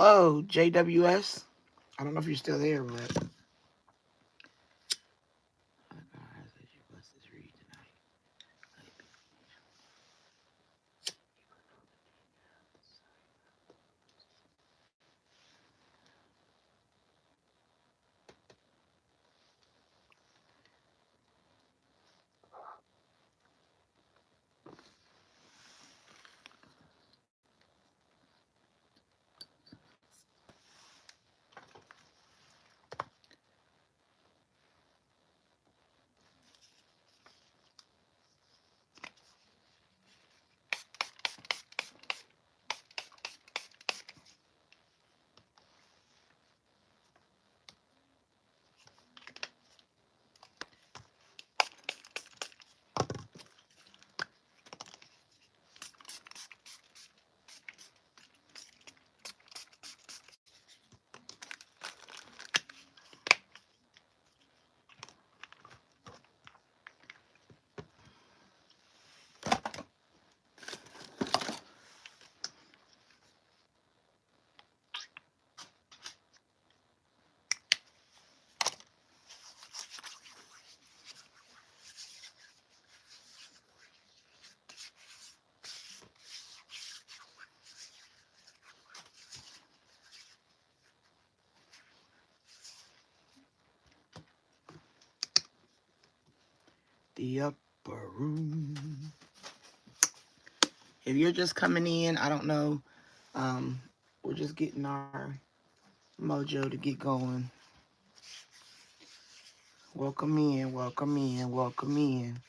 Hello, JWS. I don't know if you're still there, but the upper room. If you're just coming in, I don't know. We're just getting our mojo to get going. Welcome in, welcome in, welcome in.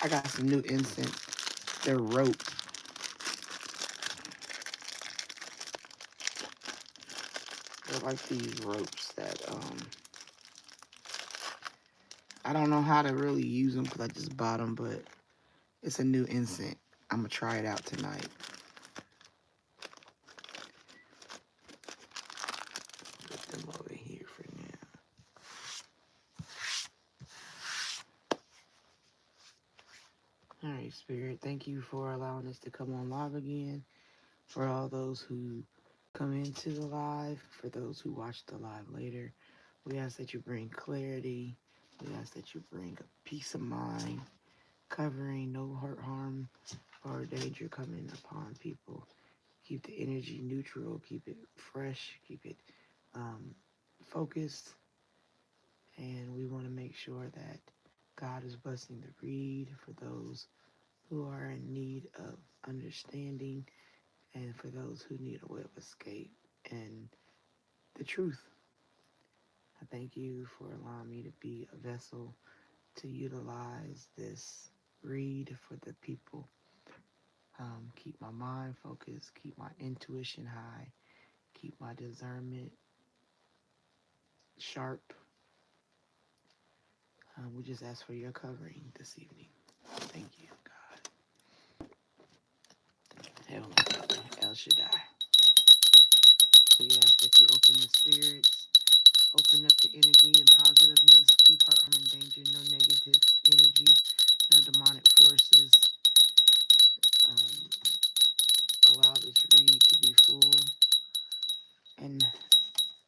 I got some new incense. They're rope. They're like these ropes that I don't know how to really use them because I just bought them, but it's a new incense. I'm gonna try it out tonight. Put them over here for now. All right, Spirit. Thank you for allowing us to come on live again. For all those who come into the live, for those who watch the live later, we ask that you bring clarity. We ask that you bring a peace of mind, covering no hurt, harm, or danger coming upon people. Keep the energy neutral, keep it fresh, keep it focused, and we want to make sure that God is blessing the read for those who are in need of understanding and for those who need a way of escape and the truth. I thank you for allowing me to be a vessel to utilize this read for the people. Keep my mind focused, keep my intuition high, keep my discernment sharp. We just ask for your covering this evening. Thank you, God. Heavenly Father, El Shaddai. We ask that you open the spirits, open up the energy and positiveness, keep heart, harm, and danger, no negative energy, no demonic forces. Allow this read to be full and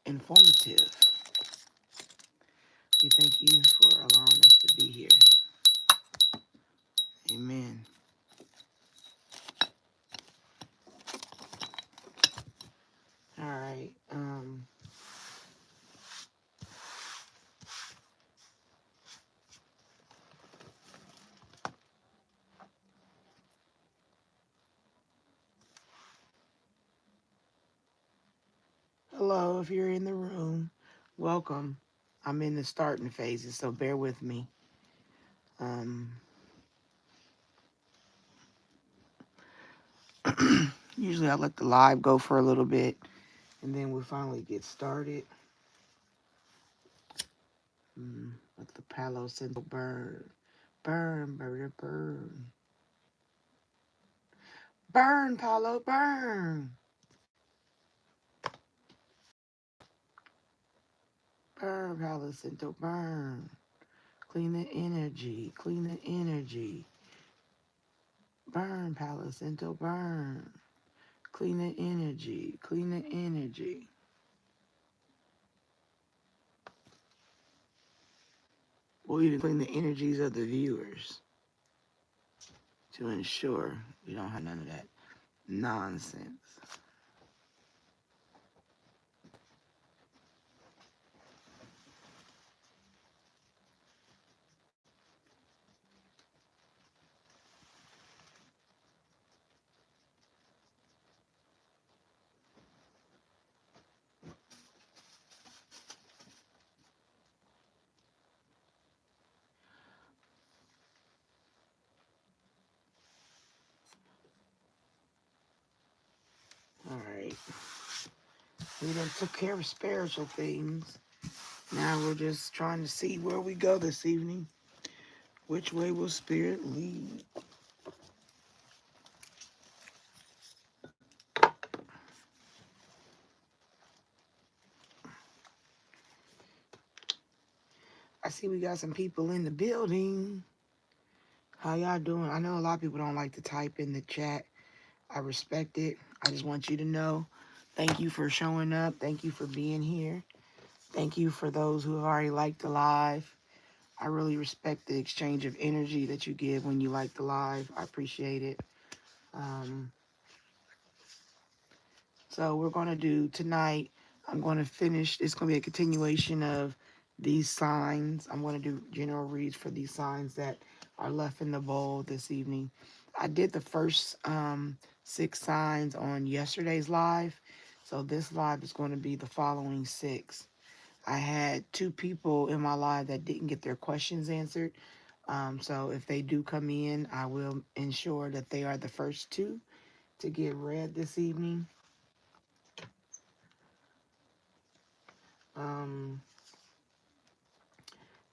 informative. We thank you for allowing us to be here. Amen. if you're in the room. Welcome. I'm in the starting phases, so bear with me. Usually I let the live go for a little bit, and then we finally get started. Let the Palo Santo burn. Burn, burn, burn. Burn, Palo, burn. Burn, Palo Santo, burn. Clean the energy, clean the energy. Burn, Palo Santo, burn. Clean the energy, clean the energy. We'll even clean the energies of the viewers to ensure we don't have none of that nonsense. All right. We done took care of spiritual things. Now we're just trying to see where we go this evening. Which way will Spirit lead? I see we got some people in the building. How y'all doing? I know a lot of people don't like to type in the chat. I respect it. I just want you to know. Thank you for showing up. Thank you for being here. Thank you for those who have already liked the live. I really respect the exchange of energy that you give when you like the live. I appreciate it. So we're going to do tonight, I'm going to finish, it's going to be a continuation of these signs. I'm going to do general reads for these signs that are left in the bowl this evening. I did the first 6 signs on yesterday's live. So this live is going to be the following 6. I had 2 people in my live that didn't get their questions answered. So if they do come in, I will ensure that they are the first 2 to get read this evening.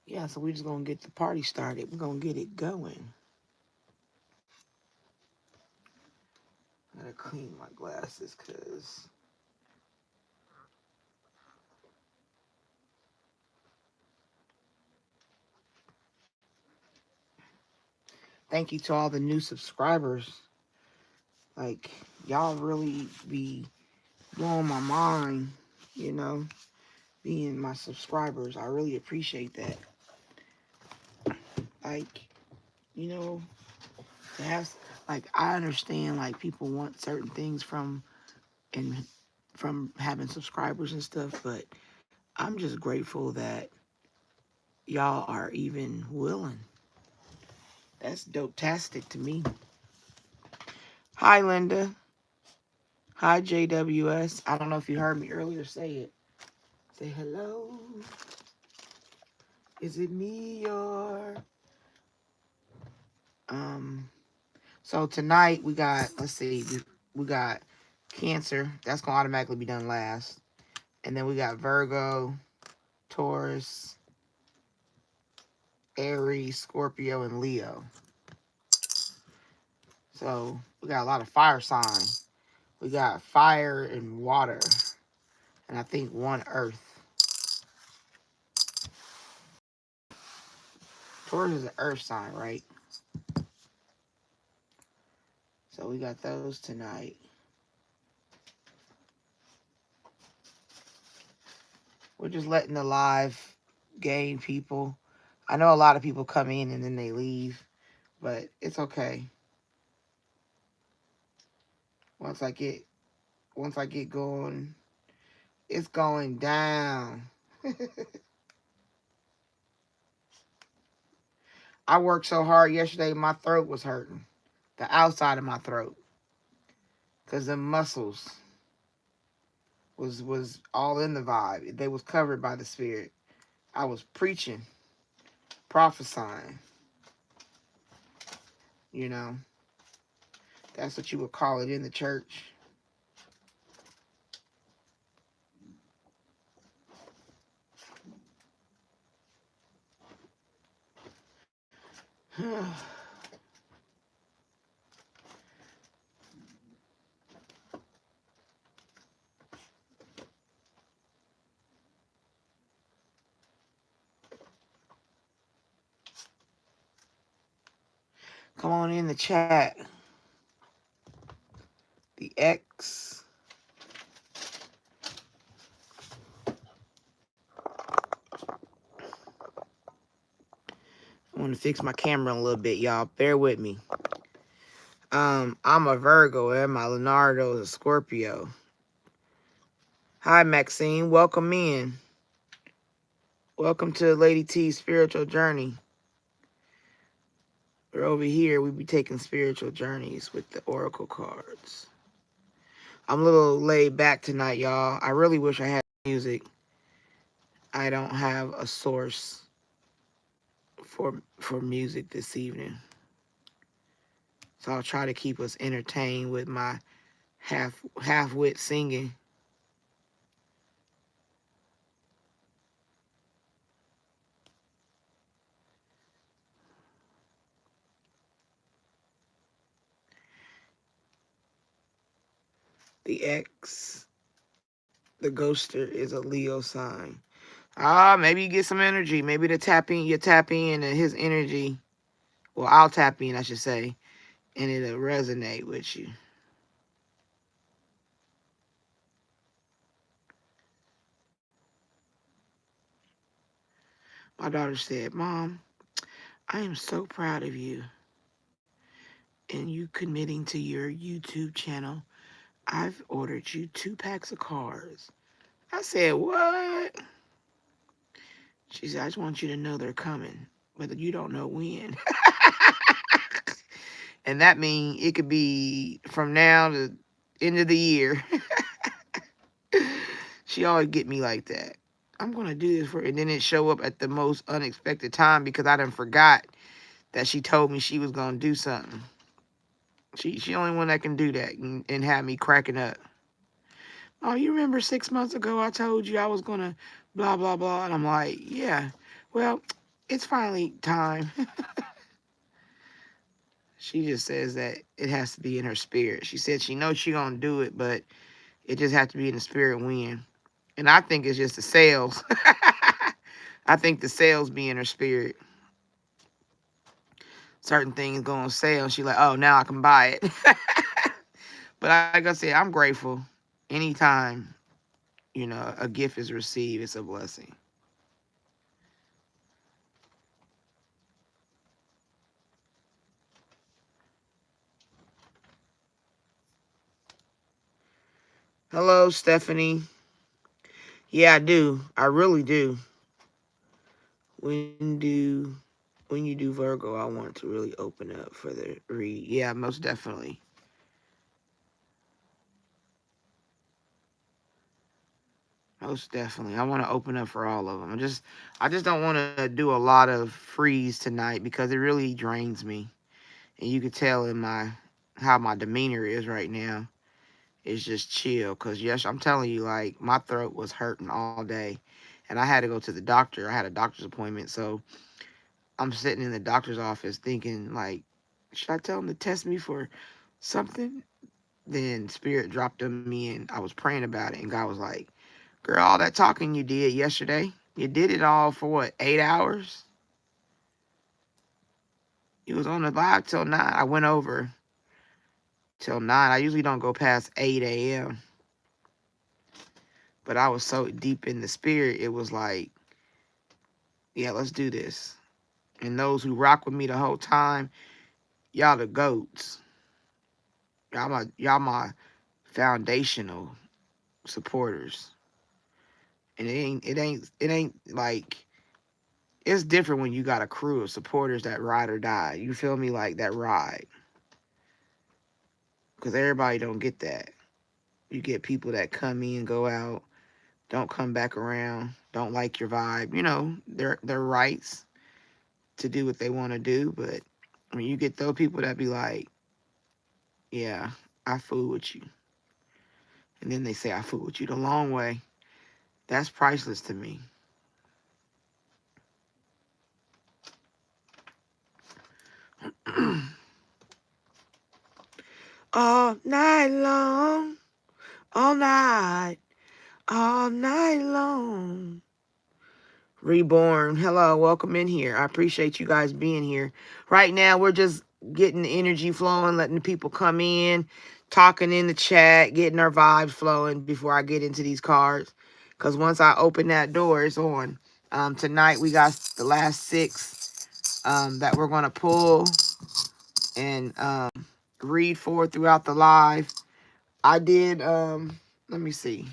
Yeah, so we're just going to get the party started. We're going to get it going. I gotta clean my glasses because thank you to all the new subscribers. Like, y'all really be blowing my mind, you know, being my subscribers. I really appreciate that. Like, you know, to have, like, I understand, like, people want certain things from having subscribers and stuff, but I'm just grateful that y'all are even willing. That's dope-tastic to me. Hi, Linda. Hi, JWS. I don't know if you heard me earlier say it. Say hello. Is it me or... So tonight we got, let's see, we got Cancer. That's going to automatically be done last. And then we got Virgo, Taurus, Aries, Scorpio, and Leo. So we got a lot of fire signs. We got fire and water. And I think 1 earth. Taurus is an earth sign, right? So we got those tonight. We're just letting the live gain people. I know a lot of people come in and then they leave, but it's okay. Once I get going, it's going down. I worked so hard yesterday, my throat was hurting. The outside of my throat. Because the muscles. was all in the vibe. They was covered by the Spirit. I was preaching, prophesying. You know, that's what you would call it in the church. Come on in the chat. The X. I want to fix my camera a little bit, y'all. Bear with me. I'm a Virgo, and my Leonardo is a Scorpio. Hi, Maxine. Welcome in. Welcome to Lady T's Spiritual Journey. We're over here. We be taking spiritual journeys with the Oracle cards. I'm a little laid back tonight, y'all. I really wish I had music. I don't have a source for music this evening. So I'll try to keep us entertained with my half-wit singing. The X, the ghoster, is a Leo sign. Maybe you get some energy. Maybe you tap in and his energy. Well, I'll tap in, I should say, and it'll resonate with you. My daughter said, Mom, I am so proud of you and you committing to your YouTube channel. I've ordered you 2 packs of cards. I said, what? She said, I just want you to know they're coming, but you don't know when. And that means it could be from now to end of the year. She always get me like that. I'm going to do this for her. And then it show up at the most unexpected time because I done forgot that she told me she was going to do something. She the only one that can do that and have me cracking up. Oh, you remember 6 months ago I told you I was going to blah, blah, blah. And I'm like, yeah, well, it's finally time. She just says that it has to be in her spirit. She said she knows she going to do it, but it just has to be in the spirit when. And I think it's just the sales. I think the sales be in her spirit. Certain things go on sale. And she like, oh, now I can buy it. But like I said, I'm grateful. Anytime, a gift is received, it's a blessing. Hello, Stephanie. Yeah, I do. I really do. When you do Virgo, I want to really open up for the read. Yeah, most definitely. Most definitely. I want to open up for all of them. I just don't want to do a lot of freeze tonight because it really drains me. And you could tell in how my demeanor is right now. It's just chill. Because, yes, I'm telling you, like, my throat was hurting all day. And I had to go to the doctor. I had a doctor's appointment. So I'm sitting in the doctor's office thinking, like, should I tell him to test me for something? Then Spirit dropped on me and I was praying about it. And God was like, girl, all that talking you did yesterday, you did it all for what, 8 hours? You was on the live till 9. I went over till 9. I usually don't go past 8 a.m. But I was so deep in the spirit, it was like, yeah, let's do this. And those who rock with me the whole time, y'all the goats. Y'all my foundational supporters. And it ain't like, it's different when you got a crew of supporters that ride or die. You feel me? Like that ride. Because everybody don't get that. You get people that come in, go out, don't come back around, don't like your vibe. You know, their rights to do what they want to do. But when you get those people that be like, yeah, I fool with you. And then they say, I fool with you the long way. That's priceless to me. All night long, all night, all night long. Reborn. Hello, welcome in here. I appreciate you guys being here. Right now, we're just getting the energy flowing, letting the people come in, talking in the chat, getting our vibes flowing before I get into these cards. Because once I open that door, it's on. Tonight, we got the last 6 that we're going to pull and read for throughout the live. I did, let me see.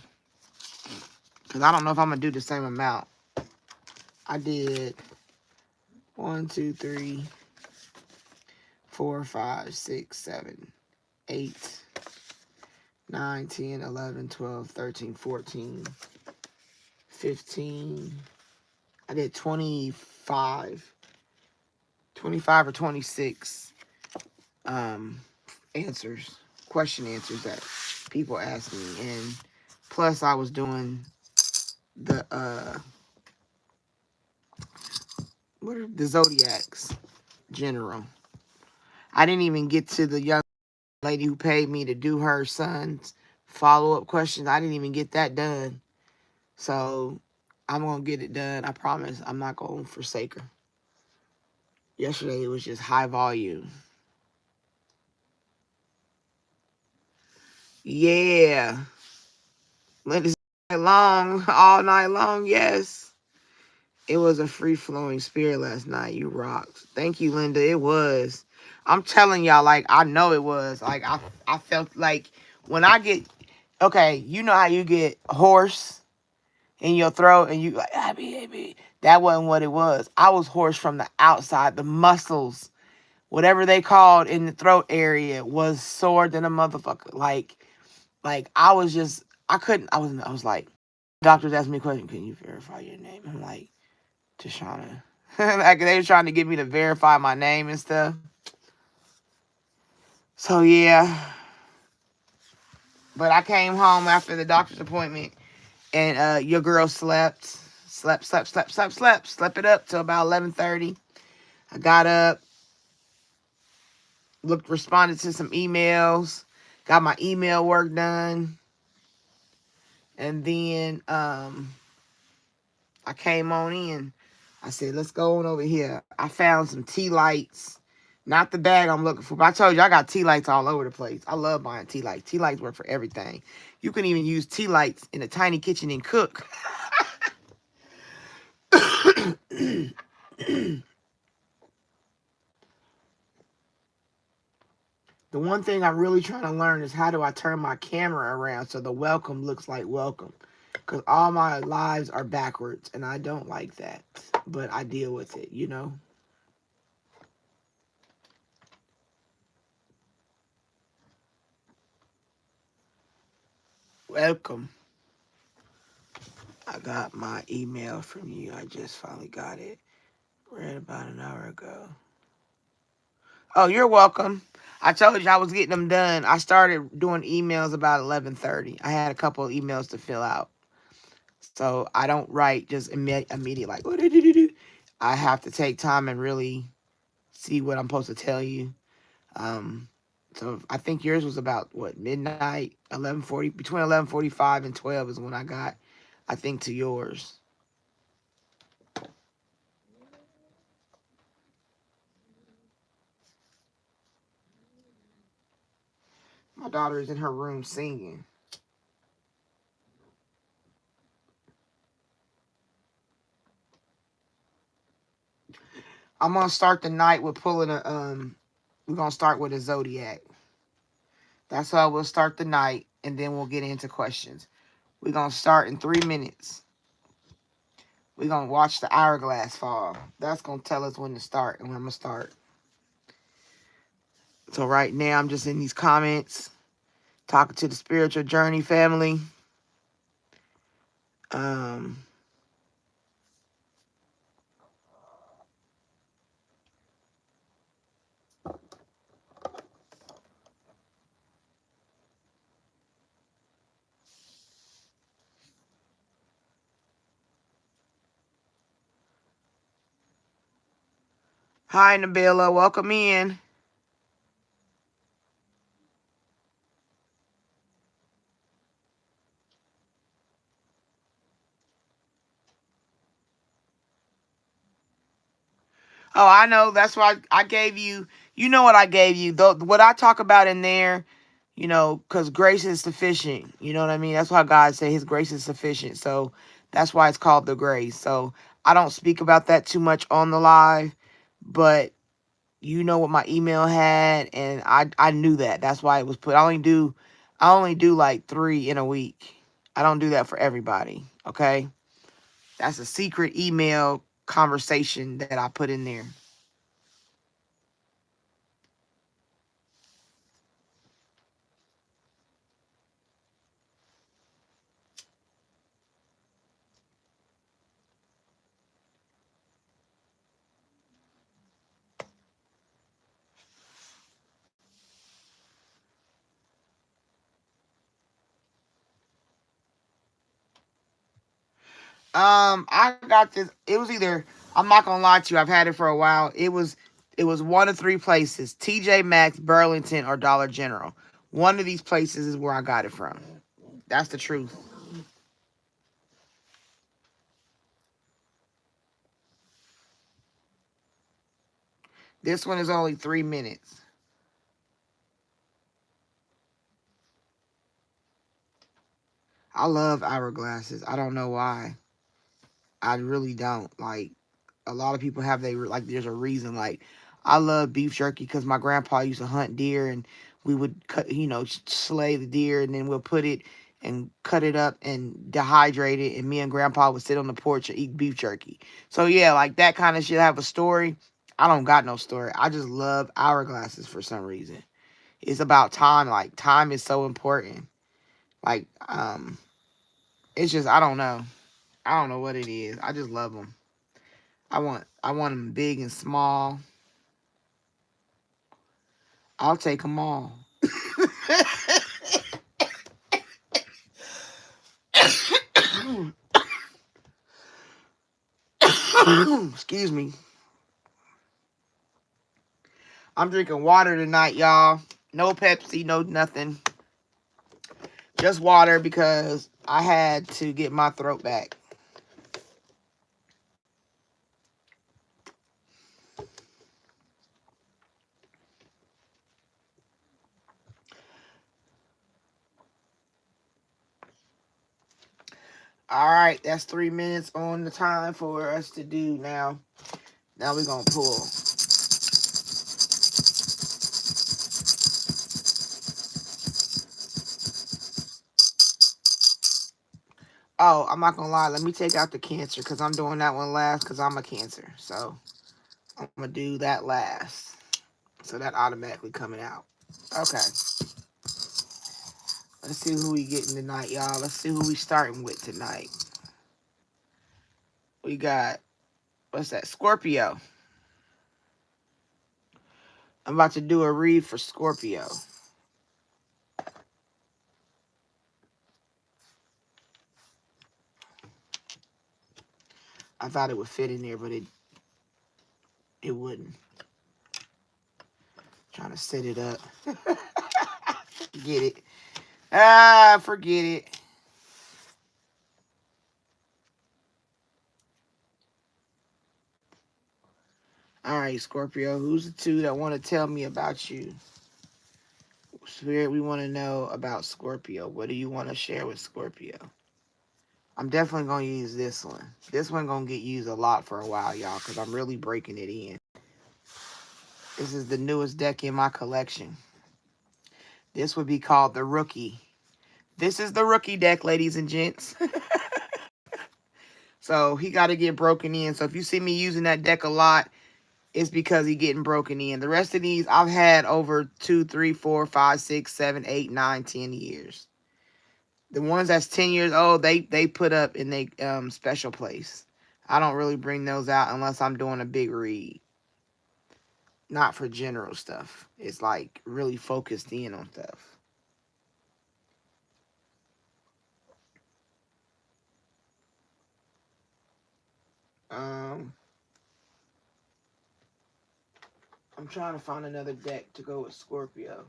Because I don't know if I'm going to do the same amount. I did 1, 2, 3, 4, 5, 6, 7, 8, 9, 10, 11, 12, 13, 14, 15. I did 25 or 26 answers, question answers that people asked me. And plus I was doing the what are the zodiacs general. I didn't even get to the young lady who paid me to do her son's follow-up questions. I didn't even get that done. So I'm going to get it done. I promise I'm not going to forsake her. Yesterday it was just high volume. Yeah. Let it long, all night long. Yes. It was a free-flowing spirit last night. You rocked. Thank you, Linda. It was. I'm telling y'all, like, I know it was. Like, I felt like when I get, okay, you know how you get hoarse in your throat and you like, Abby. That wasn't what it was. I was hoarse from the outside. The muscles, whatever they called in the throat area, was sore than a motherfucker. Like I was just, I was like, doctors asked me a question, can you verify your name? I'm like, Tashana. Like they were trying to get me to verify my name and stuff. So yeah. But I came home after the doctor's appointment and your girl slept it up till about 11:30. I got up, responded to some emails, got my email work done, and then I came on in. I said, let's go on over here. I found some tea lights. Not the bag I'm looking for, but I told you I got tea lights all over the place. I love buying tea lights. Tea lights work for everything. You can even use tea lights in a tiny kitchen and cook. The one thing I'm really trying to learn is how do I turn my camera around so the welcome looks like welcome. Because all my lives are backwards, and I don't like that. But I deal with it, you know. Welcome. I got my email from you. I just finally got it. Read about an hour ago. Oh, you're welcome. I told you I was getting them done. I started doing emails about 11:30. I had a couple of emails to fill out. So I don't write just immediately like, what did you do? I have to take time and really see what I'm supposed to tell you. So I think yours was about, what, midnight, 11:40, between 11:45 and 12 is when I got, I think, to yours. My daughter is in her room singing. I'm going to start the night with pulling we're going to start with a zodiac. That's how we'll start the night, and then we'll get into questions. We're going to start in 3 minutes. We're going to watch the hourglass fall. That's going to tell us when to start and when I'm going to start. So right now, I'm just in these comments, Talking to the spiritual journey family. Um, Hi, Nabila. Welcome in. Oh, I know. That's why I gave you. You know what I gave you. What I talk about in there, because grace is sufficient. You know what I mean? That's why God said his grace is sufficient. So that's why it's called the grace. So I don't speak about that too much on the live, but you know what my email had, and I knew that. That's why it was put. I only do like 3 in a week. I don't do that for everybody. Okay, that's a secret email conversation that I put in there. I got this. It was either, I'm not gonna lie to you, I've had it for a while. It was one of 3 places: TJ Maxx, Burlington, or Dollar General. One of these places is where I got it from. That's the truth. This one is only 3 minutes. I love hourglasses. I don't know why. I really don't. Like, a lot of people have like, there's a reason. Like, I love beef jerky because my grandpa used to hunt deer, and we would cut, slay the deer, and then we'll put it and cut it up and dehydrate it, and me and grandpa would sit on the porch and eat beef jerky. So yeah, like that kind of shit have a story. I don't got no story. I just love hourglasses for some reason. It's about time. Like, time is so important. Like, it's just, I don't know. I don't know what it is. I just love them. I want them big and small. I'll take them all. Excuse me. I'm drinking water tonight, y'all. No Pepsi, no nothing. Just water because I had to get my throat back. All right, that's 3 minutes on the time for us to do now. Now we're going to pull. Oh, I'm not going to lie. Let me take out the Cancer because I'm doing that one last because I'm a Cancer. So I'm going to do that last. So that automatically coming out. Okay. Let's see who we getting tonight, y'all. Let's see who we starting with tonight. We got, what's that? Scorpio. I'm about to do a read for Scorpio. I thought it would fit in there, but it wouldn't. Trying to set it up. Forget it. Forget it. All right, Scorpio. Who's the 2 that want to tell me about you? Spirit, we want to know about Scorpio. What do you want to share with Scorpio? I'm definitely going to use this one. This one going to get used a lot for a while, y'all, because I'm really breaking it in. This is the newest deck in my collection. This would be called the Rookie. This is the Rookie deck, ladies and gents. So he got to get broken in. So if you see me using that deck a lot, it's because he getting broken in. The rest of these I've had over 2, 3, 4, 5, 6, 7, 8, 9, 10 years. The ones that's 10 years old, they put up in they special place. I don't really bring those out unless I'm doing a big read. Not for general stuff. It's like really focused in on stuff. Um, I'm trying to find another deck to go with Scorpio.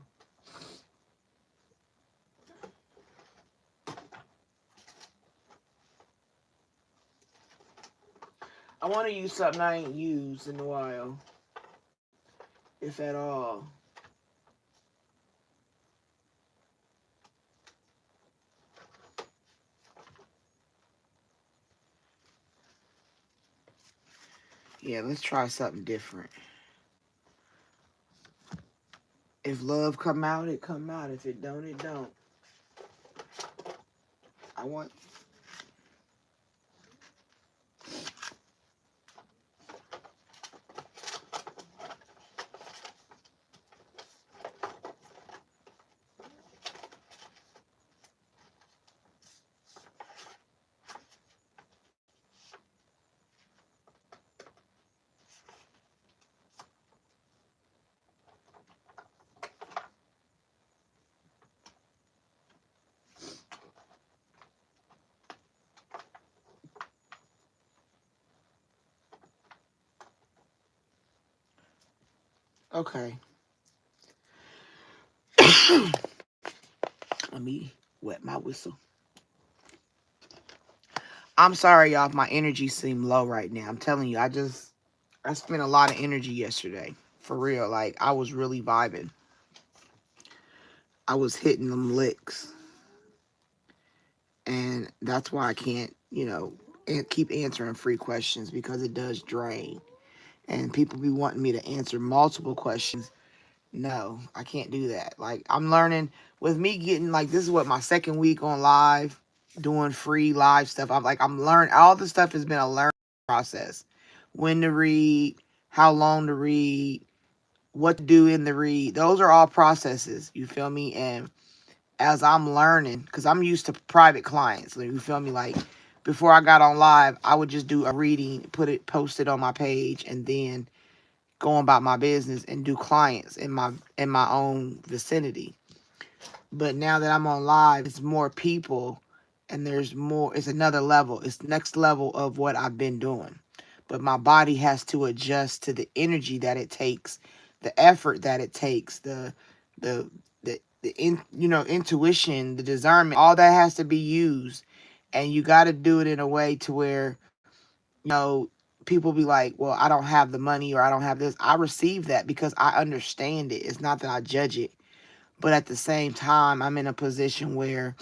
I want to use something I ain't used in a while, if at all. Yeah, let's try something different. If love come out, it come out. If it don't, it don't. I want... Okay. Let me wet my whistle. I'm sorry, y'all, if my energy seemed low right now. I'm telling you, I spent a lot of energy yesterday. For real. Like, I was really vibing. I was hitting them licks. And that's why I can't, keep answering free questions, because it does drain. And people be wanting me to answer multiple questions. No, I can't do that. Like, I'm learning with me getting, like, this is what, my second week on live, doing free live stuff. I'm learning. All the stuff has been a learning process. When to read, how long to read, what to do in the read. Those are all processes. You feel me? And as I'm learning, because I'm used to private clients, like, you feel me? Like, before I got on live, I would just do a reading, post it on my page, and then go about my business and do clients in my own vicinity. But now that I'm on live, it's more people, and there's more. It's another level. It's next level of what I've been doing. But my body has to adjust to the energy that it takes, the effort that it takes, the intuition, the discernment. All that has to be used, and you got to do it in a way to where, people be like, well, I don't have the money, or I don't have this. I receive that because I understand it. It's not that I judge it. But at the same time, I'm in a position where,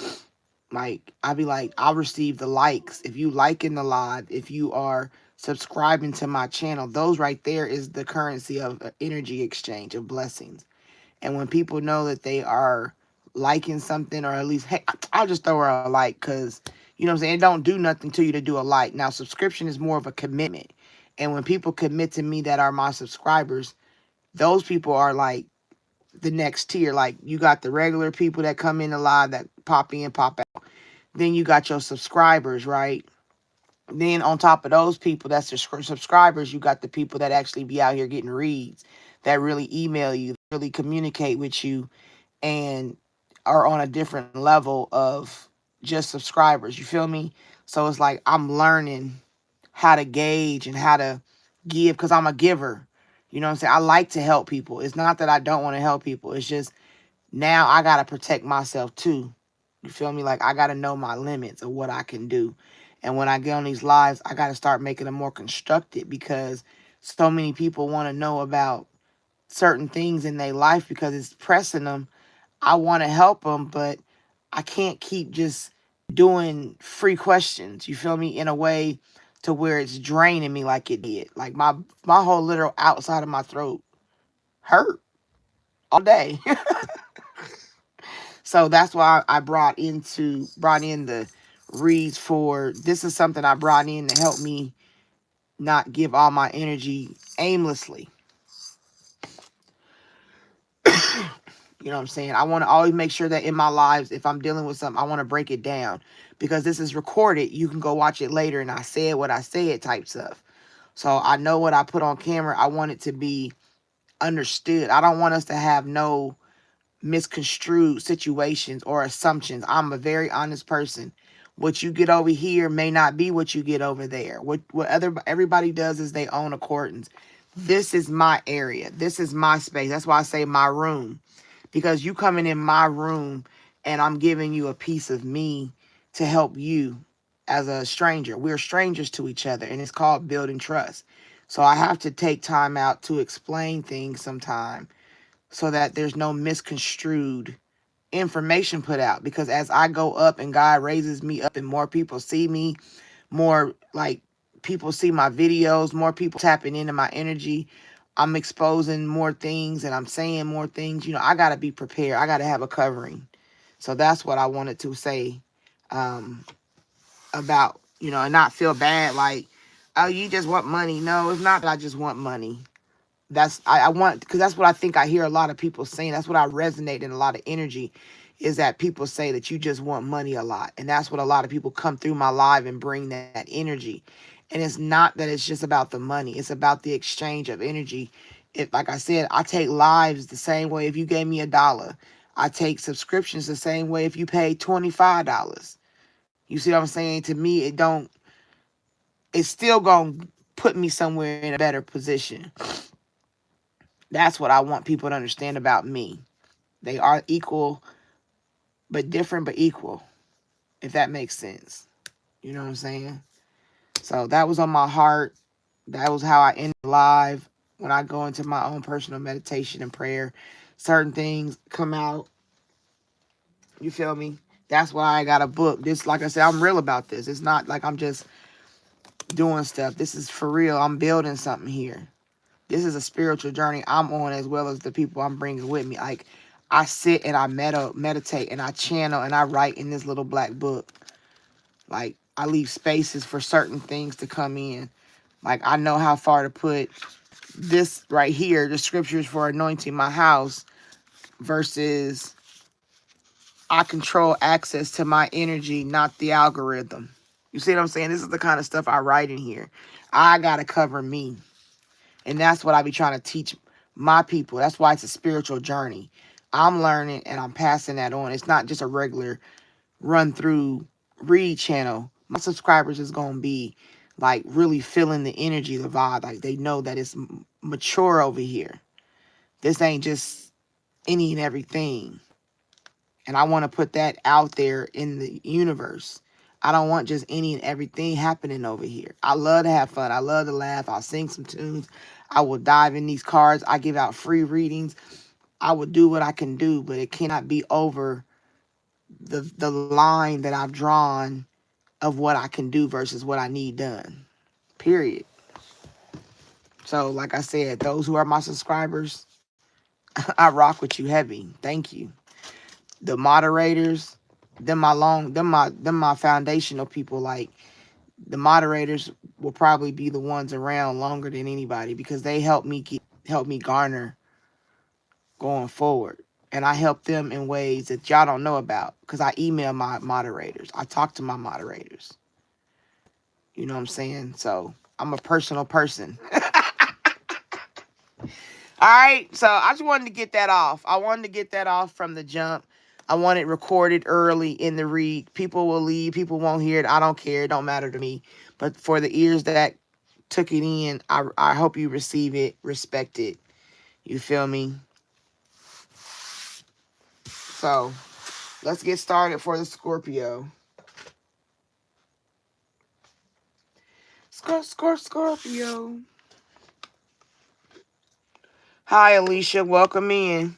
like, I'll be like, I'll receive the likes. If you liking the live, if you are subscribing to my channel, those right there is the currency of energy exchange, of blessings. And when people know that they are liking something, or at least, hey, I'll just throw her a like, because, you know what I'm saying? It don't do nothing to you to do a like. Now, subscription is more of a commitment. And when people commit to me that are my subscribers, those people are like the next tier. Like, you got the regular people that come in live, that pop in, pop out. Then you got your subscribers, right? Then on top of those people, that's the subscribers, you got the people that actually be out here getting reads, that really email you, really communicate with you, and are on a different level of just subscribers. You feel me? So it's like I'm learning how to gauge and how to give, because I'm a giver. You know what I'm saying? I like to help people. It's not that I don't want to help people. It's just now I got to protect myself too. You feel me? Like, I got to know my limits of what I can do. And when I get on these lives, I got to start making them more constructed, because so many people want to know about certain things in their life because it's pressing them. I want to help them, but I can't keep just doing free questions, you feel me, in a way to where it's draining me like it did. Like, my whole literal outside of my throat hurt all day. So that's why I brought in the reads for, this is something I brought in to help me not give all my energy aimlessly. You know what I'm saying? I want to always make sure that in my lives, if I'm dealing with something, I want to break it down because this is recorded. You can go watch it later and I said what I said type stuff. So I know what I put on camera. I want it to be understood. I don't want us to have no misconstrued situations or assumptions. I'm a very honest person. What you get over here may not be what you get over there. What everybody does is they own accordance. This is my area. This is my space. That's why I say my room. Because you coming in my room and I'm giving you a piece of me to help you as a stranger. We're strangers to each other and it's called building trust. So I have to take time out to explain things sometime so that there's no misconstrued information put out. Because as I go up and God raises me up and more people see me, more like people see my videos, more people tapping into my energy, I'm exposing more things and I'm saying more things. You know, I got to be prepared. I got to have a covering. So that's what I wanted to say about, you know, and not feel bad like, oh, you just want money. No, it's not that I just want money. I want, because that's what I think I hear a lot of people saying. That's what I resonate in a lot of energy is that people say that you just want money a lot. And that's what a lot of people come through my live and bring that energy. And it's not that it's just about the money. It's about the exchange of energy. If, like I said, I take lives the same way if you gave me $1. I take subscriptions the same way if you paid $25. You see what I'm saying? To me, it's still going to put me somewhere in a better position. That's what I want people to understand about me. They are equal, but different, but equal, if that makes sense. You know what I'm saying? So that was on my heart. That was how I end live. When I go into my own personal meditation and prayer, certain things come out. You feel me? That's why I got a book. This, like I said, I'm real about this. It's not like I'm just doing stuff. This is for real. I'm building something here. This is a spiritual journey I'm on as well as the people I'm bringing with me. Like, I sit and I meditate and I channel and I write in this little black book. Like, I leave spaces for certain things to come in. Like, I know how far to put this right here, the scriptures for anointing my house, versus I control access to my energy, not the algorithm. You see what I'm saying? This is the kind of stuff I write in here. I got to cover me. And that's what I be trying to teach my people. That's why it's a spiritual journey. I'm learning and I'm passing that on. It's not just a regular run through read channel. My subscribers is going to be like really feeling the energy, the vibe. Like they know that it's mature over here. This ain't just any and everything. And I want to put that out there in the universe. I don't want just any and everything happening over here. I love to have fun. I love to laugh. I'll sing some tunes. I will dive in these cards. I give out free readings. I will do what I can do, but it cannot be over the line that I've drawn of what I can do versus what I need done. Period. So, like I said, those who are my subscribers, I rock with you heavy. Thank you. The moderators, them my foundational people. Like, the moderators will probably be the ones around longer than anybody because they help me garner going forward. And I help them in ways that y'all don't know about because I email my moderators. I talk to my moderators. You know what I'm saying? So I'm a personal person. All right. So I just wanted to get that off. I wanted to get that off from the jump. I want it recorded early in the read. People will leave. People won't hear it. I don't care. It don't matter to me. But for the ears that took it in, I hope you receive it, respect it. You feel me? So let's get started for the Scorpio. Scorpio. Hi, Alicia. Welcome in.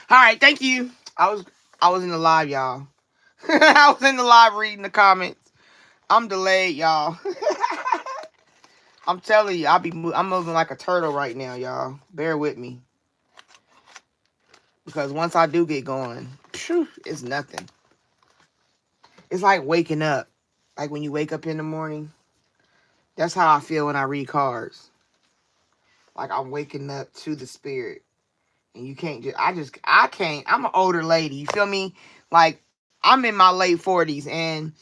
All right, thank you. I was in the live, y'all. I was in the live reading the comments. I'm delayed, y'all. I'm telling you, I'm moving like a turtle right now, y'all. Bear with me. Because once I do get going, phew, it's nothing. It's like waking up. Like when you wake up in the morning. That's how I feel when I read cards. Like I'm waking up to the spirit. And you can't I can't. I'm an older lady. You feel me? Like I'm in my late 40s and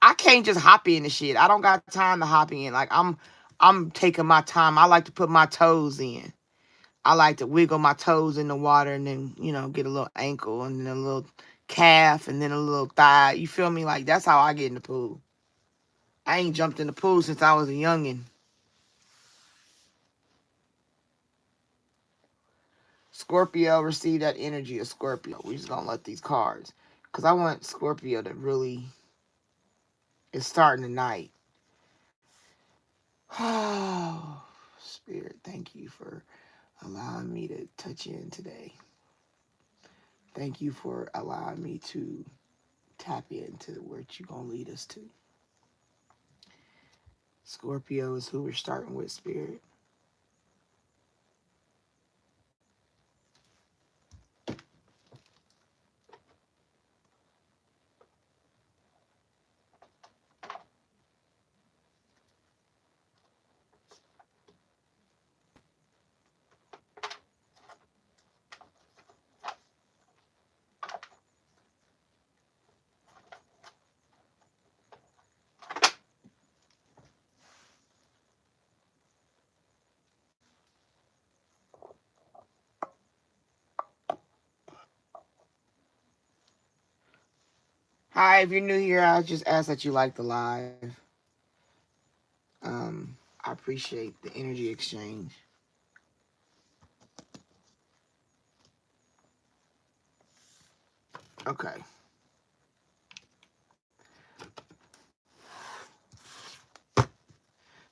I can't just hop in the shit. I don't got time to hop in. Like I'm taking my time. I like to put my toes in. I like to wiggle my toes in the water and then, get a little ankle and then a little calf and then a little thigh. You feel me? Like that's how I get in the pool. I ain't jumped in the pool since I was a youngin'. Scorpio, receive that energy of Scorpio. We just gonna let these cards. Because I want Scorpio to really, it's starting tonight. Oh, Spirit, thank you for allowing me to touch in today. Thank you for allowing me to tap into where you're gonna lead us to. Scorpio is who we're starting with, Spirit. Hi, if you're new here, I just ask that you like the live. I appreciate the energy exchange. Okay.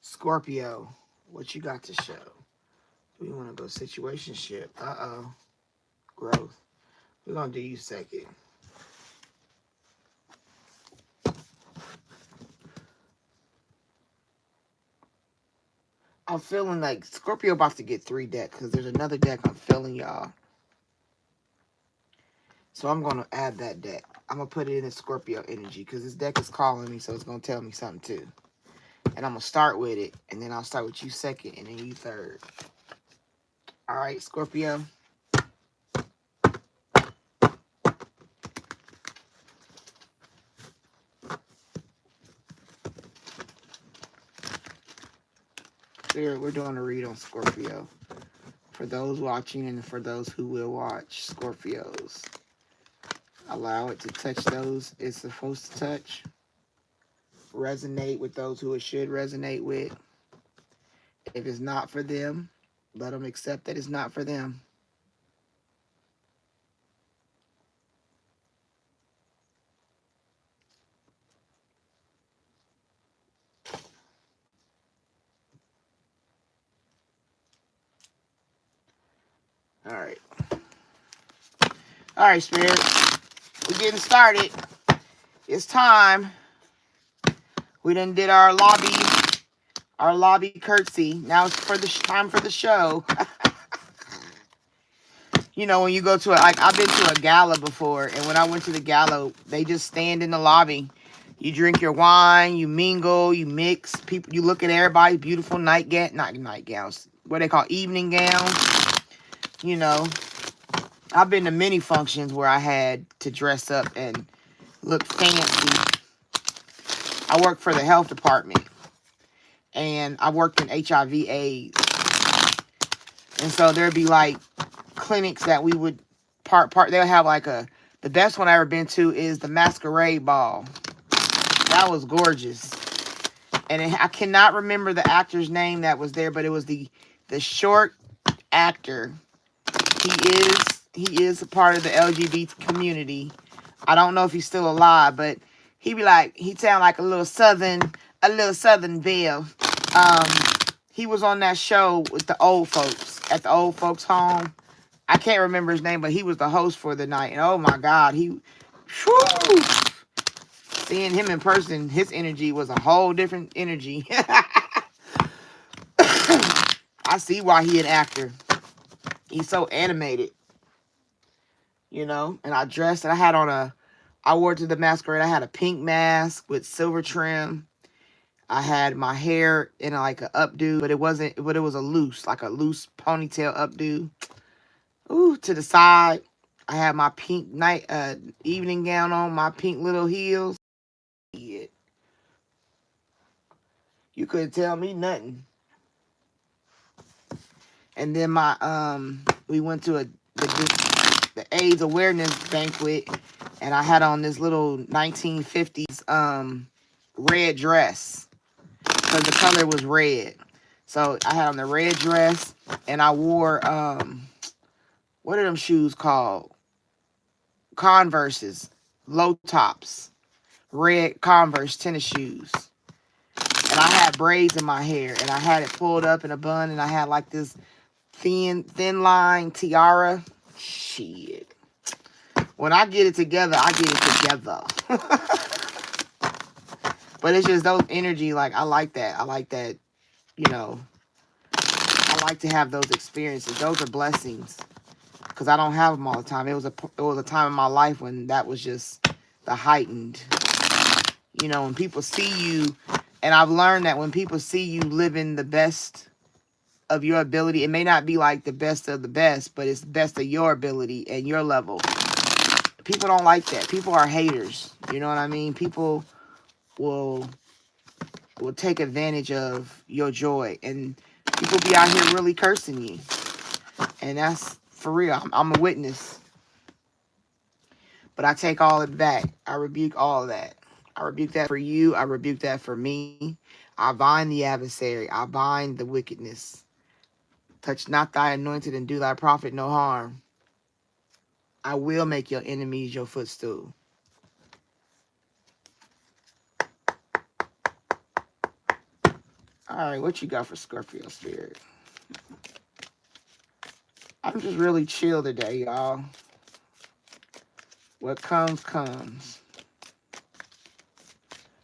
Scorpio, what you got to show? Do we want to go situationship? Uh-oh. Growth. We're going to do you second. I'm feeling like Scorpio about to get 3 decks because there's another deck I'm feeling, y'all. So I'm going to add that deck. I'm going to put it in the Scorpio energy because this deck is calling me, so it's going to tell me something too. And I'm going to start with it, and then I'll start with you second, and then you third. All right, Scorpio. Here, we're doing a read on Scorpio. For those watching and for those who will watch, Scorpios. Allow it to touch those it's supposed to touch. Resonate with those who it should resonate with. If it's not for them, let them accept that it's not for them. All right. All right, Spirit. We're getting started. It's time. We done did our lobby curtsy. Now it's for the time for the show. You know, when you go to I've been to a gala before, and when I went to the gala, they just stand in the lobby. You drink your wine, you mingle, you mix. People, you look at everybody's beautiful not nightgowns. What they call evening gowns. You know, I've been to many functions where I had to dress up and look fancy. I worked for the health department, and I worked in HIV/AIDS, and so there'd be like clinics that we would they'll have like the best one I ever been to is the masquerade ball. That was gorgeous. And I cannot remember the actor's name that was there, but it was the short actor. He is a part of the LGBT community. I don't know if he's still alive, but he'd sound like a little southern belle. He was on that show with the old folks at the old folks home. I can't remember his name, but he was the host for the night. And oh my God, whew, seeing him in person, his energy was a whole different energy. I see why he an actor. He's so animated, you know. And I dressed, and I wore to the masquerade. I had a pink mask with silver trim. I had my hair in like an updo, but it was like a loose ponytail updo. Ooh, to the side. I had my pink evening gown on, my pink little heels. You couldn't tell me nothing. And then we went to the AIDS awareness banquet, and I had on this little 1950s red dress because the color was red. So I had on the red dress, and I wore what are them shoes called? Converses, low tops, red Converse tennis shoes. And I had braids in my hair, and I had it pulled up in a bun, and I had like this thin line tiara. Shit. When I get it together, I get it together. But it's just those energy, like, I like that. I like that, you know. I like to have those experiences. Those are blessings. Because I don't have them all the time. It was a time in my life when that was just the heightened. You know, when people see you, and I've learned that when people see you living the best of your ability, it may not be like the best of the best, but it's the best of your ability and your level. People don't like that. People are haters. You know what I mean? People will take advantage of your joy, and people be out here really cursing you. And that's for real. I'm a witness. But I take all it back. I rebuke all of that. I rebuke that for you. I rebuke that for me. I bind the adversary. I bind the wickedness. Touch not thy anointed and do thy prophet no harm. I will make your enemies your footstool. All right, what you got for Scorpio spirit? I'm just really chill today, y'all. What comes, comes.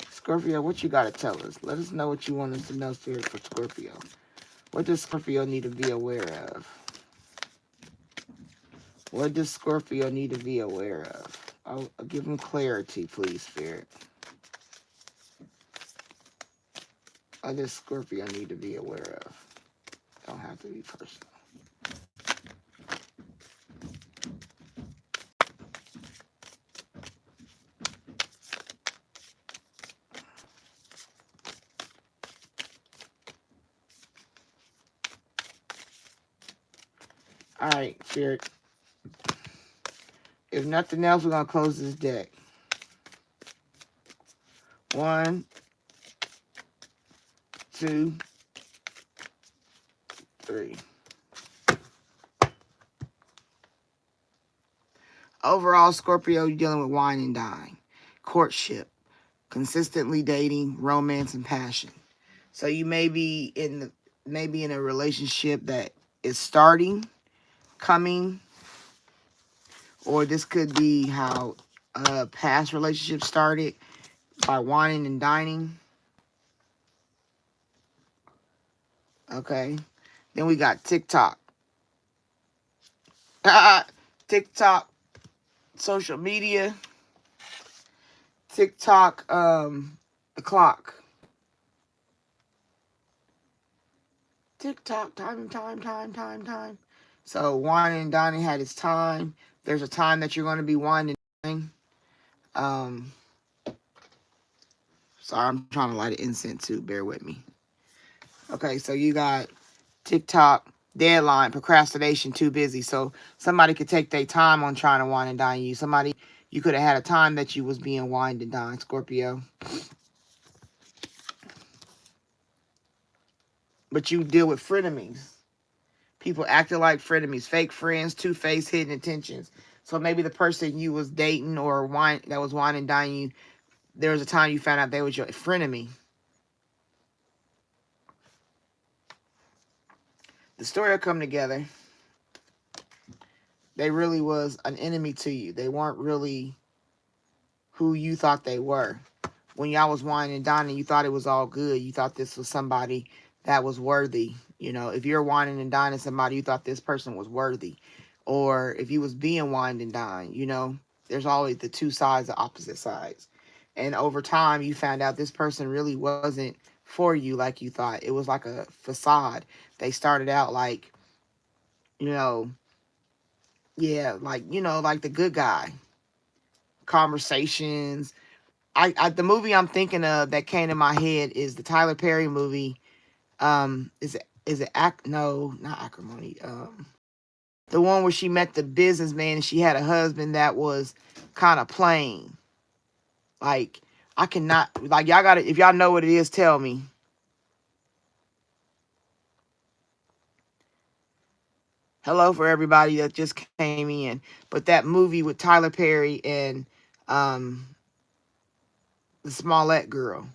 Scorpio, what you got to tell us? Let us know what you want us to know, spirit, for Scorpio. What does Scorpio need to be aware of? What does Scorpio need to be aware of? I'll give him clarity, please, spirit. What does Scorpio need to be aware of? Don't have to be personal. All right, spirit. If nothing else, we're going to close this deck. 1, 2, 3. Overall, Scorpio, you're dealing with wine and dine, courtship, consistently dating, romance, and passion. So you may be in a relationship that is starting, coming, or this could be how a past relationship started, by whining and dining. Okay. Then we got TikTok. TikTok, social media. TikTok, the clock. TikTok, time. So whining and dining had its time. There's a time that you're going to be whining and dining. Sorry, I'm trying to light an incense too. Bear with me. Okay, so you got TikTok, deadline, procrastination, too busy. So somebody could take their time on trying to wine and dine you. You could have had a time that you was being wined and dined, Scorpio. But you deal with frenemies. People acting like frenemies, fake friends, two-faced, hidden intentions. So maybe the person you was dating or that was wine and dining you, there was a time you found out they was your frenemy. The story will come together. They really was an enemy to you. They weren't really who you thought they were. When y'all was whining and dining, you thought it was all good. You thought this was somebody that was worthy. You know, if you're whining and dining somebody, you thought this person was worthy. Or if you was being wined and dined, you know, there's always the two sides, the opposite sides. And over time, you found out this person really wasn't for you like you thought. It was like a facade. They started out like, you know, yeah, like, you know, like the good guy. Conversations. The movie I'm thinking of that came to my head is the Tyler Perry movie. No, not Acrimony. The one where she met the businessman and she had a husband that was kind of plain. Like, I cannot, like, y'all gotta, if y'all know what it is, tell me. Hello for everybody that just came in. But that movie with Tyler Perry and um, the Smollett girl.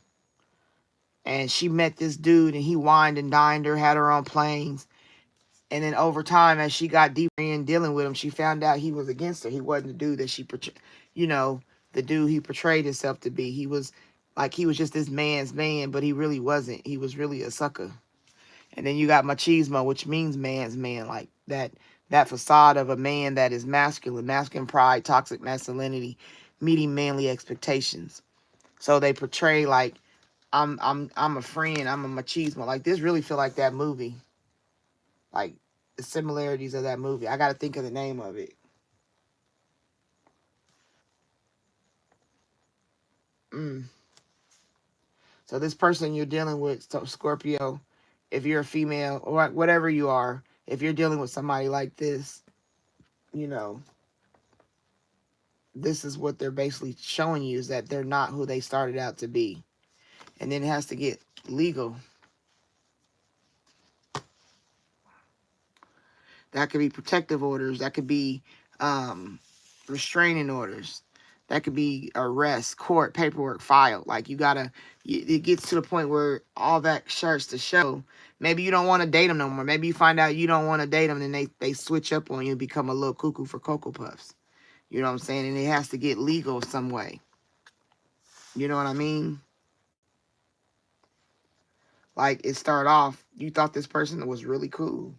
And she met this dude and he wined and dined her, had her on planes. And then over time, as she got deeper in dealing with him, she found out he was against her. He wasn't the dude that she portrayed, you know, the dude he portrayed himself to be. He was like, he was just this man's man, but he really wasn't. He was really a sucker. And then you got machismo, which means man's man, like that facade of a man that is masculine, masculine pride, toxic masculinity, meeting manly expectations. So they portray like I'm a friend, I'm a machismo. Like this really feel like that movie. Like the similarities of that movie. I got to think of the name of it. Mm. So this person you're dealing with, so Scorpio, if you're a female or whatever you are, if you're dealing with somebody like this, you know, this is what they're basically showing you is that they're not who they started out to be. And then it has to get legal. That could be protective orders. That could be restraining orders. That could be arrest, court, paperwork filed. Like you gotta, it gets to the point where all that starts to show. Maybe you don't want to date them no more. Maybe you find out you don't want to date them, and they switch up on you and become a little cuckoo for Cocoa Puffs. You know what I'm saying? And it has to get legal some way. You know what I mean? Like it started off, you thought this person was really cool,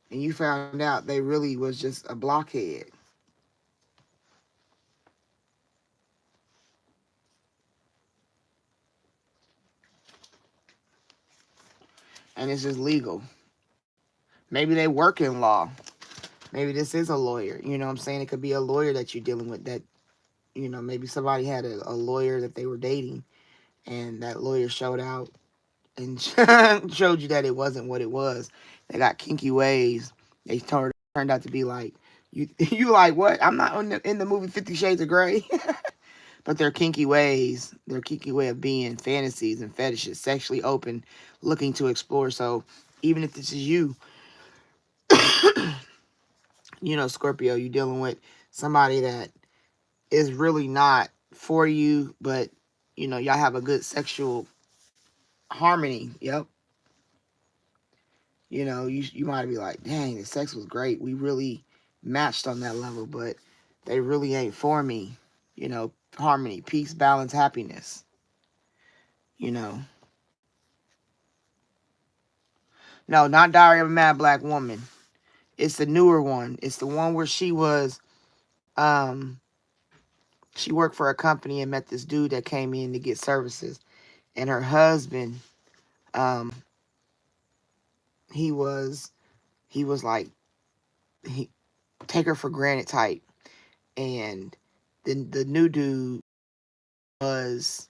and you found out they really was just a blockhead. And it's just legal. Maybe they work in law. Maybe this is a lawyer. You know what I'm saying? It could be a lawyer that you're dealing with that, you know, maybe somebody had a lawyer that they were dating and that lawyer showed out and showed you that it wasn't what it was. They got kinky ways. They turned out to be like, you like, what? I'm not in the movie 50 Shades of Grey. But their kinky ways, their kinky way of being, fantasies and fetishes, sexually open, looking to explore. So even if this is you, you know, Scorpio, you're dealing with somebody that is really not for you, but, you know, y'all have a good sexual harmony. Yep. You know, you might be like, dang, the sex was great. We really matched on that level, but they really ain't for me. You know, harmony, peace, balance, happiness. You know. No, not Diary of a Mad Black Woman. It's the newer one. It's the one where um she worked for a company and met this dude that came in to get services. And her husband, um, he was like he take her for granted type. And then the new dude was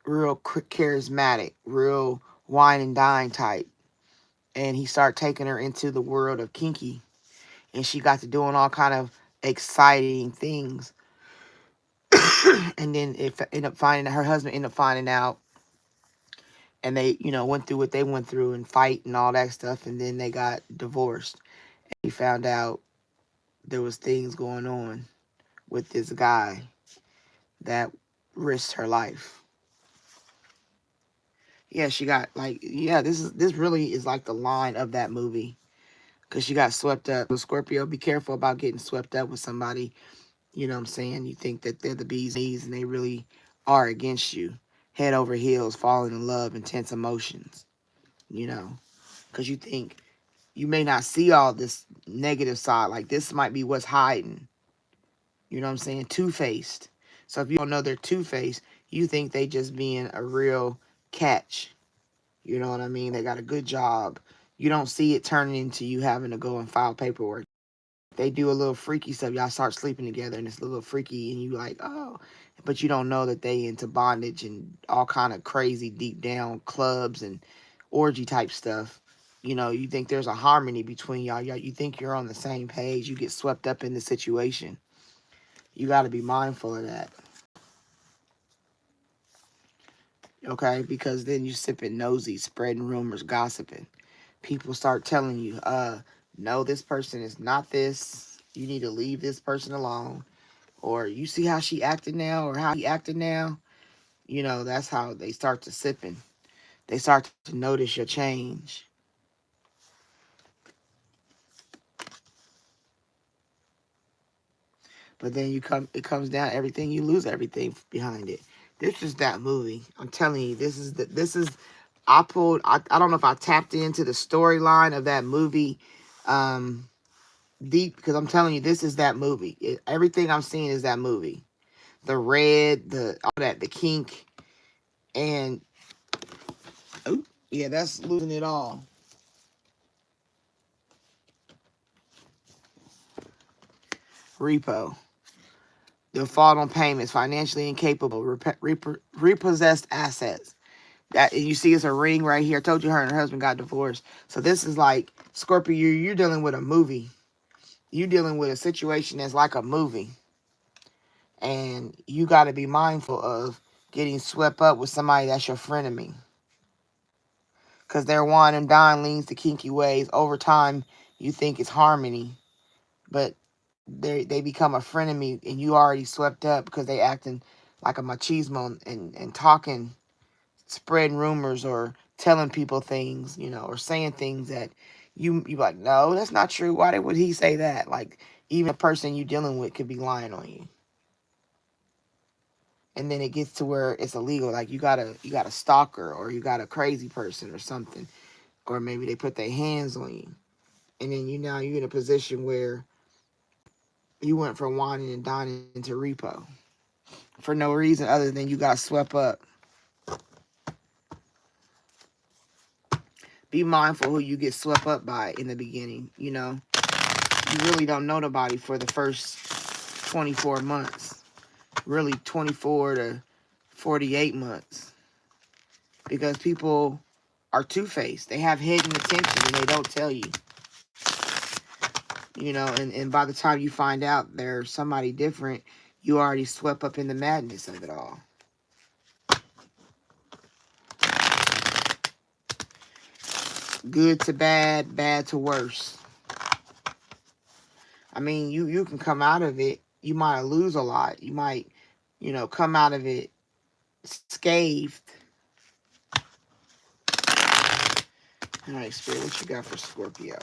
real charismatic, real wine and dine type. And he started taking her into the world of kinky. And she got to doing all kind of exciting things. And then it ended up finding her husband ended up finding out, and they, you know, went through what they went through and fight and all that stuff, and then they got divorced. And he found out there was things going on with this guy that risked her life. Yeah, she got like, yeah, this really is like the line of that movie. because you got swept up. So Scorpio, be careful about getting swept up with somebody. You know what I'm saying? You think that they're the bee's knees and they really are against you. Head over heels, falling in love, intense emotions. You know, because you think you may not see all this negative side. Like this might be what's hiding. You know what I'm saying? Two-faced. So if you don't know they're two-faced, you think they just being a real catch. You know what I mean? They got a good job. You don't see it turning into you having to go and file paperwork. They do a little freaky stuff. Y'all start sleeping together and it's a little freaky and you like, oh. But you don't know that they into bondage and all kind of crazy deep down clubs and orgy type stuff. You know, you think there's a harmony between y'all. You think you're on the same page. You get swept up in the situation. You got to be mindful of that. Okay? Because then you sipping nosy, spreading rumors, gossiping. People start telling you, no, this person is not this. You need to leave this person alone. Or you see how she acted now or how he acted now. You know, that's how they start to sipping. They start to notice your change. But then it comes down everything, you lose everything behind it. This is that movie. I'm telling you, I don't know if I tapped into the storyline of that movie deep, because I'm telling you, this is that movie. Everything I'm seeing is that movie. The red, all that, the kink, and oh, yeah, that's losing it all. Repo. Default on payments, financially incapable, repossessed assets. That you see, it's a ring right here. I told you her and her husband got divorced. So this is like Scorpio. You're dealing with a movie. You're dealing with a situation that's like a movie, and you got to be mindful of getting swept up with somebody that's your frenemy, because their wine and dine leans to kinky ways. Over time, you think it's harmony, but they become a frenemy, and you already swept up because they acting like a machismo and talking, spreading rumors or telling people things, you know, or saying things that you like, no, that's not true. Why would he say that? Like, even a person you dealing with could be lying on you. And then it gets to where it's illegal. Like you got a stalker, or you got a crazy person or something, or maybe they put their hands on you. And then you're in a position where you went from whining and dining to repo for no reason other than you got swept up. Be mindful who you get swept up by in the beginning. You know, you really don't know nobody for the first 24 months, really 24 to 48 months, because people are two-faced. They have hidden attention and they don't tell you. You know, and by the time you find out they're somebody different, you already swept up in the madness of it all. Good to bad, bad to worse. I mean, you can come out of it. You might lose a lot. You might, come out of it scathed. All right, Spirit, what you got for Scorpio?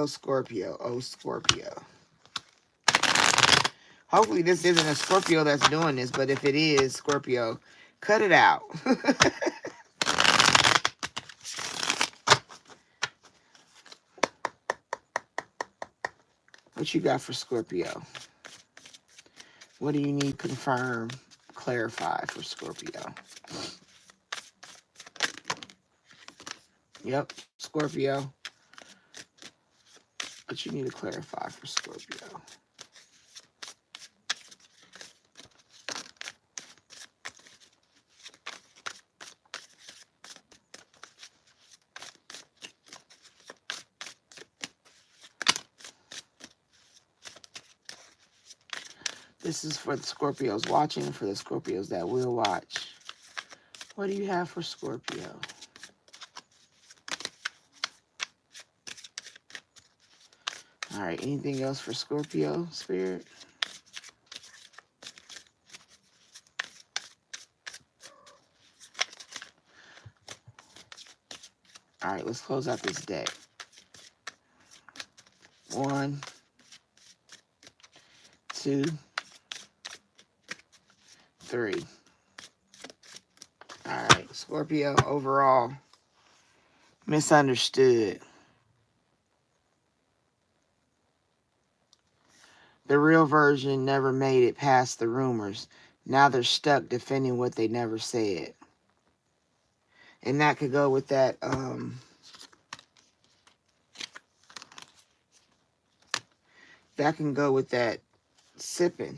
Scorpio. Oh, Scorpio. Hopefully this isn't a Scorpio that's doing this, but if it is, Scorpio, cut it out. What you got for Scorpio? What do you need to confirm, clarify for Scorpio? Yep, Scorpio. What you need to clarify for Scorpio? This is for the Scorpios watching, for the Scorpios that will watch. What do you have for Scorpio? All right, anything else for Scorpio, Spirit? All right, let's close out this deck. 1, 2, 3. All right, Scorpio, overall, misunderstood. The real version never made it past the rumors. Now they're stuck defending what they never said. And that could go with that, that can go with that sipping.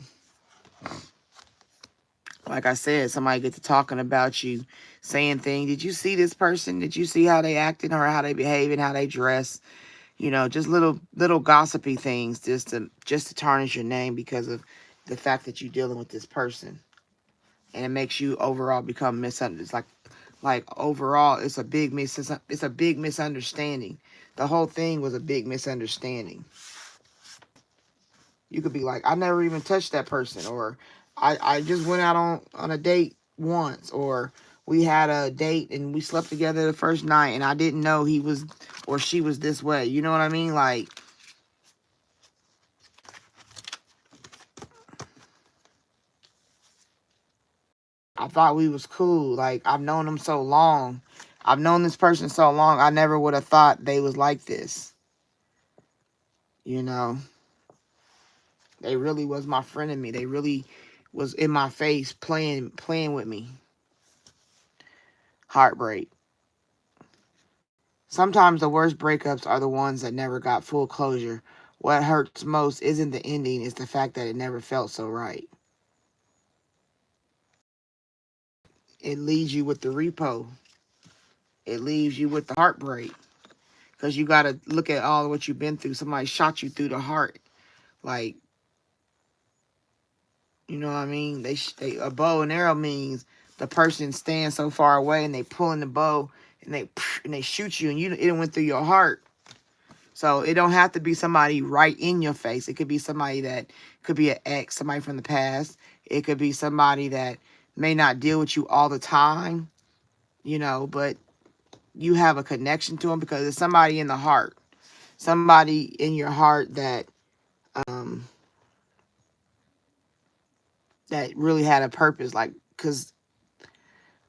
Like I said, somebody get to talking about you, saying things. Did you see this person? Did you see how they acting or how they behaving, how they dress? You know, just little gossipy things just to tarnish your name because of the fact that you're dealing with this person. And it makes you overall become misunderstood. Like overall, it's a big misunderstanding. The whole thing was a big misunderstanding. You could be like, I never even touched that person, or I just went out on a date once, or we had a date and we slept together the first night and I didn't know he was or she was this way. You know what I mean? Like, I thought we was cool. Like, I've known them so long. I've known this person so long. I never would have thought they was like this. You know, they really was my friend in me. They really was in my face playing with me. Heartbreak. Sometimes the worst breakups are the ones that never got full closure. What hurts most isn't the ending, it's the fact that it never felt so right. It leaves you with the repo. It leaves you with the heartbreak. Because you got to look at all of what you've been through. Somebody shot you through the heart. Like, you know what I mean? A bow and arrow means the person stands so far away and they pulling the bow and they shoot you and it went through your heart. So it don't have to be somebody right in your face. It could be somebody that could be an ex, somebody from the past. It could be somebody that may not deal with you all the time, you know, but you have a connection to them because it's somebody in the heart. Somebody in your heart that that really had a purpose. Like, because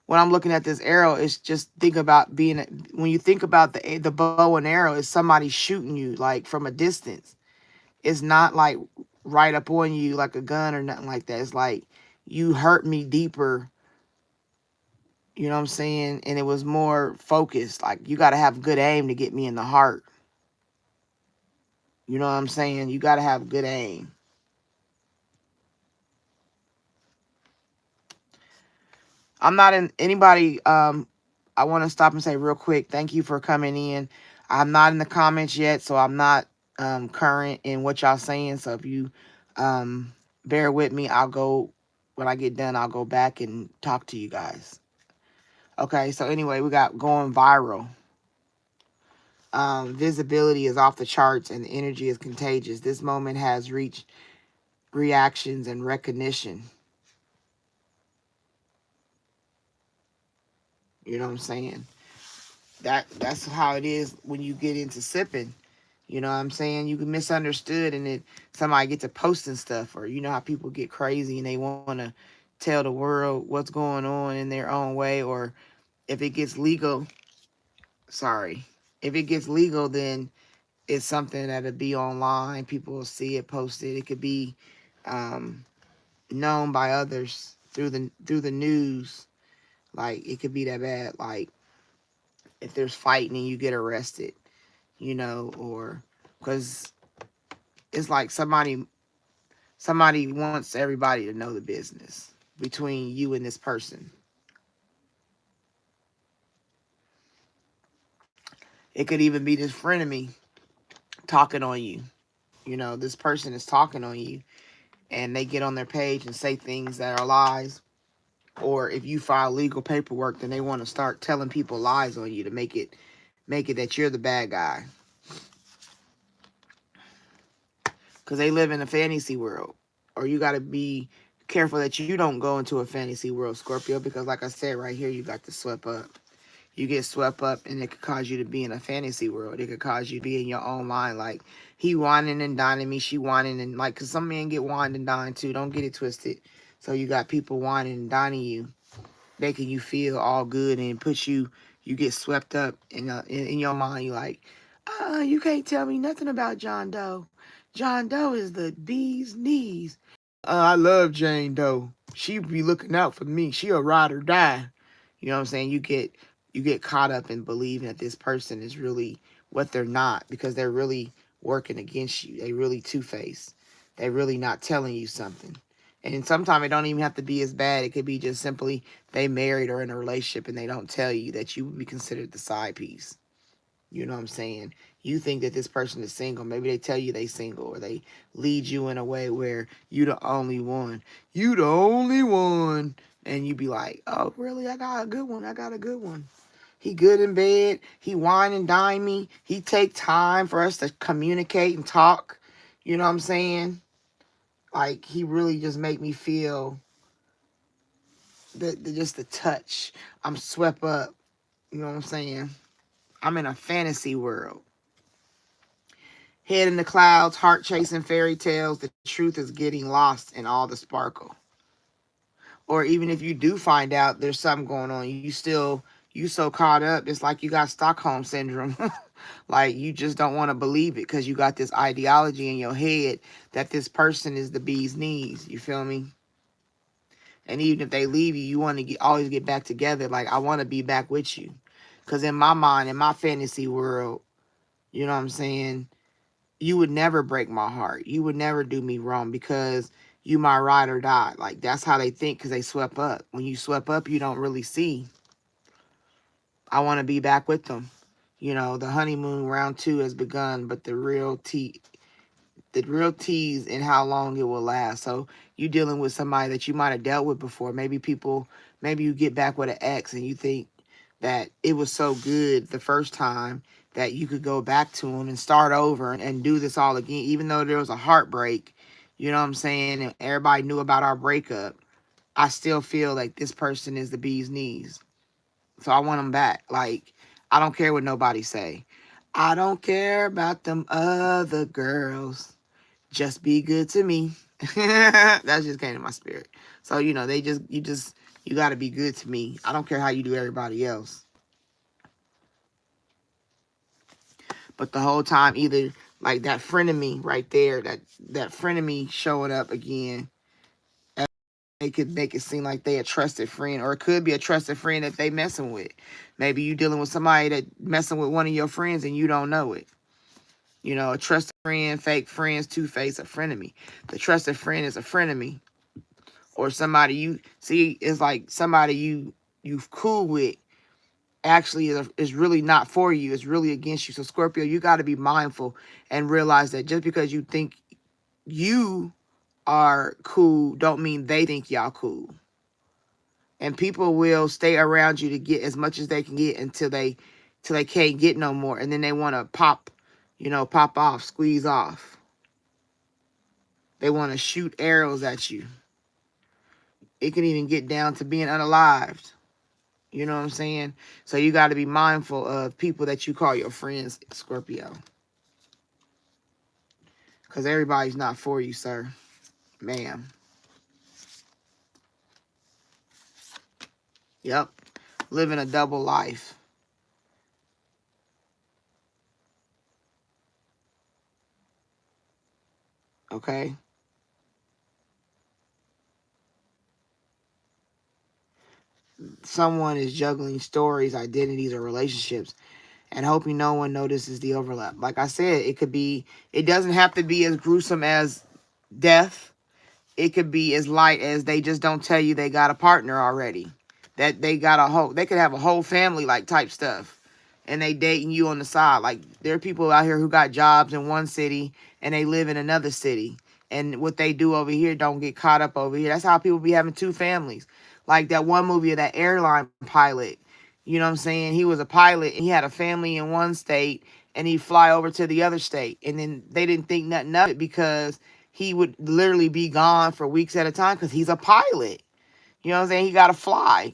when I'm looking at this arrow, it's just think about when you think about the bow and arrow, it's somebody shooting you like from a distance. It's not like right up on you like a gun or nothing like that. It's like, you hurt me deeper. You know what I'm saying? And it was more focused. Like, you got to have good aim to get me in the heart. You know what I'm saying? You got to have good aim. I'm not in anybody. I want to stop and say real quick, thank you for coming in. I'm not in the comments yet, so I'm not current in what y'all saying. So if you bear with me, when I get done, I'll go back and talk to you guys. Okay, so anyway, we got going viral. Visibility is off the charts and the energy is contagious. This moment has reached reactions and recognition. You know what I'm saying? That's how it is when you get into sipping. You know what I'm saying? You can misunderstood and then somebody gets to posting stuff, or you know how people get crazy and they want to tell the world what's going on in their own way, or if it gets legal, if it gets legal, then it's something that'll be online. People will see it posted. It could be known by others through the news. Like, it could be that bad. Like, if there's fighting and you get arrested, you know, or because it's like somebody wants everybody to know the business between you and this person. It could even be this frenemy talking on you. You know, this person is talking on you and they get on their page and say things that are lies. Or if you file legal paperwork, then they want to start telling people lies on you to make it that you're the bad guy. Because they live in a fantasy world. Or you got to be careful that you don't go into a fantasy world, Scorpio. Because like I said right here, you got the swept up. You get swept up, and it could cause you to be in a fantasy world. It could cause you to be in your own mind, like, he whining and dining me, she whining and, like, because some men get wined and dined too. Don't get it twisted. So you got people whining and dining you, making you feel all good, and you get swept up in your mind. You like, you can't tell me nothing about John Doe. John Doe is the bee's knees. I love Jane Doe. She be looking out for me. She a ride or die. You know what I'm saying? You get caught up in believing that this person is really what they're not, because they're really working against you. They really two-faced. They really not telling you something. And sometimes it don't even have to be as bad. It could be just simply they married or in a relationship and they don't tell you that you would be considered the side piece. You know what I'm saying? You think that this person is single. Maybe they tell you they single, or they lead you in a way where you the only one. You the only one. And you be like, oh, really? I got a good one. I got a good one. He good in bed. He wine and dine me. He take time for us to communicate and talk. You know what I'm saying? Like, he really just make me feel just the touch. I'm swept up. You know what I'm saying? I'm in a fantasy world. Head in the clouds, heart chasing fairy tales. The truth is getting lost in all the sparkle. Or even if you do find out there's something going on, you so caught up. It's like you got Stockholm syndrome. Like, you just don't want to believe it because you got this ideology in your head that this person is the bee's knees. You feel me? And even if they leave you, you want to always get back together. Like, I want to be back with you. Because in my mind, in my fantasy world, you know what I'm saying, you would never break my heart. You would never do me wrong because you my ride or die. Like, that's how they think, because they swept up. When you swept up, you don't really see. I want to be back with them. You know, the honeymoon round 2 has begun, but the real tease and how long it will last. So you dealing with somebody that you might have dealt with before. Maybe you get back with an ex and you think that it was so good the first time that you could go back to him and start over and do this all again, even though there was a heartbreak. You know what I'm saying? And everybody knew about our breakup. I still feel like this person is the bee's knees. So I want them back. Like, I don't care what nobody say. I don't care about them other girls. Just be good to me. That just came to my spirit. So, you know, you got to be good to me. I don't care how you do everybody else. But the whole time, either like that friend of me right there, that friend of me showing up again, they could make it seem like they a trusted friend, or it could be a trusted friend that they messing with. Maybe you dealing with somebody that messing with one of your friends and you don't know it. You know, a trusted friend, fake friends, two-faced, a friend of me. The trusted friend is a friend of me. Or somebody you see is like somebody you cool with actually is really not for you. It's really against you. So Scorpio, you got to be mindful and realize that just because you think you are cool don't mean they think y'all cool. And people will stay around you to get as much as they can get until they can't get no more, and then they want to pop off, squeeze off. They want to shoot arrows at you. It can even get down to being unalived. You know what I'm saying? So you got to be mindful of people that you call your friends, Scorpio. Because everybody's not for you, sir. Ma'am. Yep. Living a double life. Okay? Someone is juggling stories, identities, or relationships and hoping no one notices the overlap. Like I said, it doesn't have to be as gruesome as death. It could be as light as they just don't tell you they got a partner already. That they could have a whole family like type stuff. And they dating you on the side. Like, there are people out here who got jobs in one city and they live in another city. And what they do over here don't get caught up over here. That's how people be having two families. Like that one movie of that airline pilot. You know what I'm saying? He was a pilot and he had a family in one state and he'd fly over to the other state. And then they didn't think nothing of it because he would literally be gone for weeks at a time because he's a pilot. You know what I'm saying? He got to fly.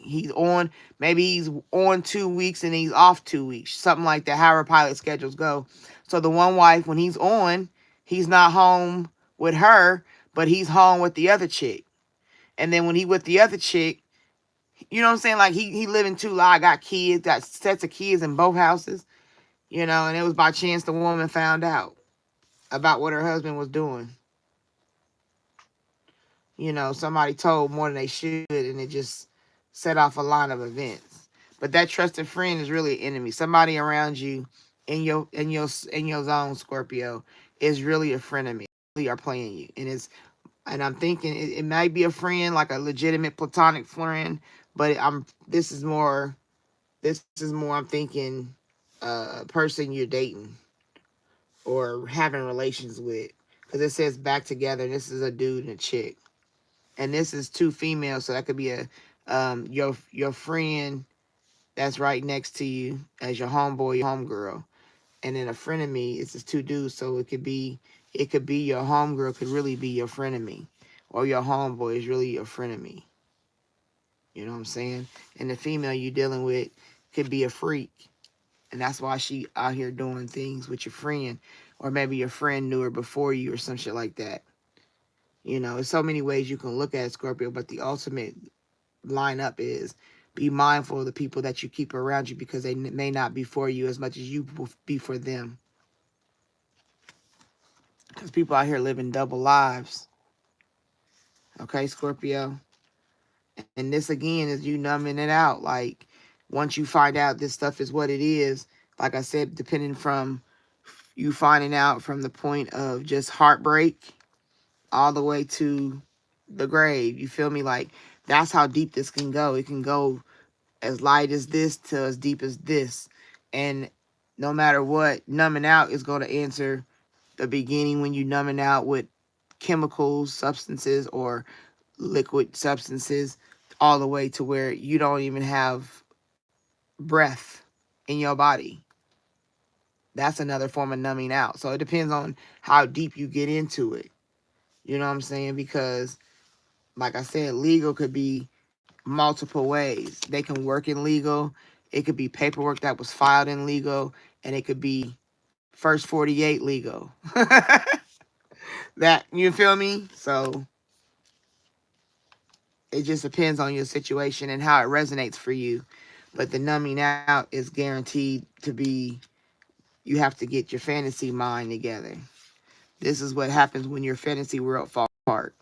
Maybe he's on 2 weeks and he's off 2 weeks. Something like that, however pilot schedules go. So the one wife, when he's on, he's not home with her, but he's home with the other chick. And then when he with the other chick, you know what I'm saying? Like he living 2 lives, got kids, got sets of kids in both houses. You know, and it was by chance the woman found out about what her husband was doing. You know, somebody told more than they should, and it just set off a line of events. But that trusted friend is really an enemy. Somebody around you in your zone, Scorpio, is really a friend of me. They are playing you, and I'm thinking it might be a friend, like a legitimate platonic friend, but this is more. I'm thinking a person you're dating or having relations with, because it says back together, and this is a dude and a chick. And this is 2 females, so that could be your friend that's right next to you as your homeboy, your homegirl. And then a friend of me is just 2 dudes, so it could be your homegirl could really be your friend of me. Or your homeboy is really your friend of me. You know what I'm saying? And the female you're dealing with could be a freak. And that's why she out here doing things with your friend. Or maybe your friend knew her before you or some shit like that. You know, there's so many ways you can look at it, Scorpio, but the ultimate lineup is be mindful of the people that you keep around you, because they may not be for you as much as you will be for them. Because people out here living double lives. Okay, Scorpio? And this, again, is you numbing it out. Like, once you find out this stuff is what it is, like I said, depending from you finding out from the point of just heartbreak all the way to the grave. You feel me? Like, that's how deep this can go. It can go as light as this to as deep as this. And no matter what, numbing out is going to answer the beginning when you numbing out with chemicals, substances, or liquid substances, all the way to where you don't even have breath in your body. That's another form of numbing out. So it depends on how deep you get into it. You know what I'm saying? Because, like I said, legal could be multiple ways. They can work in legal. It could be paperwork that was filed in legal. And it could be first 48 legal. That, you feel me? So it just depends on your situation and how it resonates for you. But the numbing out is guaranteed to be, you have to get your fantasy mind together. This is what happens when your fantasy world falls apart.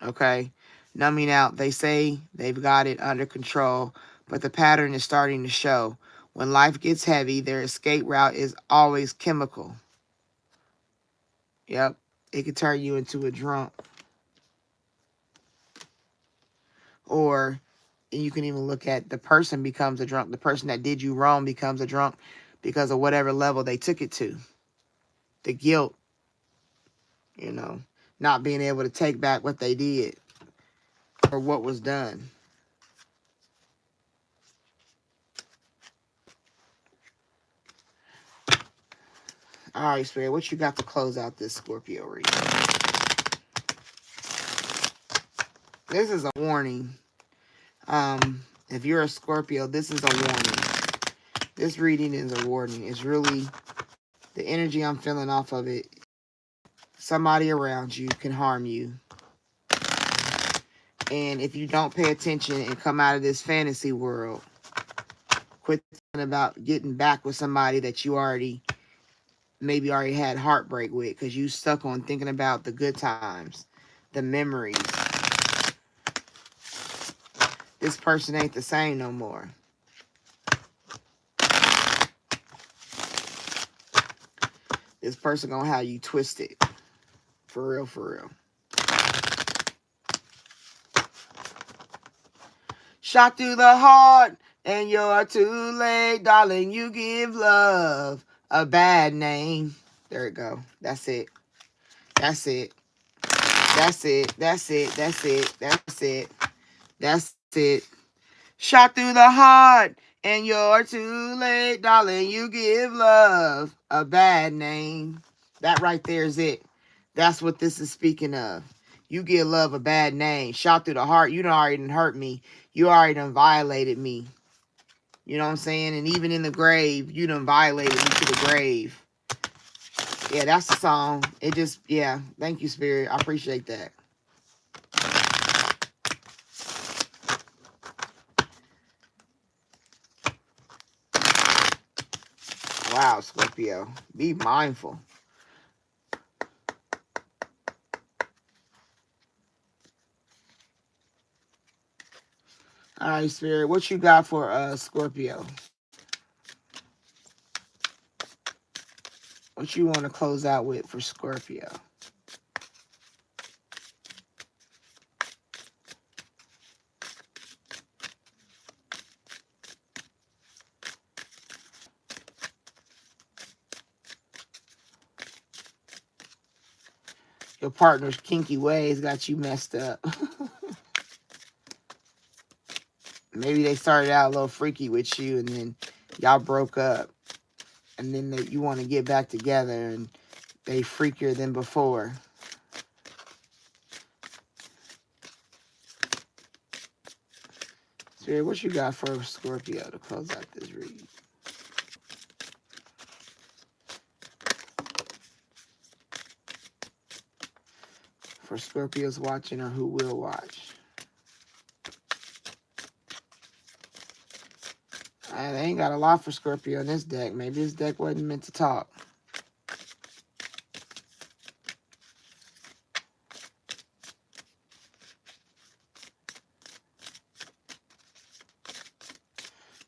Okay? Numbing out, they say they've got it under control, but the pattern is starting to show. When life gets heavy, their escape route is always chemical. Yep. It could turn you into a drunk. Or you can even look at the person becomes a drunk. The person that did you wrong becomes a drunk because of whatever level they took it to. The guilt, you know, not being able to take back what they did or what was done. All right, Spirit, what you got to close out this Scorpio reading? This is a warning. If you're a Scorpio, this is a warning. This reading is a warning. It's really the energy I'm feeling off of it. Somebody around you can harm you. And if you don't pay attention and come out of this fantasy world, quit thinking about getting back with somebody that you maybe already had heartbreak with, because you stuck on thinking about the good times, the memories. This person ain't the same no more. This person gonna have you twisted. For real, for real. Shot through the heart, and you're too late, darling. You give love a bad name. There it go. That's it. That's it. That's it. That's it. That's it. That's it. That's it. Shot through the heart, and you're too late, darling. You give love a bad name. That right there is it. That's what this is speaking of. You give love a bad name. Shot through the heart. You done already done hurt me. You already done violated me. You know what I'm saying? And even in the grave, you done violated me to the grave. Yeah, that's the song. It just, yeah. Thank you, Spirit. I appreciate that. Wow, Scorpio. Be mindful. All right, Spirit. What you got for Scorpio? What you want to close out with for Scorpio? Your partner's kinky ways got you messed up. Maybe they started out a little freaky with you, and then y'all broke up. And then you want to get back together, and they freakier than before. Spirit, what you got for Scorpio to close out this read? For Scorpios watching or who will watch. They ain't got a lot for Scorpio in this deck. Maybe this deck wasn't meant to talk.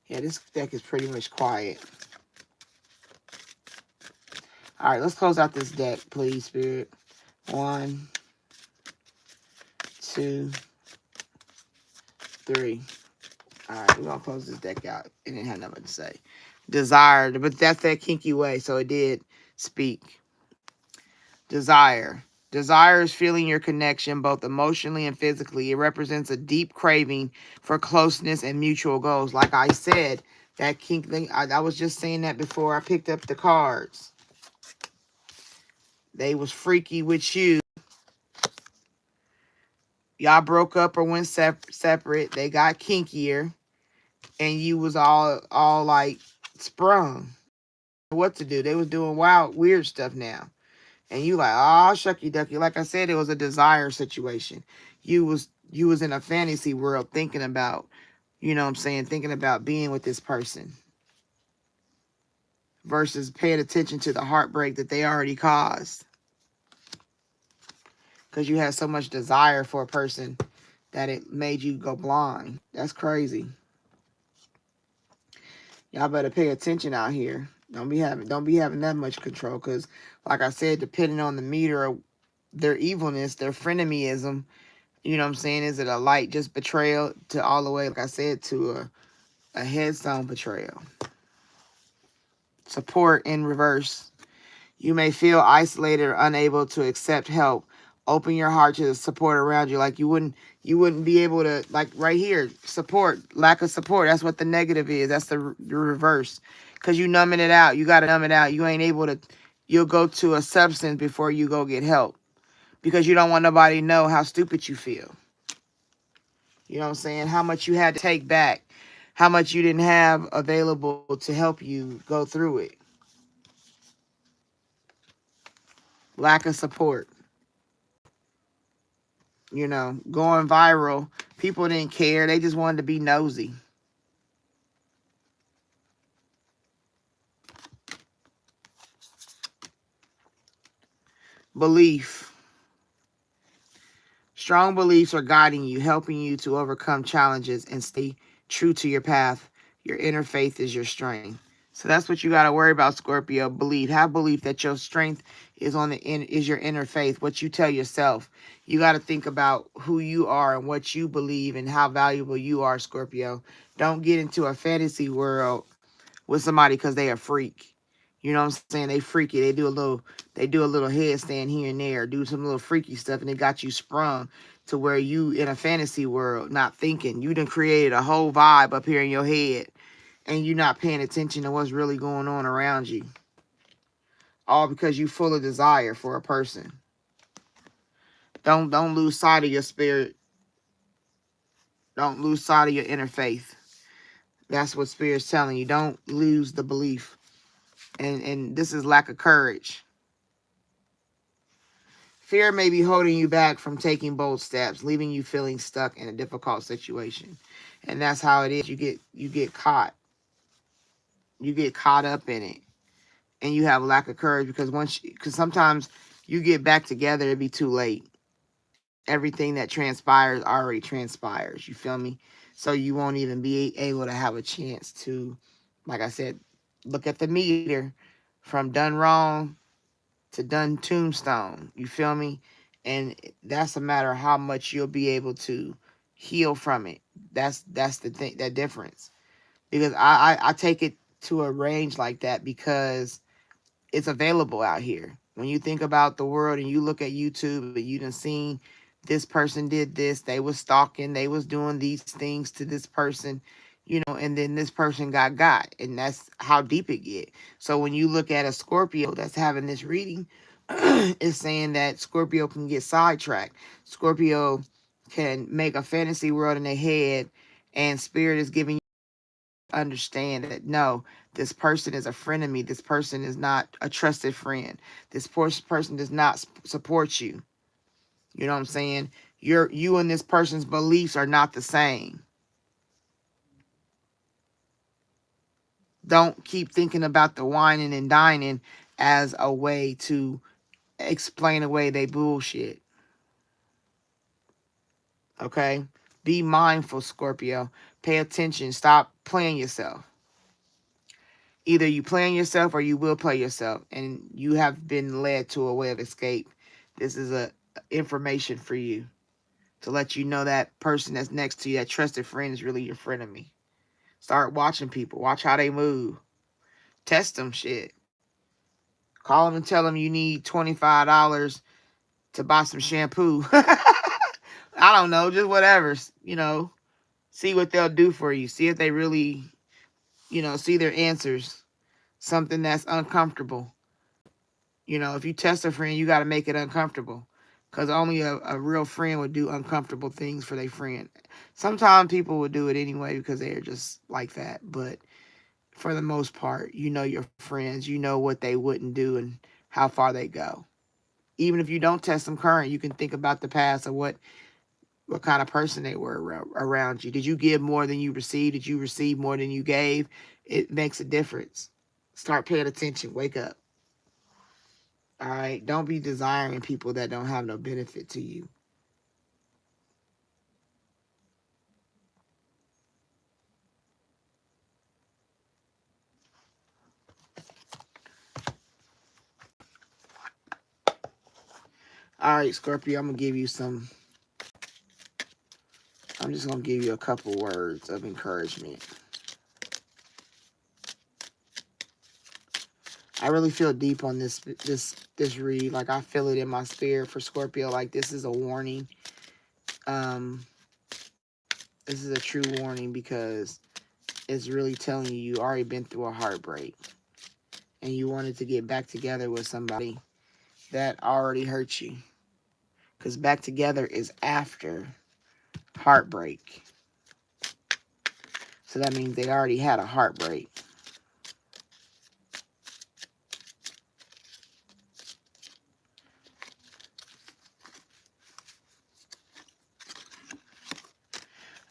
Yeah, this deck is pretty much quiet. All right, let's close out this deck, please, Spirit. 1, 2, 3. All right, we're going to close this deck out. It didn't have nothing to say. Desire, but that's that kinky way, so it did speak. Desire. Desire is feeling your connection both emotionally and physically. It represents a deep craving for closeness and mutual goals. Like I said, that kink thing, I was just saying that before I picked up the cards. They was freaky with you. Y'all broke up or went separate. They got kinkier. And you was all like sprung. What to do? They was doing wild, weird stuff now. And you like, oh, shucky ducky. Like I said, it was a desire situation. You was in a fantasy world thinking about, you know what I'm saying, thinking about being with this person. Versus paying attention to the heartbreak that they already caused. Because you had so much desire for a person that it made you go blind. That's crazy. Y'all better pay attention out here. Don't be having that much control. Because, like I said, depending on the meter of their evilness, their frenemies, you know what I'm saying? Is it a light just betrayal to all the way, like I said, to a headstone betrayal? Support in reverse. You may feel isolated or unable to accept help. Open your heart to the support around you. Like you wouldn't be able to, like right here, support, lack of support. That's what the negative is. That's the reverse. Because you numbing it out. You got to numb it out. You ain't able to, you'll go to a substance before you go get help. Because you don't want nobody to know how stupid you feel. You know what I'm saying? How much you had to take back. How much you didn't have available to help you go through it. Lack of support. You know, going viral. People didn't care. They just wanted to be nosy. Belief. Strong beliefs are guiding you, helping you to overcome challenges and stay true to your path. Your inner faith is your strength. So that's what you got to worry about, Scorpio. Believe. Have belief that your strength is is your inner faith. What you tell yourself. You got to think about who you are and what you believe and how valuable you are, Scorpio. Don't get into a fantasy world with somebody because they a freak. You know what I'm saying? They freaky. They do a little headstand here and there, do some little freaky stuff, and it got you sprung to where you in a fantasy world, not thinking. You done created a whole vibe up here in your head, and you're not paying attention to what's really going on around you. All because you full of desire for a person. Don't lose sight of your spirit. Don't lose sight of your inner faith. That's what Spirit's telling you. Don't lose the belief. And this is lack of courage. Fear may be holding you back from taking bold steps, leaving you feeling stuck in a difficult situation. And that's how it is. You get caught. You get caught up in it. And you have lack of courage because sometimes you get back together, it'd be too late. Everything that transpires already transpires. You feel me? So you won't even be able to have a chance to, like I said, look at the meter from done wrong to done tombstone. You feel me? And that's a matter of how much you'll be able to heal from it. That's the thing, that difference. Because I take it to a range like that because it's available out here. When you think about the world and you look at YouTube and you done seen this person did this, they was stalking, they was doing these things to this person, and then this person got, and that's how deep it get. So when you look at a Scorpio that's having this reading, it's saying that Scorpio can get sidetracked. Scorpio can make a fantasy world in their head, and Spirit is giving understand that no, this person is a friend of me. This person is not a trusted friend. This person does not support you. You know what I'm saying? You and this person's beliefs are not the same. Don't keep thinking about the whining and dining as a way to explain away they bullshit. Okay? Be mindful, Scorpio. Pay attention. Stop playing yourself. Either you playing yourself or you will play yourself, and you have been led to a way of escape. This is a information for you to let you know that person that's next to you, that trusted friend, is really your frenemy. Start watching people. Watch how they move. Test them shit. Call them and tell them you need $25 to buy some shampoo. I don't know, just whatever. See what they'll do for you. See if they really, see their answers. Something that's uncomfortable. If you test a friend, you got to make it uncomfortable. Because only a real friend would do uncomfortable things for their friend. Sometimes people would do it anyway because they're just like that. But for the most part, you know your friends. You know what they wouldn't do and how far they go. Even if you don't test them current, you can think about the past of what kind of person they were around you. Did you give more than you received? Did you receive more than you gave? It makes a difference. Start paying attention. Wake up. All right. Don't be desiring people that don't have no benefit to you. All right, Scorpio, I'm just going to give you a couple words of encouragement. I really feel deep on this read. Like I feel it in my spirit for Scorpio. Like this is a warning. Um, this is a true warning because it's really telling you already been through a heartbreak and you wanted to get back together with somebody that already hurt you. Because back together is after heartbreak. So that means they already had a heartbreak.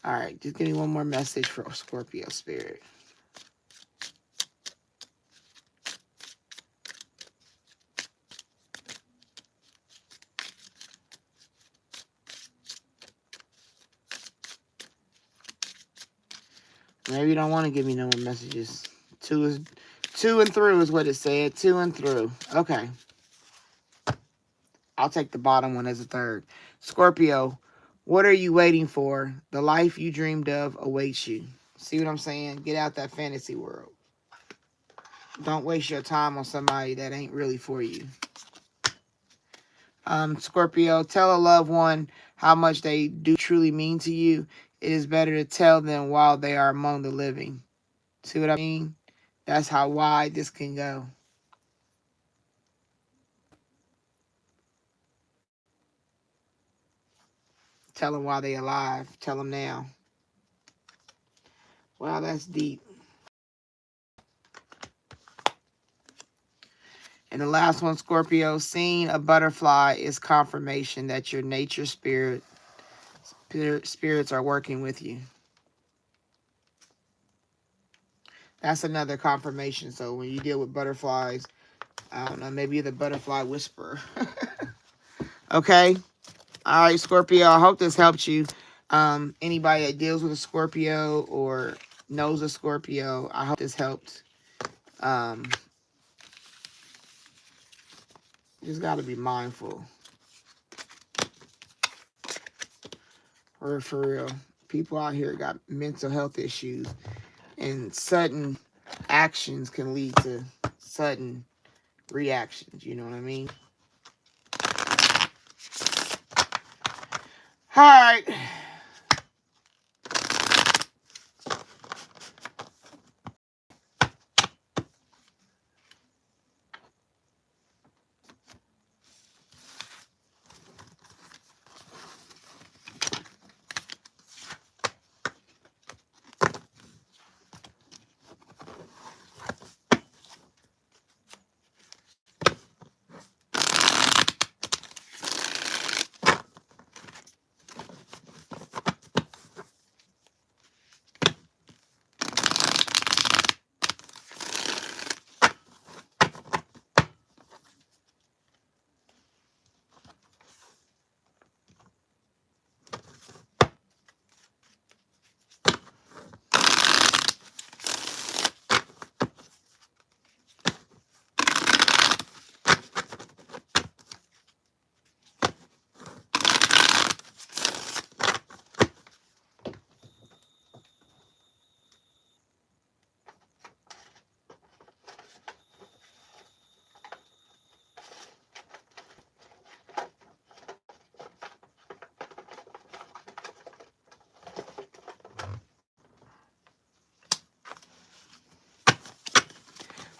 All right, just give me one more message for Scorpio Spirit. Maybe you don't want to give me no more messages. Two and through is what it said. Two and through. Okay. I'll take the bottom one as a third. Scorpio, what are you waiting for? The life you dreamed of awaits you. See what I'm saying? Get out that fantasy world. Don't waste your time on somebody that ain't really for you. Scorpio, tell a loved one how much they do truly mean to you. It is better to tell them while they are among the living. See what I mean? That's how wide this can go. Tell them while they alive. Tell them now. Wow, that's deep. And the last one, Scorpio, seeing a butterfly is confirmation that your nature spirits are working with you. That's another confirmation. So when you deal with butterflies, I don't know, maybe you're the butterfly whisperer. Okay? All right, Scorpio, I hope this helped you. Anybody that deals with a Scorpio or knows a Scorpio, I hope this helped. Just got to be mindful. Or for real, people out here got mental health issues, and sudden actions can lead to sudden reactions. You know what I mean? All right.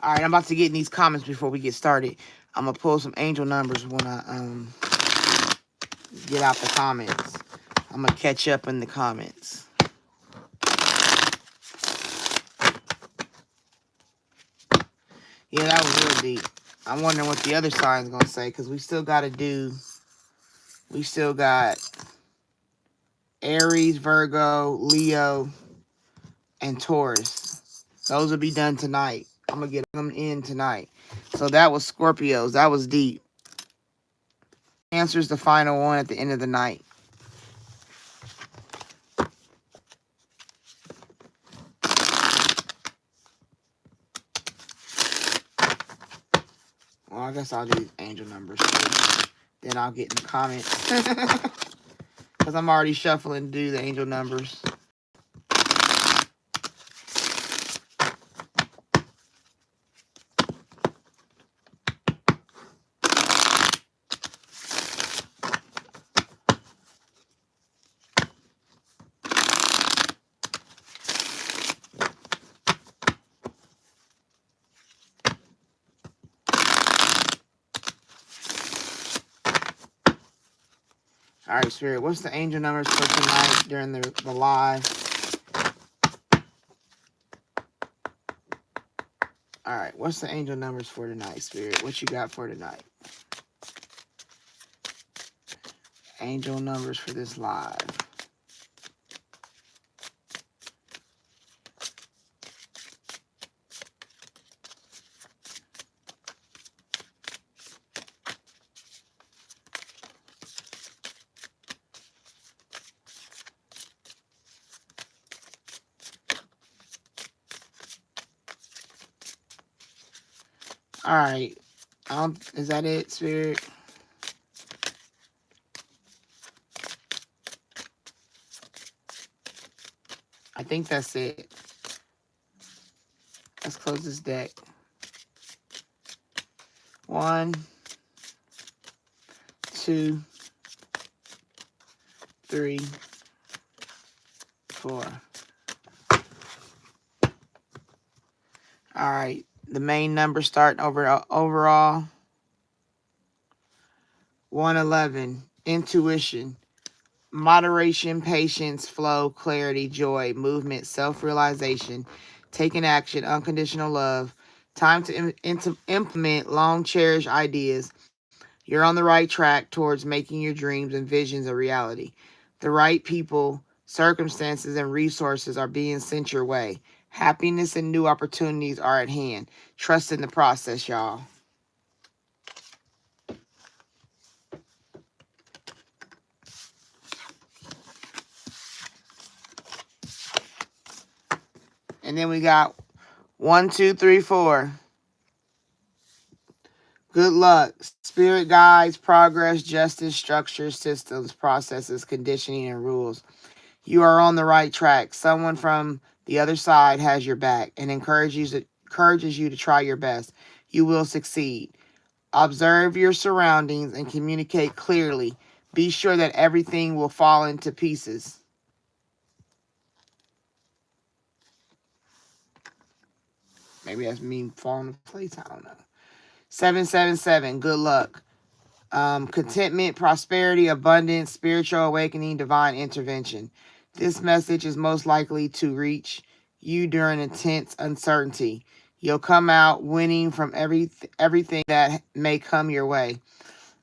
All right, I'm about to get in these comments before we get started. I'm going to pull some angel numbers when I get out the comments. I'm going to catch up in the comments. Yeah, that was real deep. I'm wondering what the other sign's going to say, because we still got Aries, Virgo, Leo, and Taurus. Those will be done tonight. I'm going to get them in tonight. So that was Scorpios. That was deep. Answer's the final one at the end of the night. Well, I guess I'll do these angel numbers first. Then I'll get in the comments. Because I'm already shuffling to do the angel numbers. All right, Spirit, what's the angel numbers for tonight during the live? All right, what's the angel numbers for tonight, Spirit? What you got for tonight? Angel numbers for this live. All right. Is that it, Spirit? I think that's it. Let's close this deck. 1, 2, 3, 4. All right. The main number starting overall. 111. Intuition. moderation, patience, flow, clarity, joy, movement, self-realization, taking action, unconditional love, time to implement long cherished ideas. You're on the right track towards making your dreams and visions a reality. The right people, circumstances, and resources are being sent your way. Happiness and new opportunities are at hand. Trust in the process, y'all. And then we got 1, 2, 3, 4. Good luck. Spirit guides, progress, justice, structures, systems, processes, conditioning, and rules. You are on the right track. Someone from the other side has your back and encourages you to try your best. You will succeed. Observe your surroundings and communicate clearly. Be sure that everything will fall into pieces. Maybe that's me falling into place. I don't know. 777. Good luck. Contentment, prosperity, abundance, spiritual awakening, divine intervention. This message is most likely to reach you during intense uncertainty. You'll come out winning from everything that may come your way.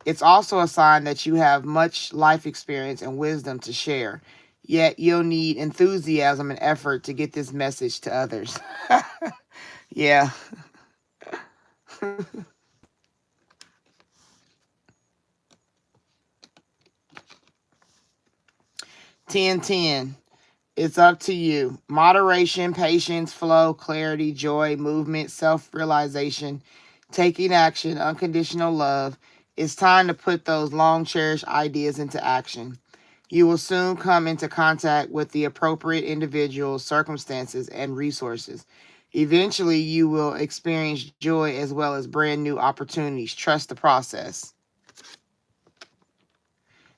It's also a sign that you have much life experience and wisdom to share. Yet you'll need enthusiasm and effort to get this message to others. Yeah. 1010. It's up to you. Moderation, patience, flow, clarity, joy, movement, self-realization, taking action, unconditional love. It's time to put those long cherished ideas into action. You will soon come into contact with the appropriate individuals, circumstances, and resources. Eventually, you will experience joy as well as brand new opportunities. Trust the process.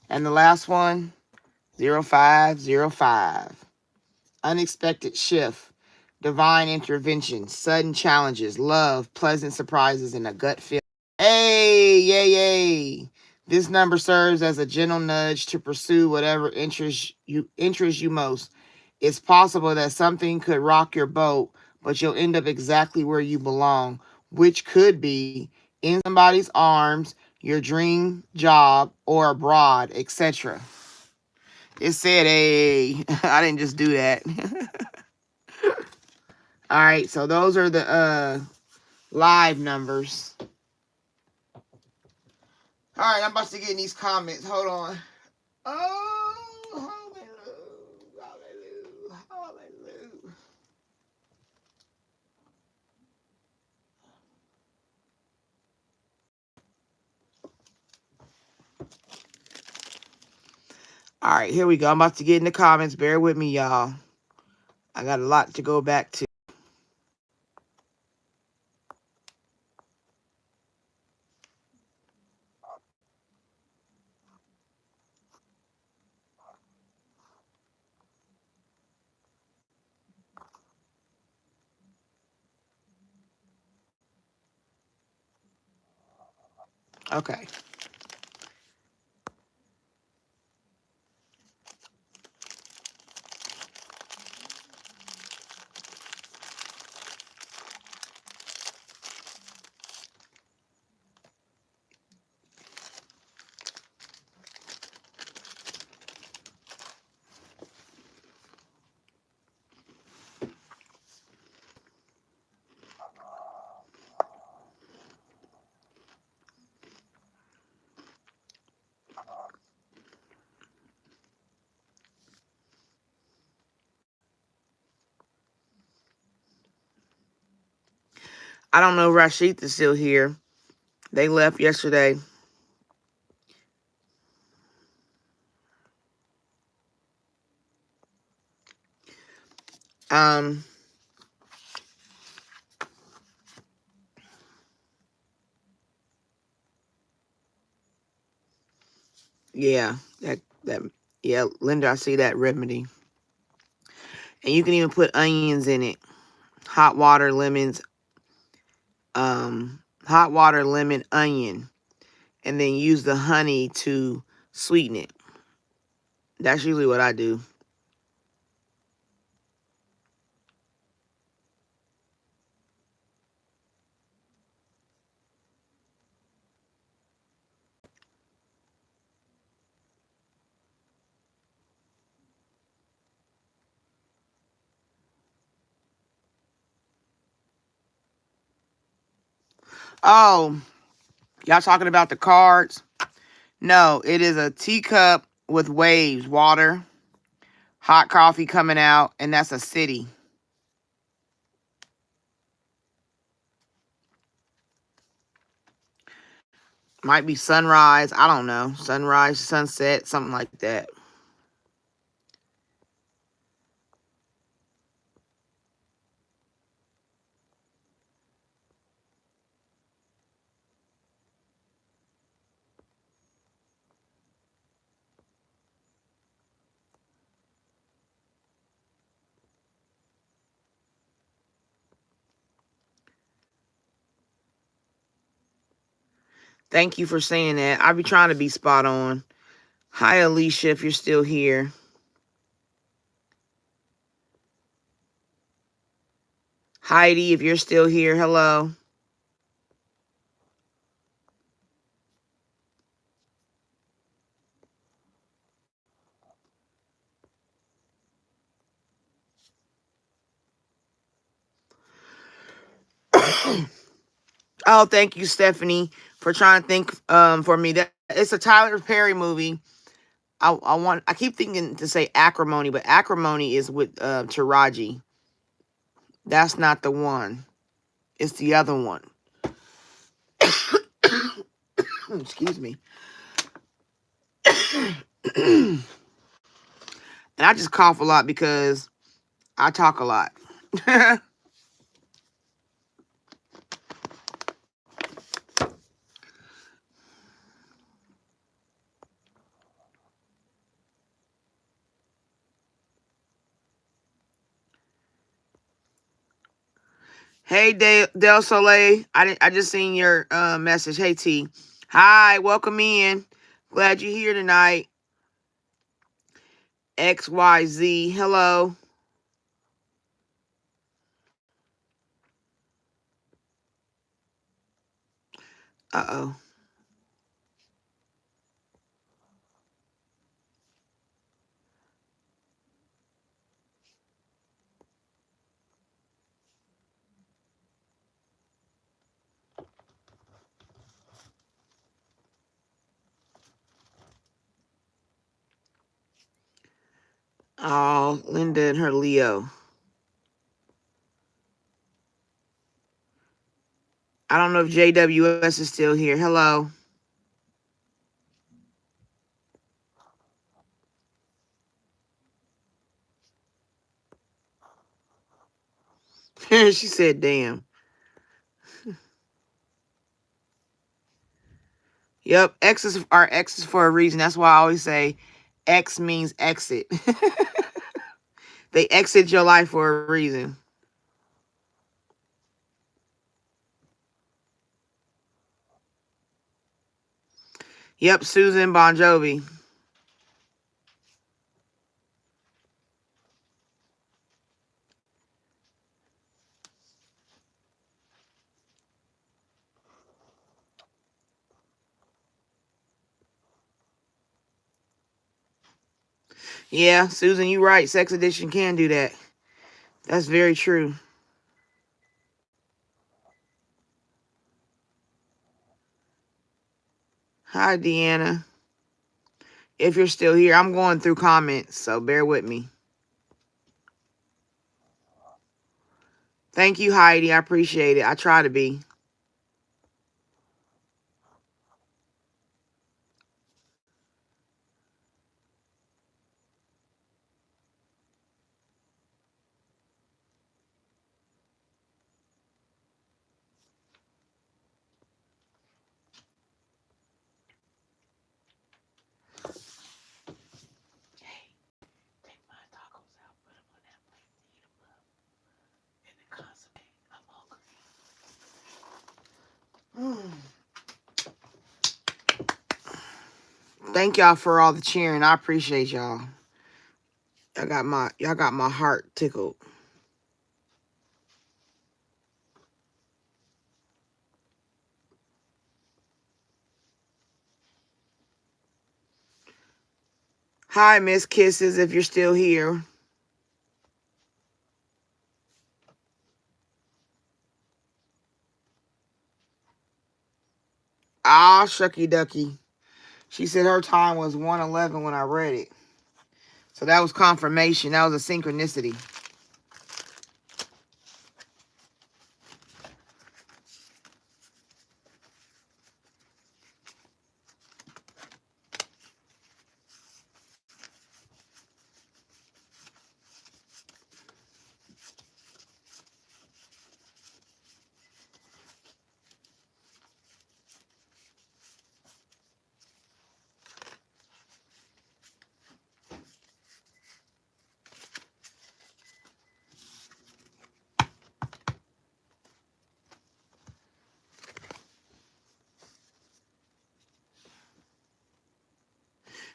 And the last one, 0505. Unexpected shift, divine intervention, sudden challenges, love, pleasant surprises, and a gut feel. Hey, yay, yay. This number serves as a gentle nudge to pursue whatever interests you most. It's possible that something could rock your boat, but you'll end up exactly where you belong, which could be in somebody's arms, your dream job, or abroad, etc. It said, hey, I didn't just do that. All right, so those are the live numbers. All right, I'm about to get in these comments. Hold on. Oh, hallelujah, hallelujah, hallelujah. All right, here we go. I'm about to get in the comments. Bear with me, y'all. I got a lot to go back to. Okay. I don't know if Rashid is still here. They left yesterday. Um, yeah, yeah, Linda, I see that remedy. And you can even put onions in it. Hot water, lemons, hot water, lemon, onion, and then use the honey to sweeten it. That's usually what I do. Oh, y'all talking about the cards? No, it is a teacup with waves, water, hot coffee coming out, and that's a city. Might be sunrise. I don't know. Sunrise, sunset, something like that. Thank you for saying that. I be trying to be spot on. Hi, Alicia, if you're still here. Heidi, if you're still here, hello. Oh, thank you, Stephanie, for trying to think for me. That it's a Tyler Perry movie. I keep thinking to say acrimony, but acrimony is with Taraji. That's not the one. It's the other one. Excuse me. And I just cough a lot because I talk a lot. Hey, Del Soleil. I just seen your message. Hey, T. Hi, welcome in. Glad you're here tonight. XYZ. Hello. Uh-oh. Oh, Linda and her Leo. I don't know if JWS is still here. Hello. She said, damn. Yep, X's are X's for a reason. That's why I always say X means exit. They exit your life for a reason. Yep, Susan Bon Jovi. Yeah, Susan, you right. Sex addiction can do that. That's very true. Hi, Deanna. If you're still here, I'm going through comments, so bear with me. Thank you, Heidi. I appreciate it. I try to be. Take my tacos out, put them on that plate, eat them up, and then consummate. I'm hungry. Thank y'all for all the cheering. I appreciate y'all. Y'all got my heart tickled. Hi, Miss Kisses, if you're still here. Ah, shucky ducky. She said her time was 1:11 when I read it. So that was confirmation. That was a synchronicity.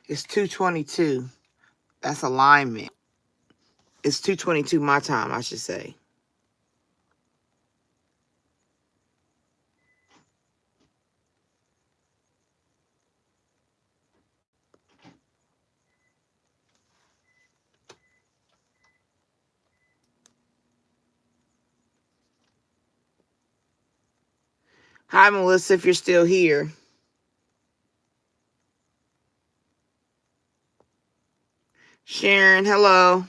It's 2:22. That's alignment. It's 2:22 my time, I should say. Hi, Melissa, if you're still here. Sharon, hello.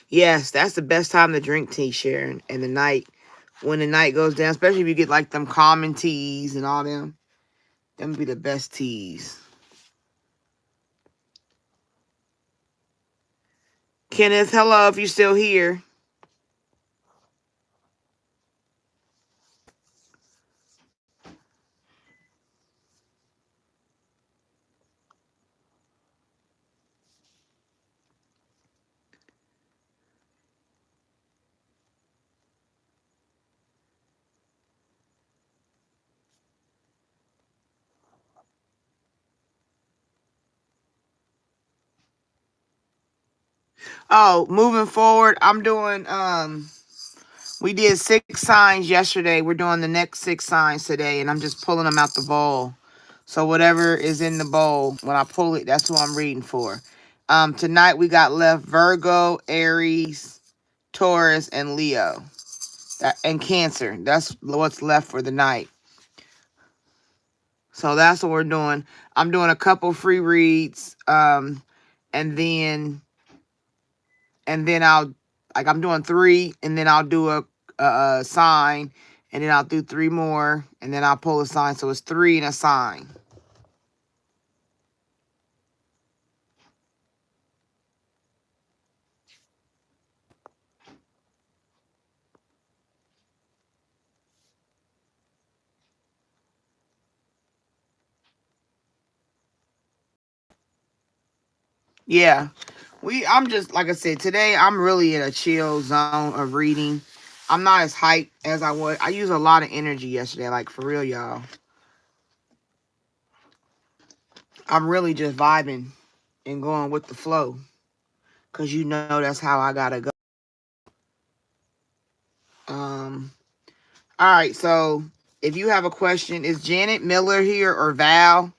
Yes, that's the best time to drink tea, Sharon. And the night, when the night goes down, especially if you get like them common teas and all them be the best teas. Kenneth, hello, if you're still here. Oh, moving forward, I'm doing, we did 6 signs yesterday. We're doing the next 6 signs today, and I'm just pulling them out the bowl. So whatever is in the bowl, when I pull it, that's who I'm reading for. Tonight we got left Virgo, Aries, Taurus, and Leo. And Cancer. That's what's left for the night. So that's what we're doing. I'm doing a couple free reads. And then I'll, like, I'm doing 3, and then I'll do a sign, and then I'll do 3 more, and then I'll pull a sign. So it's 3 and a sign. Yeah. I'm just, like I said, today I'm really in a chill zone of reading. I'm not as hyped as I was. I used a lot of energy yesterday, like, for real, y'all. I'm really just vibing and going with the flow, because you know that's how I gotta go. All right, so if you have a question, is Janet Miller here or Val?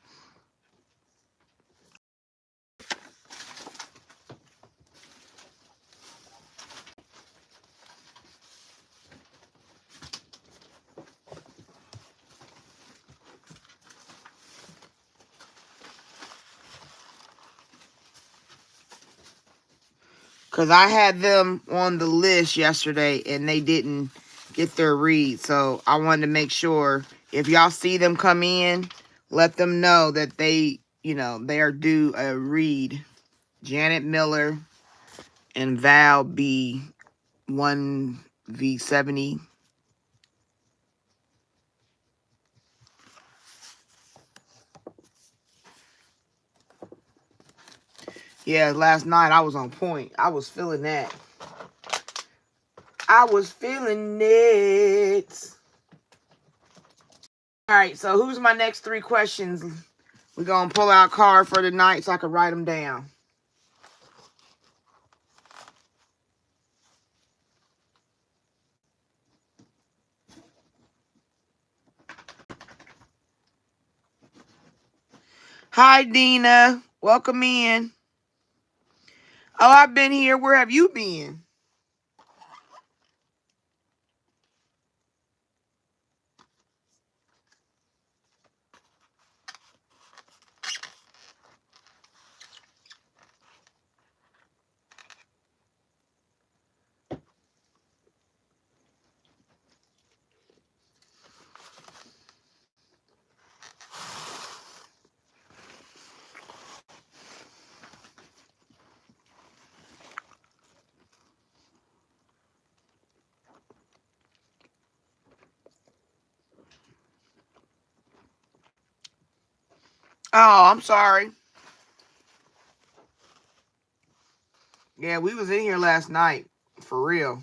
Because I had them on the list yesterday and they didn't get their read. So I wanted to make sure if y'all see them come in, let them know that they, they are due a read. Janet Miller and Val B. 1V70. Yeah, last night I was on point. I was feeling that. I was feeling it. All right, so who's my next 3 questions? We're going to pull out a card for the night so I can write them down. Hi, Dina. Welcome in. Oh, I've been here. Where have you been? Oh, I'm sorry. Yeah, we was in here last night. For real.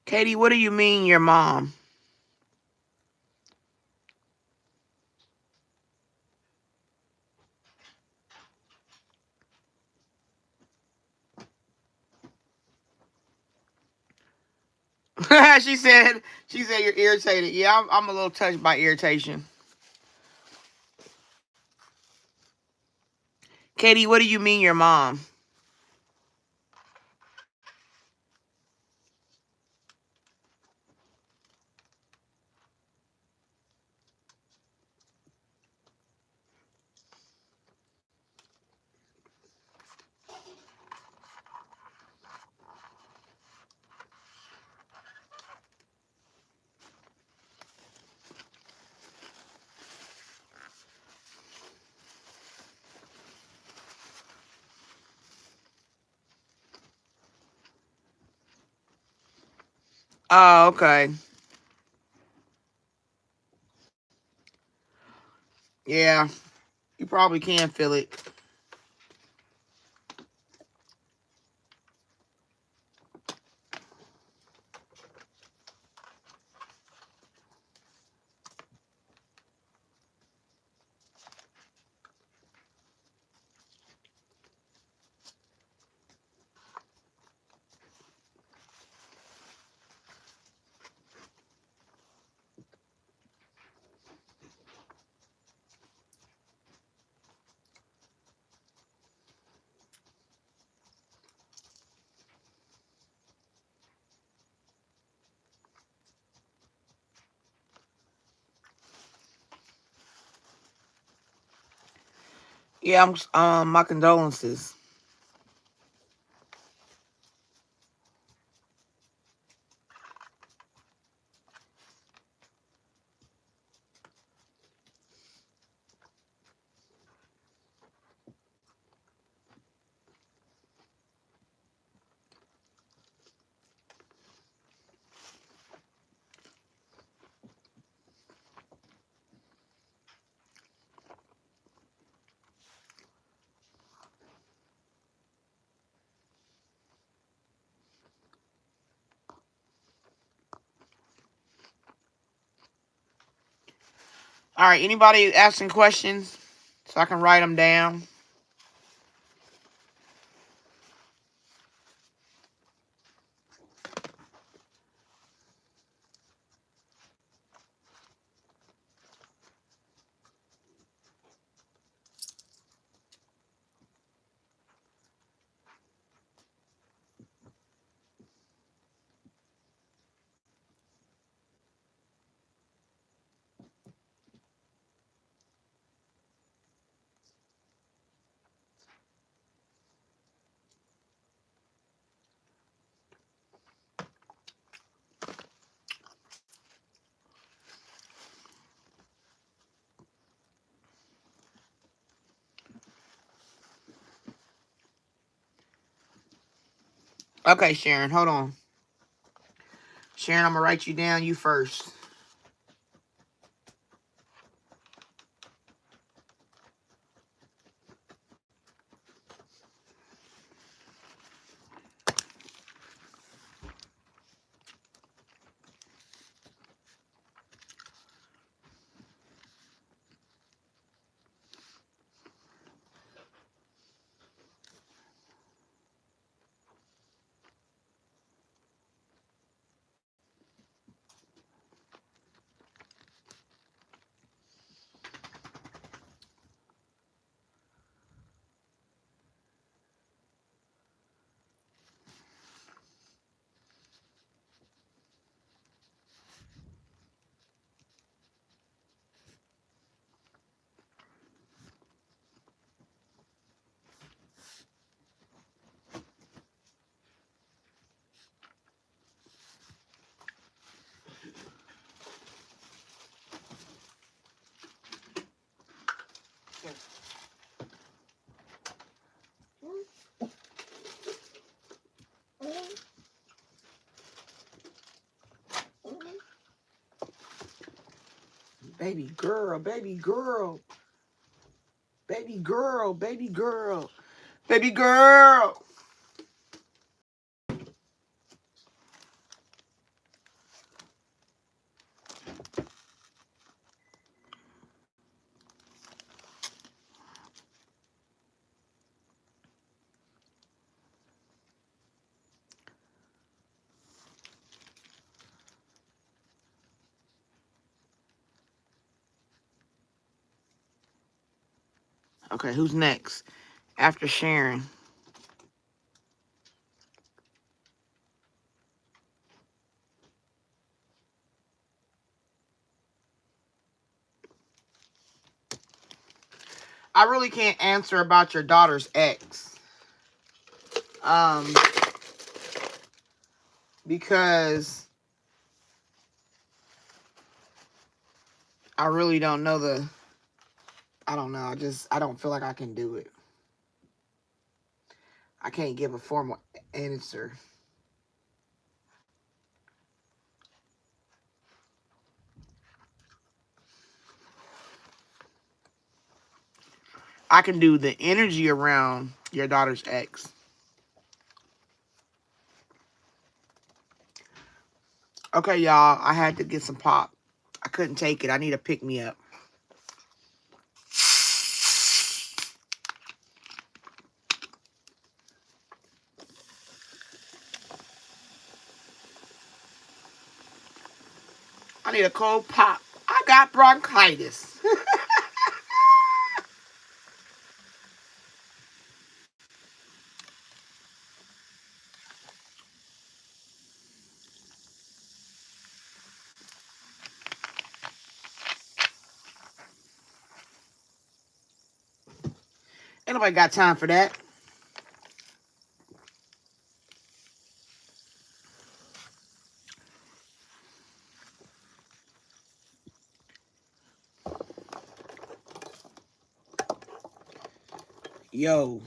Katie, what do you mean your mom? she said you're irritated. Yeah, I'm a little touched by irritation. Katie, what do you mean your mom? Oh, okay. Yeah, you probably can feel it. Yeah, my condolences. All right, anybody asking questions so I can write them down? Okay, Sharon, hold on. Sharon, I'm going to write you down. You first. Baby girl, baby girl. Baby girl, baby girl. Baby girl. Okay, who's next? After Sharon. I really can't answer about your daughter's ex. Because I really don't know I don't know. I don't feel like I can do it. I can't give a formal answer. I can do the energy around your daughter's ex. Okay, y'all. I had to get some pop. I couldn't take it. I need a pick-me-up. I need a cold pop. I got bronchitis. Ain't nobody got time for that. Yo.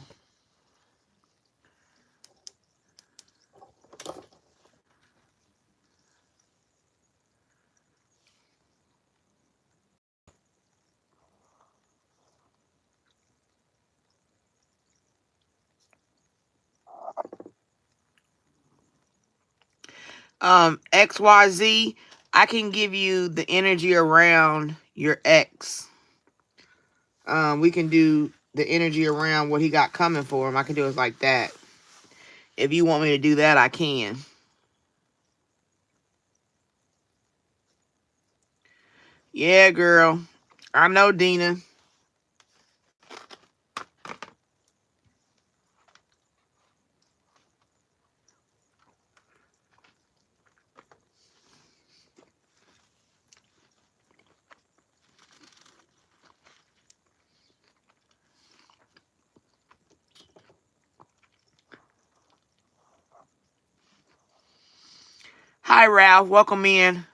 XYZ, I can give you the energy around your ex. We can do the energy around what he got coming for him. I can do it like that. If you want me to do that, I can. Yeah, girl. I know, Dina. Hi, Ralph. Welcome in.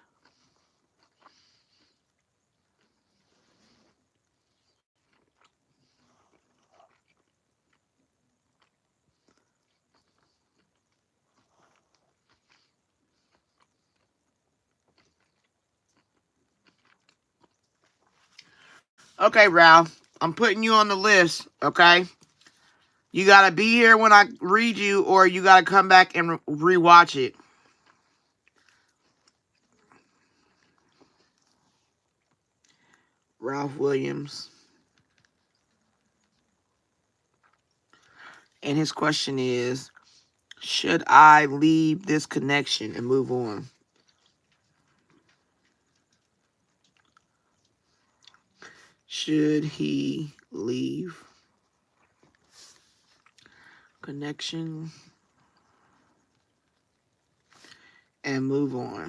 Okay, Ralph. I'm putting you on the list, okay? You got to be here when I read you, or you got to come back and rewatch it. Ralph Williams. And his question is, should I leave this connection and move on? Should he leave connection and move on?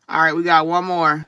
All right, we got one more.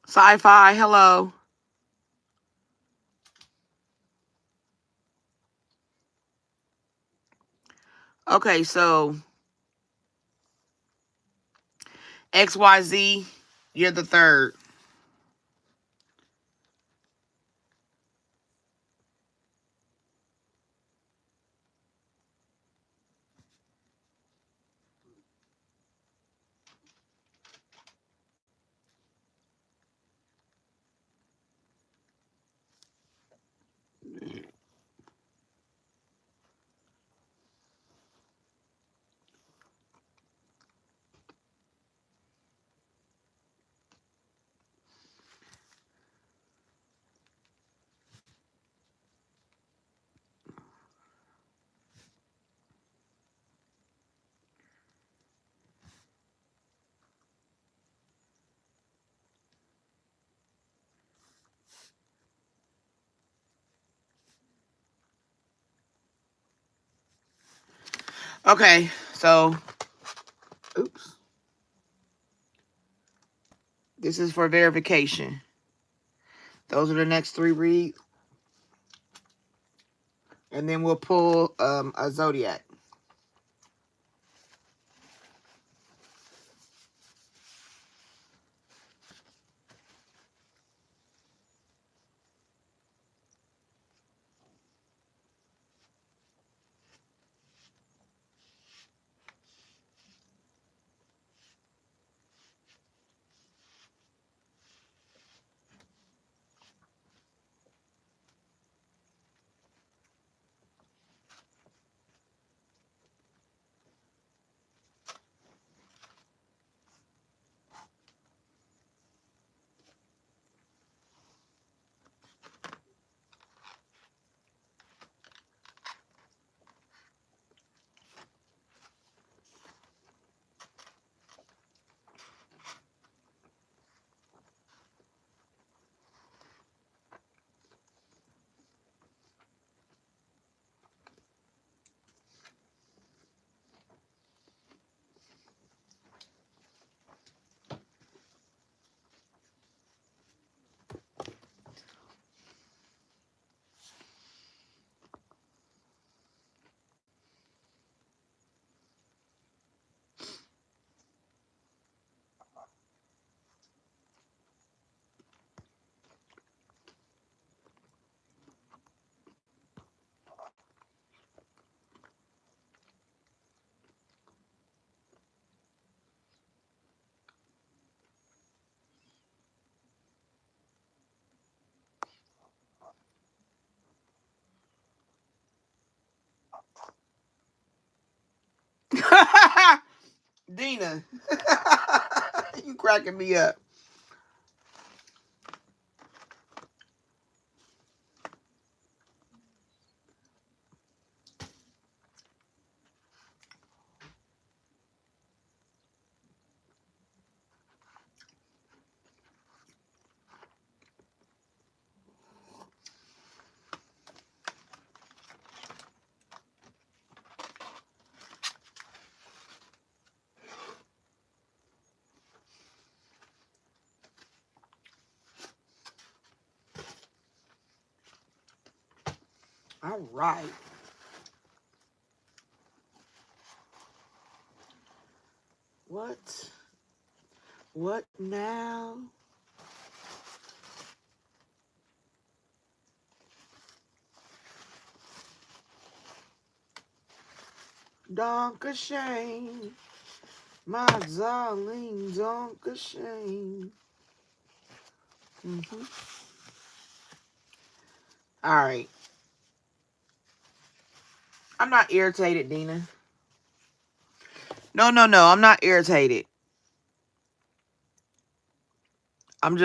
Sci-fi, hello. Okay, so XYZ, you're the third. Okay, so, oops. This is for verification. Those are the next three reads. And then we'll pull a zodiac. Dina, you cracking me up. All right. What? What now? Donka shame. My darling, donka shame. Mm-hmm. All right. I'm not irritated, Dina. No. I'm not irritated. I'm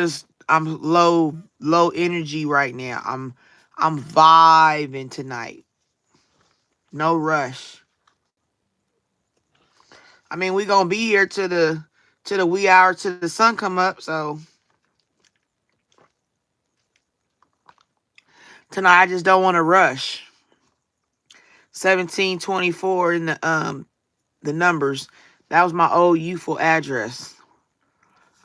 low energy right now. I'm vibing tonight. No rush. I mean, we gonna be here to the wee hour till the sun come up. So tonight I just don't want to rush. 1724 in the numbers. That was my old youthful address.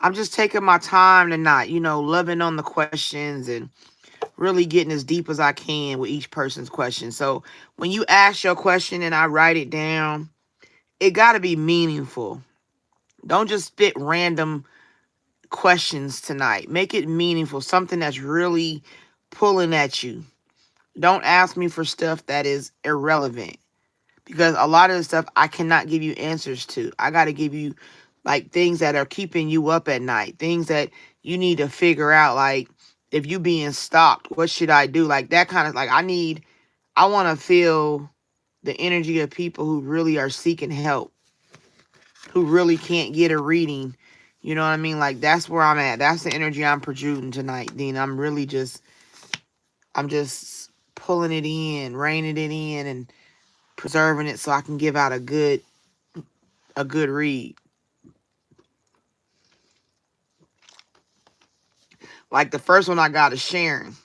I'm just taking my time tonight, loving on the questions and really getting as deep as I can with each person's question. So when you ask your question and I write it down, it got to be meaningful. Don't just spit random questions tonight. Make it meaningful, something that's really pulling at you. Don't ask me for stuff that is irrelevant because a lot of the stuff I cannot give you answers to. I got to give you like things that are keeping you up at night, things that you need to figure out. Like if you being stalked, what should I do? Like that kind of like I want to feel the energy of people who really are seeking help, who really can't get a reading. You know what I mean? Like that's where I'm at. That's the energy I'm projecting tonight, Dean. I'm just pulling it in, reining it in and preserving it so I can give out a good read. Like the first one I got is Sharon.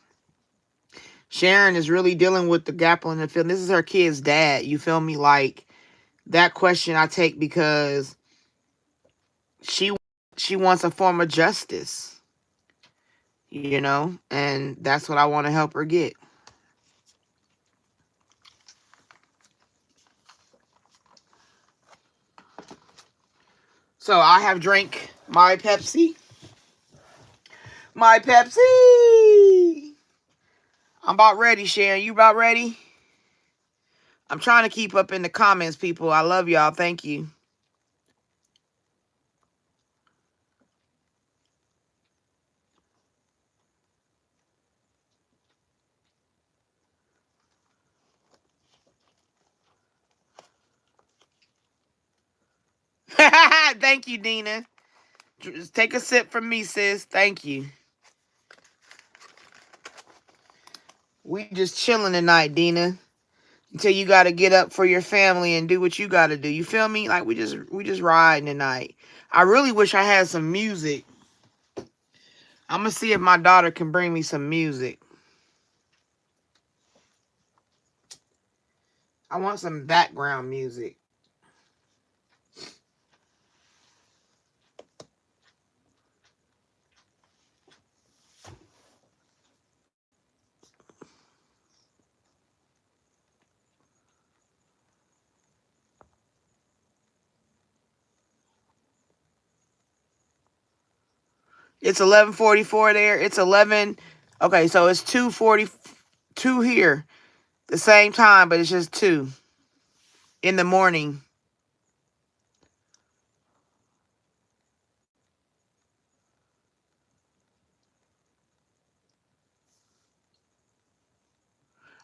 Sharon is really dealing with the gap in the field. This is her kid's dad. You feel me? Like that question I take because she she wants a form of justice, and that's what I want to help her get. So I have drank my Pepsi. My Pepsi. I'm about ready, Sharon. You about ready? I'm trying to keep up in the comments, people. I love y'all. Thank you. Thank you, Dina. Just take a sip from me, sis. Thank you. We just chilling tonight, Dina. Until you got to get up for your family and do what you got to do. You feel me? Like we just riding tonight. I really wish I had some music. I'm gonna see if my daughter can bring me some music. I want some background music. It's 11:44 there. It's 11. Okay, so it's 2:42 here. The same time, but it's just 2 in the morning.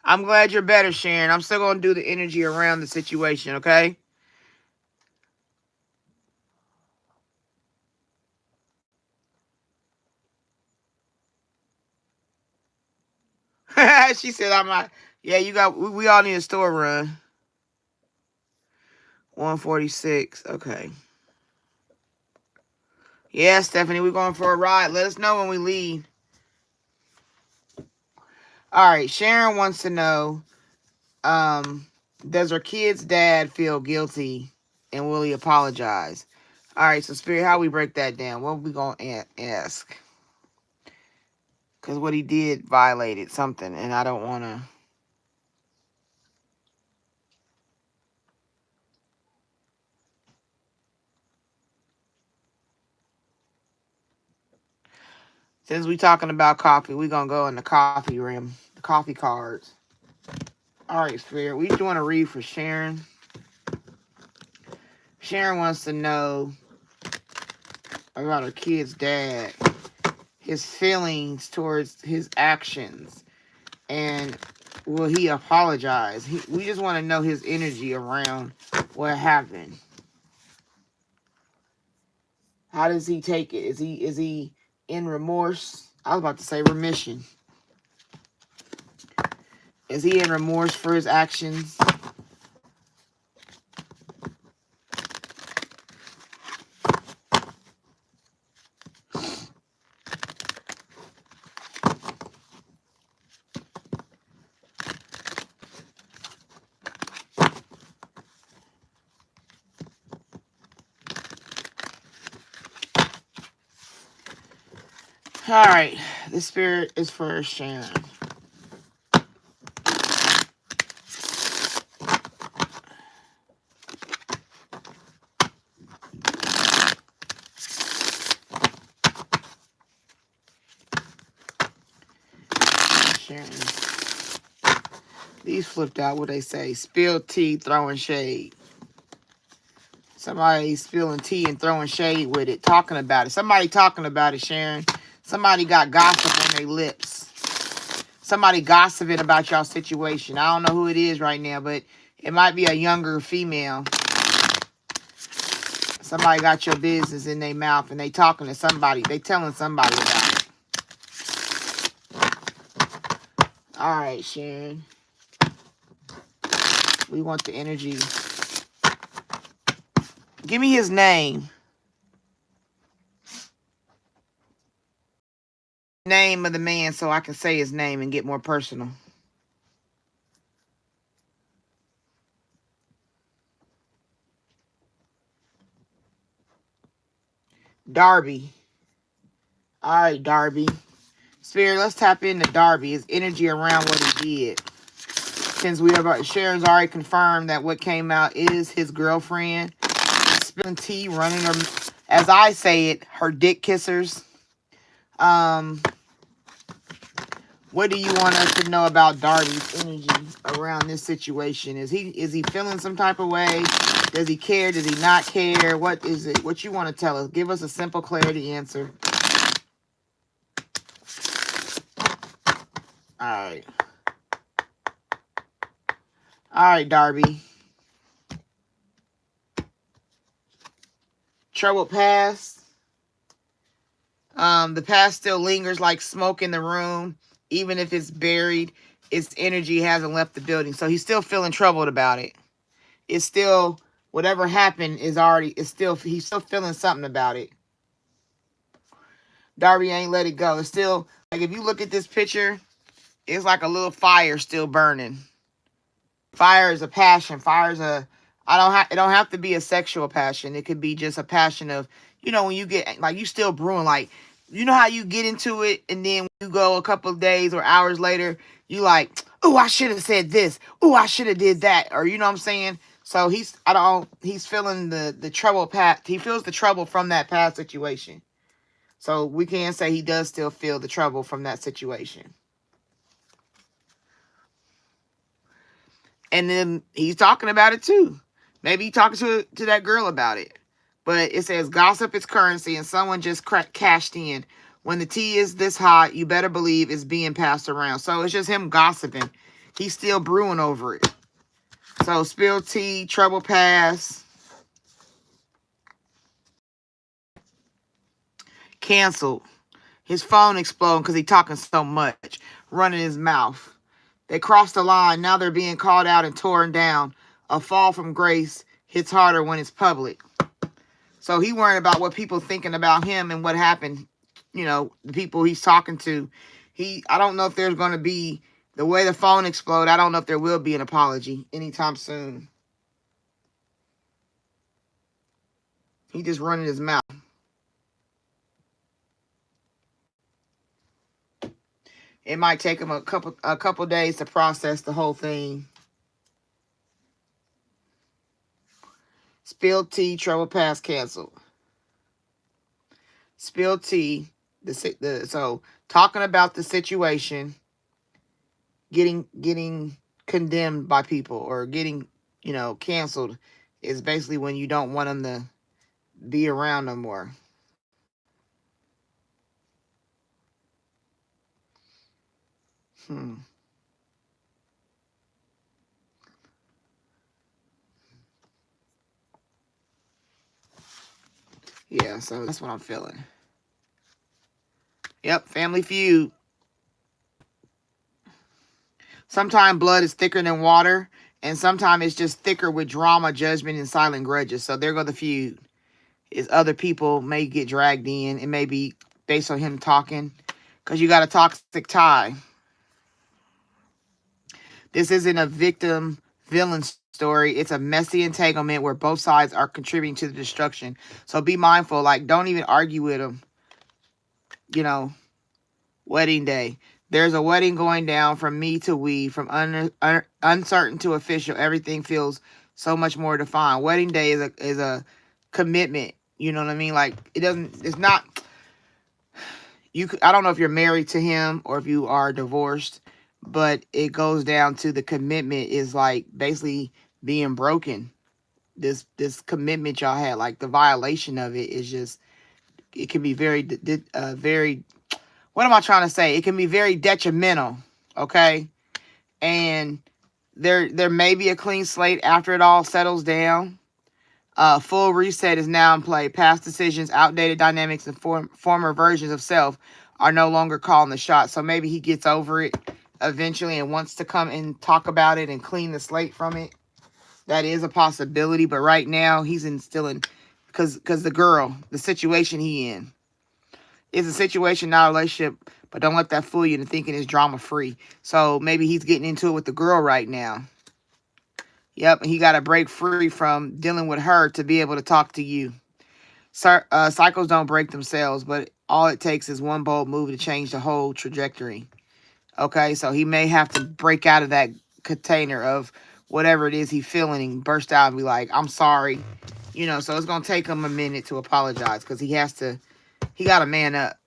I'm glad you're better, Sharon. I'm still going to do the energy around the situation, okay? She said, I'm not. Yeah, we all need a store run. 146. Okay. Yeah, Stephanie, we're going for a ride. Let us know when we leave. All right. Sharon wants to know, does her kid's dad feel guilty and will he apologize? All right. So, Spirit, how we break that down? What we going to ask? Because what he did violated something, and I don't want to. Since we talking about coffee, we're going to go in the coffee rim, the coffee cards. All right, Spirit, we doing a read for Sharon. Sharon wants to know about her kid's dad, his feelings towards his actions, and will he apologize? We just want to know his energy around what happened. How does he take it? Is he in remorse? I was about to say remission. Is he in remorse for his actions? All right, this spirit is for Sharon. Sharon. These flipped out. What they say? Spilled tea, throwing shade. Somebody spilling tea and throwing shade with it, talking about it. Somebody talking about it, Sharon. Somebody got gossip on their lips. Somebody gossiping about y'all situation. I don't know who it is right now, but it might be a younger female. Somebody got your business in their mouth and they talking to somebody. They telling somebody about it. All right, Sharon. We want the energy. Give me his name. Name of the man so I can say his name and get more personal. Darby. All right, Darby. Spirit, let's tap into Darby. His energy around what he did. Since Sharon's already confirmed that what came out is his girlfriend. Spilling tea, running her, as I say it, her dick kissers. What do you want us to know about Darby's energy around this situation? Is he feeling some type of way? Does he care? Does he not care? What is it? What you want to tell us? Give us a simple clarity answer. All right. All right, Darby. Troubled past. The past still lingers like smoke in the room. Even if it's buried, its energy hasn't left the building. So he's still feeling troubled about it. It's still, whatever happened he's still feeling something about it. Darby ain't let it go. It's still, like if you look at this picture, it's like a little fire still burning. Fire is a passion. It don't have to be a sexual passion. It could be just a passion of, when you get, like, you still brewing, like, you know how you get into it and then you go a couple of days or hours later, you like, oh, I should have said this. Oh, I should have did that. Or, you know what I'm saying? So he's feeling the trouble past. He feels the trouble from that past situation. So we can say he does still feel the trouble from that situation. And then he's talking about it too. Maybe he's talking to that girl about it. But it says gossip is currency and someone just cashed in. When the tea is this hot, you better believe it's being passed around. So it's just him gossiping. He's still brewing over it. So spilled tea, trouble pass. Canceled. His phone exploding because he's talking so much. Running his mouth. They crossed the line. Now they're being called out and torn down. A fall from grace hits harder when it's public. So he worried about what people thinking about him and what happened. You know, the people he's talking to. I don't know if there's going to be, the way the phone exploded, I don't know if there will be an apology anytime soon. He just running his mouth. It might take him a couple days to process the whole thing. Spilled tea, trouble past canceled. Spilled tea. So talking about the situation, getting condemned by people or getting, canceled is basically when you don't want them to be around no more. Yeah, so that's what I'm feeling. Yep, family feud. Sometimes blood is thicker than water, and sometimes it's just thicker with drama, judgment, and silent grudges. So there go the feud. Is other people may get dragged in. It may be based on him talking, because you got a toxic tie. This isn't a victim villain story. It's a messy entanglement where both sides are contributing to the destruction. So be mindful. Like, don't even argue with them. Wedding day. There's a wedding going down from me to we, from uncertain to official. Everything feels so much more defined. Wedding day is a commitment. You know what I mean? Like, it's not, I don't know if you're married to him or if you are divorced, but it goes down to the commitment is like basically being broken. This commitment y'all had, like the violation of it is just, it can be very, very, what am I trying to say? It can be very detrimental, okay? And there may be a clean slate after it all settles down. Full reset is now in play. Past decisions, outdated dynamics, and former versions of self are no longer calling the shots. So maybe he gets over it eventually and wants to come and talk about it and clean the slate from it. That is a possibility, but right now he's still in, because the situation he in. It's a situation, not a relationship, but don't let that fool you into thinking it's drama free. So maybe he's getting into it with the girl right now. Yep, and he got to break free from dealing with her to be able to talk to you. Cycles don't break themselves, but all it takes is one bold move to change the whole trajectory. Okay, so he may have to break out of that container of whatever it is he's feeling and burst out and be like, I'm sorry. So it's going to take him a minute to apologize because he got to man up.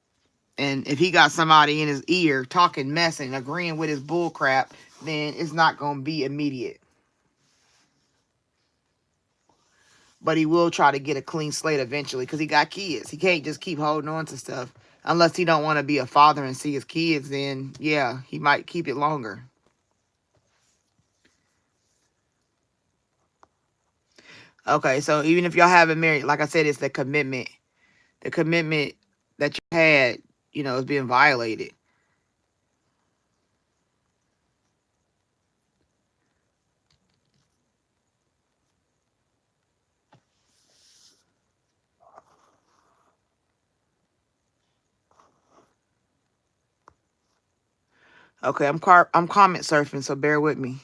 And if he got somebody in his ear talking mess and agreeing with his bull crap, then it's not going to be immediate. But he will try to get a clean slate eventually because he got kids. He can't just keep holding on to stuff. Unless he don't want to be a father and see his kids, then yeah, he might keep it longer. Okay, so even if y'all haven't married, like I said, it's the commitment. The commitment that you had, is being violated. Okay, I'm comment surfing, so bear with me.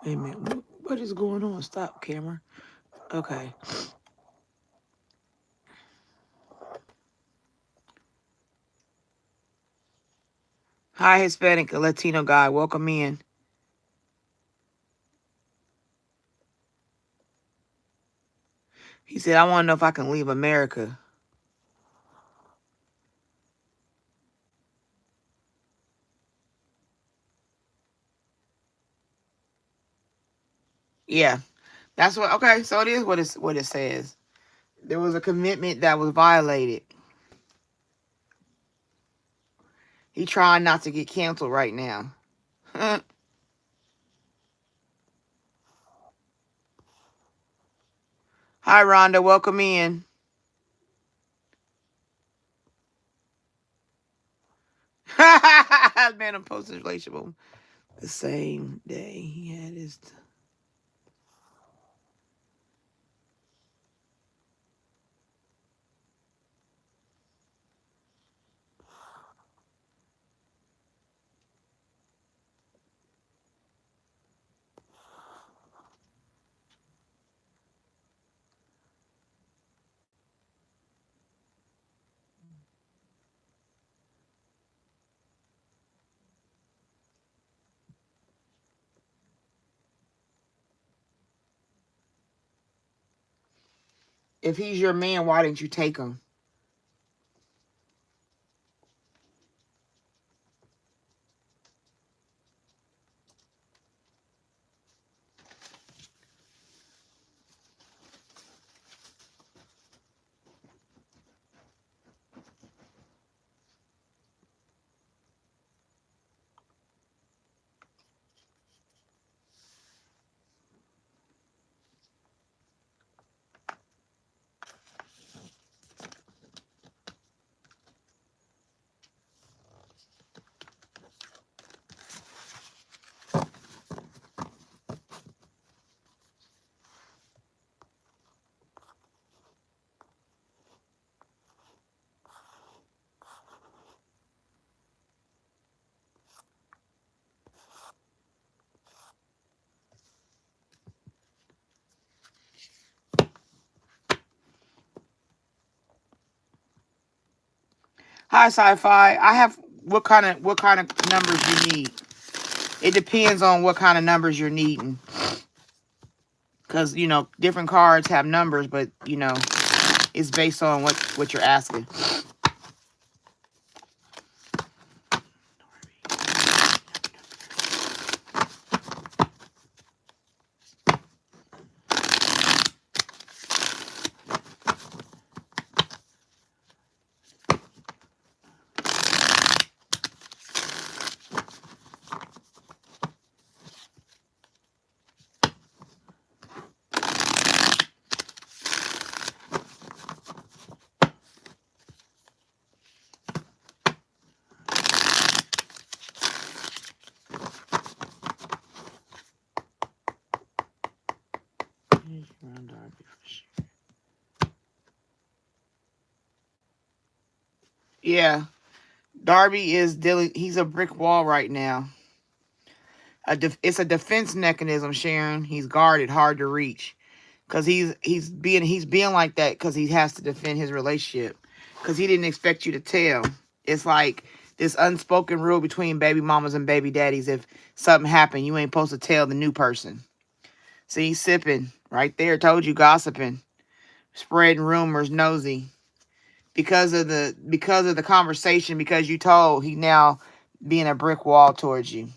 Wait a minute, what is going on? Stop, camera. Okay. Hi, Hispanic, a Latino guy. Welcome in. He said, I want to know if I can leave America. Yeah, that's what. Okay, so it is what it says. There was a commitment that was violated. He trying not to get canceled right now. Hi, Rhonda. Welcome in. Man, I'm posting relationship the same day he had his. If he's your man, why didn't you take him? Hi, sci-fi. I have what kind of numbers you need. It depends on what kind of numbers you're needing. Because, different cards have numbers, but, it's based on what you're asking. Yeah. Darby is dealing, he's a brick wall right now. It's a defense mechanism, Sharon. He's guarded, hard to reach. Because he's being like that because he has to defend his relationship. Because he didn't expect you to tell. It's like this unspoken rule between baby mamas and baby daddies. If something happened, you ain't supposed to tell the new person. See, he's sipping right there. Told you, gossiping, spreading rumors, nosy. Because of the conversation, because you told, he now being a brick wall towards you.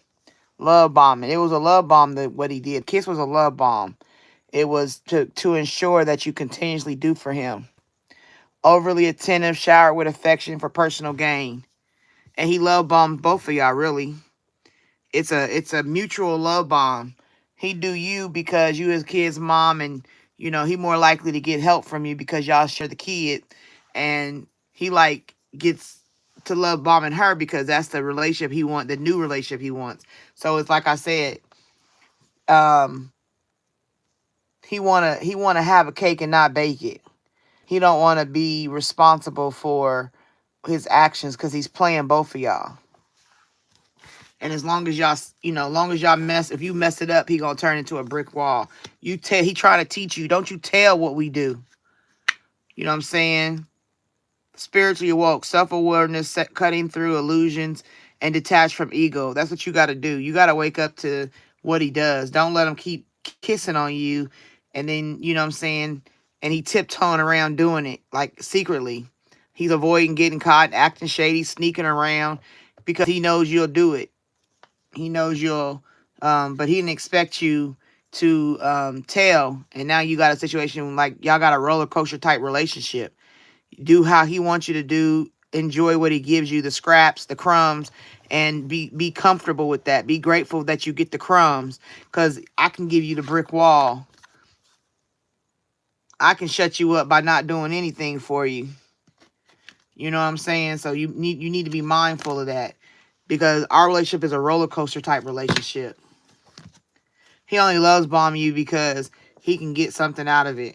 Love bombing. It was a love bomb that what he did. Kiss was a love bomb. It was to ensure that you continuously do for him. Overly attentive, showered with affection for personal gain. And he love bombed both of y'all, really. It's a mutual love bomb. He do you because you his kid's mom, and he more likely to get help from you because y'all share the kid, and he gets to love bombing her because that's the relationship he wants, the new relationship he wants. So it's like I said, he wanna have a cake and not bake it. He don't want to be responsible for his actions because he's playing both of y'all. And as long as y'all, if you mess it up, he gonna turn into a brick wall. He trying to teach you. Don't you tell what we do. You know what I'm saying? Spiritually awoke, self-awareness, cutting through illusions and detach from ego. That's what you got to do. You got to wake up to what he does. Don't let him keep kissing on you. And then, you know what I'm saying? And he tiptoeing around doing it, like secretly. He's avoiding getting caught, acting shady, sneaking around because he knows you'll do it. He knows you'll, but he didn't expect you to tell. And now you got a situation like y'all got a roller coaster type relationship. Do how he wants you to do. Enjoy what he gives you, the scraps, the crumbs, and be comfortable with that. Be grateful that you get the crumbs, because I can give you the brick wall. I can shut you up by not doing anything for you. You know what I'm saying? So you need to be mindful of that, because our relationship is a roller coaster type relationship. He only loves bombing you because he can get something out of it.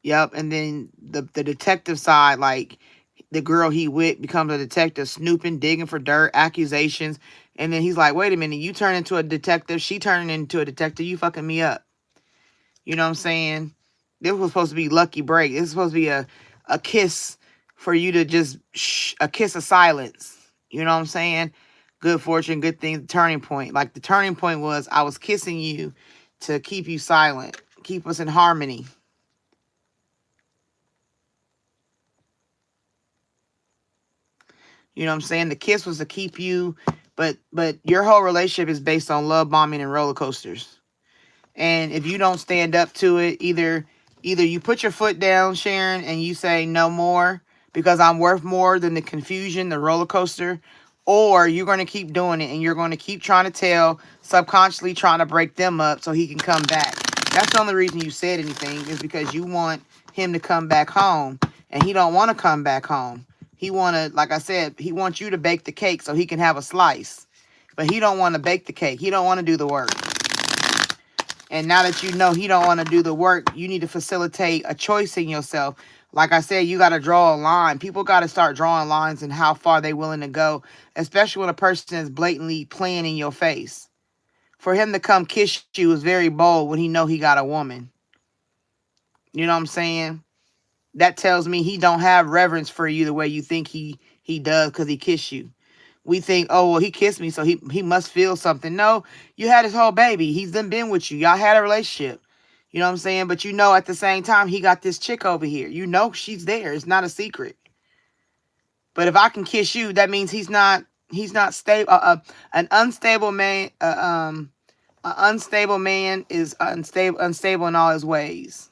Yep. And then the detective side, like the girl he with becomes a detective, snooping, digging for dirt, accusations. And then he's like, wait a minute, you turn into a detective. She turning into a detective. You fucking me up. You know what I'm saying? This was supposed to be lucky break. This is supposed to be a kiss for you to just, a kiss of silence. You know what I'm saying? Good fortune, good things, turning point. Like the turning point was I was kissing you to keep you silent, keep us in harmony. You know what I'm saying? The kiss was to keep you, but your whole relationship is based on love bombing and roller coasters. And if you don't stand up to it, either you put your foot down, Sharon, and you say no more because I'm worth more than the confusion, the roller coaster, or you're going to keep doing it and you're going to keep trying to tell, subconsciously trying to break them up so he can come back. That's the only reason you said anything, is because you want him to come back home, and he don't want to come back home. He want to, like I said, he wants you to bake the cake so he can have a slice. But he don't want to bake the cake. He don't want to do the work. And now that you know he don't want to do the work, you need to facilitate a choice in yourself. Like I said, you got to draw a line. People got to start drawing lines in how far they willing to go, especially when a person is blatantly playing in your face. For him to come kiss you is very bold when he know he got a woman. You know what I'm saying? That tells me he don't have reverence for you the way you think he does because he kissed you. We think, oh, well, he kissed me, so he must feel something. No, you had his whole baby. He's done been with you. Y'all had a relationship. You know what I'm saying? But you know at the same time, he got this chick over here. You know she's there. It's not a secret. But if I can kiss you, that means he's not stable. An unstable man, an unstable man is unstable in all his ways.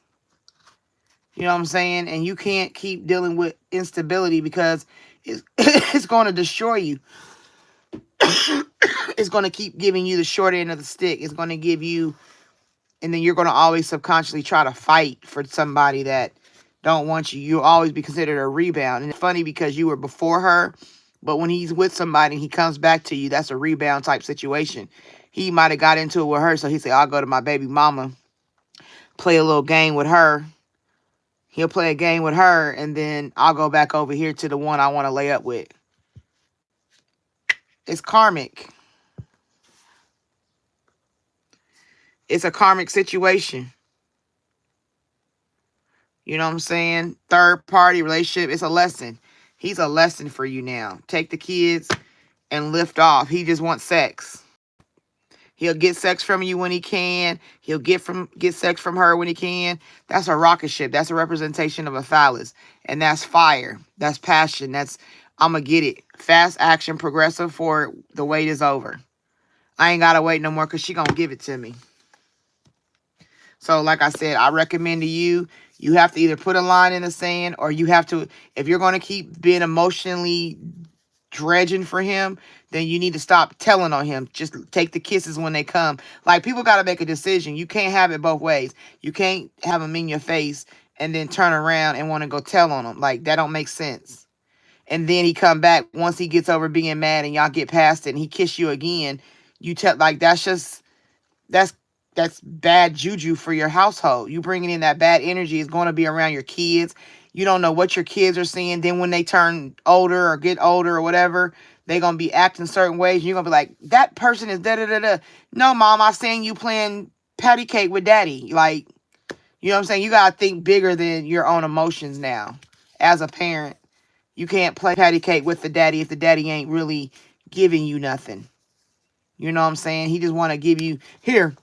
You know what I'm saying? And you can't keep dealing with instability because it's going to destroy you. It's going to keep giving you the short end of the stick. It's going to give you, and then you're going to always subconsciously try to fight for somebody that don't want you. You'll always be considered a rebound. And it's funny because you were before her, but when he's with somebody and he comes back to you, that's a rebound type situation. He might have got into it with her, so he said, I'll go to my baby mama, play a little game with her. He'll play a game with her, and then I'll go back over here to the one I want to lay up with. It's karmic. It's a karmic situation. You know what I'm saying? Third party relationship. It's a lesson. He's a lesson for you now. Take the kids and lift off. He just wants sex. He'll get sex from you when he can. He'll get sex from her when he can. That's a rocket ship. That's a representation of a phallus. And that's fire. That's passion. That's, I'm going to get it. Fast action, progressive forward. The wait is over. I ain't got to wait no more because she going to give it to me. So like I said, I recommend to you, you have to either put a line in the sand, or you have to, if you're going to keep being emotionally dredging for him, then you need to stop telling on him. Just take the kisses when they come. Like, people got to make a decision. You can't have it both ways. You can't have them in your face and then turn around and want to go tell on them. Like, that don't make sense. And then he come back once he gets over being mad and y'all get past it and he kiss you again. You tell, like, that's bad juju for your household. You bringing in that bad energy is going to be around your kids. You don't know what your kids are seeing. Then when they turn older or get older or whatever, they're going to be acting certain ways. And you're going to be like, that person is da-da-da-da. No, mom, I'm saying you playing patty cake with daddy. Like, you know what I'm saying? You got to think bigger than your own emotions now. As a parent, you can't play patty cake with the daddy if the daddy ain't really giving you nothing. You know what I'm saying? He just want to give you, here's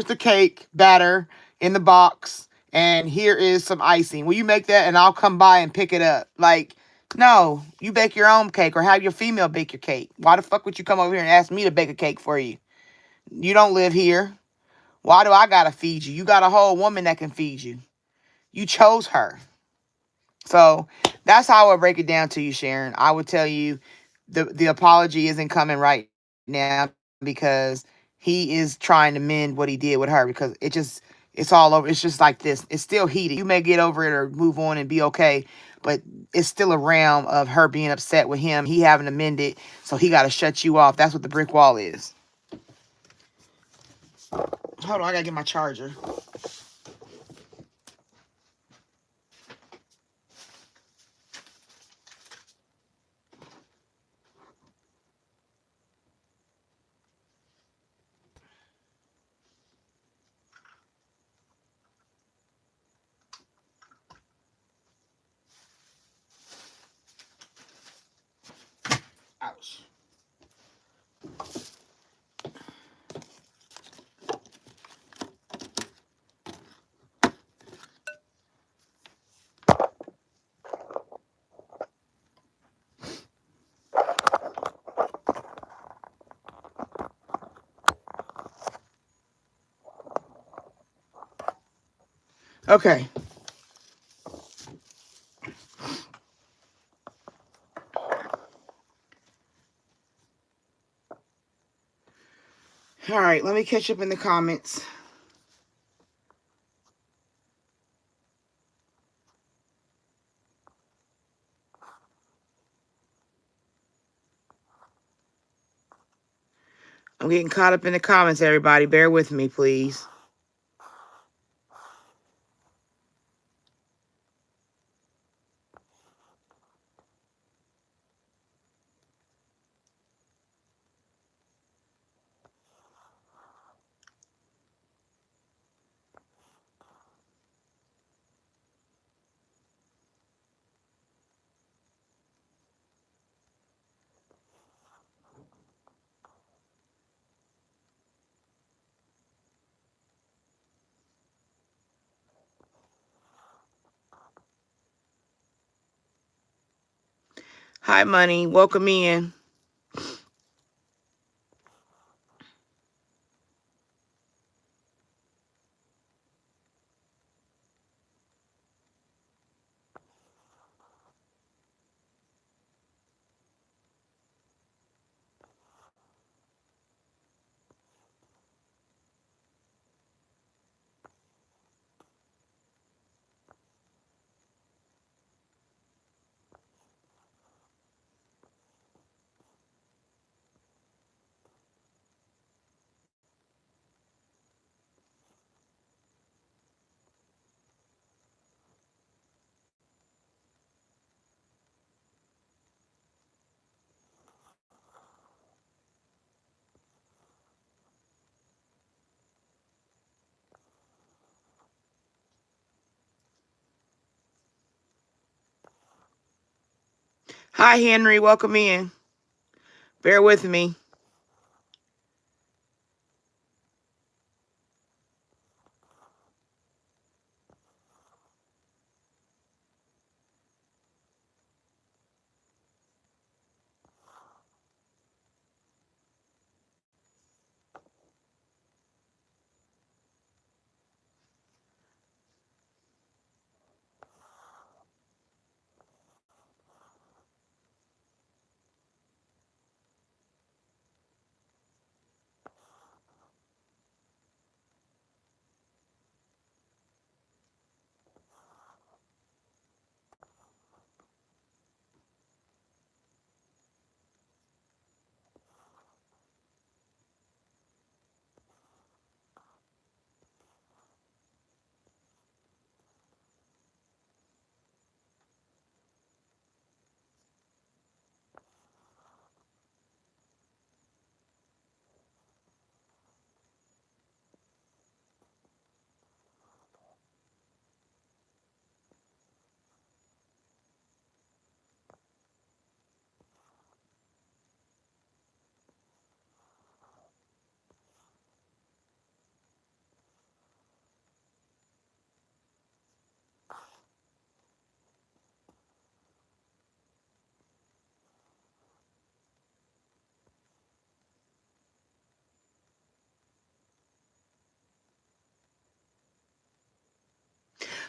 the cake batter in the box, and here is some icing. Will you make that and I'll come by and pick it up? Like, no, you bake your own cake or have your female bake your cake. Why the fuck would you come over here and ask me to bake a cake for you? You don't live here. Why do I gotta feed you? You got a whole woman that can feed you. You chose her. So that's how I would break it down to you, Sharon. I would tell you the apology isn't coming right now because he is trying to mend what he did with her, because it's all over. It's just like this. It's still heated. You may get over it or move on and be okay, but it's still a realm of her being upset with him, he having to mend it, so he got to shut you off. That's what the brick wall is. Hold on, I gotta get my charger. Ouch. Okay. All right, let me catch up in the comments. I'm getting caught up in the comments, everybody. Bear with me, please. Hi, Money. Welcome in. Hi, Henry. Welcome in. Bear with me.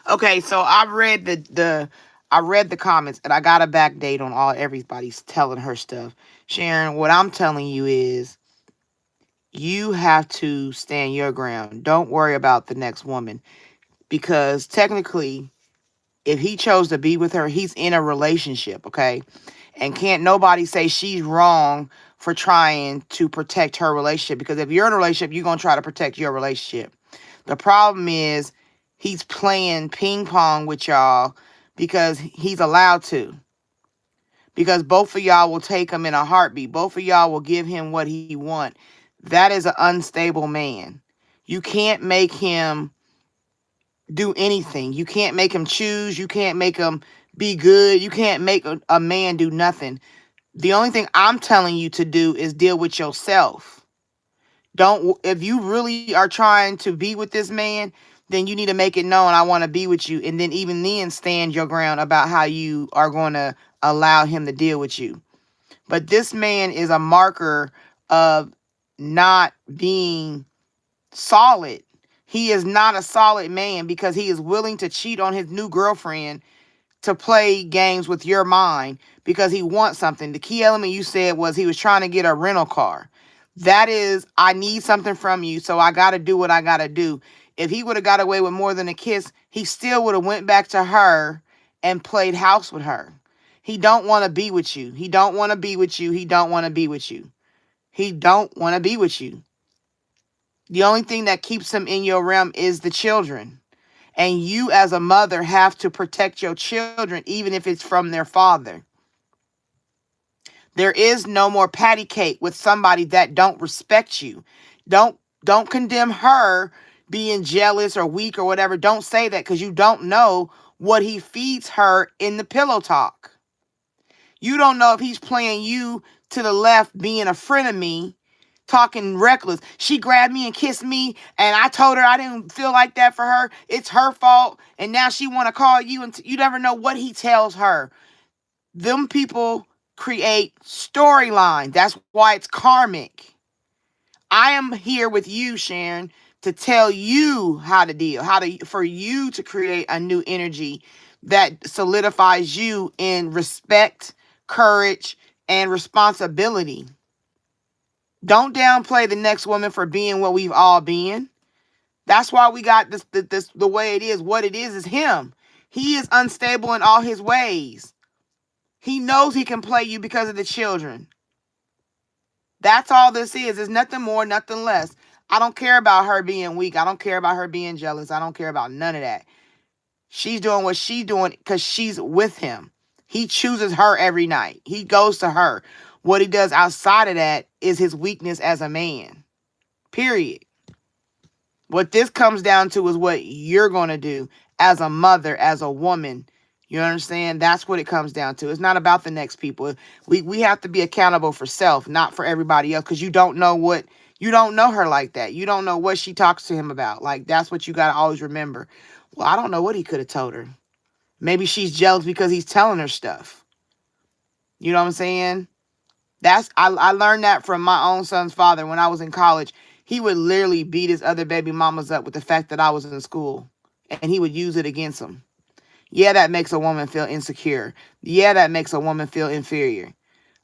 Okay, so I read the comments and I got a back date on all everybody's telling her stuff. Sharon, what I'm telling you is you have to stand your ground. Don't worry about the next woman because technically if he chose to be with her, he's in a relationship, okay? And can't nobody say she's wrong for trying to protect her relationship because if you're in a relationship, you're going to try to protect your relationship. The problem is he's playing ping pong with y'all because he's allowed to. Because both of y'all will take him in a heartbeat. Both of y'all will give him what he want. That is an unstable man. You can't make him do anything. You can't make him choose. You can't make him be good. You can't make a man do nothing. The only thing I'm telling you to do is deal with yourself. Don't, if you really are trying to be with this man, then you need to make it known I want to be with you. And then even then stand your ground about how you are going to allow him to deal with you. But this man is a marker of not being solid. He is not a solid man because he is willing to cheat on his new girlfriend to play games with your mind because he wants something. The key element you said was he was trying to get a rental car. That is, I need something from you, so I got to do what I got to do. If he would have got away with more than a kiss, he still would have went back to her and played house with her. He don't want to be with you. He don't want to be with you. He don't want to be with you. He don't want to be with you. The only thing that keeps him in your realm is the children. And you as a mother have to protect your children even if it's from their father. There is no more patty cake with somebody that don't respect you. Don't condemn her being jealous or weak or whatever. Don't say that because you don't know what he feeds her in the pillow talk. You don't know if he's playing you to the left being a friend of me, talking reckless. She grabbed me and kissed me and I told her I didn't feel like that for her. It's her fault. And now she want to call you and you never know what he tells her. Them people create storyline. That's why it's karmic. I am here with you, Sharon, to tell you how to deal, for you to create a new energy that solidifies you in respect, courage, and responsibility. Don't downplay the next woman for being what we've all been. That's why we got this the way it is. What it is him. He is unstable in all his ways. He knows he can play you because of the children. That's all this is. It's nothing more, nothing less. I don't care about her being weak. I don't care about her being jealous. I don't care about none of that. She's doing what she's doing because she's with him. He chooses her every night. He goes to her. What he does outside of that is his weakness as a man. Period. What this comes down to is what you're going to do as a mother, as a woman. You understand? That's what it comes down to. It's not about the next people. We have to be accountable for self, not for everybody else, because you don't know her like that. You don't know what she talks to him about. Like, that's what you got to always remember. Well, I don't know what he could have told her. Maybe she's jealous because he's telling her stuff. You know what I'm saying? I learned that from my own son's father when I was in college. He would literally beat his other baby mamas up with the fact that I was in school. And he would use it against them. Yeah, that makes a woman feel insecure. Yeah, that makes a woman feel inferior.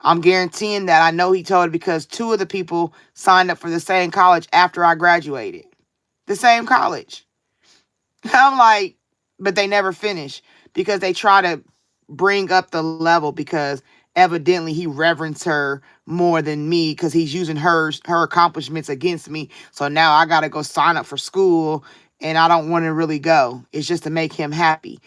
I'm guaranteeing that I know he told her because two of the people signed up for the same college after I graduated. The same college. I'm like, but they never finish because they try to bring up the level because evidently he reverenced her more than me because he's using her accomplishments against me. So now I got to go sign up for school and I don't want to really go. It's just to make him happy.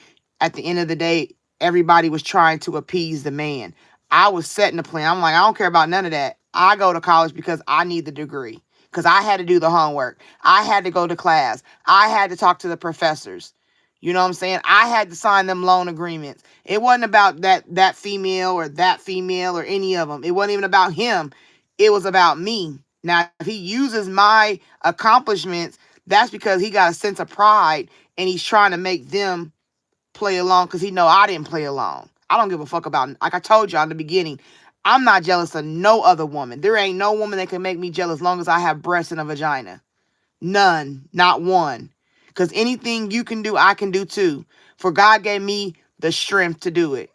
At the end of the day, everybody was trying to appease the man. I was setting the plan. I'm like, I don't care about none of that. I go to college because I need the degree. Because I had to do the homework. I had to go to class. I had to talk to the professors. You know what I'm saying? I had to sign them loan agreements. It wasn't about that female or any of them. It wasn't even about him. It was about me. Now, if he uses my accomplishments, that's because he got a sense of pride and he's trying to make them play along because he know I didn't play along. I don't give a fuck about, like I told y'all in the beginning, I'm not jealous of no other woman. There ain't no woman that can make me jealous as long as I have breasts and a vagina. None. Not one. Because anything you can do, I can do too. For God gave me the strength to do it.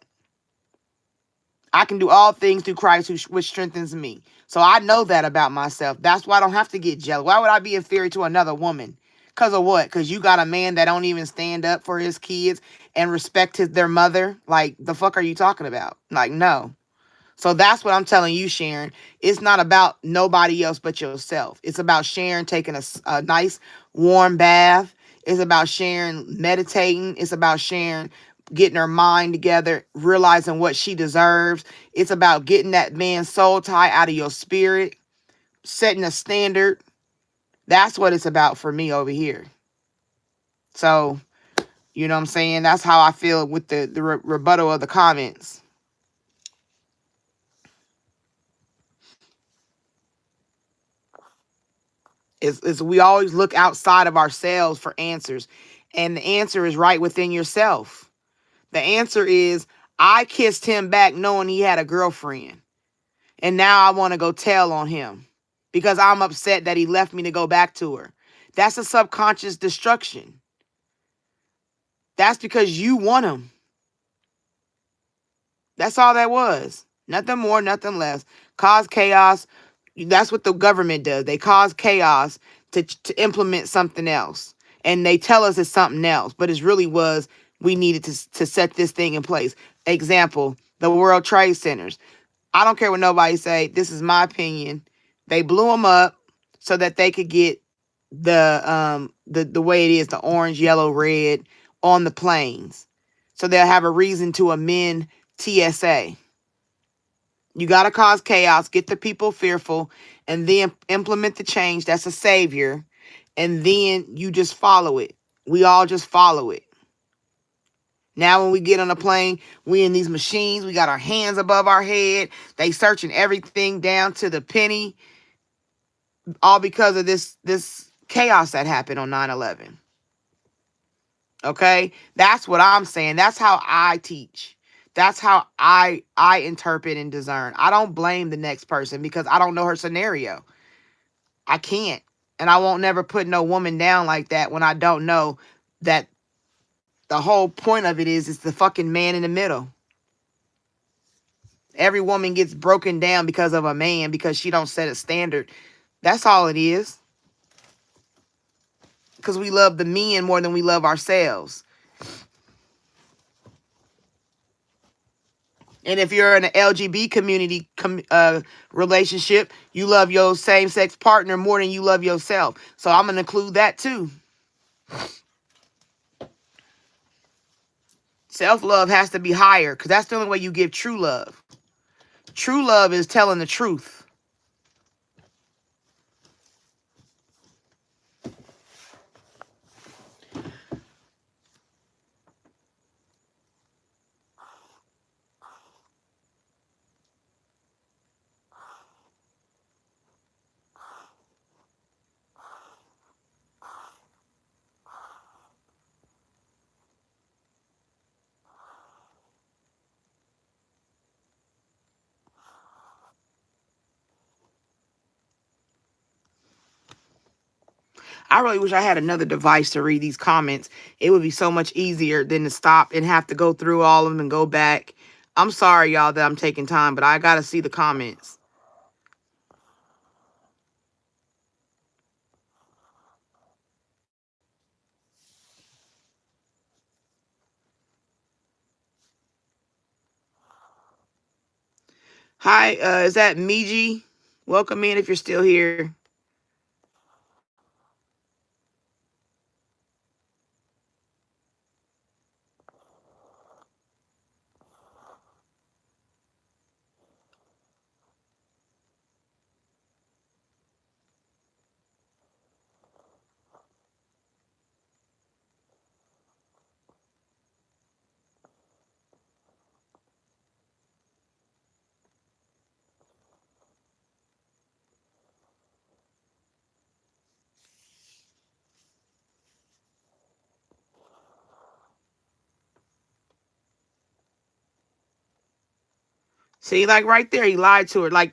I can do all things through Christ which strengthens me. So I know that about myself. That's why I don't have to get jealous. Why would I be inferior to another woman? Because of what? Because you got a man that don't even stand up for his kids and respect their mother? Like, the fuck are you talking about? Like, no. So that's what I'm telling you, Sharon. It's not about nobody else but yourself. It's about Sharon taking a nice warm bath. It's about Sharon meditating. It's about Sharon getting her mind together, realizing what she deserves. It's about getting that man's soul tie out of your spirit, setting a standard. That's what it's about for me over here. So, you know what I'm saying? That's how I feel with the rebuttal of the comments. Is we always look outside of ourselves for answers. And the answer is right within yourself. The answer is, I kissed him back knowing he had a girlfriend. And now I want to go tell on him because I'm upset that he left me to go back to her. That's a subconscious destruction. That's because you want him. That's all that was. Nothing more, nothing less. Cause chaos. That's what the government does. They cause chaos to implement something else. And they tell us it's something else. But it really was, we needed to set this thing in place. Example, the World Trade Centers. I don't care what nobody say. This is my opinion. They blew them up so that they could get the way it is, the orange, yellow, red on the planes. So they'll have a reason to amend TSA. You got to cause chaos, get the people fearful, and then implement the change. That's a savior. And then you just follow it. We all just follow it. Now when we get on a plane, we in these machines. We got our hands above our head. They searching everything down to the penny. All because of this chaos that happened on 9/11. Okay? That's what I'm saying. That's how I teach. That's how I interpret and discern. I don't blame the next person because I don't know her scenario. I can't. And I won't never put no woman down like that when I don't know that the whole point of it is it's the fucking man in the middle. Every woman gets broken down because of a man because she don't set a standard. That's all it is. Because we love the men more than we love ourselves. And if you're in an LGBT community relationship, you love your same-sex partner more than you love yourself. So I'm going to include that too. Self-love has to be higher because that's the only way you give true love. True love is telling the truth. I really wish I had another device to read these comments. It would be so much easier than to stop and have to go through all of them and go back. I'm sorry, y'all, that I'm taking time, but I got to see the comments. Hi, is that Miji? Welcome in if you're still here. See, like right there, he lied to her. Like,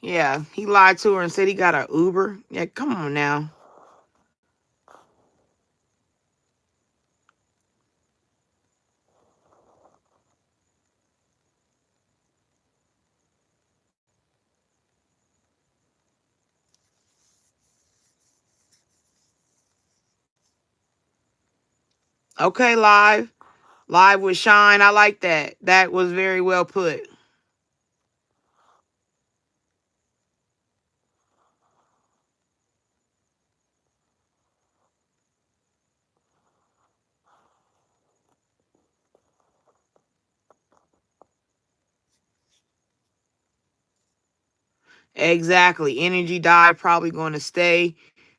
yeah, he lied to her and said he got an Uber. Yeah, come on now. Okay, live. Live with Shine. I like that. That was very well put. Exactly. Energy die probably going to stay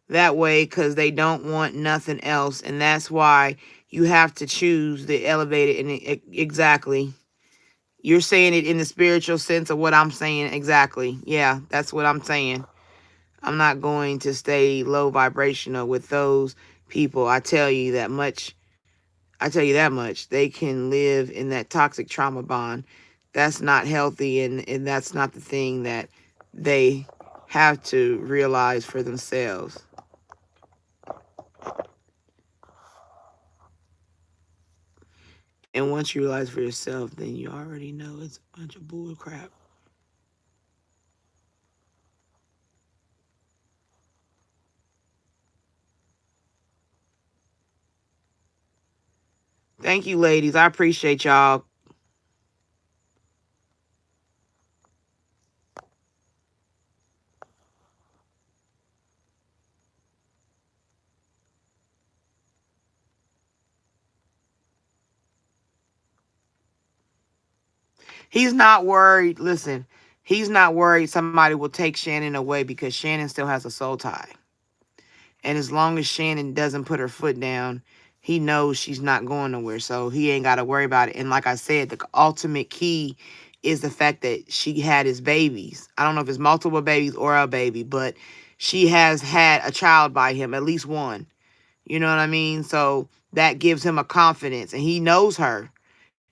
that way because they don't want nothing else. And that's why you have to choose the elevated. And exactly. You're saying it in the spiritual sense of what I'm saying. Exactly. Yeah, that's what I'm saying. I'm not going to stay low vibrational with those people. I tell you that much. I tell you that much. They can live in that toxic trauma bond. That's not healthy, and that's not the thing that they have to realize for themselves. And once you realize for yourself, then you already know it's a bunch of bull crap. Thank you, ladies. I appreciate y'all. He's not worried. Listen, he's not worried somebody will take Shannon away because Shannon still has a soul tie. And as long as Shannon doesn't put her foot down, he knows she's not going nowhere. So he ain't got to worry about it. And like I said, the ultimate key is the fact that she had his babies. I don't know if it's multiple babies or a baby, but she has had a child by him, at least one. You know what I mean? So that gives him a confidence. And he knows her.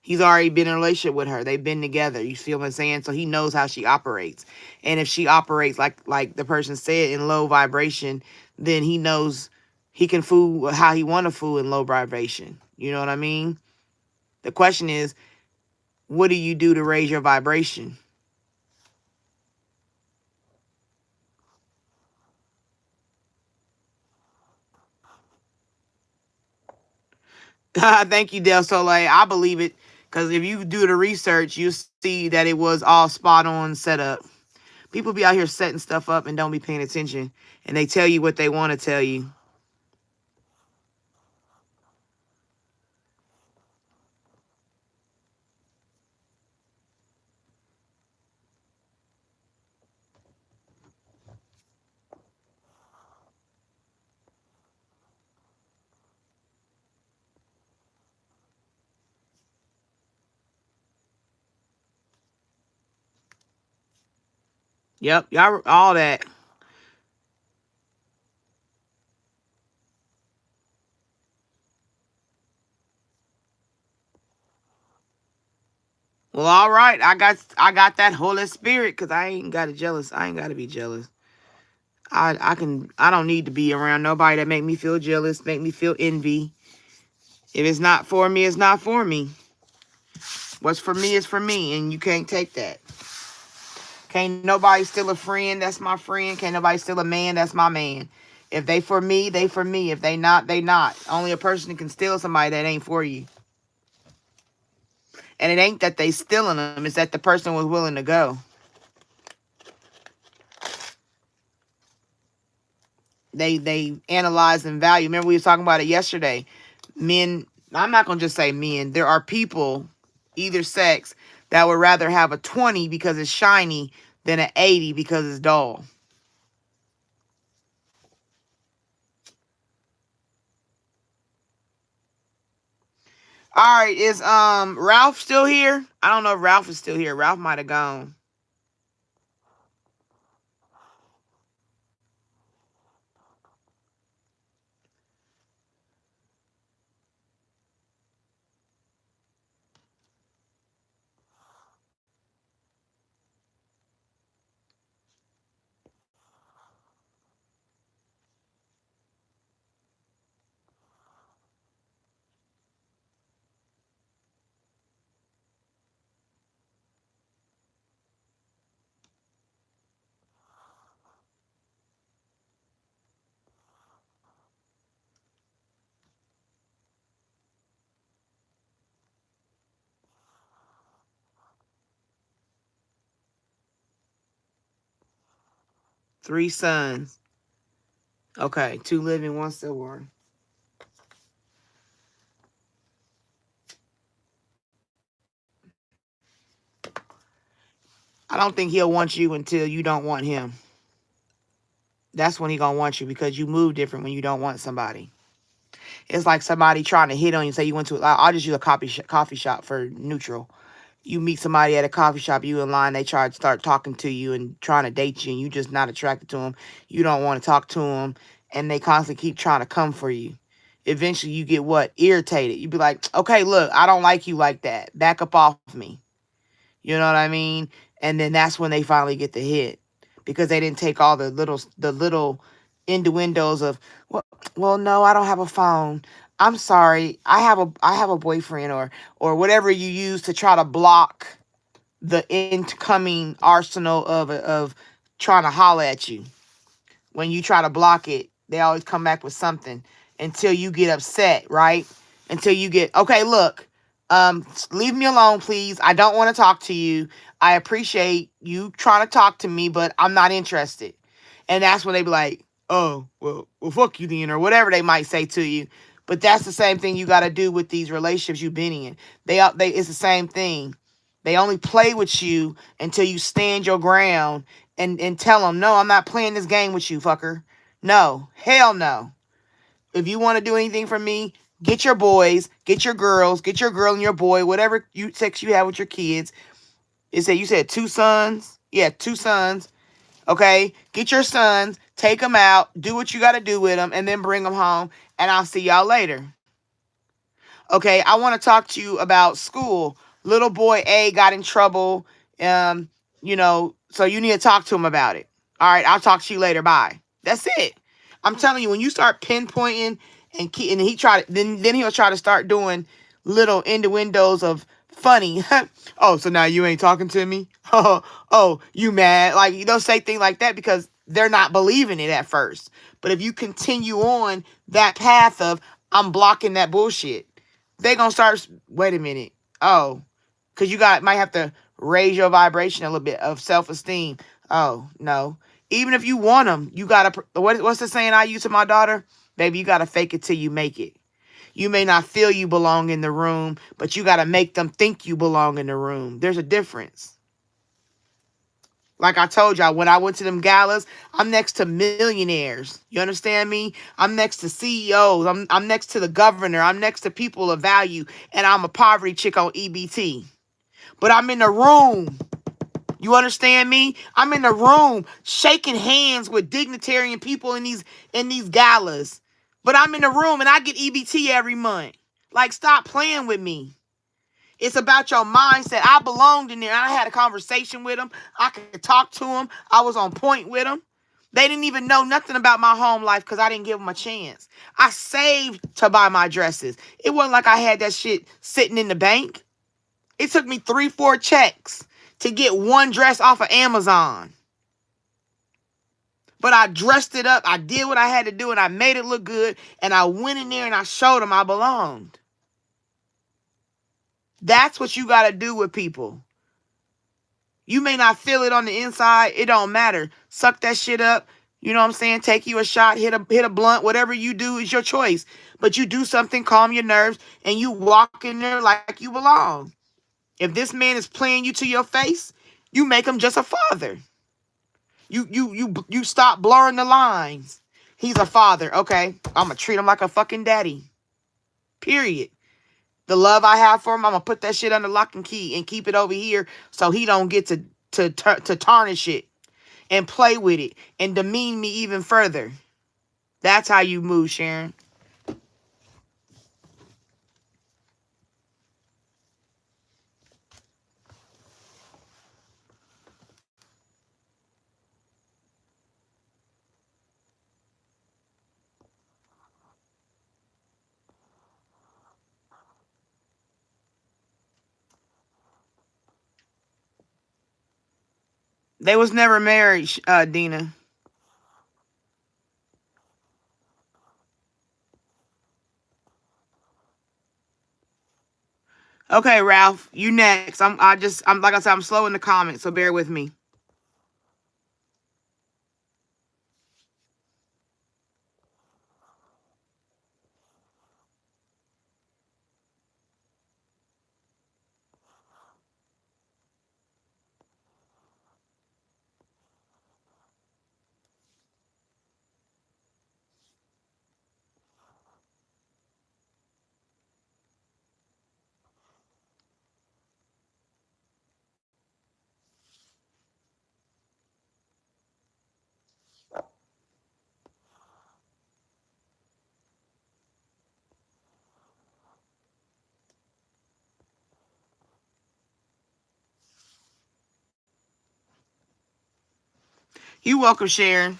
He's already been in a relationship with her. They've been together. You feel what I'm saying? So he knows how she operates. And if she operates like the person said in low vibration, then he knows he can fool how he want to fool in low vibration. You know what I mean? The question is, what do you do to raise your vibration? Thank you, Del Soleil. I believe it. Because if you do the research, you see that it was all spot on set up. People be out here setting stuff up and don't be paying attention. And they tell you what they want to tell you. Yep, y'all all that. Well, all right. I got that Holy Spirit because I ain't got to jealous. I ain't got to be jealous. I don't need to be around nobody that make me feel jealous, make me feel envy. If it's not for me, it's not for me. What's for me is for me, and you can't take that. Can't nobody steal a friend, that's my friend. Can't nobody steal a man, that's my man. If they for me, they for me. If they not, they not. Only a person can steal somebody that ain't for you. And it ain't that they stealing them, it's that the person was willing to go. They analyze and value. Remember we were talking about it yesterday. Men, I'm not gonna just say men. There are people, either sex, that would rather have a 20 because it's shiny than an 80 because it's dull. All right, is Ralph still here? I don't know if Ralph is still here. Ralph might have gone. 3 sons. Okay, 2 living, 1 stillborn. I don't think he'll want you until you don't want him. That's when he gonna want you, because you move different when you don't want somebody. It's like somebody trying to hit on you. Say you went to, I'll just use a coffee shop for neutral. You meet somebody at a coffee shop, you in line, they try to start talking to you and trying to date you, and you just not attracted to them. You don't want to talk to them, and they constantly keep trying to come for you. Eventually, you get what? Irritated. You be like, okay, look, I don't like you like that. Back up off me. You know what I mean? And then that's when they finally get the hit, because they didn't take all the little innuendos of, well, no, I don't have a phone. I'm sorry. I have a boyfriend, or whatever you use to try to block the incoming arsenal of trying to holler at you. When you try to block it, they always come back with something until you get upset, right? Until you get, okay, look, leave me alone, please. I don't want to talk to you. I appreciate you trying to talk to me, but I'm not interested. And that's when they be like, oh, well, fuck you then, or whatever they might say to you. But that's the same thing you got to do with these relationships you've been in. It's the same thing. They only play with you until you stand your ground and tell them, no, I'm not playing this game with you, fucker. No, hell no. If you want to do anything for me, get your boys, get your girls, get your girl and your boy, whatever sex you have with your kids. You said 2 sons? Yeah, 2 sons. Okay, get your sons, take them out, do what you got to do with them, and then bring them home, and I'll see y'all later. Okay, I want to talk to you about school. Little boy A got in trouble, so you need to talk to him about it. All right, I'll talk to you later. Bye. That's it. I'm telling you, when you start pinpointing and then he'll try to start doing little innuendos of funny. Oh, so now you ain't talking to me? Oh, you mad? Like, you don't say things like that because they're not believing it at first. But if you continue on that path of, I'm blocking that bullshit, they gonna start, wait a minute. Oh, because might have to raise your vibration a little bit of self-esteem. Oh, no. Even if you want them, you gotta, what's the saying I use to my daughter? Baby, you gotta fake it till you make it. You may not feel you belong in the room, but you gotta make them think you belong in the room. There's a difference. Like I told y'all, when I went to them galas, I'm next to millionaires. You understand me? I'm next to CEOs. I'm next to the governor. I'm next to people of value. And I'm a poverty chick on EBT. But I'm in the room. You understand me? I'm in the room shaking hands with dignitarian people in these galas. But I'm in the room and I get EBT every month. Like, stop playing with me. It's about your mindset. I belonged in there. I had a conversation with them. I could talk to them. I was on point with them. They didn't even know nothing about my home life because I didn't give them a chance. I saved to buy my dresses. It wasn't like I had that shit sitting in the bank. It took me 3-4 checks to get one dress off of Amazon. But I dressed it up. I did what I had to do and I made it look good. And I went in there and I showed them I belonged. That's what you got to do with people. You may not feel it on the inside. It don't matter. Suck that shit up. You know what I'm saying? Take you a shot, hit a blunt. Whatever you do is your choice. But you do something, calm your nerves, and you walk in there like you belong. If this man is playing you to your face, you make him just a father. You stop blurring the lines. He's a father. Okay, I'm going to treat him like a fucking daddy. Period. The love I have for him, I'm going to put that shit under lock and key and keep it over here so he don't get to tarnish it and play with it and demean me even further. That's how you move, Sharon. They was never married, Dina. Okay, Ralph, you next. I'm like I said, I'm slow in the comments, so bear with me. You welcome, Sharon.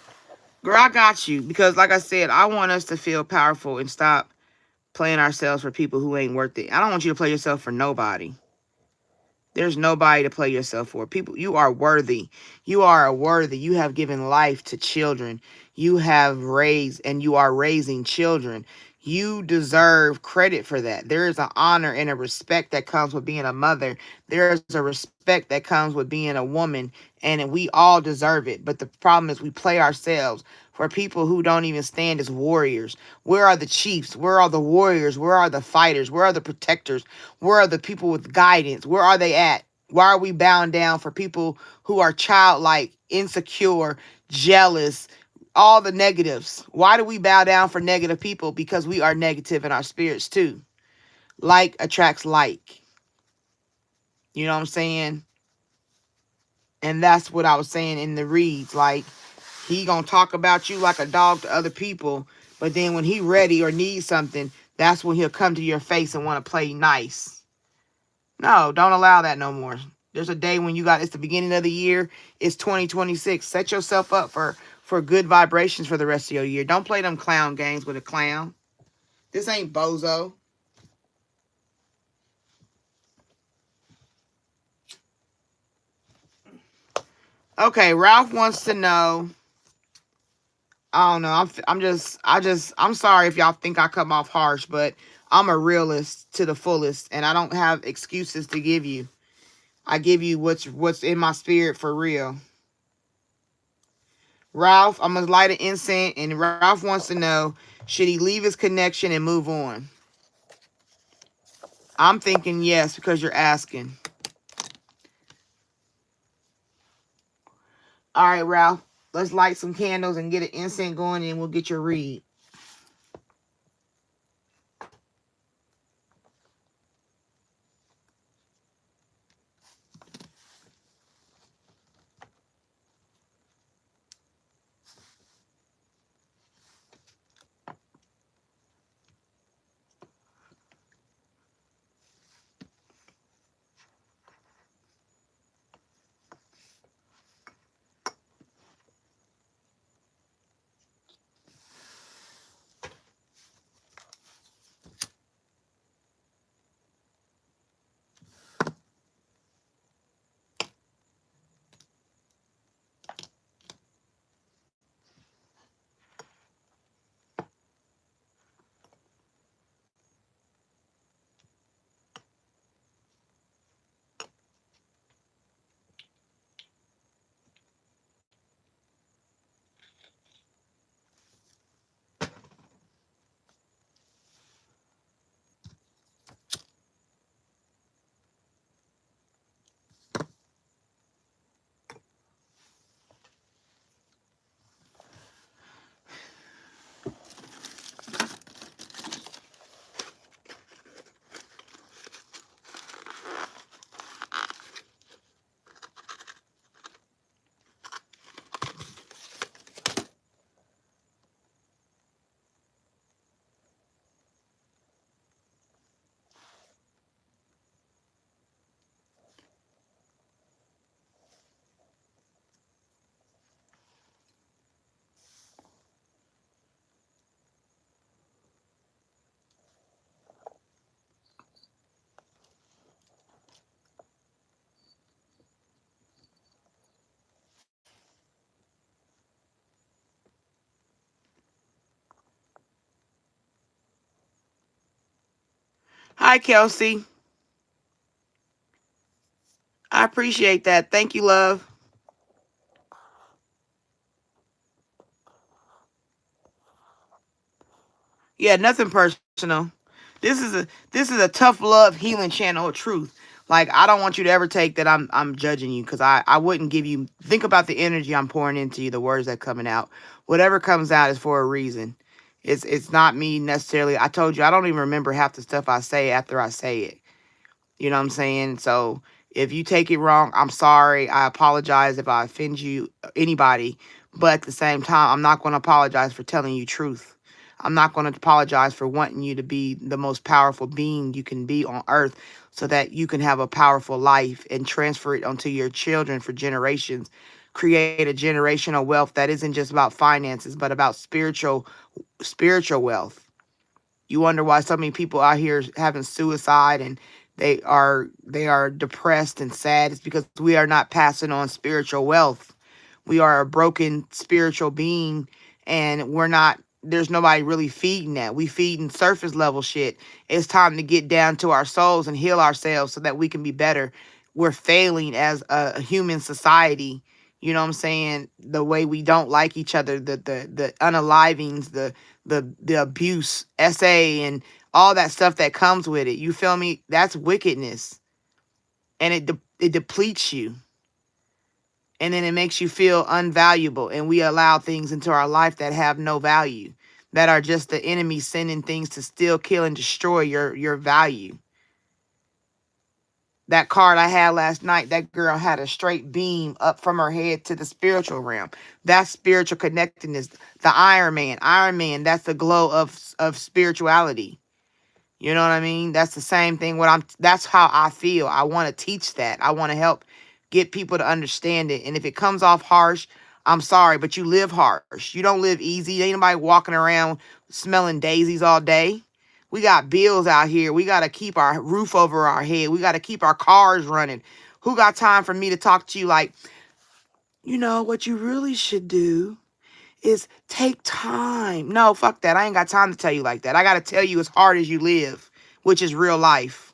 Girl, I got you. Because like I said, I want us to feel powerful and stop playing ourselves for people who ain't worth it. I don't want you to play yourself for nobody. There's nobody to play yourself for. People, you are worthy. You are worthy. You have given life to children. You have raised and you are raising children. You deserve credit for that. There is an honor and a respect that comes with being a mother. There is a respect that comes with being a woman, and we all deserve it. But the problem is we play ourselves for people who don't even stand as warriors. Where are the chiefs? Where are the warriors? Where are the fighters? Where are the protectors? Where are the people with guidance? Where are they at? Why are we bound down for people who are childlike, insecure, jealous, all the negatives? Why do we bow down for negative people? Because we are negative in our spirits too. Like attracts like. You know what I'm saying? And that's what I was saying in the reads. Like, he gonna talk about you like a dog to other people, but then when he ready or needs something, that's when he'll come to your face and want to play nice. No, don't allow that no more. There's a day when it's the beginning of the year. It's 2026. Set yourself up for good vibrations for the rest of your year. Don't play them clown games with a clown. This ain't bozo. Okay, Ralph wants to know. I don't know. I'm sorry if y'all think I come off harsh, but I'm a realist to the fullest, and I don't have excuses to give you. I give you what's in my spirit for real. Ralph, I'm gonna light an incense, and Ralph wants to know, should he leave his connection and move on? I'm thinking yes, because you're asking. All right, Ralph, let's light some candles and get an incense going, and we'll get your read. Hi, Kelsey. I appreciate that. Thank you, love. Yeah, nothing personal. This is a tough love healing channel of truth. Like, I don't want you to ever take that I'm judging you, because I wouldn't give you. Think about the energy I'm pouring into you, the words that coming out. Whatever comes out is for a reason. It's not me necessarily. I told you I don't even remember half the stuff I say after I say it. You know what I'm saying? So if you take it wrong, I'm sorry. I apologize if I offend you, anybody. But at the same time, I'm not going to apologize for telling you truth. I'm not going to apologize for wanting you to be the most powerful being you can be on earth, so that you can have a powerful life and transfer it onto your children for generations. create a generational wealth that isn't just about finances, but about spiritual wealth. You wonder why so many people out here having suicide and they are depressed and sad. It's because we are not passing on spiritual wealth. We are a broken spiritual being, and there's nobody really feeding that. We feeding surface level shit. It's time to get down to our souls and heal ourselves so that we can be better. We're failing as a human society. You know what I'm saying? The way we don't like each other, the unalivings, the abuse, SA, and all that stuff that comes with it. You feel me? That's wickedness. And it depletes you. And then it makes you feel unvaluable. And we allow things into our life that have no value, that are just the enemy sending things to steal, kill, and destroy your value. That card I had last night, that girl had a straight beam up from her head to the spiritual realm. That's spiritual connectedness. The Iron Man. Iron Man, that's the glow of spirituality. You know what I mean? That's the same thing. That's how I feel. I want to teach that. I want to help get people to understand it. And if it comes off harsh, I'm sorry, but you live harsh. You don't live easy. Ain't nobody walking around smelling daisies all day. We got bills out here. We got to keep our roof over our head. We got to keep our cars running. Who got time for me to talk to you like, you know, what you really should do is take time. No, fuck that. I ain't got time to tell you like that. I got to tell you as hard as you live, which is real life.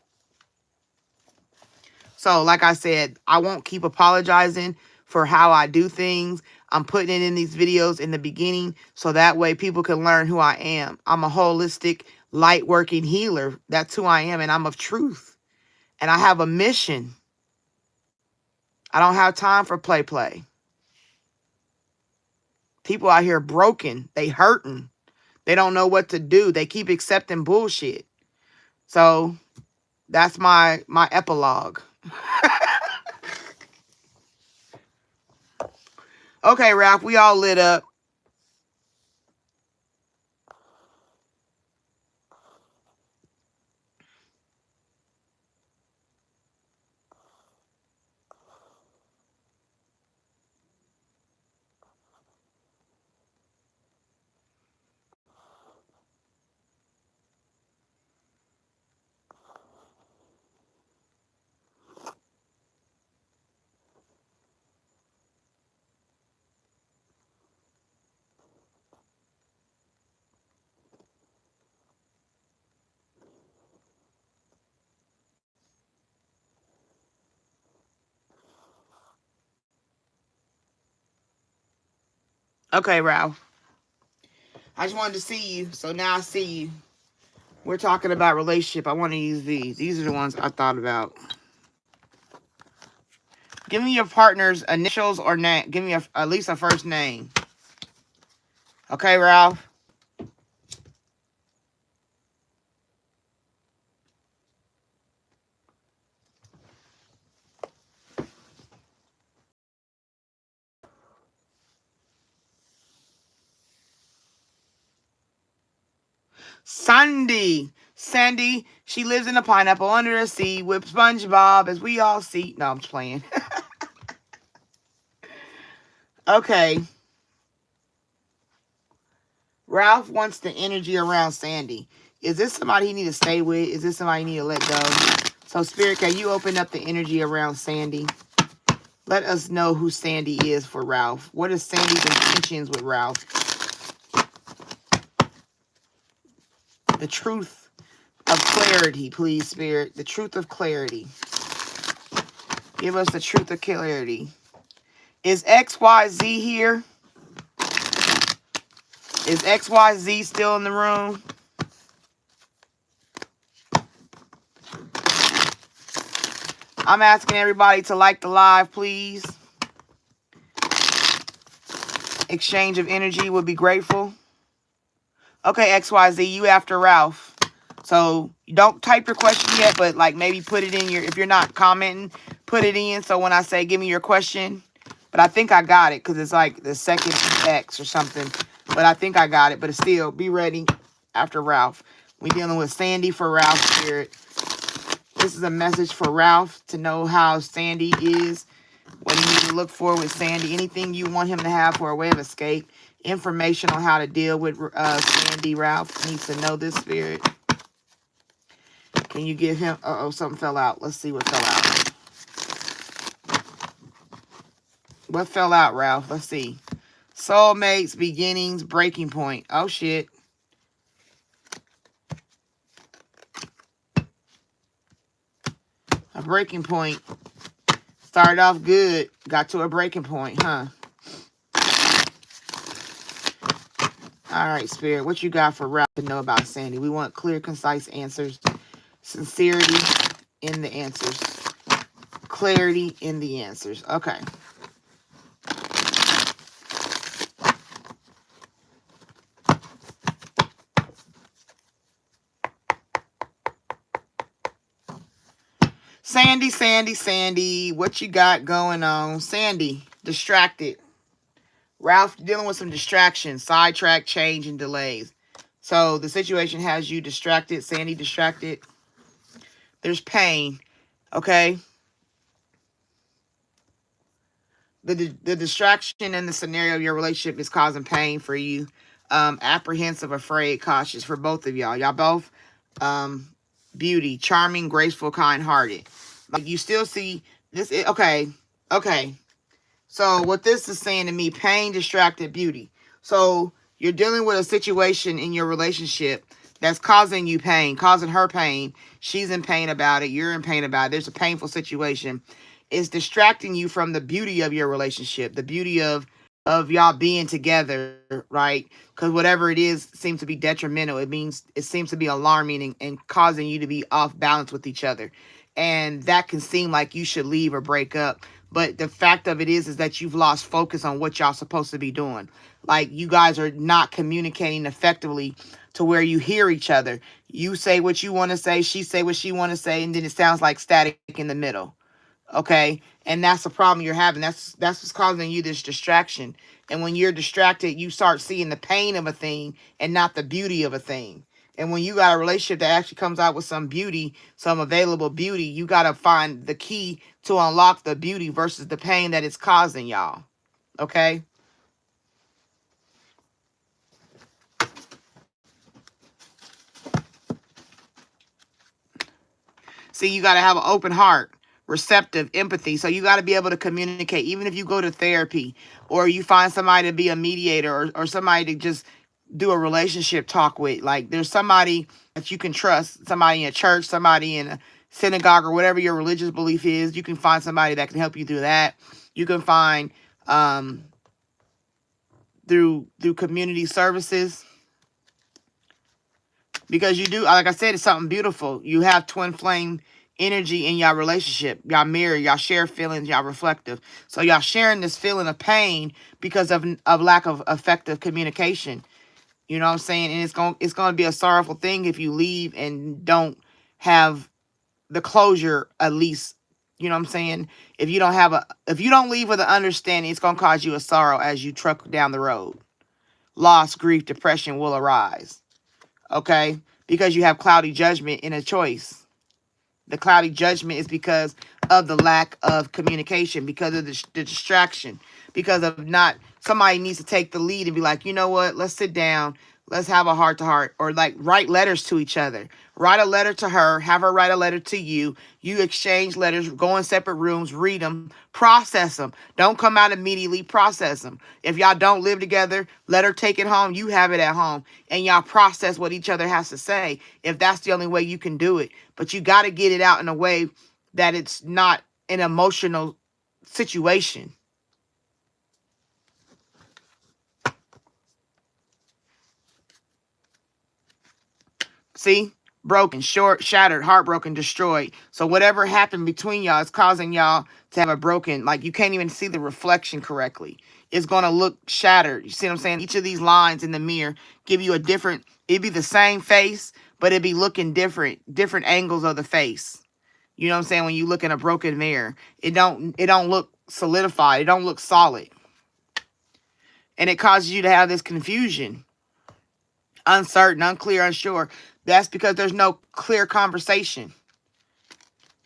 So, like I said, I won't keep apologizing for how I do things. I'm putting it in these videos in the beginning so that way people can learn who I am. I'm a holistic, light-working healer. That's who I am, and I'm of truth. And I have a mission. I don't have time for play. People out here broken. They hurting. They don't know what to do. They keep accepting bullshit. So that's my epilogue. Okay, Ralph, we all lit up. Okay, Ralph. I just wanted to see you, so now I see you. We're talking about relationship. I want to use these. These are the ones I thought about. Give me your partner's initials or name. Give me at least a first name. Okay, Ralph? Sandy. Sandy, she lives in a pineapple under the sea with SpongeBob, as we all see. No, I'm just playing. Okay. Ralph wants the energy around Sandy. Is this somebody he need to stay with? Is this somebody he need to let go? So, Spirit, can you open up the energy around Sandy? Let us know who Sandy is for Ralph. What is Sandy's intentions with Ralph? The truth of clarity, please, Spirit. The truth of clarity. Give us the truth of clarity. Is XYZ here? Is XYZ still in the room? I'm asking everybody to like the live, please. Exchange of energy would be grateful. Okay, XYZ, you after Ralph. So don't type your question yet, but like maybe put it in if you're not commenting, put it in. So when I say, give me your question, but I think I got it because it's like the second X or something, but I think I got it, but still be ready after Ralph. We're dealing with Sandy for Ralph, Spirit. This is a message for Ralph to know how Sandy is. What do you need to look for with Sandy? Anything you want him to have for a way of escape. Information on how to deal with Sandy. Ralph needs to know this, Spirit. Can you give him... Uh-oh, something fell out. Let's see what fell out. What fell out, Ralph? Let's see. Soulmates, beginnings, breaking point. Oh, shit. A breaking point. Started off good. Got to a breaking point, huh? All right, Spirit. What you got for Ralph to know about Sandy? We want clear, concise answers. Sincerity in the answers. Clarity in the answers. Okay. Sandy, Sandy, Sandy. What you got going on? Sandy, distracted. Ralph dealing with some distractions, sidetrack, change, and delays. So the situation has you distracted. Sandy distracted. There's pain. Okay. The distraction and the scenario of your relationship is causing pain for you. Apprehensive, afraid, cautious for both of y'all. Y'all both beauty, charming, graceful, kind-hearted. Like you still see this. Okay. Okay. So what this is saying to me, pain, distracted, beauty. So you're dealing with a situation in your relationship that's causing you pain, causing her pain. She's in pain about it. You're in pain about it. There's a painful situation. It's distracting you from the beauty of your relationship, the beauty of y'all being together, right? Because whatever it is seems to be detrimental. It seems to be alarming and causing you to be off balance with each other. And that can seem like you should leave or break up. But the fact of it is that you've lost focus on what y'all supposed to be doing. Like you guys are not communicating effectively to where you hear each other. You say what you want to say, she say what she want to say, and then it sounds like static in the middle. Okay, and that's the problem you're having. That's what's causing you this distraction. And when you're distracted, you start seeing the pain of a thing and not the beauty of a thing. And when you got a relationship that actually comes out with some beauty, some available beauty, you got to find the key to unlock the beauty versus the pain that it's causing y'all. Okay? See, you got to have an open heart, receptive, empathy. So you got to be able to communicate, even if you go to therapy or you find somebody to be a mediator or somebody to just do a relationship talk with. Like there's somebody that you can trust, somebody in a church, somebody in a synagogue or whatever your religious belief is. You can find somebody that can help you through that. You can find through community services. Because you do, like I said, it's something beautiful. You have twin flame energy in y'all relationship. Y'all mirror, y'all share feelings, y'all reflective. So y'all sharing this feeling of pain because of lack of effective communication. You know what I'm saying? And it's gonna be a sorrowful thing if you leave and don't have the closure at least. You know what I'm saying? If you don't leave with an understanding, it's gonna cause you a sorrow as you truck down the road. Loss, grief, depression will arise. Okay? Because you have cloudy judgment in a choice. The cloudy judgment is because of the lack of communication, because of the distraction, because of not, somebody needs to take the lead and be like, you know what, let's sit down, let's have a heart to heart, or like write letters to each other. Write a letter to her, have her write a letter to you. You exchange letters, go in separate rooms, read them, process them. Don't come out immediately, process them. If y'all don't live together, let her take it home, you have it at home, and y'all process what each other has to say, if that's the only way you can do it. But you got to get it out in a way that it's not an emotional situation. See? Broken, short, shattered, heartbroken, destroyed. So whatever happened between y'all is causing y'all to have a broken, like you can't even see the reflection correctly. It's going to look shattered. You see what I'm saying? Each of these lines in the mirror give you a different, it'd be the same face, but it'd be looking different angles of the face. You know what I'm saying? When you look in a broken mirror, it don't look solidified. It don't look solid. And it causes you to have this confusion. Uncertain, unclear, unsure. That's because there's no clear conversation.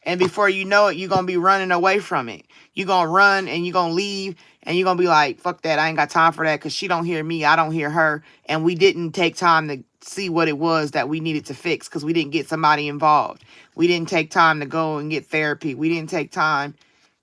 And before you know it, you're going to be running away from it. You gonna run and you gonna leave and you gonna be like, fuck that, I ain't got time for that because she don't hear me, I don't hear her. And we didn't take time to see what it was that we needed to fix because we didn't get somebody involved. We didn't take time to go and get therapy. We didn't take time,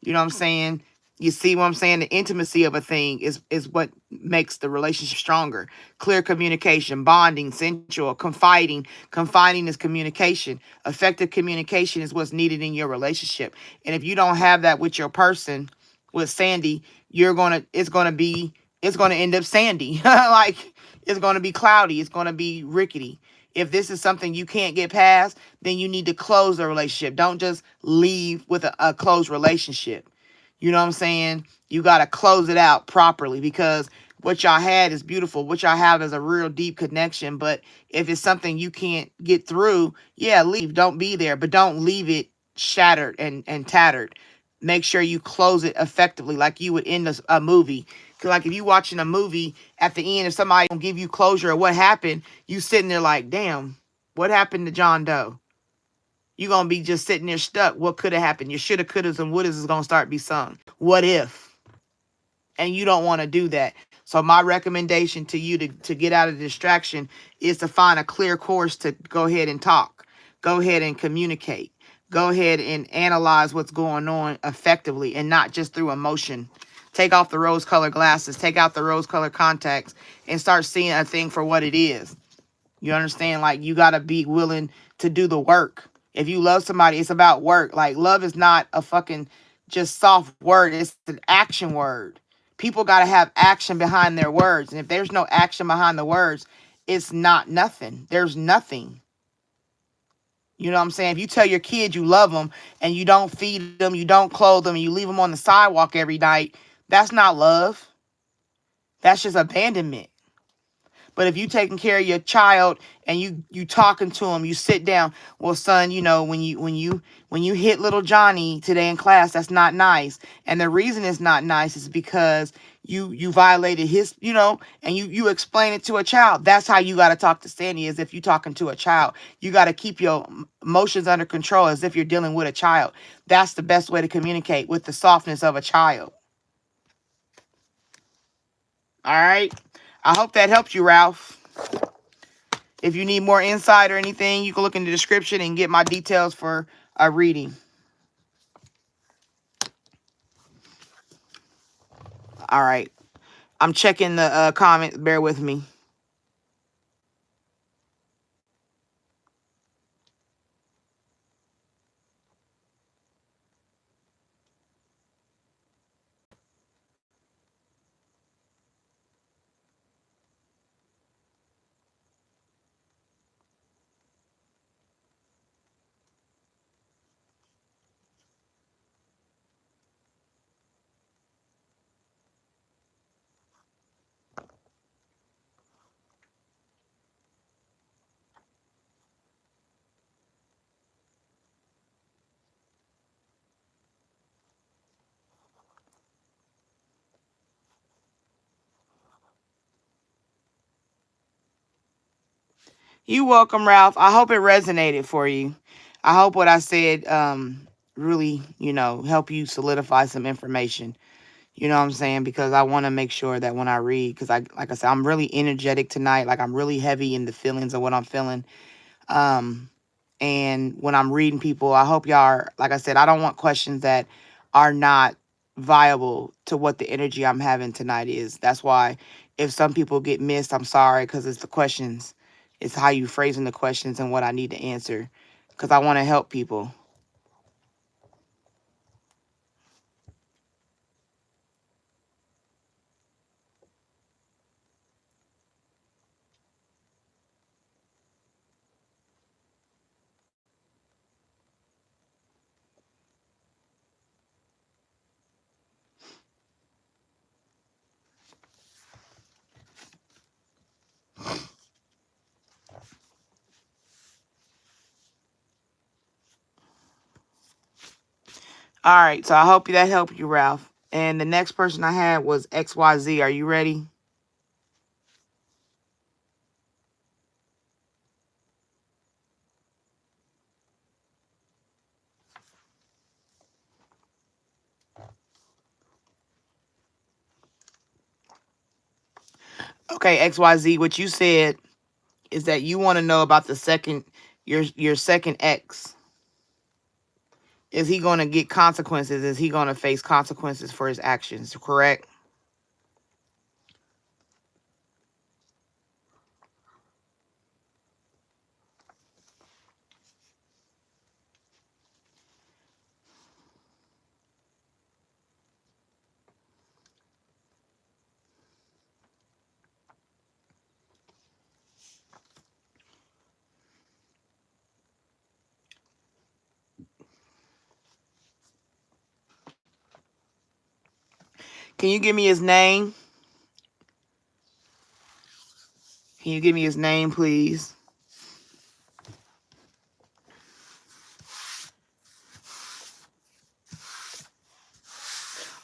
you know what I'm saying? You see what I'm saying? The intimacy of a thing is what makes the relationship stronger. Clear communication, bonding, sensual, confiding. Confiding is communication. Effective communication is what's needed in your relationship. And if you don't have that with your person, with Sandy, it's gonna end up sandy. Like it's gonna be cloudy. It's gonna be rickety. If this is something you can't get past, then you need to close the relationship. Don't just leave with a closed relationship. You know what I'm saying? You got to close it out properly because what y'all had is beautiful. What y'all have is a real deep connection. But if it's something you can't get through, yeah, leave. Don't be there. But don't leave it shattered and tattered. Make sure you close it effectively like you would end a movie. Because like if you watching a movie, at the end, if somebody don't give you closure of what happened, you sitting there like, damn, what happened to John Doe? You're going to be just sitting there stuck. What could have happened? Your shoulda, couldas, and wouldas is going to start be sung. What if? And you don't want to do that. So my recommendation to you to get out of distraction is to find a clear course to go ahead and talk. Go ahead and communicate. Go ahead and analyze what's going on effectively and not just through emotion. Take off the rose-colored glasses. Take out the rose-colored contacts and start seeing a thing for what it is. You understand? Like, you got to be willing to do the work. If you love somebody, it's about work. Like, love is not a fucking just soft word. It's an action word. People got to have action behind their words. And if there's no action behind the words, it's not nothing. There's nothing. You know what I'm saying? If you tell your kid you love them and you don't feed them, you don't clothe them, and you leave them on the sidewalk every night, that's not love. That's just abandonment. But if you taking care of your child and you talking to him, you sit down. Well, son, you know, when you hit little Johnny today in class, that's not nice. And the reason it's not nice is because you violated his, you know, and you explain it to a child. That's how you got to talk to Sandy, as if you talking to a child. You got to keep your emotions under control as if you're dealing with a child. That's the best way to communicate, with the softness of a child. All right. I hope that helped you, Ralph. If you need more insight or anything, you can look in the description and get my details for a reading. All right. I'm checking the comments. Bear with me. You're welcome, Ralph. I hope it resonated for you. I hope what I said really, you know, help you solidify some information. You know what I'm saying? Because I want to make sure that when I read, because like I said, I'm really energetic tonight. Like, I'm really heavy in the feelings of what I'm feeling. And when I'm reading people, I hope y'all are, like I said, I don't want questions that are not viable to what the energy I'm having tonight is. That's why if some people get missed, I'm sorry, because it's the questions. It's how you phrasing the questions and what I need to answer, because I want to help people. All right, so I hope that helped you, Ralph. And the next person I had was XYZ. Are you ready? Okay, XYZ, what you said is that you want to know about the second, your second ex. Is he going to get consequences? Is he going to face consequences for his actions? Correct? Can you give me his name? Can you give me his name, please?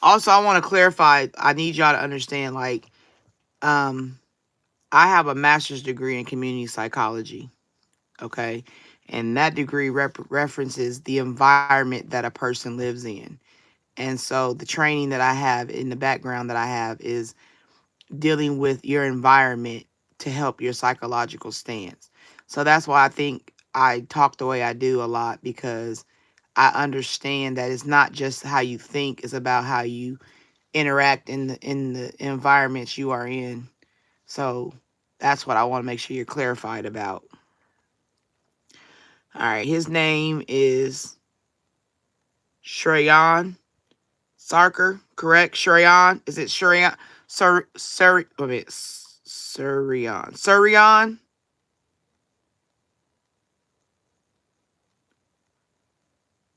Also, I want to clarify. I need y'all to understand, like, I have a master's degree in community psychology. Okay. And that degree references the environment that a person lives in. And so the training that I have in the background that I have is dealing with your environment to help your psychological stance. So that's why I think I talk the way I do a lot, because I understand that it's not just how you think, it's about how you interact in the environments you are in. So that's what I want to make sure you're clarified about. All right, his name is Sharon Sarker, correct? Sharon, is it Sharon? Wait, Surion.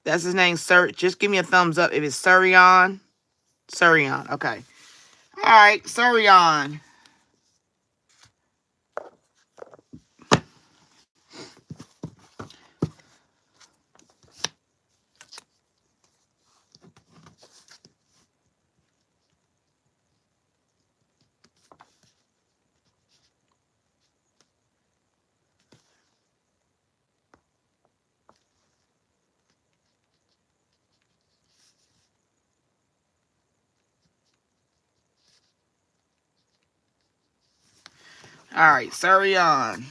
That's his name, Sir. Just give me a thumbs up if it's Surion. Surion, okay. All right, Surion. All right, Surion.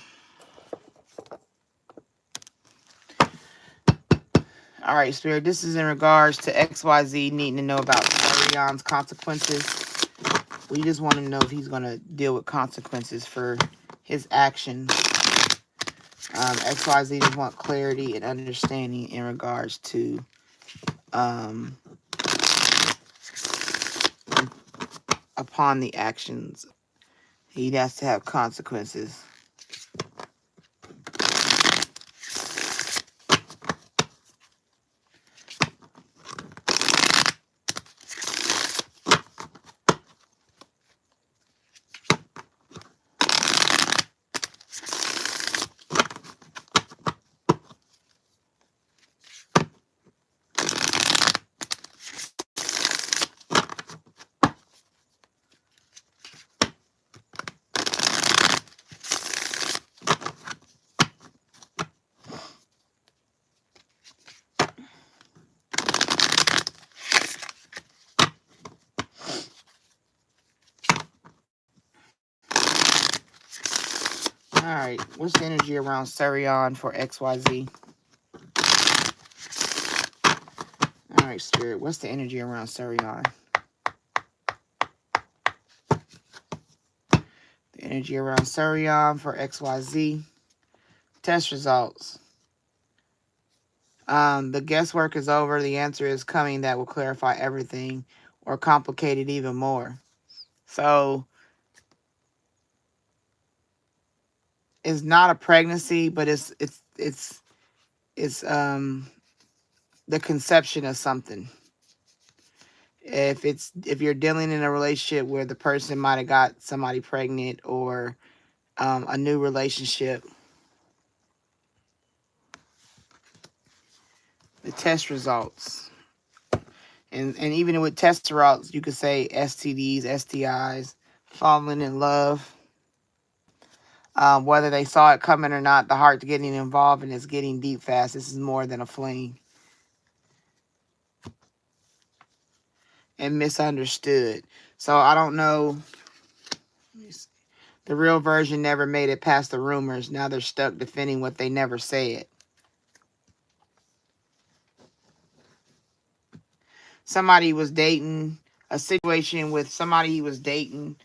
All right, Spirit, this is in regards to XYZ needing to know about Surion's consequences. We just want to know if he's going to deal with consequences for his actions. XYZ just want clarity and understanding in regards to upon the actions. He has to have consequences. All right, what's the energy around Surion for XYZ? All right, Spirit, what's the energy around Surion? The energy around Surion for XYZ. Test results. The guesswork is over. The answer is coming that will clarify everything or complicate it even more. So it's not a pregnancy, but it's the conception of something. If you're dealing in a relationship where the person might have got somebody pregnant, or a new relationship, the test results, and even with test results, you could say STDs, STIs, falling in love. Whether they saw it coming or not, the heart's getting involved and it's getting deep fast. This is more than a fling. And misunderstood. So I don't know. The real version never made it past the rumors. Now they're stuck defending what they never said. Somebody was dating, a situation with somebody he was dating.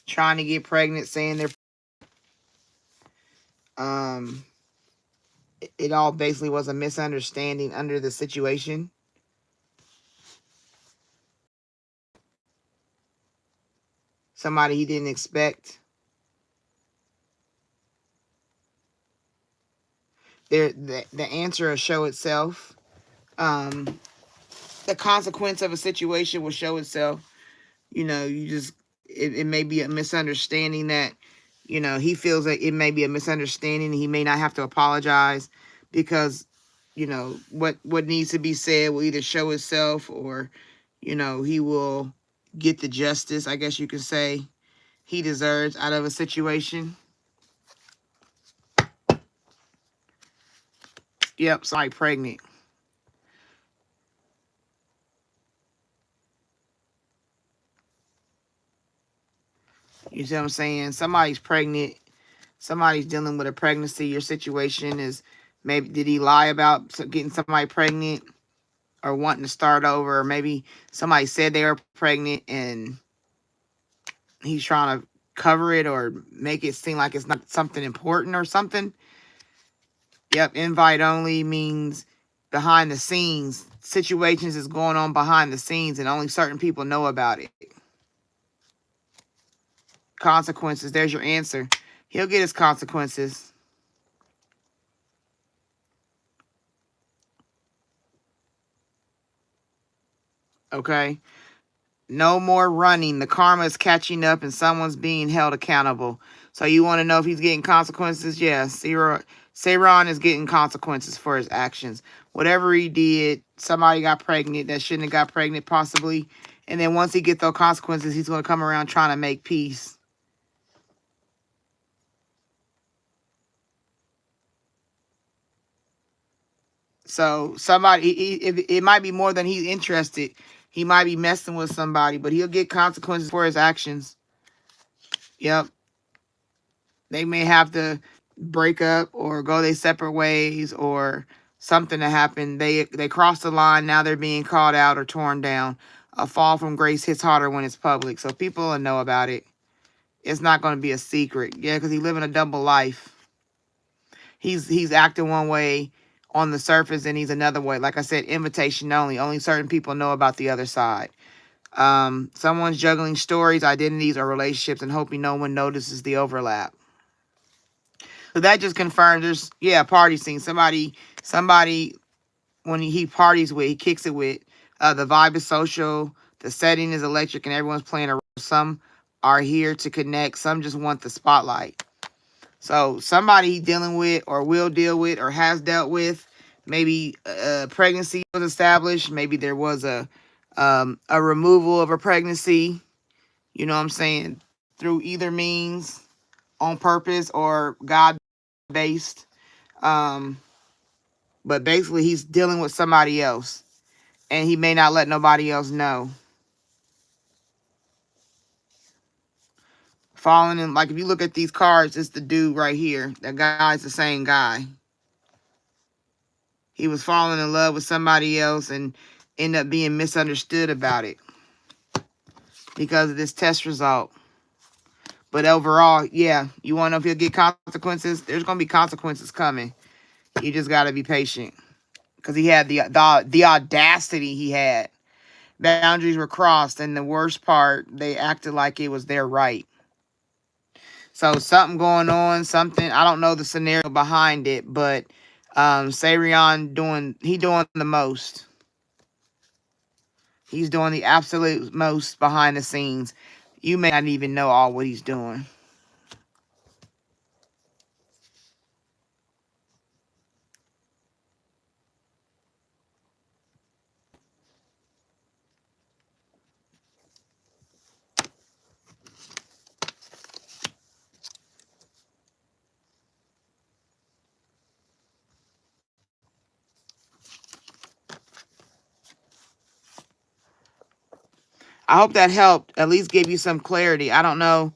Trying to get pregnant, saying they're it all basically was a misunderstanding under the situation. Somebody he didn't expect. The answer will show itself. The consequence of a situation will show itself. You know, it may be a misunderstanding that, he feels that it may be a misunderstanding. He may not have to apologize because, what needs to be said will either show itself or, he will get the justice, I guess you could say, he deserves out of a situation. Yep, somebody pregnant. You see what I'm saying? Somebody's pregnant. Somebody's dealing with a pregnancy. Your situation is, maybe did he lie about getting somebody pregnant or wanting to start over? Or maybe somebody said they were pregnant and he's trying to cover it or make it seem like it's not something important or something. Yep, invite only means behind the scenes. Situations is going on behind the scenes and only certain people know about it. Consequences, there's your answer. He'll get his consequences. Okay? No more running. The karma is catching up and someone's being held accountable. So you want to know if he's getting consequences? Yes. Sharon is getting consequences for his actions. Whatever he did, somebody got pregnant that shouldn't have got pregnant possibly. And then once he gets those consequences, he's going to come around trying to make peace. So somebody, it might be more than he's interested. He might be messing with somebody, but he'll get consequences for his actions. Yep. They may have to break up or go their separate ways or something to happen. They cross the line. Now they're being called out or torn down. A fall from grace hits harder when it's public. So people will know about it. It's not going to be a secret. Yeah, because he's living a double life. He's acting one way on the surface and he's another way. Like I said, invitation only. Only certain people know about the other side. Someone's juggling stories, identities, or relationships and hoping no one notices the overlap. So that just confirms there's, party scene. Somebody, when he parties with, he kicks it with, the vibe is social, the setting is electric, and everyone's playing a role. Some are here to connect. Some just want the spotlight. So somebody he's dealing with or will deal with or has dealt with, maybe a pregnancy was established. Maybe there was a removal of a pregnancy, you know what I'm saying, through either means, on purpose or God-based. But basically he's dealing with somebody else and he may not let nobody else know. Falling in, like if you look at these cards, it's the dude right here. That guy's the same guy. He was falling in love with somebody else and ended up being misunderstood about it because of this test result. But overall, yeah, you want to know if he'll get consequences? There's going to be consequences coming. You just got to be patient because he had the audacity he had. Boundaries were crossed, and the worst part, they acted like it was their right. So something going on, something, I don't know the scenario behind it, but Sharon doing the most. He's doing the absolute most behind the scenes. You may not even know all what he's doing. I hope that helped. At least give you some clarity. I don't know.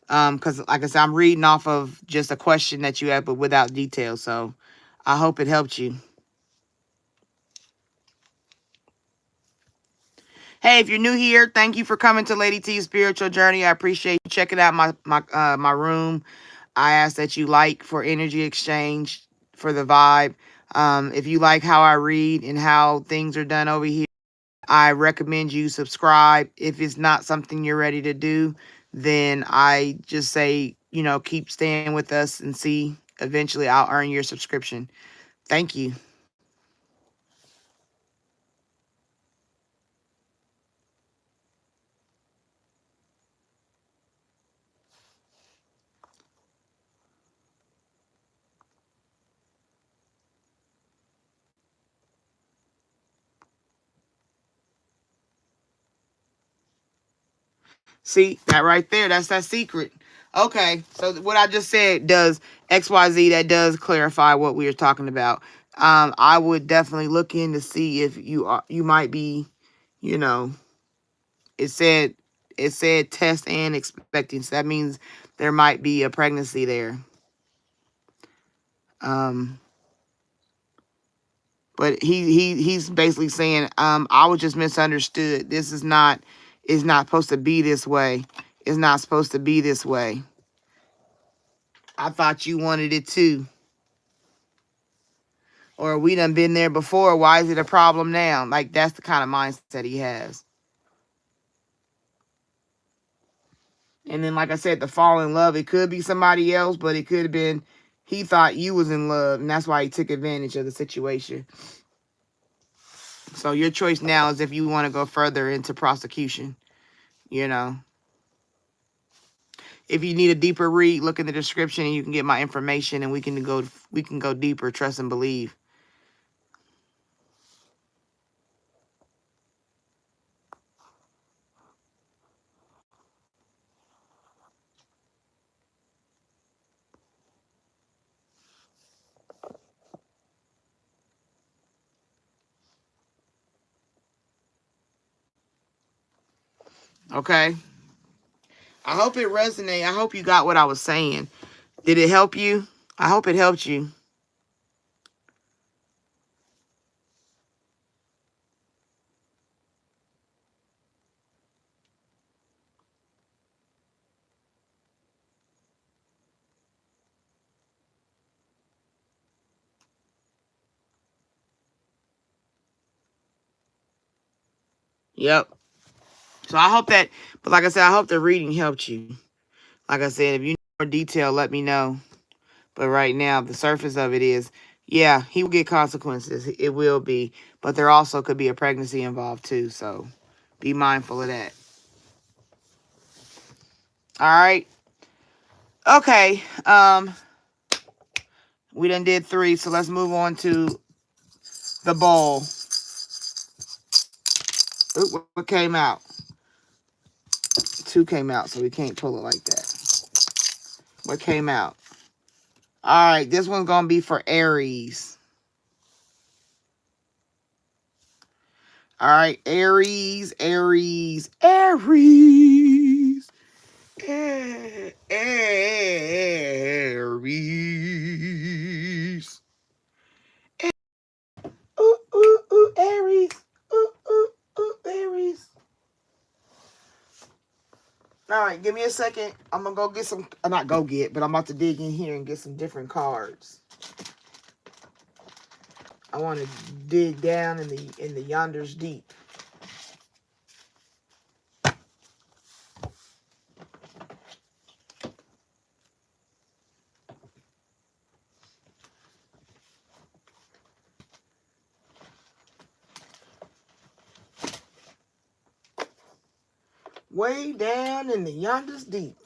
Because like I said, I'm reading off of just a question that you had, but without detail. So I hope it helped you. Hey, if you're new here, thank you for coming to Lady T's Spiritual Journey. I appreciate you checking out my room. I ask that you like for energy exchange, for the vibe. If you like how I read and how things are done over here, I recommend you subscribe. If it's not something you're ready to do, then I just say, keep staying with us and see. Eventually, I'll earn your subscription. Thank you. See, that right there, that's that secret. Okay, so what I just said does XYZ, that does clarify what we are talking about. I would definitely look in to see if you might be, you know, it said test and expecting. So that means there might be a pregnancy there. Um, but he's basically saying, I was just misunderstood. This is not supposed to be this way. It's not supposed to be this way. I thought you wanted it too. Or we done been there before. Why is it a problem now? Like, that's the kind of mindset he has. And then, like I said, the fall in love, it could be somebody else, but it could have been he thought you was in love, and that's why he took advantage of the situation. So your choice now is if you want to go further into prosecution, you know. If you need a deeper read, look in the description and you can get my information and we can go deeper, trust and believe. Okay? I hope it resonated. I hope you got what I was saying. Did it help you? I hope it helped you. Yep. So I hope that, but like I said, I hope the reading helped you. Like I said, if you need more detail, let me know. But right now, the surface of it is, yeah, he will get consequences. It will be. But there also could be a pregnancy involved too. So be mindful of that. All right. Okay. We done did 3. So let's move on to the bowl. Ooh, what came out? 2 came out, so we can't pull it like that. What came out? All right. This one's going to be for Aries. All right, Aries, Aries, Aries, Aries. Ooh, ooh, ooh, Aries. Ooh, ooh, ooh, Aries. All right, give me a second. I'm going to go get some, not go get, but I'm about to dig in here and get some different cards. I want to dig down in the yonders deep. Way down in the yonders deep.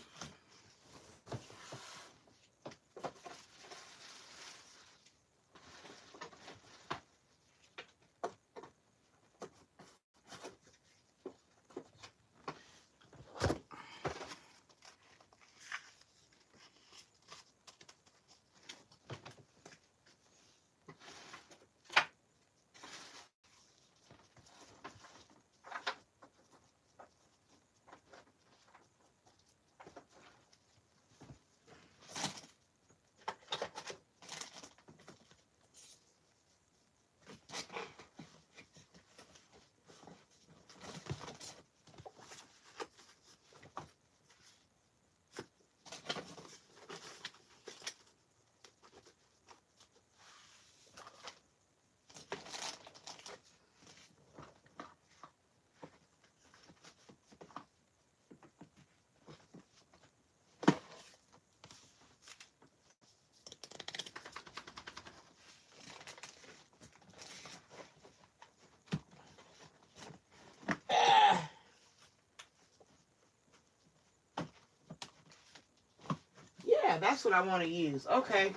that's what I want to use. Okay.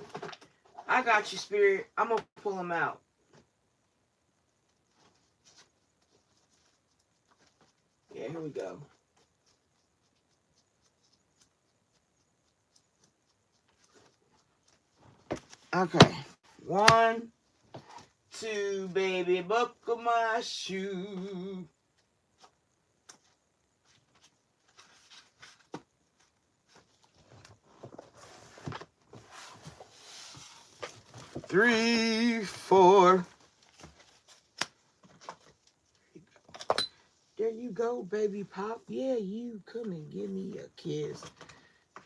I got you, Spirit. I'm going to pull them out. Yeah, here we go. Okay. 1, 2, baby, buckle my shoe. 3, 4. There you go, baby pop. Yeah, you come and give me a kiss.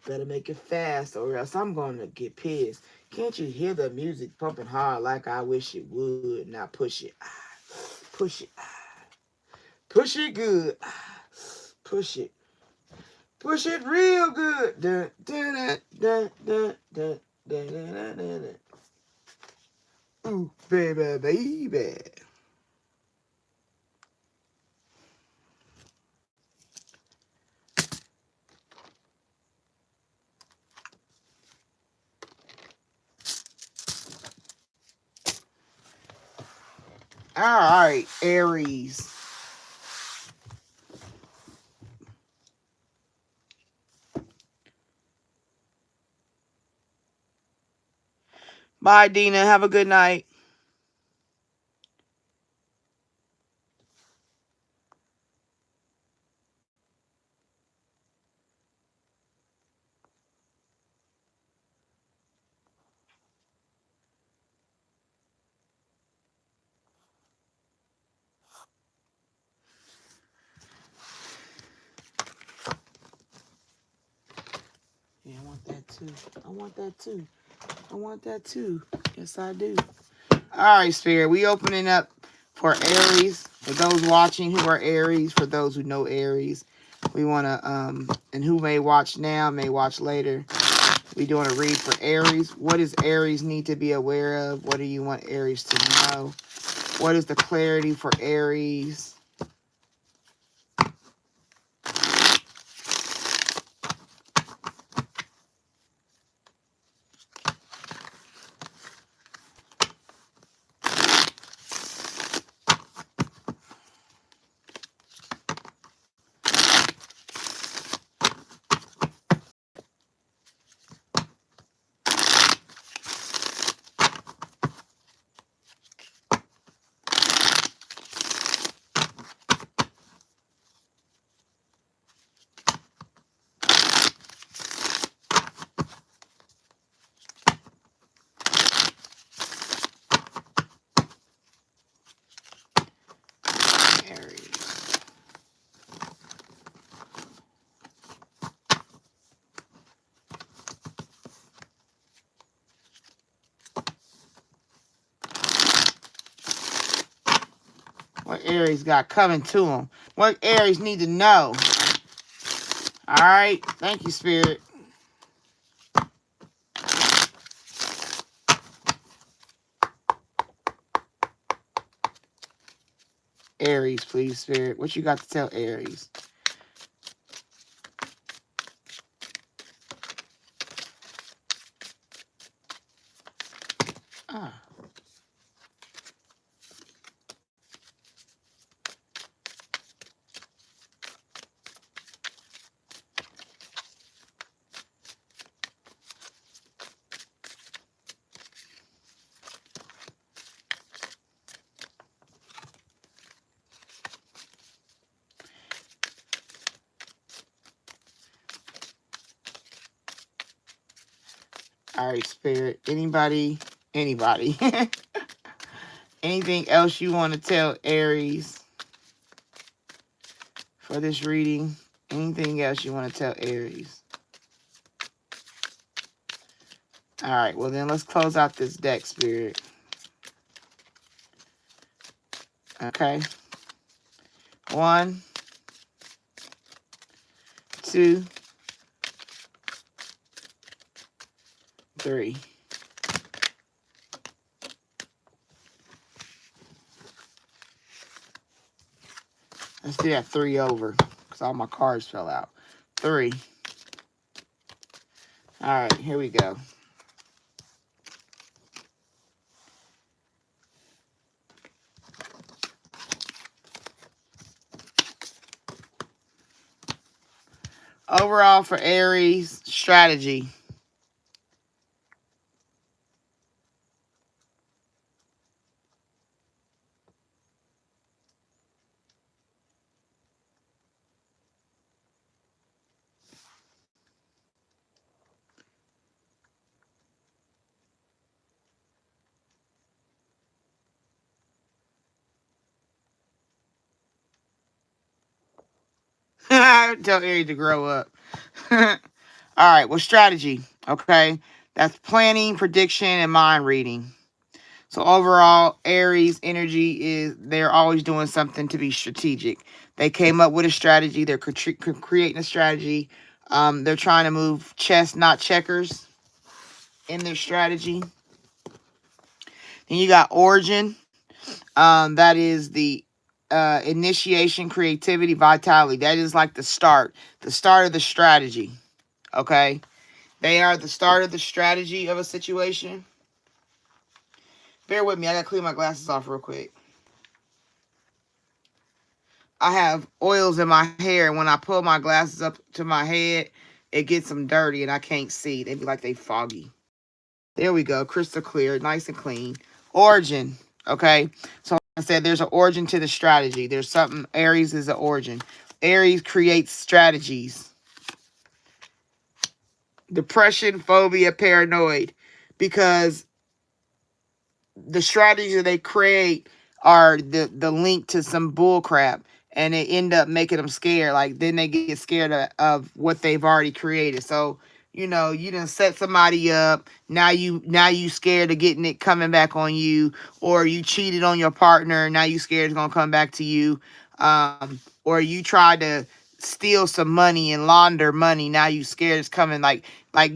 Better make it fast or else I'm going to get pissed. Can't you hear the music pumping hard like I wish it would? Now push it. Push it. Push it good. Push it. Push it real good. Dun, dun, dun, dun, dun, dun, dun, dun, dun, dun. Ooh, baby, baby. All right, Aries. Bye, Dina. Have a good night. Yeah, I want that too. I want that too. I want that too. Yes, I do. All right, Spirit. We opening up for Aries. For those watching who are Aries, for those who know Aries, we want to, and who may watch now, may watch later. We doing a read for Aries. What does Aries need to be aware of? What do you want Aries to know? What is the clarity for Aries? What Aries got coming to them? What Aries need to know? All right. Thank you, Spirit. Aries, please, Spirit. What you got to tell Aries? Ah. All right, Spirit. Anybody? Anything else you want to tell Aries for this reading? Anything else you want to tell Aries? All right, well then let's close out this deck, Spirit. Okay. 1, 2, 3. Let's do that 3 over because all my cards fell out. 3. All right, here we go. Overall for Aries, strategy. Tell Aries to grow up. All right, well, strategy. Okay, that's planning, prediction, and mind reading. So overall, Aries energy is they're always doing something to be strategic. They came up with a strategy. They're creating a strategy. They're trying to move chess, not checkers, in their strategy. Then you got origin. That is the initiation, creativity, vitality. That is like the start of the strategy. Okay, they are the start of the strategy of a situation. Bear with me. I gotta clean my glasses off real quick. I have oils in my hair, and when I pull my glasses up to my head, it gets them dirty, and I can't see. They be like they foggy. There we go. Crystal clear, nice and clean. Origin. Okay. So like I said, there's an origin to the strategy. There's something. Aries is an origin. Aries creates strategies. Depression, phobia, paranoid. Because the strategies that they create are the link to some bull crap, and it end up making them scared. Like then they get scared of what they've already created. So you done set somebody up. Now you scared of getting it coming back on you, or you cheated on your partner. Now you scared it's gonna come back to you, or you tried to steal some money and launder money. Now you scared it's coming. Like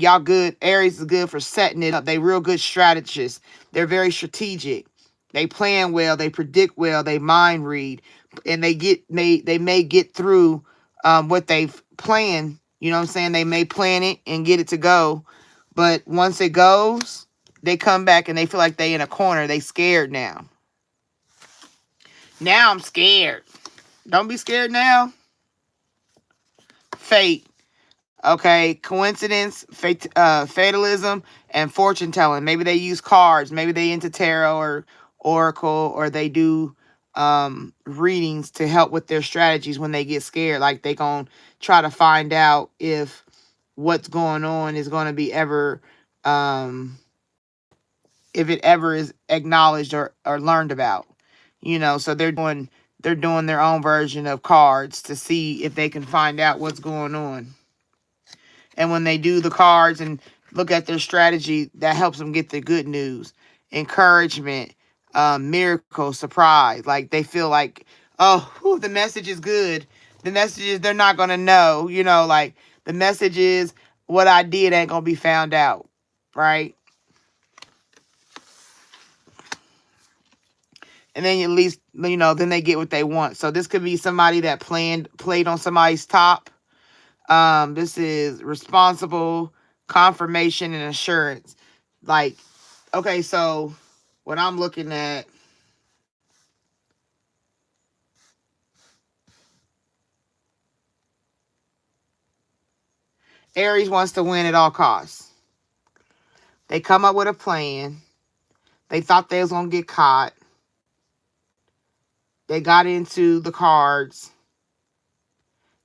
y'all good. Aries is good for setting it up. They real good strategists. They're very strategic. They plan well. They predict well. They mind read, and they may get through what they've planned. You know what I'm saying? They may plan it and get it to go, but once it goes, they come back and they feel like they in a corner. They scared now. Now I'm scared. Don't be scared now. Fate. Okay, coincidence, fatalism, and fortune telling. Maybe they use cards. Maybe they into tarot or oracle, or they do readings to help with their strategies when they get scared. Like they gonna try to find out if what's going on is gonna be ever, if it ever is acknowledged or learned about. So they're doing their own version of cards to see if they can find out what's going on. And when they do the cards and look at their strategy, that helps them get the good news, encouragement, miracle, surprise. Like they feel like, oh, whew, the message is good. The message is they're not going to know, like the message is what I did ain't going to be found out. Right. And then at least, then they get what they want. So this could be somebody that played on somebody's top. This is responsible, confirmation, and assurance. Like, okay, so what I'm looking at, Aries wants to win at all costs. They come up with a plan. They thought they was gonna get caught. They got into the cards.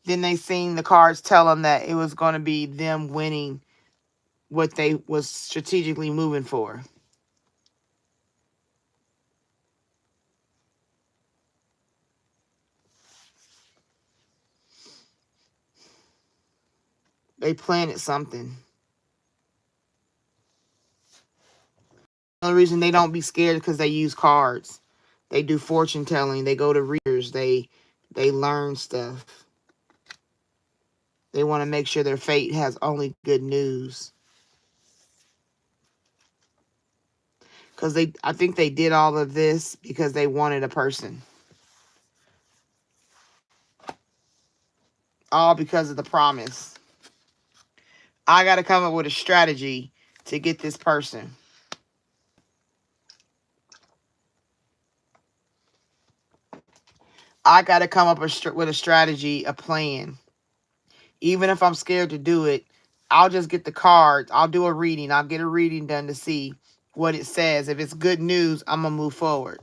Then they seen the cards tell them that it was gonna be them winning what they was strategically moving for. They planted something. The only reason they don't be scared is because they use cards. They do fortune telling. They go to readers. They learn stuff. They want to make sure their fate has only good news. Because I think they did all of this because they wanted a person. All because of the promise. I got to come up with a strategy to get this person. I got to come up with a strategy, a plan. Even if I'm scared to do it, I'll just get the cards. I'll do a reading. I'll get a reading done to see what it says. If it's good news, I'm going to move forward.